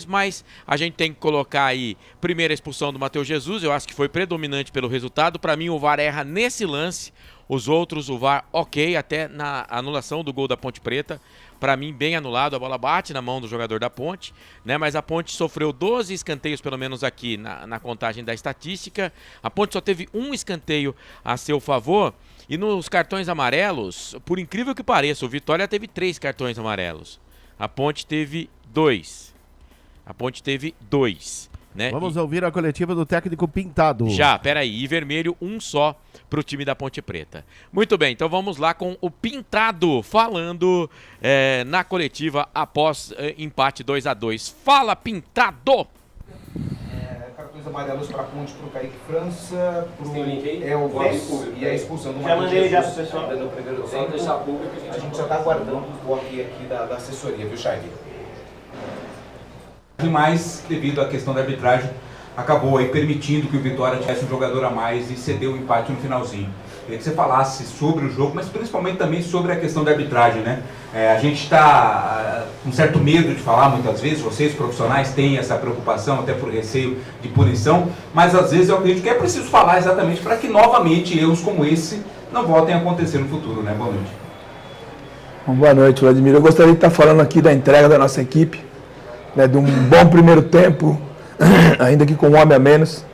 mas a gente tem que colocar aí primeiro a expulsão do Matheus Jesus, eu acho que foi predominante pelo resultado. Para mim o VAR erra nesse lance, os outros o VAR ok, até na anulação do gol da Ponte Preta, para mim bem anulado, a bola bate na mão do jogador da Ponte, né? Mas a Ponte sofreu 12 escanteios pelo menos aqui na contagem da estatística, a Ponte só teve um escanteio a seu favor. E nos cartões amarelos, por incrível que pareça, o Vitória teve 3 cartões amarelos. A Ponte teve 2. Né? Vamos ouvir a coletiva do técnico Pintado. Já, peraí. E vermelho, um só pro time da Ponte Preta. Muito bem, então vamos lá com o Pintado falando na coletiva após empate 2-2. Fala, Pintado! Cartões amarelos para a Ponte, para o Kaique França, para o Elvis e a expulsão do Matheus Jesus no primeiro tempo. A gente já está aguardando o ok aqui da assessoria, viu, Chay? Mas, devido à questão da arbitragem, acabou aí permitindo que o Vitória tivesse um jogador a mais e cedeu o empate no finalzinho. Queria que você falasse sobre o jogo, mas principalmente também sobre a questão da arbitragem, né? A gente está com certo medo de falar muitas vezes, vocês profissionais têm essa preocupação, até por receio de punição, mas às vezes eu acredito que é preciso falar exatamente para que novamente erros como esse não voltem a acontecer no futuro, né? Boa noite. Boa noite, Vladimir. Eu gostaria de estar falando aqui da entrega da nossa equipe, né, de um bom primeiro tempo, ainda que com um homem a menos.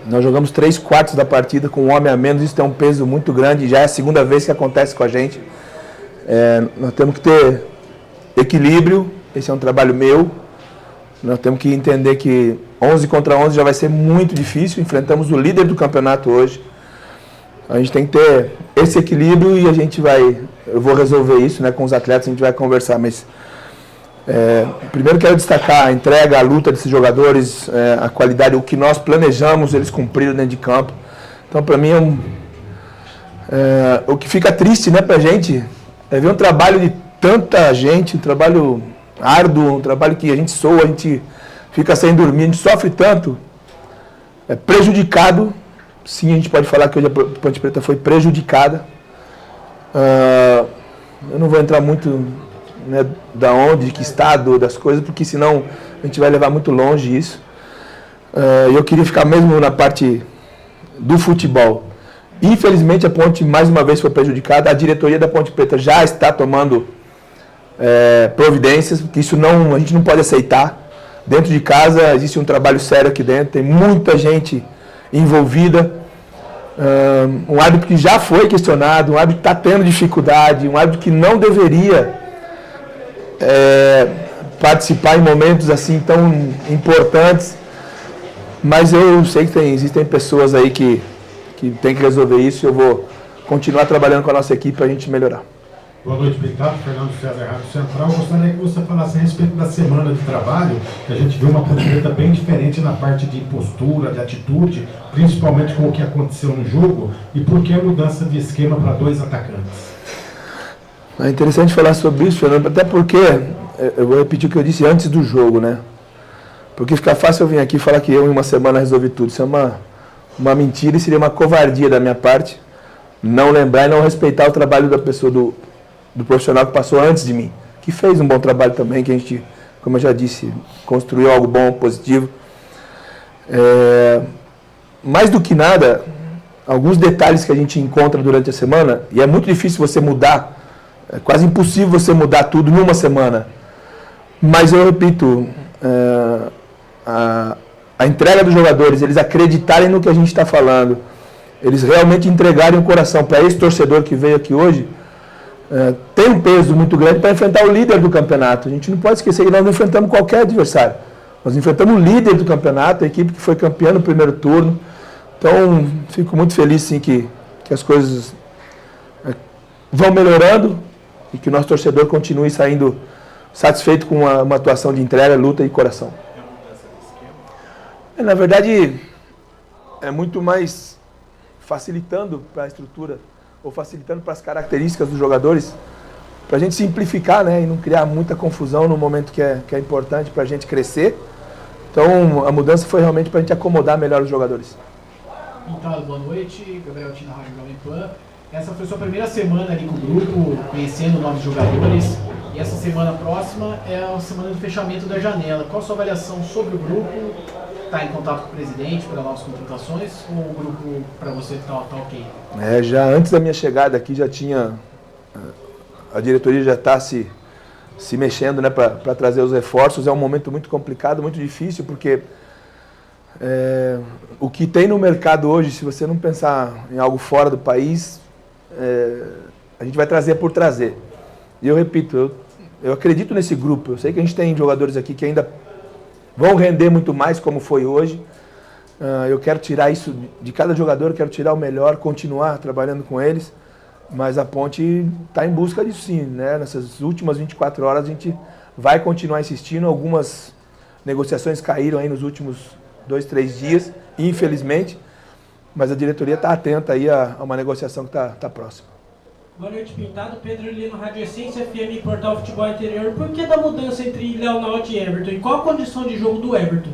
Nós jogamos 3/4 da partida com um homem a menos, isso tem um peso muito grande, já é a segunda vez que acontece com a gente. Nós temos que ter equilíbrio, esse é um trabalho meu. Nós temos que entender que 11 contra 11 já vai ser muito difícil, enfrentamos o líder do campeonato hoje. A gente tem que ter esse equilíbrio e eu vou resolver isso, né, com os atletas, a gente vai conversar, mas primeiro quero destacar a entrega, a luta desses jogadores, a qualidade, o que nós planejamos, eles cumpriram dentro de campo. Então, para mim, o que fica triste, né, pra gente é ver um trabalho de tanta gente, um trabalho árduo, um trabalho que a gente soa, a gente fica sem dormir, a gente sofre tanto, prejudicado. Sim, a gente pode falar que hoje a Ponte Preta foi prejudicada. Eu não vou entrar muito, né, da onde, de que estado, das coisas, porque senão a gente vai levar muito longe isso. Eu queria ficar mesmo na parte do futebol. Infelizmente a Ponte mais uma vez foi prejudicada. A diretoria da Ponte Preta já está tomando providências, porque isso a gente não pode aceitar. Dentro de casa existe um trabalho sério aqui dentro, tem muita gente envolvida, um árbitro que já foi questionado, um árbitro que está tendo dificuldade, um árbitro que não deveria participar em momentos assim tão importantes, mas eu sei que existem pessoas aí que tem que resolver isso e eu vou continuar trabalhando com a nossa equipe para a gente melhorar. Boa noite, Pintado. Fernando César, Rádio Central. Eu gostaria que você falasse a respeito da semana de trabalho, que a gente viu uma Ponte Preta bem diferente na parte de postura, de atitude, principalmente com o que aconteceu no jogo, e por que a mudança de esquema para 2 atacantes? É interessante falar sobre isso, Fernando, até porque, eu vou repetir o que eu disse antes do jogo, né? Porque fica fácil eu vir aqui e falar que eu em uma semana resolvi tudo. Isso é uma mentira e seria uma covardia da minha parte não lembrar e não respeitar o trabalho da pessoa, do profissional que passou antes de mim, que fez um bom trabalho também, que a gente, como eu já disse, construiu algo bom, positivo. Mais do que nada, alguns detalhes que a gente encontra durante a semana, e é muito difícil você mudar, é quase impossível você mudar tudo numa semana, mas eu repito, a entrega dos jogadores, eles acreditarem no que a gente está falando, eles realmente entregarem o coração para esse torcedor que veio aqui hoje, tem um peso muito grande para enfrentar o líder do campeonato. A gente não pode esquecer que nós não enfrentamos qualquer adversário. Nós enfrentamos o líder do campeonato, a equipe que foi campeã no primeiro turno. Então, fico muito feliz sim, que as coisas vão melhorando e que o nosso torcedor continue saindo satisfeito com uma atuação de entrega, luta e coração. Na verdade, é muito mais facilitando para a estrutura ou facilitando para as características dos jogadores, para a gente simplificar, né, e não criar muita confusão no momento que é importante para a gente crescer. Então, a mudança foi realmente para a gente acomodar melhor os jogadores. Então, boa noite, Gabriel Tina, Rádio Jovem Pan. Essa foi sua primeira semana ali com o grupo, conhecendo novos jogadores, e essa semana próxima é a semana de fechamento da janela. Qual a sua avaliação sobre o grupo? Está em contato com o presidente para novas contratações ou o grupo para você está ok? Já antes da minha chegada aqui já tinha, a diretoria já está se mexendo, né, para trazer os reforços. É um momento muito complicado, muito difícil, porque o que tem no mercado hoje, se você não pensar em algo fora do país, a gente vai trazer por trazer. E eu repito, eu acredito nesse grupo. Eu sei que a gente tem jogadores aqui que ainda vão render muito mais, como foi hoje. Eu quero tirar isso de cada jogador, quero tirar o melhor, continuar trabalhando com eles, mas a Ponte está em busca disso sim, né? Nessas últimas 24 horas a gente vai continuar insistindo. Algumas negociações caíram aí nos últimos 2, 3 dias, infelizmente, mas a diretoria está atenta aí a uma negociação que está próxima. Boa noite, Pintado. Pedro Lino, Rádio Essência FM e Portal Futebol Interior. Por que da mudança entre Leonardo e Everton? E qual a condição de jogo do Everton?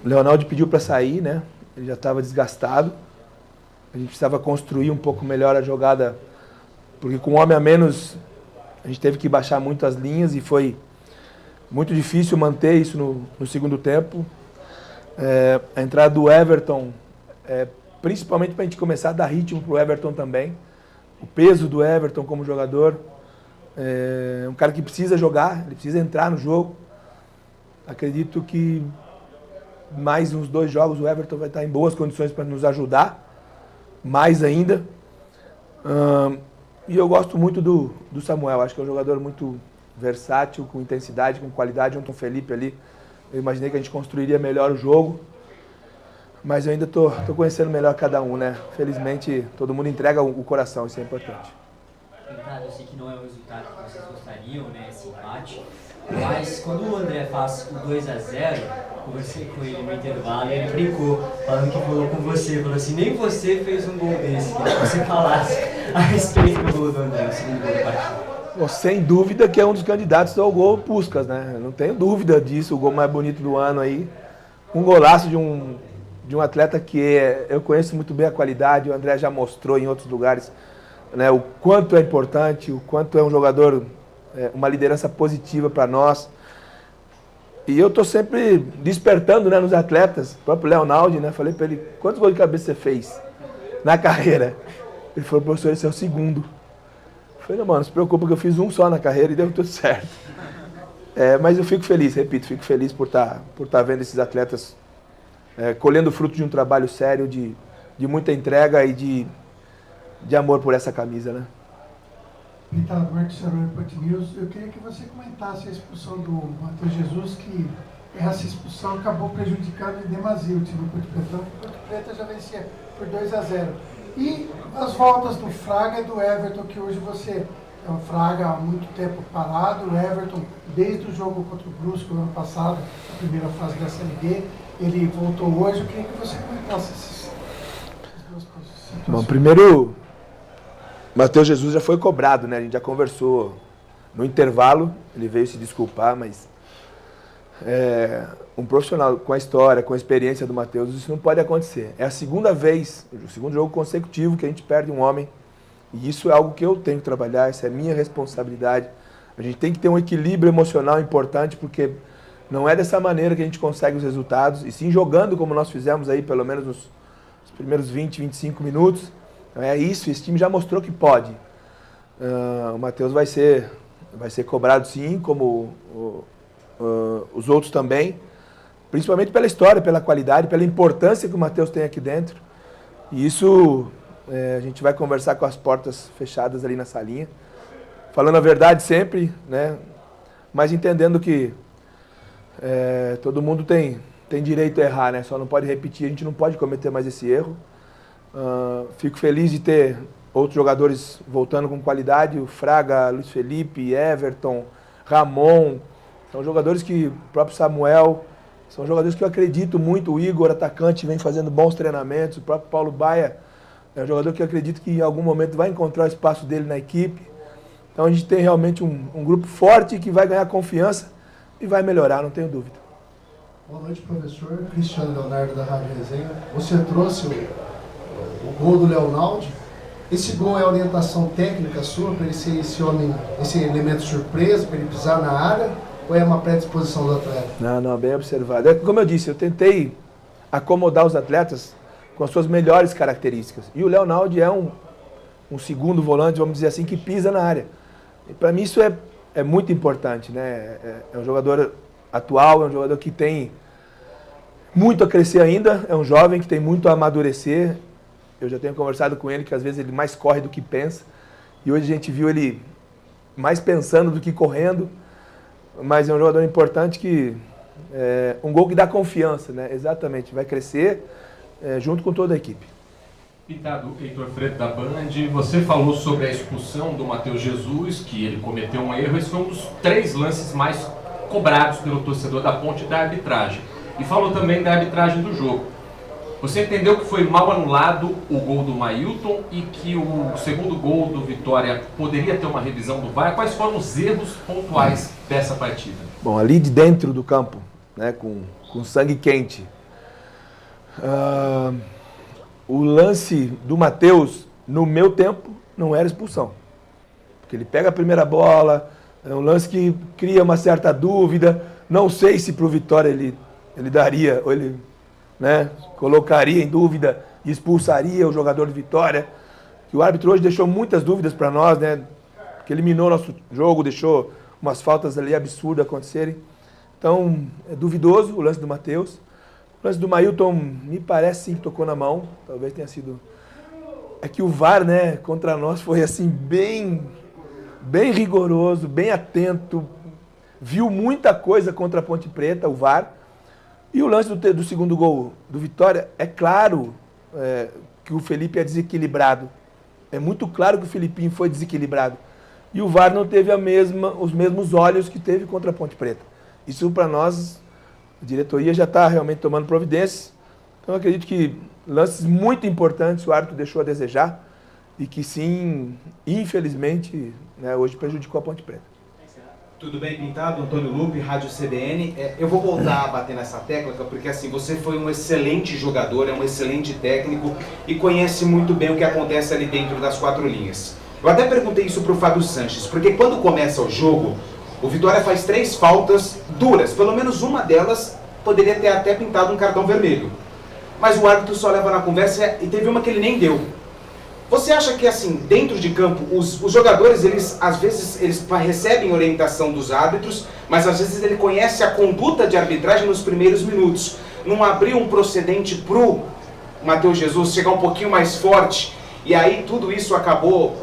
O Leonaldo pediu para sair, né? Ele já estava desgastado. A gente precisava construir um pouco melhor a jogada, porque com um homem a menos a gente teve que baixar muito as linhas e foi muito difícil manter isso no segundo tempo. A entrada do Everton, principalmente para a gente começar a dar ritmo para o Everton também. O peso do Everton como jogador, é um cara que precisa jogar, ele precisa entrar no jogo. Acredito que mais uns 2 jogos o Everton vai estar em boas condições para nos ajudar, mais ainda. E eu gosto muito do Samuel, acho que é um jogador muito versátil, com intensidade, com qualidade, junto com o Felipe ali. Eu imaginei que a gente construiria melhor o jogo, mas eu ainda tô conhecendo melhor cada um, né? Felizmente, todo mundo entrega o coração, isso é importante. Eu sei que não é o resultado que vocês gostariam, né, esse empate, mas quando o André faz o 2-0, conversei com ele no intervalo e ele brincou, falando que falou com você, falou assim, nem você fez um gol desse, que você falasse a respeito do gol do André, o segundo gol do partido. Sem dúvida que é um dos candidatos ao gol Puskás, né? Não tenho dúvida disso, o gol mais bonito do ano aí. Um golaço de um atleta que eu conheço muito bem a qualidade, o André já mostrou em outros lugares, né, o quanto é importante, o quanto é um jogador, uma liderança positiva para nós. E eu estou sempre despertando, né, nos atletas, o próprio Leonaldo, né, falei para ele, quantos gols de cabeça você fez na carreira? Ele falou, professor, esse é o segundo. Eu falei, não, mano, não se preocupa que eu fiz um só na carreira e deu tudo certo. Mas eu fico feliz, repito, fico feliz por tá vendo esses atletas colhendo fruto de um trabalho sério, de muita entrega e de amor por essa camisa, né? Pintado, Marcos Ceroni, Ponte News. Eu queria que você comentasse a expulsão do Matheus Jesus, que essa expulsão acabou prejudicando em demasia o time do Ponte Preta. O Ponte Preta já vencia por 2-0. E as voltas do Fraga e do Everton, que hoje você é o Fraga há muito tempo parado, o Everton desde o jogo contra o Brusque no ano passado, a primeira fase da Série B, ele voltou hoje. Eu queria que você comentasse essas duas situações. Bom, primeiro, Matheus Jesus já foi cobrado, né? A gente já conversou no intervalo, ele veio se desculpar, mas um profissional com a história, com a experiência do Matheus, isso não pode acontecer. É a segunda vez, o segundo jogo consecutivo que a gente perde um homem, e isso é algo que eu tenho que trabalhar, essa é a minha responsabilidade. A gente tem que ter um equilíbrio emocional importante, porque não é dessa maneira que a gente consegue os resultados, e sim jogando como nós fizemos aí, pelo menos nos primeiros 20, 25 minutos. É isso, esse time já mostrou que pode. O Matheus vai ser cobrado sim, como os outros também, principalmente pela história, pela qualidade, pela importância que o Matheus tem aqui dentro. E isso a gente vai conversar com as portas fechadas ali na salinha, falando a verdade sempre, né? Mas entendendo que todo mundo tem direito a errar, né? Só não pode repetir, a gente não pode cometer mais esse erro. Fico feliz de ter outros jogadores voltando com qualidade, o Fraga, Luiz Felipe, Everton, Ramon, são jogadores que, o próprio Samuel, são jogadores que eu acredito muito, o Igor, atacante, vem fazendo bons treinamentos, o próprio Paulo Baia é um jogador que eu acredito que em algum momento vai encontrar o espaço dele na equipe. Então a gente tem realmente um grupo forte que vai ganhar confiança e vai melhorar, não tenho dúvida. Boa noite, professor. Cristiano Leonardo, da Rádio Resenha. Você trouxe o gol do Leonaldo. Esse gol é orientação técnica sua para ele ser esse elemento surpresa, para ele pisar na área, ou é uma predisposição do atleta? Não, bem observado. Como eu disse, eu tentei acomodar os atletas com as suas melhores características. E o Leonaldo é um segundo volante, vamos dizer assim, que pisa na área. E para mim isso é muito importante, né? É um jogador atual, é um jogador que tem muito a crescer ainda, é um jovem que tem muito a amadurecer. Eu já tenho conversado com ele que às vezes ele mais corre do que pensa. E hoje a gente viu ele mais pensando do que correndo. Mas é um jogador importante que... um gol que dá confiança, né? Exatamente, vai crescer junto com toda a equipe. Pintado, Heitor Freire da Band, você falou sobre a expulsão do Matheus Jesus, que ele cometeu um erro. Esse foi um dos 3 lances mais cobrados pelo torcedor da Ponte da arbitragem. E falou também da arbitragem do jogo. Você entendeu que foi mal anulado o gol do Mailton e que o segundo gol do Vitória poderia ter uma revisão do VAR? Quais foram os erros pontuais dessa partida? Bom, ali de dentro do campo, né, com sangue quente, O lance do Matheus, no meu tempo, não era expulsão. Porque ele pega a primeira bola, é um lance que cria uma certa dúvida. Não sei se para o Vitória ele daria, ou ele, né, colocaria em dúvida e expulsaria o jogador do Vitória. Que o árbitro hoje deixou muitas dúvidas para nós, né? Que eliminou nosso jogo, deixou umas faltas ali absurdas acontecerem. Então, é duvidoso o lance do Matheus. O lance do Mailton, me parece sim que tocou na mão. Talvez tenha sido... É que o VAR, né, contra nós foi assim, bem rigoroso, bem atento. Viu muita coisa contra a Ponte Preta, o VAR. E o lance do segundo gol do Vitória, é claro que o Felipe é desequilibrado. É muito claro que o Felipinho foi desequilibrado. E o VAR não teve os mesmos olhos que teve contra a Ponte Preta. Isso para nós, a diretoria já está realmente tomando providências. Então eu acredito que lances muito importantes o árbitro deixou a desejar e que sim, infelizmente, né, hoje prejudicou a Ponte Preta. Tudo bem, Pintado? Antônio Lupe, Rádio CBN. Eu vou voltar a bater nessa tecla, porque assim, você foi um excelente jogador, é um excelente técnico e conhece muito bem o que acontece ali dentro das quatro linhas. Eu até perguntei isso para o Fábio Sanches, porque quando começa o jogo, o Vitória faz 3 faltas duras, pelo menos uma delas poderia ter até pintado um cartão vermelho. Mas o árbitro só leva na conversa e teve uma que ele nem deu. Você acha que, assim, dentro de campo, os jogadores, às vezes, eles recebem orientação dos árbitros, mas às vezes ele conhece a conduta de arbitragem nos primeiros minutos. Não abriu um procedente pro Matheus Jesus chegar um pouquinho mais forte, e aí tudo isso acabou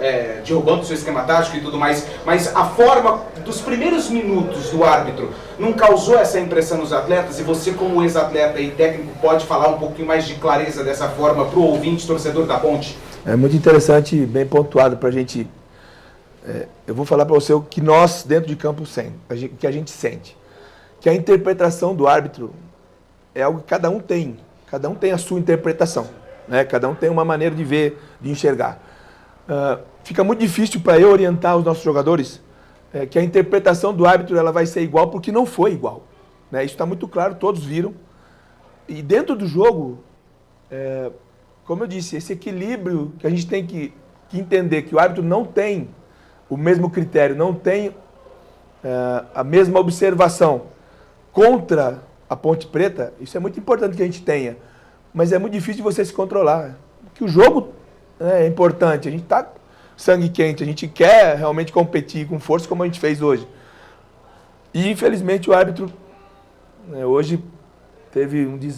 derrubando o seu esquema tático e tudo mais, mas a forma dos primeiros minutos do árbitro não causou essa impressão nos atletas? E você, como ex-atleta e técnico, pode falar um pouquinho mais de clareza dessa forma pro ouvinte, torcedor da Ponte? É muito interessante e bem pontuado para a gente. Eu vou falar para você o que nós, dentro de campo, que a gente sente. Que a interpretação do árbitro é algo que cada um tem. Cada um tem a sua interpretação. Né? Cada um tem uma maneira de ver, de enxergar. Fica muito difícil para eu orientar os nossos jogadores que a interpretação do árbitro ela vai ser igual porque não foi igual. Né? Isso está muito claro, todos viram. E dentro do jogo... como eu disse, esse equilíbrio que a gente tem que entender, que o árbitro não tem o mesmo critério, não tem a mesma observação contra a Ponte Preta, isso é muito importante que a gente tenha, mas é muito difícil de você se controlar. Porque o jogo é importante, a gente está sangue quente, a gente quer realmente competir com força como a gente fez hoje. E infelizmente o árbitro hoje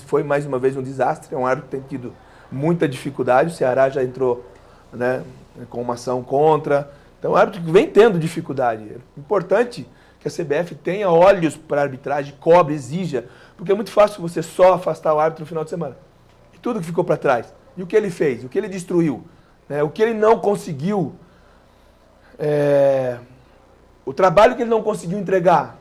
foi mais uma vez um desastre, é um árbitro que tem tido muita dificuldade, o Ceará já entrou, né, com uma ação contra, então é um árbitro que vem tendo dificuldade. É importante que a CBF tenha olhos para a arbitragem, cobre, exija, porque é muito fácil você só afastar o árbitro no final de semana. E tudo que ficou para trás, e o que ele fez, o que ele destruiu, né, o que ele não conseguiu, o trabalho que ele não conseguiu entregar,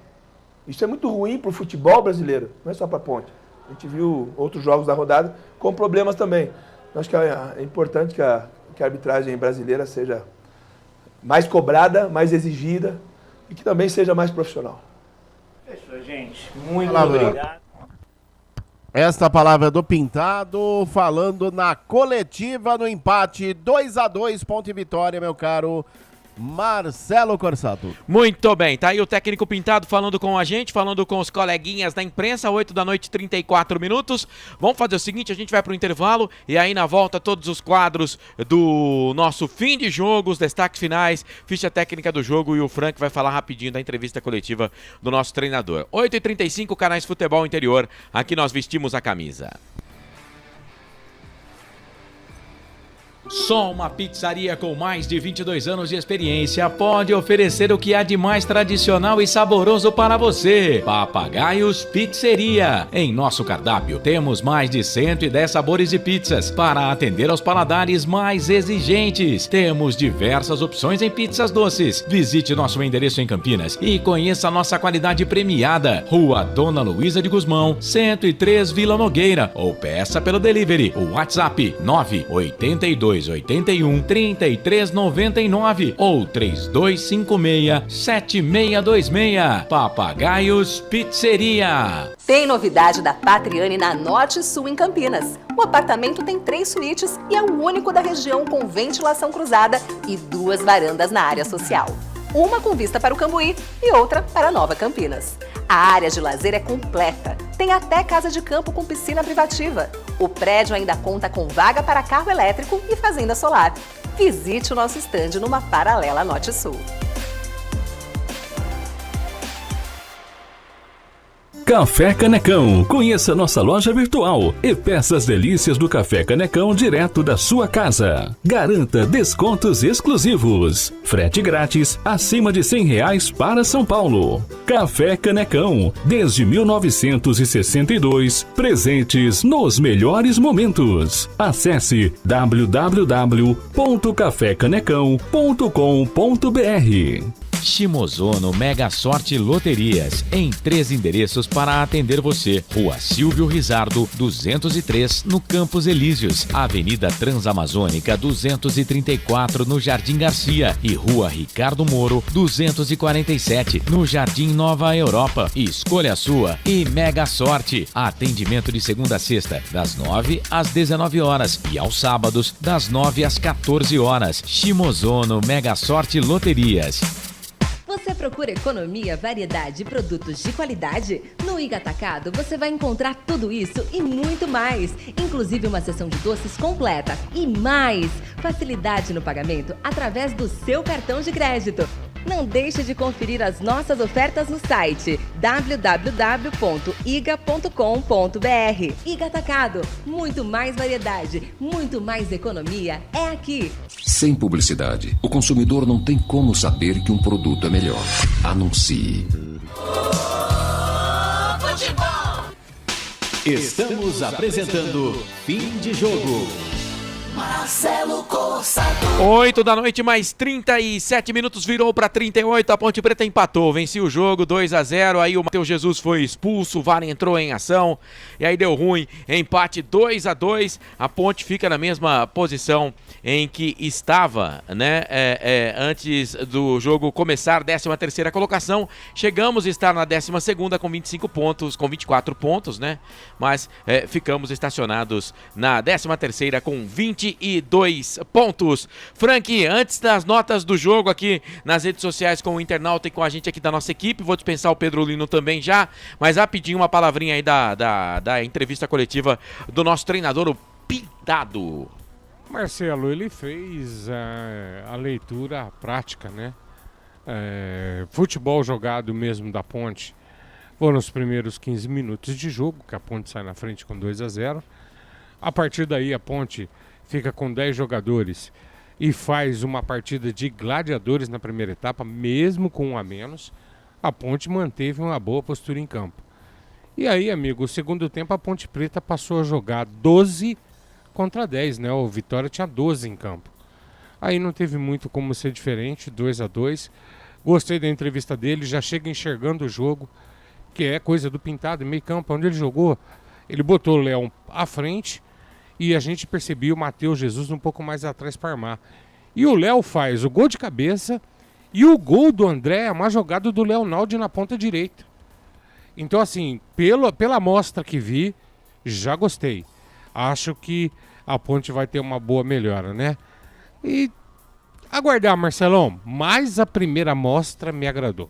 isso é muito ruim para o futebol brasileiro, não é só para a Ponte. A gente viu outros jogos da rodada com problemas também. Eu acho que é importante que a arbitragem brasileira seja mais cobrada, mais exigida e que também seja mais profissional. Fechou, gente. Muito obrigado. Esta palavra do Pintado, falando na coletiva no empate 2-2, Ponte Vitória, meu caro Marcelo Corsato. Muito bem, tá aí o técnico Pintado falando com a gente, falando com os coleguinhas da imprensa, 8h34. Vamos fazer o seguinte, a gente vai pro intervalo e aí na volta todos os quadros do nosso fim de jogo, os destaques finais, ficha técnica do jogo e o Frank vai falar rapidinho da entrevista coletiva do nosso treinador. 8h35, Canais Futebol Interior, aqui nós vestimos a camisa. Só uma pizzaria com mais de 22 anos de experiência pode oferecer o que há de mais tradicional e saboroso para você. Papagaios Pizzeria. Em nosso cardápio temos mais de 110 sabores de pizzas para atender aos paladares mais exigentes. Temos diversas opções em pizzas doces. Visite nosso endereço em Campinas e conheça nossa qualidade premiada. Rua Dona Luísa de Gusmão, 103 Vila Nogueira, ou peça pelo delivery. O WhatsApp 982 3281-3399 ou 3256-7626. Papagaios Pizzeria. Tem novidade da Patriane na Norte Sul em Campinas. O apartamento tem 3 suítes e é o único da região com ventilação cruzada e 2 varandas na área social. Uma com vista para o Cambuí e outra para Nova Campinas. A área de lazer é completa. Tem até casa de campo com piscina privativa. O prédio ainda conta com vaga para carro elétrico e fazenda solar. Visite o nosso estande numa paralela Norte Sul. Café Canecão. Conheça nossa loja virtual e peça as delícias do Café Canecão direto da sua casa. Garanta descontos exclusivos. Frete grátis acima de R$100 para São Paulo. Café Canecão. Desde 1962, presentes nos melhores momentos. Acesse www.cafecanecão.com.br. Shimozono Mega Sorte Loterias, em 3 endereços para atender você. Rua Silvio Rizardo, 203, no Campos Elíseos. Avenida Transamazônica, 234, no Jardim Garcia. E Rua Ricardo Moro, 247, no Jardim Nova Europa. Escolha a sua e Mega Sorte. Atendimento de segunda a sexta, das 9 às 19 horas. E aos sábados, das 9 às 14 horas. Shimozono Mega Sorte Loterias. Você procura economia, variedade e produtos de qualidade? No Iga Atacado você vai encontrar tudo isso e muito mais, inclusive uma seção de doces completa e mais facilidade no pagamento através do seu cartão de crédito. Não deixe de conferir as nossas ofertas no site www.iga.com.br. Iga Atacado, muito mais variedade, muito mais economia é aqui. Sem publicidade, o consumidor não tem como saber que um produto é melhor. Anuncie. Estamos apresentando Fim de Jogo. Marcelo Corsato. 8 da noite, mais 37 minutos, virou para 38, a Ponte Preta empatou, venceu o jogo 2-0, aí o Matheus Jesus foi expulso, o VAR entrou em ação, e aí deu ruim, empate 2-2, a Ponte fica na mesma posição em que estava, né, antes do jogo começar, 13ª colocação, chegamos a estar na 12ª com 25 pontos, com 24 pontos, né, mas ficamos estacionados na 13ª com 22 pontos. Frank, antes das notas do jogo aqui nas redes sociais com o internauta e com a gente aqui da nossa equipe, vou dispensar o Pedro Lino também já, mas rapidinho uma palavrinha aí da entrevista coletiva do nosso treinador, o Pintado. Marcelo, ele fez a leitura prática, né? Futebol jogado mesmo da Ponte foram os primeiros 15 minutos de jogo, que a Ponte sai na frente com 2-0. A partir daí a Ponte fica com 10 jogadores e faz uma partida de gladiadores na primeira etapa, mesmo com 1 a menos. A Ponte manteve uma boa postura em campo. E aí, amigo, o segundo tempo a Ponte Preta passou a jogar 12 contra 10, né? O Vitória tinha 12 em campo. Aí não teve muito como ser diferente, 2-2. Gostei da entrevista dele, já chega enxergando o jogo, que é coisa do Pintado, em meio campo, onde ele jogou. Ele botou o Léo à frente e a gente percebia o Matheus Jesus um pouco mais atrás para armar. E o Léo faz o gol de cabeça e o gol do André é uma jogada do Leonaldo na ponta direita. Então, assim, pela amostra que vi, já gostei. Acho que a Ponte vai ter uma boa melhora, né? E aguardar, Marcelão, mas a primeira amostra me agradou.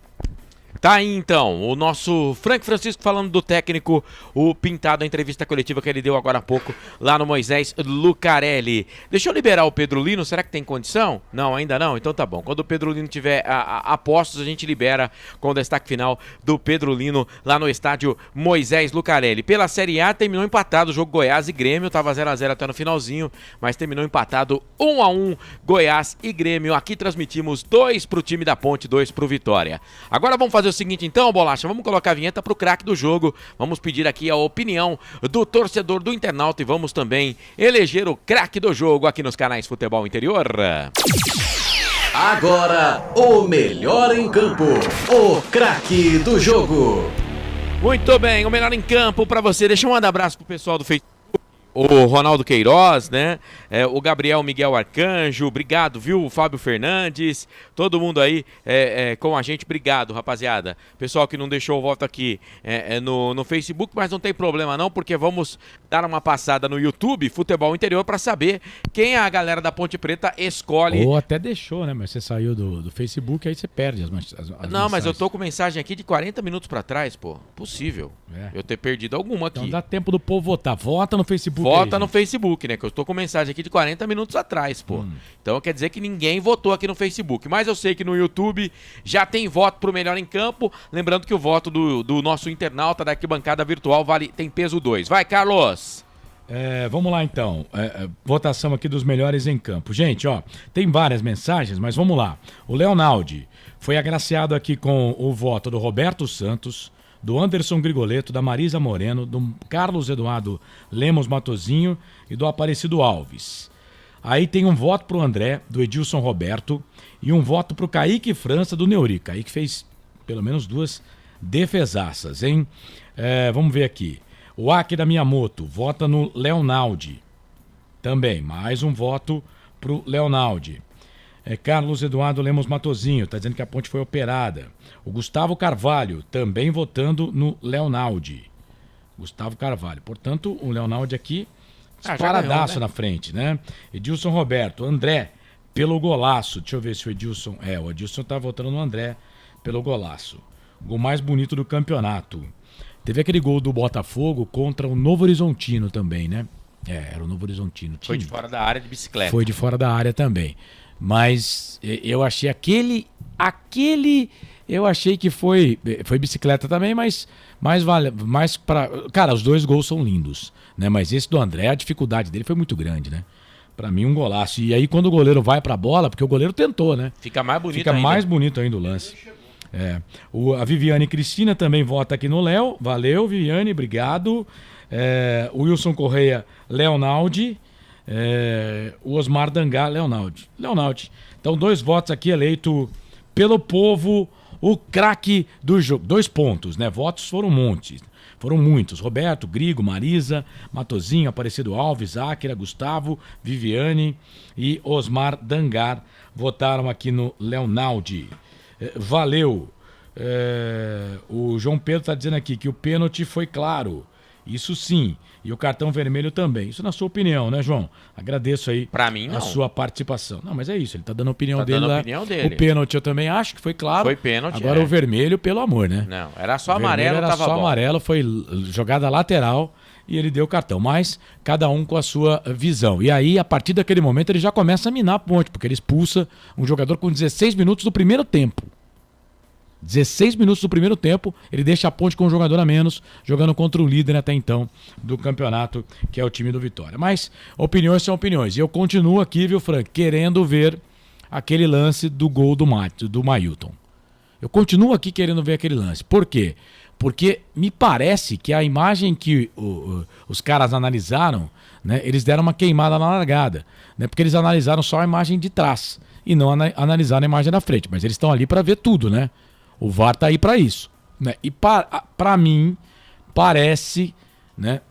Tá aí então, o nosso Frank Francisco falando do técnico, o Pintado, a entrevista coletiva que ele deu agora há pouco lá no Moisés Lucarelli. Deixa eu liberar o Pedro Lino, será que tem condição? Não, ainda não? Então tá bom. Quando o Pedro Lino tiver a postos, a gente libera com o destaque final do Pedro Lino lá no estádio Moisés Lucarelli. Pela Série A terminou empatado o jogo Goiás e Grêmio, tava 0-0 até no finalzinho, mas terminou empatado 1-1 Goiás e Grêmio. Aqui transmitimos 2 pro time da Ponte, 2 pro Vitória. Agora vamos fazer o seguinte então, Bolacha, vamos colocar a vinheta pro craque do jogo, vamos pedir aqui a opinião do torcedor do internauta e vamos também eleger o craque do jogo aqui nos canais Futebol Interior. Agora, o melhor em campo, o craque do jogo. Muito bem, o melhor em campo pra você. Deixa eu mandar um abraço pro pessoal do Facebook. o Ronaldo Queiroz, né? O Gabriel Miguel Arcanjo, obrigado, viu? O Fábio Fernandes, todo mundo aí com a gente, obrigado, rapaziada. Pessoal que não deixou o voto aqui no Facebook, mas não tem problema não, porque vamos dar uma passada no YouTube, Futebol Interior, para saber quem a galera da Ponte Preta escolhe. Ou até deixou, né? Mas você saiu do Facebook, aí você perde as Não, mas eu tô com mensagem aqui de 40 minutos pra trás, pô. Possível. Eu ter perdido alguma aqui. Então dá tempo do povo votar. Vota no Facebook. Vota no Facebook, né? Que eu tô com mensagem aqui de 40 minutos atrás, pô. Então quer dizer que ninguém votou aqui no Facebook. Mas eu sei que no YouTube já tem voto pro melhor em campo. Lembrando que o voto do nosso internauta da arquibancada virtual tem peso 2. Vai, Carlos! Vamos lá então, votação aqui dos melhores em campo. Gente, ó, tem várias mensagens, mas vamos lá. O Leonaldi foi agraciado aqui com o voto do Roberto Santos, do Anderson Grigoleto, da Marisa Moreno, do Carlos Eduardo Lemos Matozinho e do Aparecido Alves. Aí tem um voto pro André, do Edilson Roberto, e um voto pro Kaique França, do Neuri. Kaique fez pelo menos 2 defesaças, hein? Vamos ver aqui. O Akira Miyamoto vota no Leonaldi. Também, mais um voto pro Leonaldi. Carlos Eduardo Lemos Matozinho, está dizendo que a ponte foi operada. O Gustavo Carvalho, também votando no Leonaldi. Gustavo Carvalho. Portanto, o Leonaldi aqui, disparadaço, né? Na frente, né? Edilson Roberto, André, pelo golaço. Deixa eu ver se o Edilson... o Edilson tá votando no André pelo golaço. O gol mais bonito do campeonato. Teve aquele gol do Botafogo contra o Novo Horizontino também, né? Era o Novo Horizontino. Foi de fora da área de bicicleta. Foi de fora da área também. Mas eu achei aquele eu achei que foi bicicleta também, mas mais para... Cara, os 2 gols são lindos, né? Mas esse do André, a dificuldade dele foi muito grande, né? Pra mim, um golaço. E aí, quando o goleiro vai pra bola, porque o goleiro tentou, né? Fica mais bonito ainda. Fica mais bonito ainda o lance. A Viviane Cristina também vota aqui no Léo. Valeu, Viviane, obrigado. O Wilson Correia, Leonaldi. O Osmar Dangá, Leonaldi. Então, 2 votos aqui eleito pelo povo, o craque do jogo. 2 pontos, né? Votos foram muitos. Roberto, Grigo, Marisa, Matozinho, Aparecido Alves, Áquila, Gustavo, Viviane e Osmar Dangar votaram aqui no Leonaldi. Valeu. O João Pedro está dizendo aqui que o pênalti foi claro. Isso sim. E o cartão vermelho também. Isso na sua opinião, né, João? Agradeço aí pra mim, a sua participação. Não, mas é isso. Ele tá dando a opinião dele. Dando a opinião dele. O pênalti eu também acho que foi claro. Foi pênalti. Agora o vermelho, pelo amor, né? Não, era só amarelo, era tava só bom. Amarelo, foi jogada lateral e ele deu o cartão. Mas cada um com a sua visão. E aí, a partir daquele momento, ele já começa a minar a ponte, porque ele expulsa um jogador com 16 minutos do primeiro tempo. 16 minutos do primeiro tempo, ele deixa a ponte com um jogador a menos, jogando contra o líder até então do campeonato, que é o time do Vitória. Mas opiniões são opiniões. E eu continuo aqui, viu, Frank, querendo ver aquele lance do gol do Mailton. Eu continuo aqui querendo ver aquele lance. Por quê? Porque me parece que a imagem que os caras analisaram, né, eles deram uma queimada na largada, né, porque eles analisaram só a imagem de trás e não analisaram a imagem da frente. Mas eles estão ali para ver tudo, né? O VAR tá aí para isso, né? E para mim parece, né,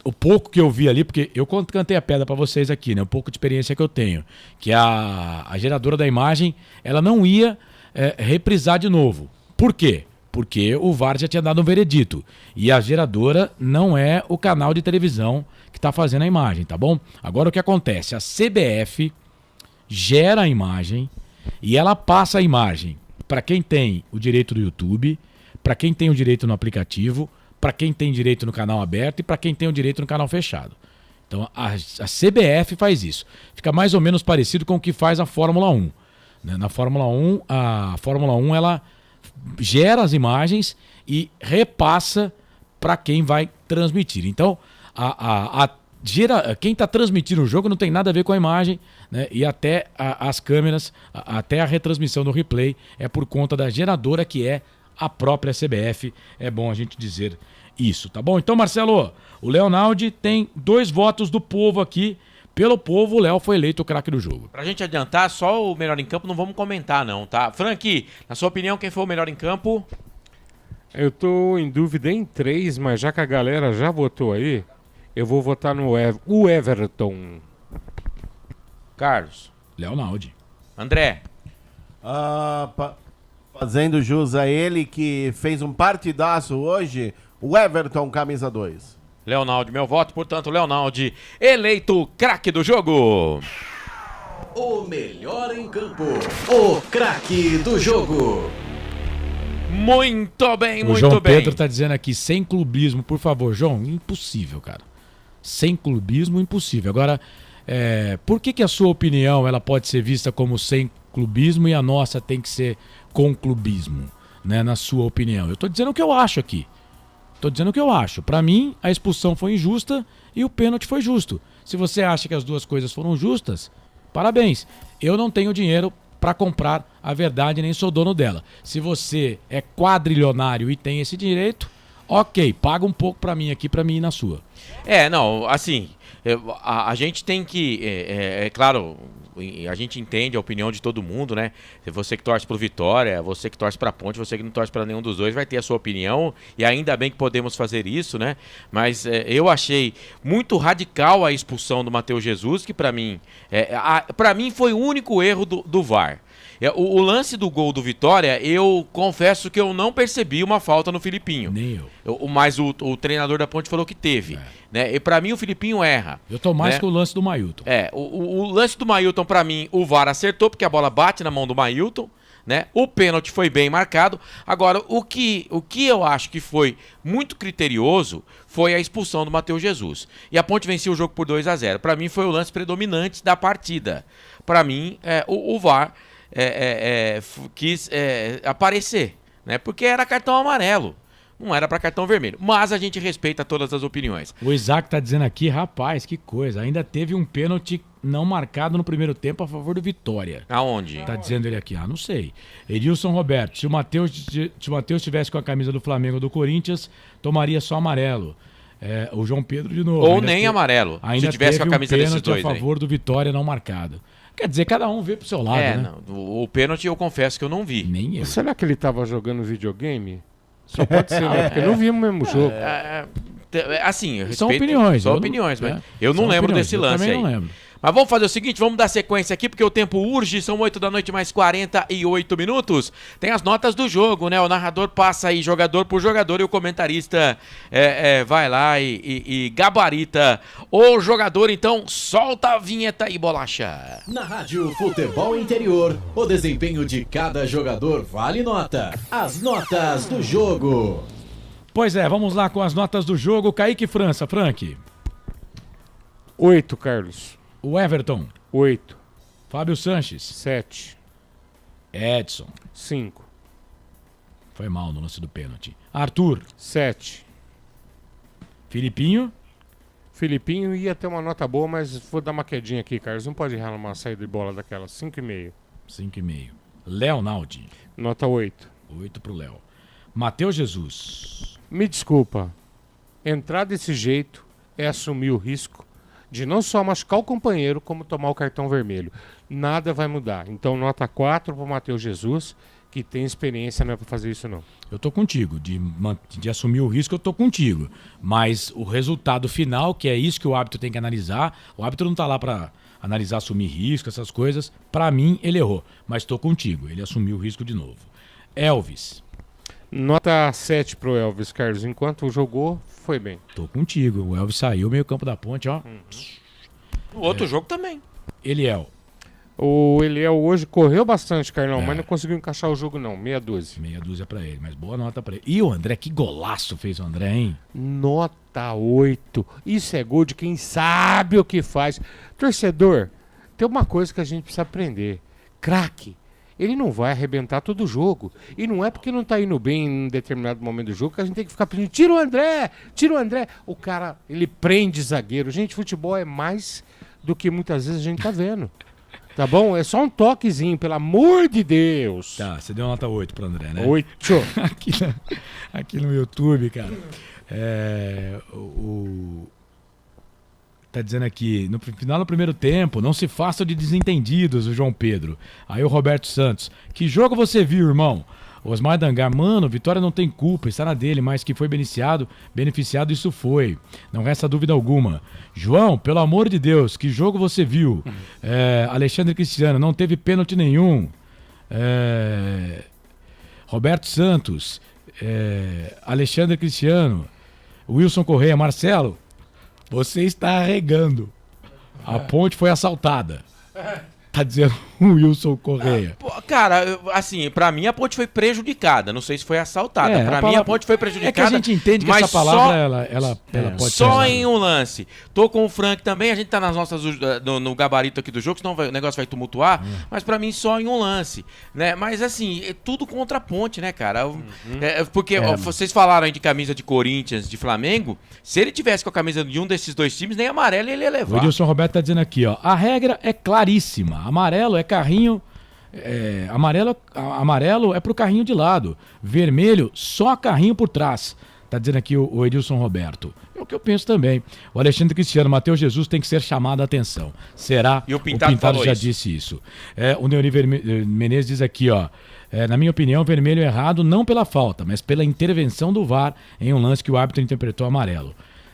o pouco que eu vi ali, porque eu cantei a pedra para vocês aqui, né, o pouco de experiência que eu tenho, que a geradora da imagem, ela não ia reprisar de novo. Por quê? Porque o VAR já tinha dado um veredito e a geradora não é o canal de televisão que está fazendo a imagem, tá bom? Agora o que acontece? A CBF gera a imagem e ela passa a imagem para quem tem o direito do YouTube, para quem tem o direito no aplicativo, para quem tem direito no canal aberto e para quem tem o direito no canal fechado. Então a CBF faz isso. Fica mais ou menos parecido com o que faz a Fórmula 1. Né? Na Fórmula 1, a Fórmula 1 ela gera as imagens e repassa para quem vai transmitir. Então quem está transmitindo o jogo não tem nada a ver com a imagem, né? E até as câmeras, até a retransmissão do replay é por conta da geradora que é a própria CBF. É bom a gente dizer isso, tá bom? Então, Marcelo, o Leonaldi tem 2 votos do povo aqui. Pelo povo, o Léo foi eleito o craque do jogo. Pra gente adiantar, só o melhor em campo não vamos comentar não, tá? Frank, na sua opinião, quem foi o melhor em campo? Eu tô em dúvida em 3, mas já que a galera já votou aí, Eu vou votar no o Everton. Carlos. Leonaldi. André. Fazendo jus a ele que fez um partidaço hoje, o Everton, camisa 2. Leonaldi, meu voto, portanto, Leonaldi, eleito craque do jogo. O melhor em campo, o craque do jogo. Muito bem, O muito João bem. Pedro tá dizendo aqui, sem clubismo, por favor. João, impossível, cara. Sem clubismo, impossível. Agora, por que a sua opinião ela pode ser vista como sem clubismo e a nossa tem que ser com clubismo, né? Na sua opinião. Eu tô dizendo o que eu acho aqui. Tô dizendo o que eu acho. Pra mim, a expulsão foi injusta e o pênalti foi justo. Se você acha que as duas coisas foram justas, parabéns. Eu não tenho dinheiro para comprar a verdade, nem sou dono dela. Se você é quadrilionário e tem esse direito, ok, paga um pouco para mim aqui, para mim ir na sua. Não, assim, a gente tem que, claro, a gente entende a opinião de todo mundo, né? Você que torce pro Vitória, você que torce pra Ponte, você que não torce pra nenhum dos dois, vai ter a sua opinião, e ainda bem que podemos fazer isso, né? Mas eu achei muito radical a expulsão do Matheus Jesus, que pra mim foi o único erro do VAR. O lance do gol do Vitória, eu confesso que eu não percebi uma falta no Filipinho. Nem eu. Mas o treinador da Ponte falou que teve. Né? E pra mim o Filipinho erra. Eu tô mais né? que o lance do Mailton. O lance do Mailton, pra mim, o VAR acertou, porque a bola bate na mão do Mailton. Né? O pênalti foi bem marcado. Agora, o que eu acho que foi muito criterioso foi a expulsão do Matheus Jesus. E a Ponte venceu o jogo por 2-0. Pra mim foi o lance predominante da partida. Pra mim, o VAR quis aparecer, né? Porque era cartão amarelo, não era para cartão vermelho. Mas a gente respeita todas as opiniões. O Isaac tá dizendo aqui, rapaz, que coisa. Ainda teve um pênalti não marcado no primeiro tempo a favor do Vitória. Aonde? Tá dizendo ele aqui, não sei. Edilson Roberto, se o Matheus tivesse com a camisa do Flamengo ou do Corinthians, tomaria só amarelo. O João Pedro de novo. Ou nem amarelo, ainda se tivesse com a camisa desses dois. a favor do Vitória não marcado. Quer dizer, cada um vê pro seu lado, né? Não, o pênalti eu confesso que eu não vi. Nem eu. Será que ele tava jogando videogame? Só pode ser, né? Porque não vimos o mesmo jogo. Assim, eu respeito, são opiniões. São opiniões, mas eu não lembro desse lance aí. Eu também não lembro. Mas vamos fazer o seguinte, vamos dar sequência aqui, porque o tempo urge, são 8 da noite mais 48 minutos. Tem as notas do jogo, né? O narrador passa aí jogador por jogador e o comentarista vai lá e gabarita o jogador. Então, solta a vinheta aí, Bolacha. Na Rádio Futebol Interior, o desempenho de cada jogador vale nota. As notas do jogo. Pois vamos lá com as notas do jogo. Kaique França, Frank. 8, Carlos. O Everton. 8. Fábio Sanches. 7. Edson. 5. Foi mal no lance do pênalti. Arthur. 7. Filipinho. Filipinho ia ter uma nota boa, mas vou dar uma quedinha aqui, Carlos. Não pode errar uma saída de bola daquela. 5,5. 5,5. Leonaldi. Nota 8. 8 pro Léo. Matheus Jesus. Me desculpa. Entrar desse jeito é assumir o risco de não só machucar o companheiro, como tomar o cartão vermelho. Nada vai mudar. Então, nota 4 pro Matheus Jesus, que tem experiência, não é pra fazer isso não. Eu tô contigo. De assumir o risco, eu tô contigo. Mas o resultado final, que é isso que o árbitro tem que analisar, o árbitro não tá lá pra analisar, assumir risco, essas coisas. Pra mim, ele errou. Mas tô contigo. Ele assumiu o risco de novo. Elvis. Nota 7 pro Elvis, Carlos. Enquanto jogou, foi bem. Tô contigo. O Elvis saiu meio campo da Ponte, ó. O outro jogo também. Eliel. O Eliel hoje correu bastante, Carlão, mas não conseguiu encaixar o jogo não. Meia dúzia. Meia dúzia pra ele, mas boa nota pra ele. E o André, que golaço fez o André, hein? Nota 8. Isso é gol de quem sabe o que faz. Torcedor, tem uma coisa que a gente precisa aprender. Craque. Ele não vai arrebentar todo o jogo. E não é porque não tá indo bem em um determinado momento do jogo que a gente tem que ficar pedindo, tira o André, tira o André. O cara, ele prende zagueiro. Gente, futebol é mais do que muitas vezes a gente tá vendo. Tá bom? É só um toquezinho, pelo amor de Deus. Tá, você deu nota 8 pro André, né? 8. aqui no YouTube, cara. Tá dizendo aqui, no final do primeiro tempo, não se façam de desentendidos, o João Pedro. Aí o Roberto Santos. Que jogo você viu, irmão? Osmar Dangar, mano, Vitória não tem culpa, está na dele, mas que foi beneficiado, isso foi. Não resta dúvida alguma. João, pelo amor de Deus, que jogo você viu? Alexandre Cristiano, não teve pênalti nenhum. Roberto Santos, Alexandre Cristiano, Wilson Correia, Marcelo, você está arregando. A Ponte foi assaltada. Tá dizendo o Wilson Correia. Cara, assim, pra mim a Ponte foi prejudicada. Não sei se foi assaltada. Pra mim a Ponte foi prejudicada. É que a gente entende que essa palavra ela pode ser. Só em um lance. Tô com o Frank também, a gente tá nas nossas no gabarito aqui do jogo, senão o negócio vai tumultuar. Mas pra mim só em um lance, né? Mas assim, é tudo contra a Ponte, né, cara? Porque vocês falaram aí de camisa de Corinthians, de Flamengo. Se ele tivesse com a camisa de um desses dois times, nem amarelo ele ia levar. O Edilson Roberto tá dizendo aqui, ó. A regra é claríssima. Amarelo é carrinho. Amarelo é pro carrinho de lado. Vermelho, só carrinho por trás. Tá dizendo aqui o Edilson Roberto. É o que eu penso também. O Alexandre Cristiano, Matheus Jesus tem que ser chamado a atenção. Será? E o Pintado já disse isso. O Neuri Menezes diz aqui, ó. Na minha opinião, vermelho errado não pela falta, mas pela intervenção do VAR em um lance que o árbitro interpretou amarelo.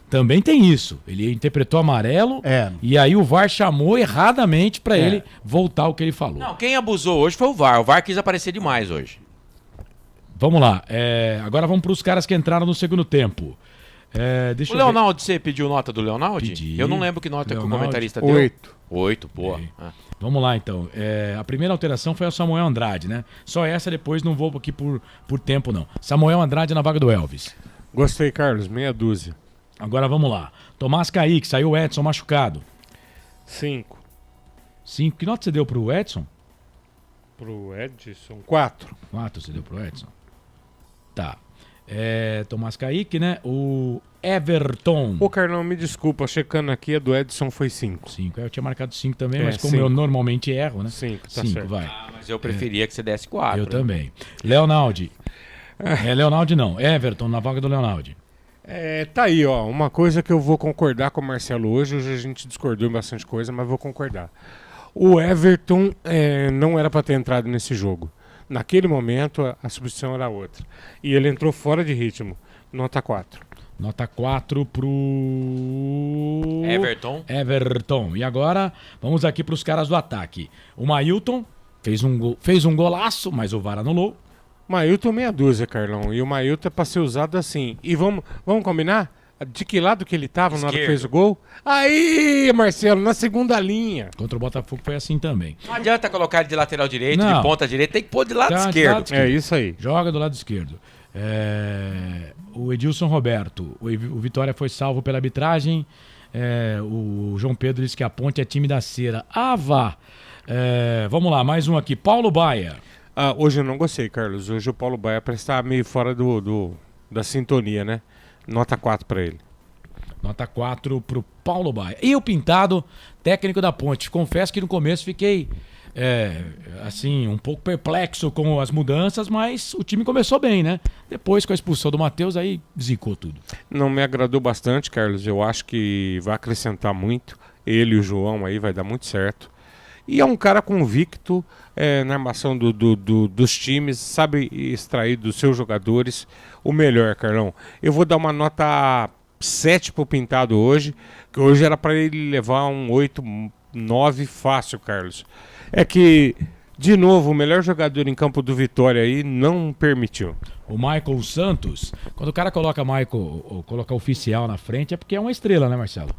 Também tem isso. Ele interpretou amarelo e aí o VAR chamou erradamente pra ele voltar o que ele falou. Não, quem abusou hoje foi o VAR. O VAR quis aparecer demais hoje. Vamos lá. Agora vamos pros caras que entraram no segundo tempo. O Leonaldo, você pediu nota do Leonaldo? Pedi. Eu não lembro que nota que o comentarista deu. 8. 8, boa. Vamos lá, então. A primeira alteração foi o Samuel Andrade, né? Só essa, depois não vou aqui por tempo, não. Samuel Andrade na vaga do Elvis. Gostei, Carlos. Meia dúzia. Agora vamos lá. Tomás Kaique, saiu o Edson machucado. 5. 5. Que nota você deu pro Edson? Pro Edson? 4. 4 você deu pro Edson? Tá. Tomás Kaique, né? O Everton. Ô, Carlão, me desculpa, checando aqui, a do Edson foi 5. 5. Eu tinha marcado 5 também, mas como eu normalmente erro, né? 5, tá 5, certo. vai. Mas eu preferia que você desse 4. Eu também. Leonaldi. Leonaldi não. Everton na vaga do Leonaldi. Tá aí, ó. Uma coisa que eu vou concordar com o Marcelo hoje a gente discordou em bastante coisa, mas vou concordar. O Everton não era para ter entrado nesse jogo. Naquele momento, a substituição era outra. E ele entrou fora de ritmo. Nota 4. Nota 4 pro... Everton. E agora, vamos aqui pros caras do ataque. O Mailton fez um golaço, mas o VAR anulou. Mailton meia dúzia, Carlão. E o Mailton é pra ser usado assim. E vamos combinar? De que lado que ele tava na hora que fez o gol? Aí, Marcelo, na segunda linha. Contra o Botafogo foi assim também. Não adianta colocar ele de lateral direito, de ponta direita, tem que pôr de lado esquerdo. É isso aí. Joga do lado esquerdo. O Edilson Roberto. O Vitória foi salvo pela arbitragem. O João Pedro disse que a Ponte é time da cera. Vá. Vamos lá, mais um aqui. Paulo Baia. Hoje eu não gostei, Carlos. Hoje o Paulo Baia parece estar meio fora da sintonia, né? Nota 4 para ele. Nota 4 pro Paulo Baia. E o Pintado, técnico da Ponte. Confesso que no começo fiquei assim, um pouco perplexo com as mudanças, mas o time começou bem, né? Depois, com a expulsão do Matheus, aí zicou tudo. Não me agradou bastante, Carlos. Eu acho que vai acrescentar muito. Ele e o João aí vai dar muito certo. E é um cara convicto na armação dos times, sabe extrair dos seus jogadores o melhor, Carlão. Eu vou dar uma nota 7 pro Pintado hoje, que hoje era para ele levar um 8, 9 fácil, Carlos. É que, de novo, o melhor jogador em campo do Vitória aí não permitiu. O Michael Santos, quando o cara coloca coloca oficial na frente, é porque é uma estrela, né, Marcelo?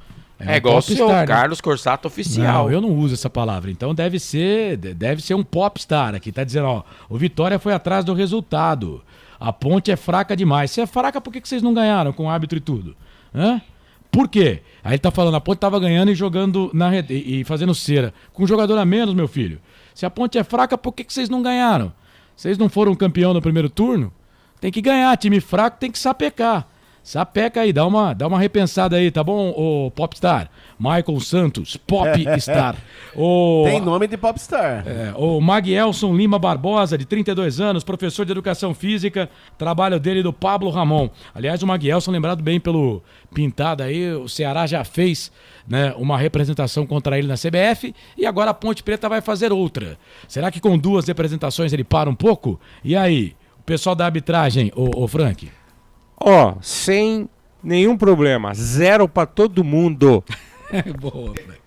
Igual o senhor Carlos Corsato oficial. Não, eu não uso essa palavra. Então deve ser um popstar aqui. Tá dizendo, ó, o Vitória foi atrás do resultado. A Ponte é fraca demais. Se é fraca, por que vocês não ganharam com o árbitro e tudo? Por quê? Aí ele tá falando, a Ponte tava ganhando e jogando e fazendo cera. Com um jogador a menos, meu filho. Se a Ponte é fraca, por que vocês não ganharam? Vocês não foram campeão no primeiro turno? Tem que ganhar. Time fraco tem que sapecar. Sapeca aí, dá uma repensada aí, tá bom, ô Popstar? Michael Santos, Popstar. Tem nome de Popstar. O Maguielson Lima Barbosa, de 32 anos, professor de Educação Física, trabalho dele do Pablo Ramon. Aliás, o Maguielson, lembrado bem pelo Pintado aí, o Ceará já fez, né, uma representação contra ele na CBF e agora a Ponte Preta vai fazer outra. Será que com 2 representações ele para um pouco? E aí? pessoal da arbitragem, ô Frank. Ó, sem nenhum problema. 0 para todo mundo. Boa, Frank.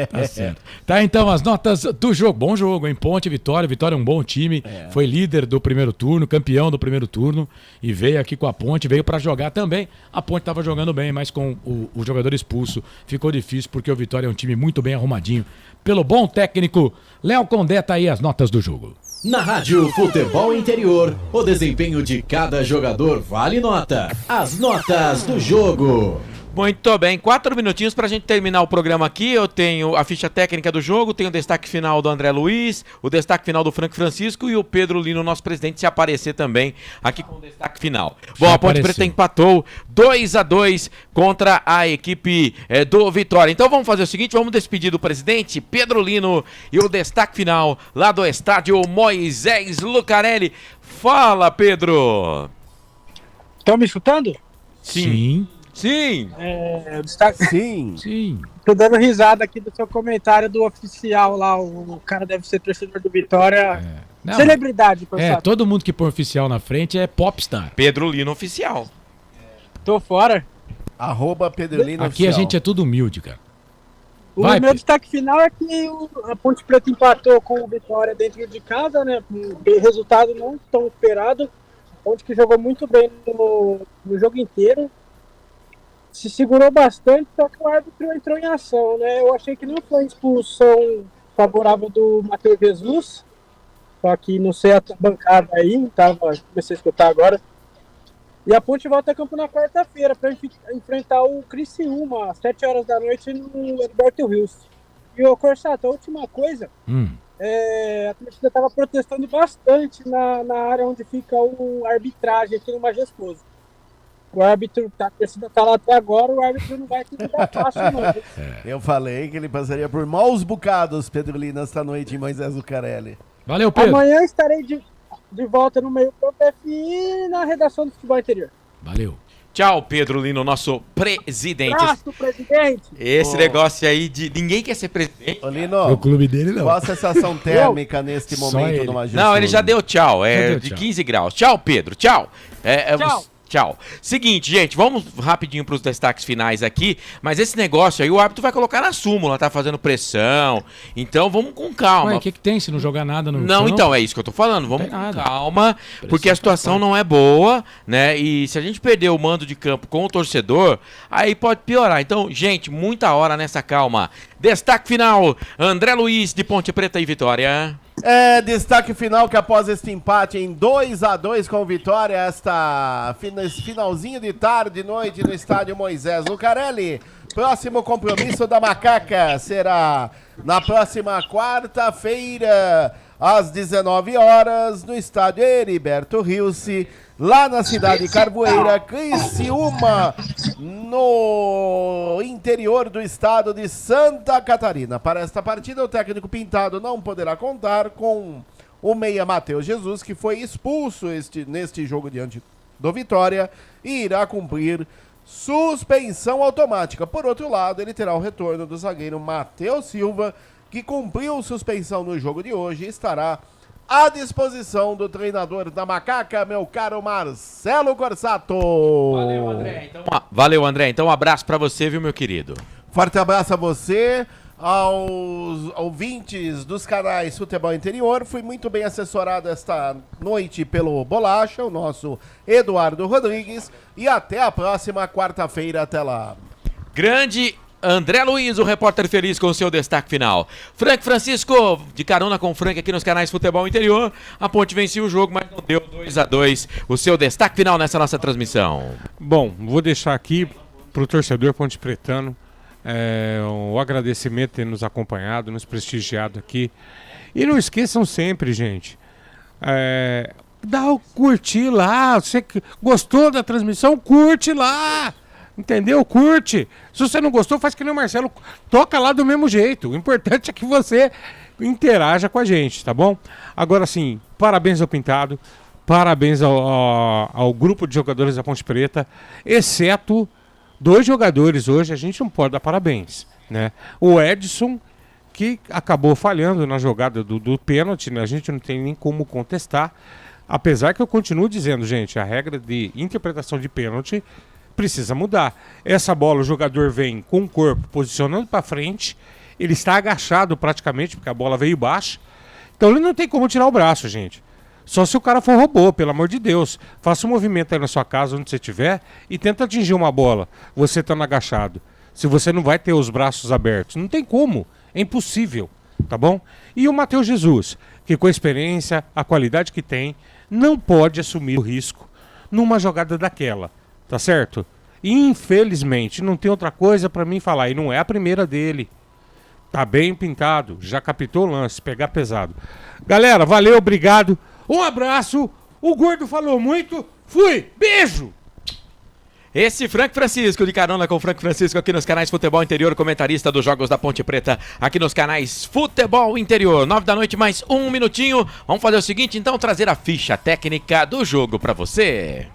Tá certo. Tá, então, as notas do jogo. Bom jogo, hein? Ponte, Vitória. Vitória é um bom time. Foi líder do primeiro turno, campeão do primeiro turno. E veio aqui com a Ponte, veio pra jogar também. A Ponte tava jogando bem, mas com o jogador expulso ficou difícil, porque o Vitória é um time muito bem arrumadinho. Pelo bom técnico, Léo Condé, tá aí as notas do jogo. Na Rádio Futebol Interior, o desempenho de cada jogador vale nota. As notas do jogo. Muito bem, 4 minutinhos pra gente terminar o programa aqui. Eu tenho a ficha técnica do jogo, tenho o destaque final do André Luiz, o destaque final do Frank Francisco e o Pedro Lino, nosso presidente, se aparecer também aqui com o destaque final. Bom, a Ponte Preta empatou 2-2 contra a equipe do Vitória. Então vamos fazer o seguinte, vamos despedir do presidente Pedro Lino e o destaque final lá do estádio Moisés Lucarelli. Fala, Pedro! Estão me escutando? Sim. Destaque... Sim. Tô dando risada aqui do seu comentário do oficial lá. O cara deve ser torcedor do Vitória. Não, celebridade, pessoal. todo mundo que põe oficial na frente é popstar. Pedro Lino oficial. Tô fora. @Pedro Lino Aqui a gente é tudo humilde, cara. O meu destaque final é que a Ponte Preta empatou com o Vitória dentro de casa, né? Resultado não tão esperado. A Ponte que jogou muito bem no jogo inteiro. Se segurou bastante, só que o árbitro entrou em ação, né? Eu achei que não foi expulsão favorável do Matheus Jesus, só que não sei a bancada aí, comecei a escutar agora. E a Ponte volta a campo na quarta-feira para enfrentar o Criciúma às 7 horas da noite no Heriberto Rios. E o Corsato, a última coisa, a torcida estava protestando bastante na área onde fica o arbitragem aqui no Majestoso. O árbitro, a torcida tá lá até agora, o árbitro não vai ter que dar fácil, não. Eu falei que ele passaria por maus bocados, Pedro Lino, esta noite em Moisés Lucarelli. Valeu, Pedro. Amanhã estarei de volta no meio do FI na redação do Futebol Interior. Valeu. Tchau, Pedro Lino, nosso presidente. Abraço, presidente. Esse negócio aí de ninguém quer ser presidente. Ô, Lino, o clube dele não. Qual a sensação térmica neste momento do Majestoso? Não, ele já deu tchau, de 15 graus. Tchau, Pedro, tchau. Tchau. Tchau. Seguinte, gente, vamos rapidinho para os destaques finais aqui, mas esse negócio aí o árbitro vai colocar na súmula, tá fazendo pressão, então vamos com calma. Ué, o que tem se não jogar nada no Não, então, é isso que eu tô falando, vamos com calma, porque a situação não é boa, né, e se a gente perder o mando de campo com o torcedor, aí pode piorar. Então, gente, muita hora nessa calma. Destaque final, André Luiz de Ponte Preta e Vitória. Destaque final que após este empate em 2-2 com Vitória, esse finalzinho de tarde, noite no estádio Moisés Lucarelli. Próximo compromisso da Macaca será na próxima quarta-feira, às 19 horas, no estádio Heriberto Rios, lá na cidade de Carvoeira, Criciúma, no interior do estado de Santa Catarina. Para esta partida, o técnico Pintado não poderá contar com o meia Matheus Jesus, que foi expulso neste jogo diante do Vitória e irá cumprir suspensão automática. Por outro lado, ele terá o retorno do zagueiro Matheus Silva, que cumpriu suspensão no jogo de hoje e estará à disposição do treinador da Macaca, meu caro Marcelo Corsato. Valeu, André. Então um abraço pra você, viu, meu querido? Forte abraço a você, aos ouvintes dos canais Futebol Interior. Fui muito bem assessorado esta noite pelo Bolacha, o nosso Eduardo Rodrigues. E até a próxima quarta-feira. Até lá. Grande André Luiz, o repórter feliz com o seu destaque final. Frank Francisco, de carona com o Frank aqui nos canais Futebol Interior. A Ponte venceu o jogo, mas não deu 2-2. O seu destaque final nessa nossa transmissão. Bom, vou deixar aqui pro torcedor ponte pretano o agradecimento de ter nos acompanhado, nos prestigiado aqui. E não esqueçam sempre, gente, dá o curtir lá. Você que gostou da transmissão, curte lá. Entendeu? Curte. Se você não gostou, faz que nem o Marcelo. Toca lá do mesmo jeito. O importante é que você interaja com a gente, tá bom? Agora sim, parabéns ao Pintado. Parabéns ao grupo de jogadores da Ponte Preta. Exceto 2 jogadores hoje, a gente não pode dar parabéns, né? O Edson, que acabou falhando na jogada do pênalti, né? A gente não tem nem como contestar. Apesar que eu continuo dizendo, gente, a regra de interpretação de pênalti precisa mudar. Essa bola, o jogador vem com o corpo posicionando para frente, ele está agachado praticamente, porque a bola veio baixa, então ele não tem como tirar o braço, gente. Só se o cara for robô, pelo amor de Deus. Faça um movimento aí na sua casa, onde você estiver, e tenta atingir uma bola, você estando agachado. Se você não vai ter os braços abertos. Não tem como, é impossível, tá bom? E o Matheus Jesus, que com a experiência, a qualidade que tem, não pode assumir o risco numa jogada daquela, tá certo? E, infelizmente, não tem outra coisa para mim falar, e não é a primeira dele. Tá bem pintado, já captou o lance, pegar pesado. Galera, valeu, obrigado, um abraço, o Gordo falou muito, fui, beijo! Esse Frank Francisco, de carona com o Frank Francisco aqui nos canais Futebol Interior, comentarista dos Jogos da Ponte Preta, aqui nos canais Futebol Interior. 9 da noite, mais um minutinho. Vamos fazer o seguinte, então, trazer a ficha técnica do jogo para você.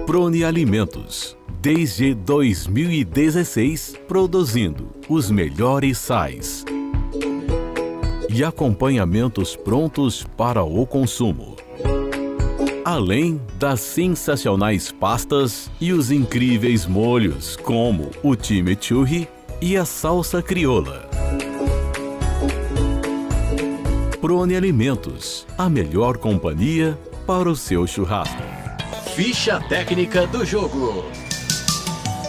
Prone Alimentos, desde 2016, produzindo os melhores sais e acompanhamentos prontos para o consumo. Além das sensacionais pastas e os incríveis molhos, como o chimichurri e a salsa crioula. Prone Alimentos, a melhor companhia para o seu churrasco. Ficha técnica do jogo.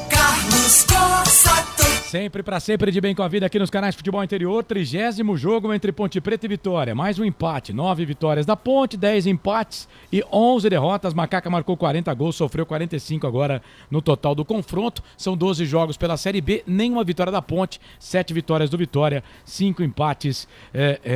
Carlos Cossato. Sempre pra sempre de bem com a vida aqui nos canais Futebol Interior, 30º jogo entre Ponte Preta e Vitória. Mais um empate, 9 vitórias da Ponte, 10 empates e 11 derrotas. Macaca marcou 40 gols, sofreu 45 agora no total do confronto. São 12 jogos pela Série B, nenhuma vitória da Ponte, 7 vitórias do Vitória, 5 empates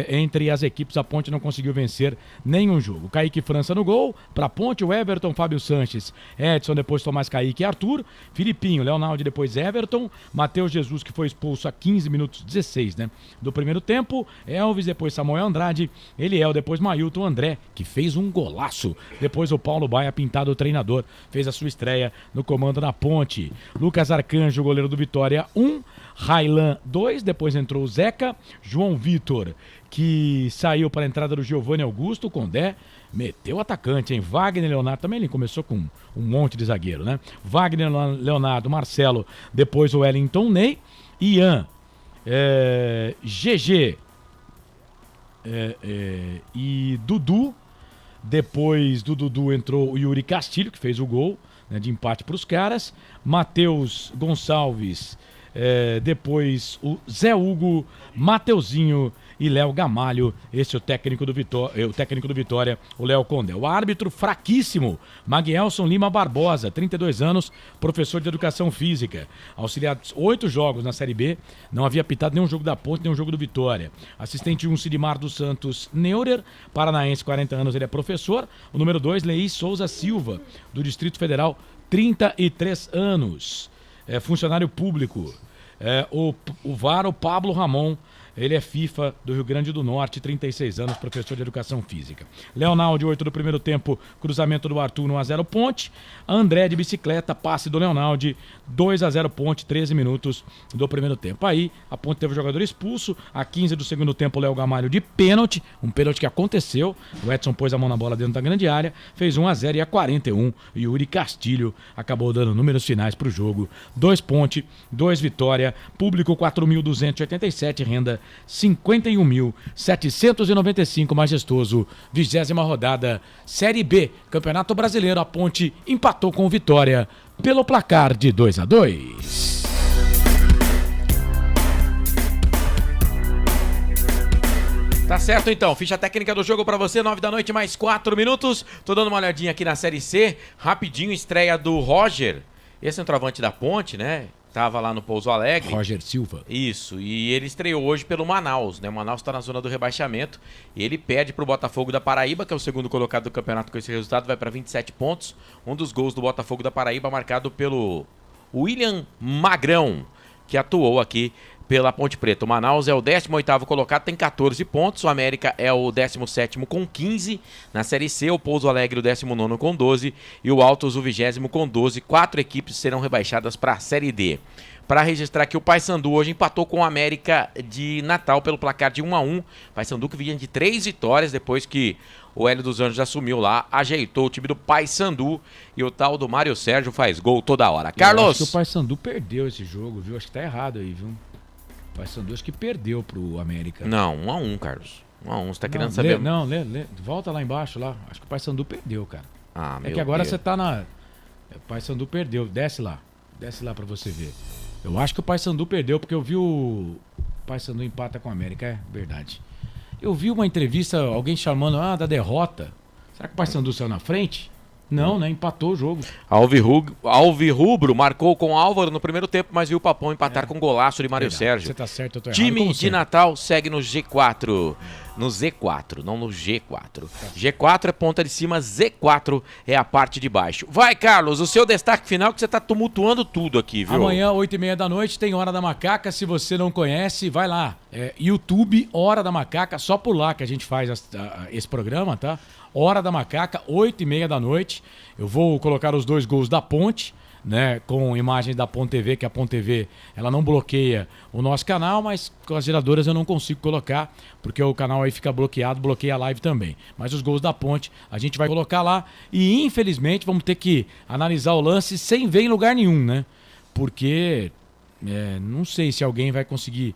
entre as equipes. A Ponte não conseguiu vencer nenhum jogo. Kaique França no gol, pra Ponte, o Everton, Fábio Sanches, Edson, depois Tomás Kaique e Arthur, Filipinho, Leonardo, depois Everton, Matheus Jesus, que foi expulso a 15 minutos 16, né, do primeiro tempo, Elvis, depois Samuel Andrade, Eliel, depois Mailton, André, que fez um golaço, depois o Paulo Baia, pintado o treinador, fez a sua estreia no comando da Ponte, Lucas Arcanjo, goleiro do Vitória, 1, Railan, 2, depois entrou o Zeca, João Vitor, que saiu para a entrada do Giovanni Augusto, Condé, meteu o atacante, hein? Wagner Leonardo, também ele começou com um monte de zagueiro, né? Wagner Leonardo, Marcelo, depois o Wellington Ney, Ian, GG e Dudu. Depois do Dudu entrou o Yuri Castilho, que fez o gol, né, de empate para os caras. Matheus Gonçalves, depois o Zé Hugo, Mateuzinho e Léo Gamalho. Esse é o técnico do Vitória, o Léo Condé. O árbitro fraquíssimo, Maguielson Lima Barbosa, 32 anos, professor de Educação Física. Auxiliado 8 jogos na Série B, não havia apitado nenhum jogo da Ponte, nenhum jogo do Vitória. Assistente 1, Sidmar dos Santos Neurer, paranaense, 40 anos, ele é professor. O número 2, Leí Souza Silva, do Distrito Federal, 33 anos. Funcionário público. O VAR, o Pablo Ramon, ele é FIFA do Rio Grande do Norte, 36 anos, professor de Educação Física. Leonardo, 8 do primeiro tempo, cruzamento do Arthur, 1-0 Ponte. André de bicicleta, passe do Leonardo, 2-0 Ponte, 13 minutos do primeiro tempo. Aí, a Ponte teve o jogador expulso, a 15 do segundo tempo, o Léo Gamalho de pênalti, um pênalti que aconteceu, o Edson pôs a mão na bola dentro da grande área, fez 1-0 e a 41, Yuri Castilho acabou dando números finais para o jogo. 2 Ponte, 2 Vitória, público 4.287, renda 51.795, majestoso, 20ª rodada, Série B, Campeonato Brasileiro. A Ponte empatou com o Vitória pelo placar de 2-2. Tá certo então, ficha técnica do jogo pra você, 9 da noite, mais 4 minutos. Tô dando uma olhadinha aqui na Série C, rapidinho, estreia do Roger, esse centroavante da Ponte, né? Tava lá no Pouso Alegre. Roger Silva. Isso, e ele estreou hoje pelo Manaus, né? O Manaus tá na zona do rebaixamento. E ele perde pro Botafogo da Paraíba, que é o segundo colocado do campeonato com esse resultado, vai para 27 pontos. Um dos gols do Botafogo da Paraíba marcado pelo William Magrão, que atuou aqui pela Ponte Preta. O Manaus é o 18º colocado, tem 14 pontos. O América é o 17º com 15. Na Série C, o Pouso Alegre o 19º com 12. E o Altos o 20º com 12. 4 equipes serão rebaixadas para a Série D. para registrar que o Paysandu hoje empatou com o América de Natal pelo placar de 1-1. Paysandu que vinha de 3 vitórias depois que o Hélio dos Anjos assumiu lá, ajeitou o time do Paysandu e o tal do Mário Sérgio faz gol toda hora. Carlos! Eu acho que o Paysandu perdeu esse jogo, viu? Acho que tá errado aí, viu? O Paysandu acho que perdeu pro América. Não, 1-1, Carlos. 1-1, você tá querendo saber? Volta lá embaixo lá. Acho que o Paysandu perdeu, cara. Ah, meu É que agora Deus. você tá na... O Paysandu perdeu, desce lá pra você ver. Eu acho que o Paysandu perdeu porque eu vi o Paysandu empata com o América, é verdade. Eu vi uma entrevista, alguém chamando da derrota. Será que o Paysandu saiu na frente? Não, né? Empatou o jogo. Alvirrubro marcou com Álvaro no primeiro tempo, mas viu o Papão empatar com golaço de Mário Sérgio. Você tá certo, eu tô errado. Time Como de sempre. Natal segue no G4. No Z4, não no G4. G4 é ponta de cima, Z4 é a parte de baixo. Vai, Carlos, o seu destaque final que você tá tumultuando tudo aqui, viu? Amanhã, 8h30 da noite, tem Hora da Macaca. Se você não conhece, vai lá. YouTube, Hora da Macaca, só por lá que a gente faz esse programa, tá? Hora da Macaca, 8h30 da noite. Eu vou colocar os 2 gols da Ponte, né, com imagens da Ponte TV, que a Ponte TV ela não bloqueia o nosso canal, mas com as geradoras eu não consigo colocar, porque o canal aí fica bloqueado, bloqueia a live também. Mas os gols da Ponte a gente vai colocar lá e infelizmente vamos ter que analisar o lance sem ver em lugar nenhum, né? Porque não sei se alguém vai conseguir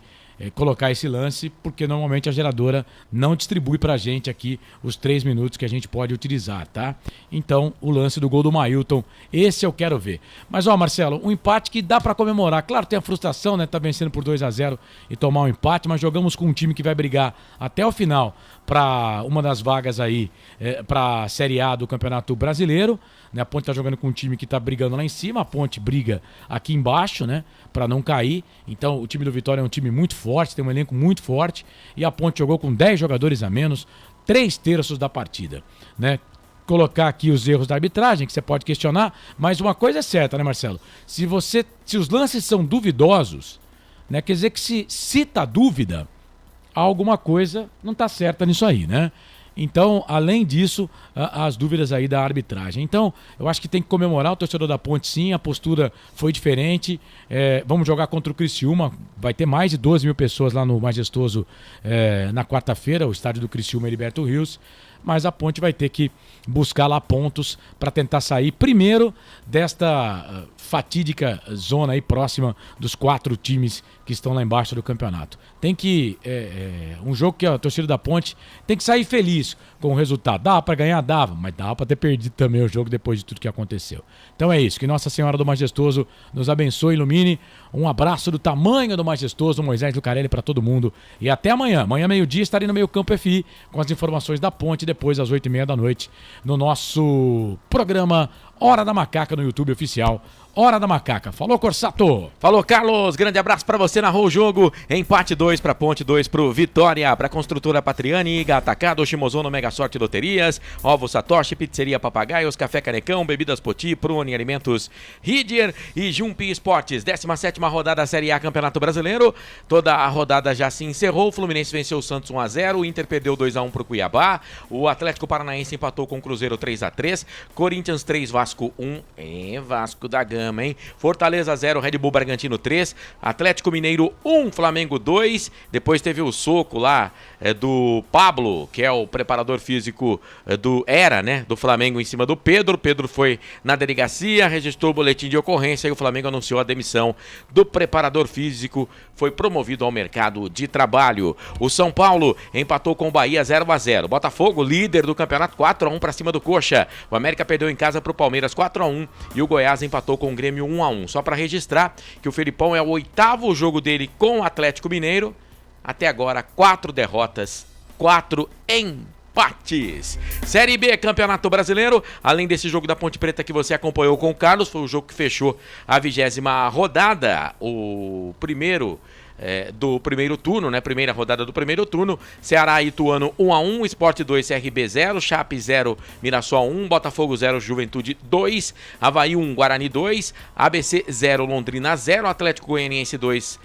colocar esse lance, porque normalmente a geradora não distribui pra gente aqui os 3 minutos que a gente pode utilizar, tá? Então, o lance do gol do Mailton, esse eu quero ver. Mas, ó, Marcelo, um empate que dá pra comemorar. Claro, tem a frustração, né? Tá vencendo por 2-0 e tomar um empate, mas jogamos com um time que vai brigar até o final pra uma das vagas aí pra Série A do Campeonato Brasileiro, né? A Ponte tá jogando com um time que tá brigando lá em cima, a Ponte briga aqui embaixo, né? Pra não cair. Então, o time do Vitória é um time muito forte, tem um elenco muito forte, e a Ponte jogou com 10 jogadores a menos, 3/3 da partida, né? Colocar aqui os erros da arbitragem, que você pode questionar, mas uma coisa é certa, né, Marcelo? Se os lances são duvidosos, né, quer dizer que se tá dúvida, alguma coisa não tá certa nisso aí, né? Então, além disso, as dúvidas aí da arbitragem. Então, eu acho que tem que comemorar o torcedor da Ponte, sim, a postura foi diferente. Vamos jogar contra o Criciúma, vai ter mais de 12 mil pessoas lá no Majestoso na quarta-feira, o estádio do Criciúma Heriberto Rios. Mas a Ponte vai ter que buscar lá pontos para tentar sair primeiro desta fatídica zona aí próxima dos 4 times que estão lá embaixo do campeonato. Tem que um jogo que a torcida da Ponte tem que sair feliz com o resultado. Dava para ganhar? Dava, mas dava para ter perdido também o jogo depois de tudo que aconteceu. Então é isso, que Nossa Senhora do Majestoso nos abençoe, ilumine. Um abraço do tamanho do Majestoso, Moisés Lucarelli, para todo mundo. E até amanhã. Amanhã, meio-dia, estarei no Meio Campo FI com as informações da Ponte, depois às 8h30 da noite, no nosso programa Hora da Macaca no YouTube oficial. Hora da Macaca. Falou, Corsato. Falou, Carlos. Grande abraço pra você. Narrou o jogo. Empate 2 pra Ponte, 2 pro Vitória. Pra Construtora Patriani, Iga Atacado, Shimozono, Mega Sorte Loterias, Ovo Satoshi, Pizzeria Papagaios, Café Canecão, Bebidas Poti, Prune Alimentos, Ridier e Jumpi Esportes. 17ª rodada Série A Campeonato Brasileiro. Toda a rodada já se encerrou. O Fluminense venceu o Santos 1-0. O Inter perdeu 2-1 pro Cuiabá. O Atlético Paranaense empatou com o Cruzeiro 3-3. Corinthians 3, Vasco 1. Vasco da Gama, hein? Fortaleza 0, Red Bull Bragantino 3, Atlético Mineiro 1, Flamengo 2. Depois teve o soco lá do Pablo, que é o preparador físico do Flamengo em cima do Pedro. Pedro foi na delegacia, registrou o boletim de ocorrência e o Flamengo anunciou a demissão do preparador físico, foi promovido ao mercado de trabalho. O São Paulo empatou com o Bahia 0-0. Botafogo, líder do campeonato, 4-1 para cima do Coxa. O América perdeu em casa para o Palmeiras 4-1 e o Goiás empatou com o Grêmio 1-1. Só para registrar que o Felipão é o 8º jogo dele com o Atlético Mineiro. Até agora, 4 derrotas, 4 empates. Série B, Campeonato Brasileiro. Além desse jogo da Ponte Preta que você acompanhou com o Carlos, foi o jogo que fechou a 20ª rodada. O primeiro do primeiro turno, né? Primeira rodada do primeiro turno. Ceará e Ituano 1-1, Sport 2, CRB 0, Chape 0, Mirassol 1, Botafogo 0, Juventude 2, Avaí 1, Guarani 2, ABC 0, Londrina 0, Atlético Goianiense 2,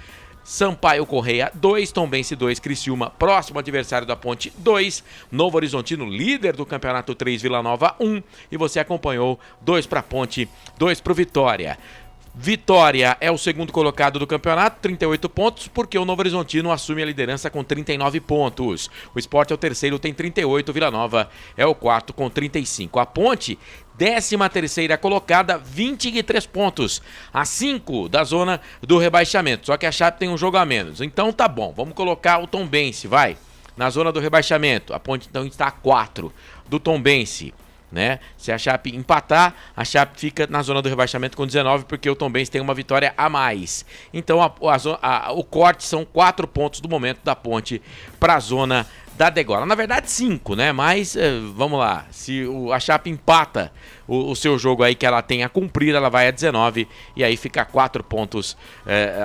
Sampaio Correia 2, Tombense 2, Criciúma, próximo adversário da Ponte 2, Novo Horizontino, líder do campeonato 3, Vila Nova 1, e você acompanhou 2 para Ponte, 2 para Vitória. Vitória é o segundo colocado do campeonato, 38 pontos, porque o Novo Horizontino assume a liderança com 39 pontos. O Sport é o terceiro, tem 38, Vila Nova é o quarto com 35. A Ponte, 13ª colocada, 23 pontos, a 5 da zona do rebaixamento. Só que a Chape tem um jogo a menos. Então tá bom, vamos colocar o Tombense, vai, na zona do rebaixamento. A Ponte então está a 4 do Tombense. Né? Se a Chape empatar, a Chape fica na zona do rebaixamento com 19, porque o Tombense tem uma vitória a mais. Então o corte são 4 pontos do momento da Ponte para a zona da degola. Na verdade 5, né? Mas vamos lá, se a Chape empata o seu jogo aí que ela tem a cumprir, ela vai a 19 e aí fica 4 pontos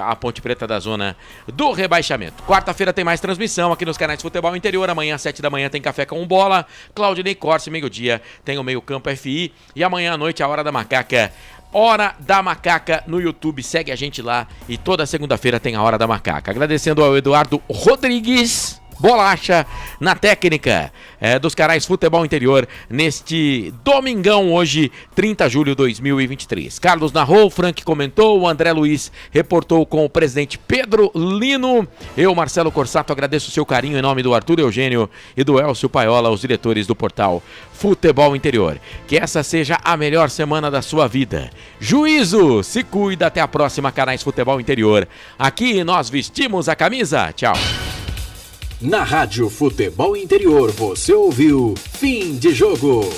a Ponte Preta da zona do rebaixamento. Quarta-feira tem mais transmissão aqui nos canais de Futebol Interior. Amanhã às 7 da manhã tem Café com Bola, Claudinei Corse, meio-dia tem o Meio Campo FI e amanhã à noite a Hora da Macaca. Hora da Macaca no YouTube, segue a gente lá e toda segunda-feira tem a Hora da Macaca. Agradecendo ao Eduardo Rodrigues Bolacha na técnica dos canais Futebol Interior neste domingão, hoje 30 de julho de 2023. Carlos narrou, Frank comentou, o André Luiz reportou com o presidente Pedro Lino. Eu, Marcelo Corsato, agradeço o seu carinho em nome do Arthur Eugênio e do Elcio Paiola, os diretores do portal Futebol Interior. Que essa seja a melhor semana da sua vida. Juízo, se cuida, até a próxima, canais Futebol Interior. Aqui nós vestimos a camisa. Tchau. Na Rádio Futebol Interior, você ouviu Fim de Jogo.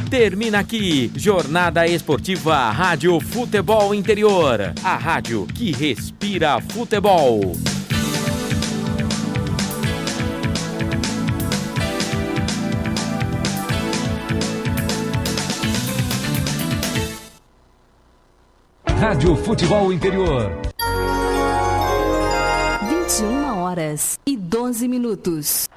Termina aqui, Jornada Esportiva Rádio Futebol Interior. A rádio que respira futebol. Rádio Futebol Interior. 21 horas e 12 minutos.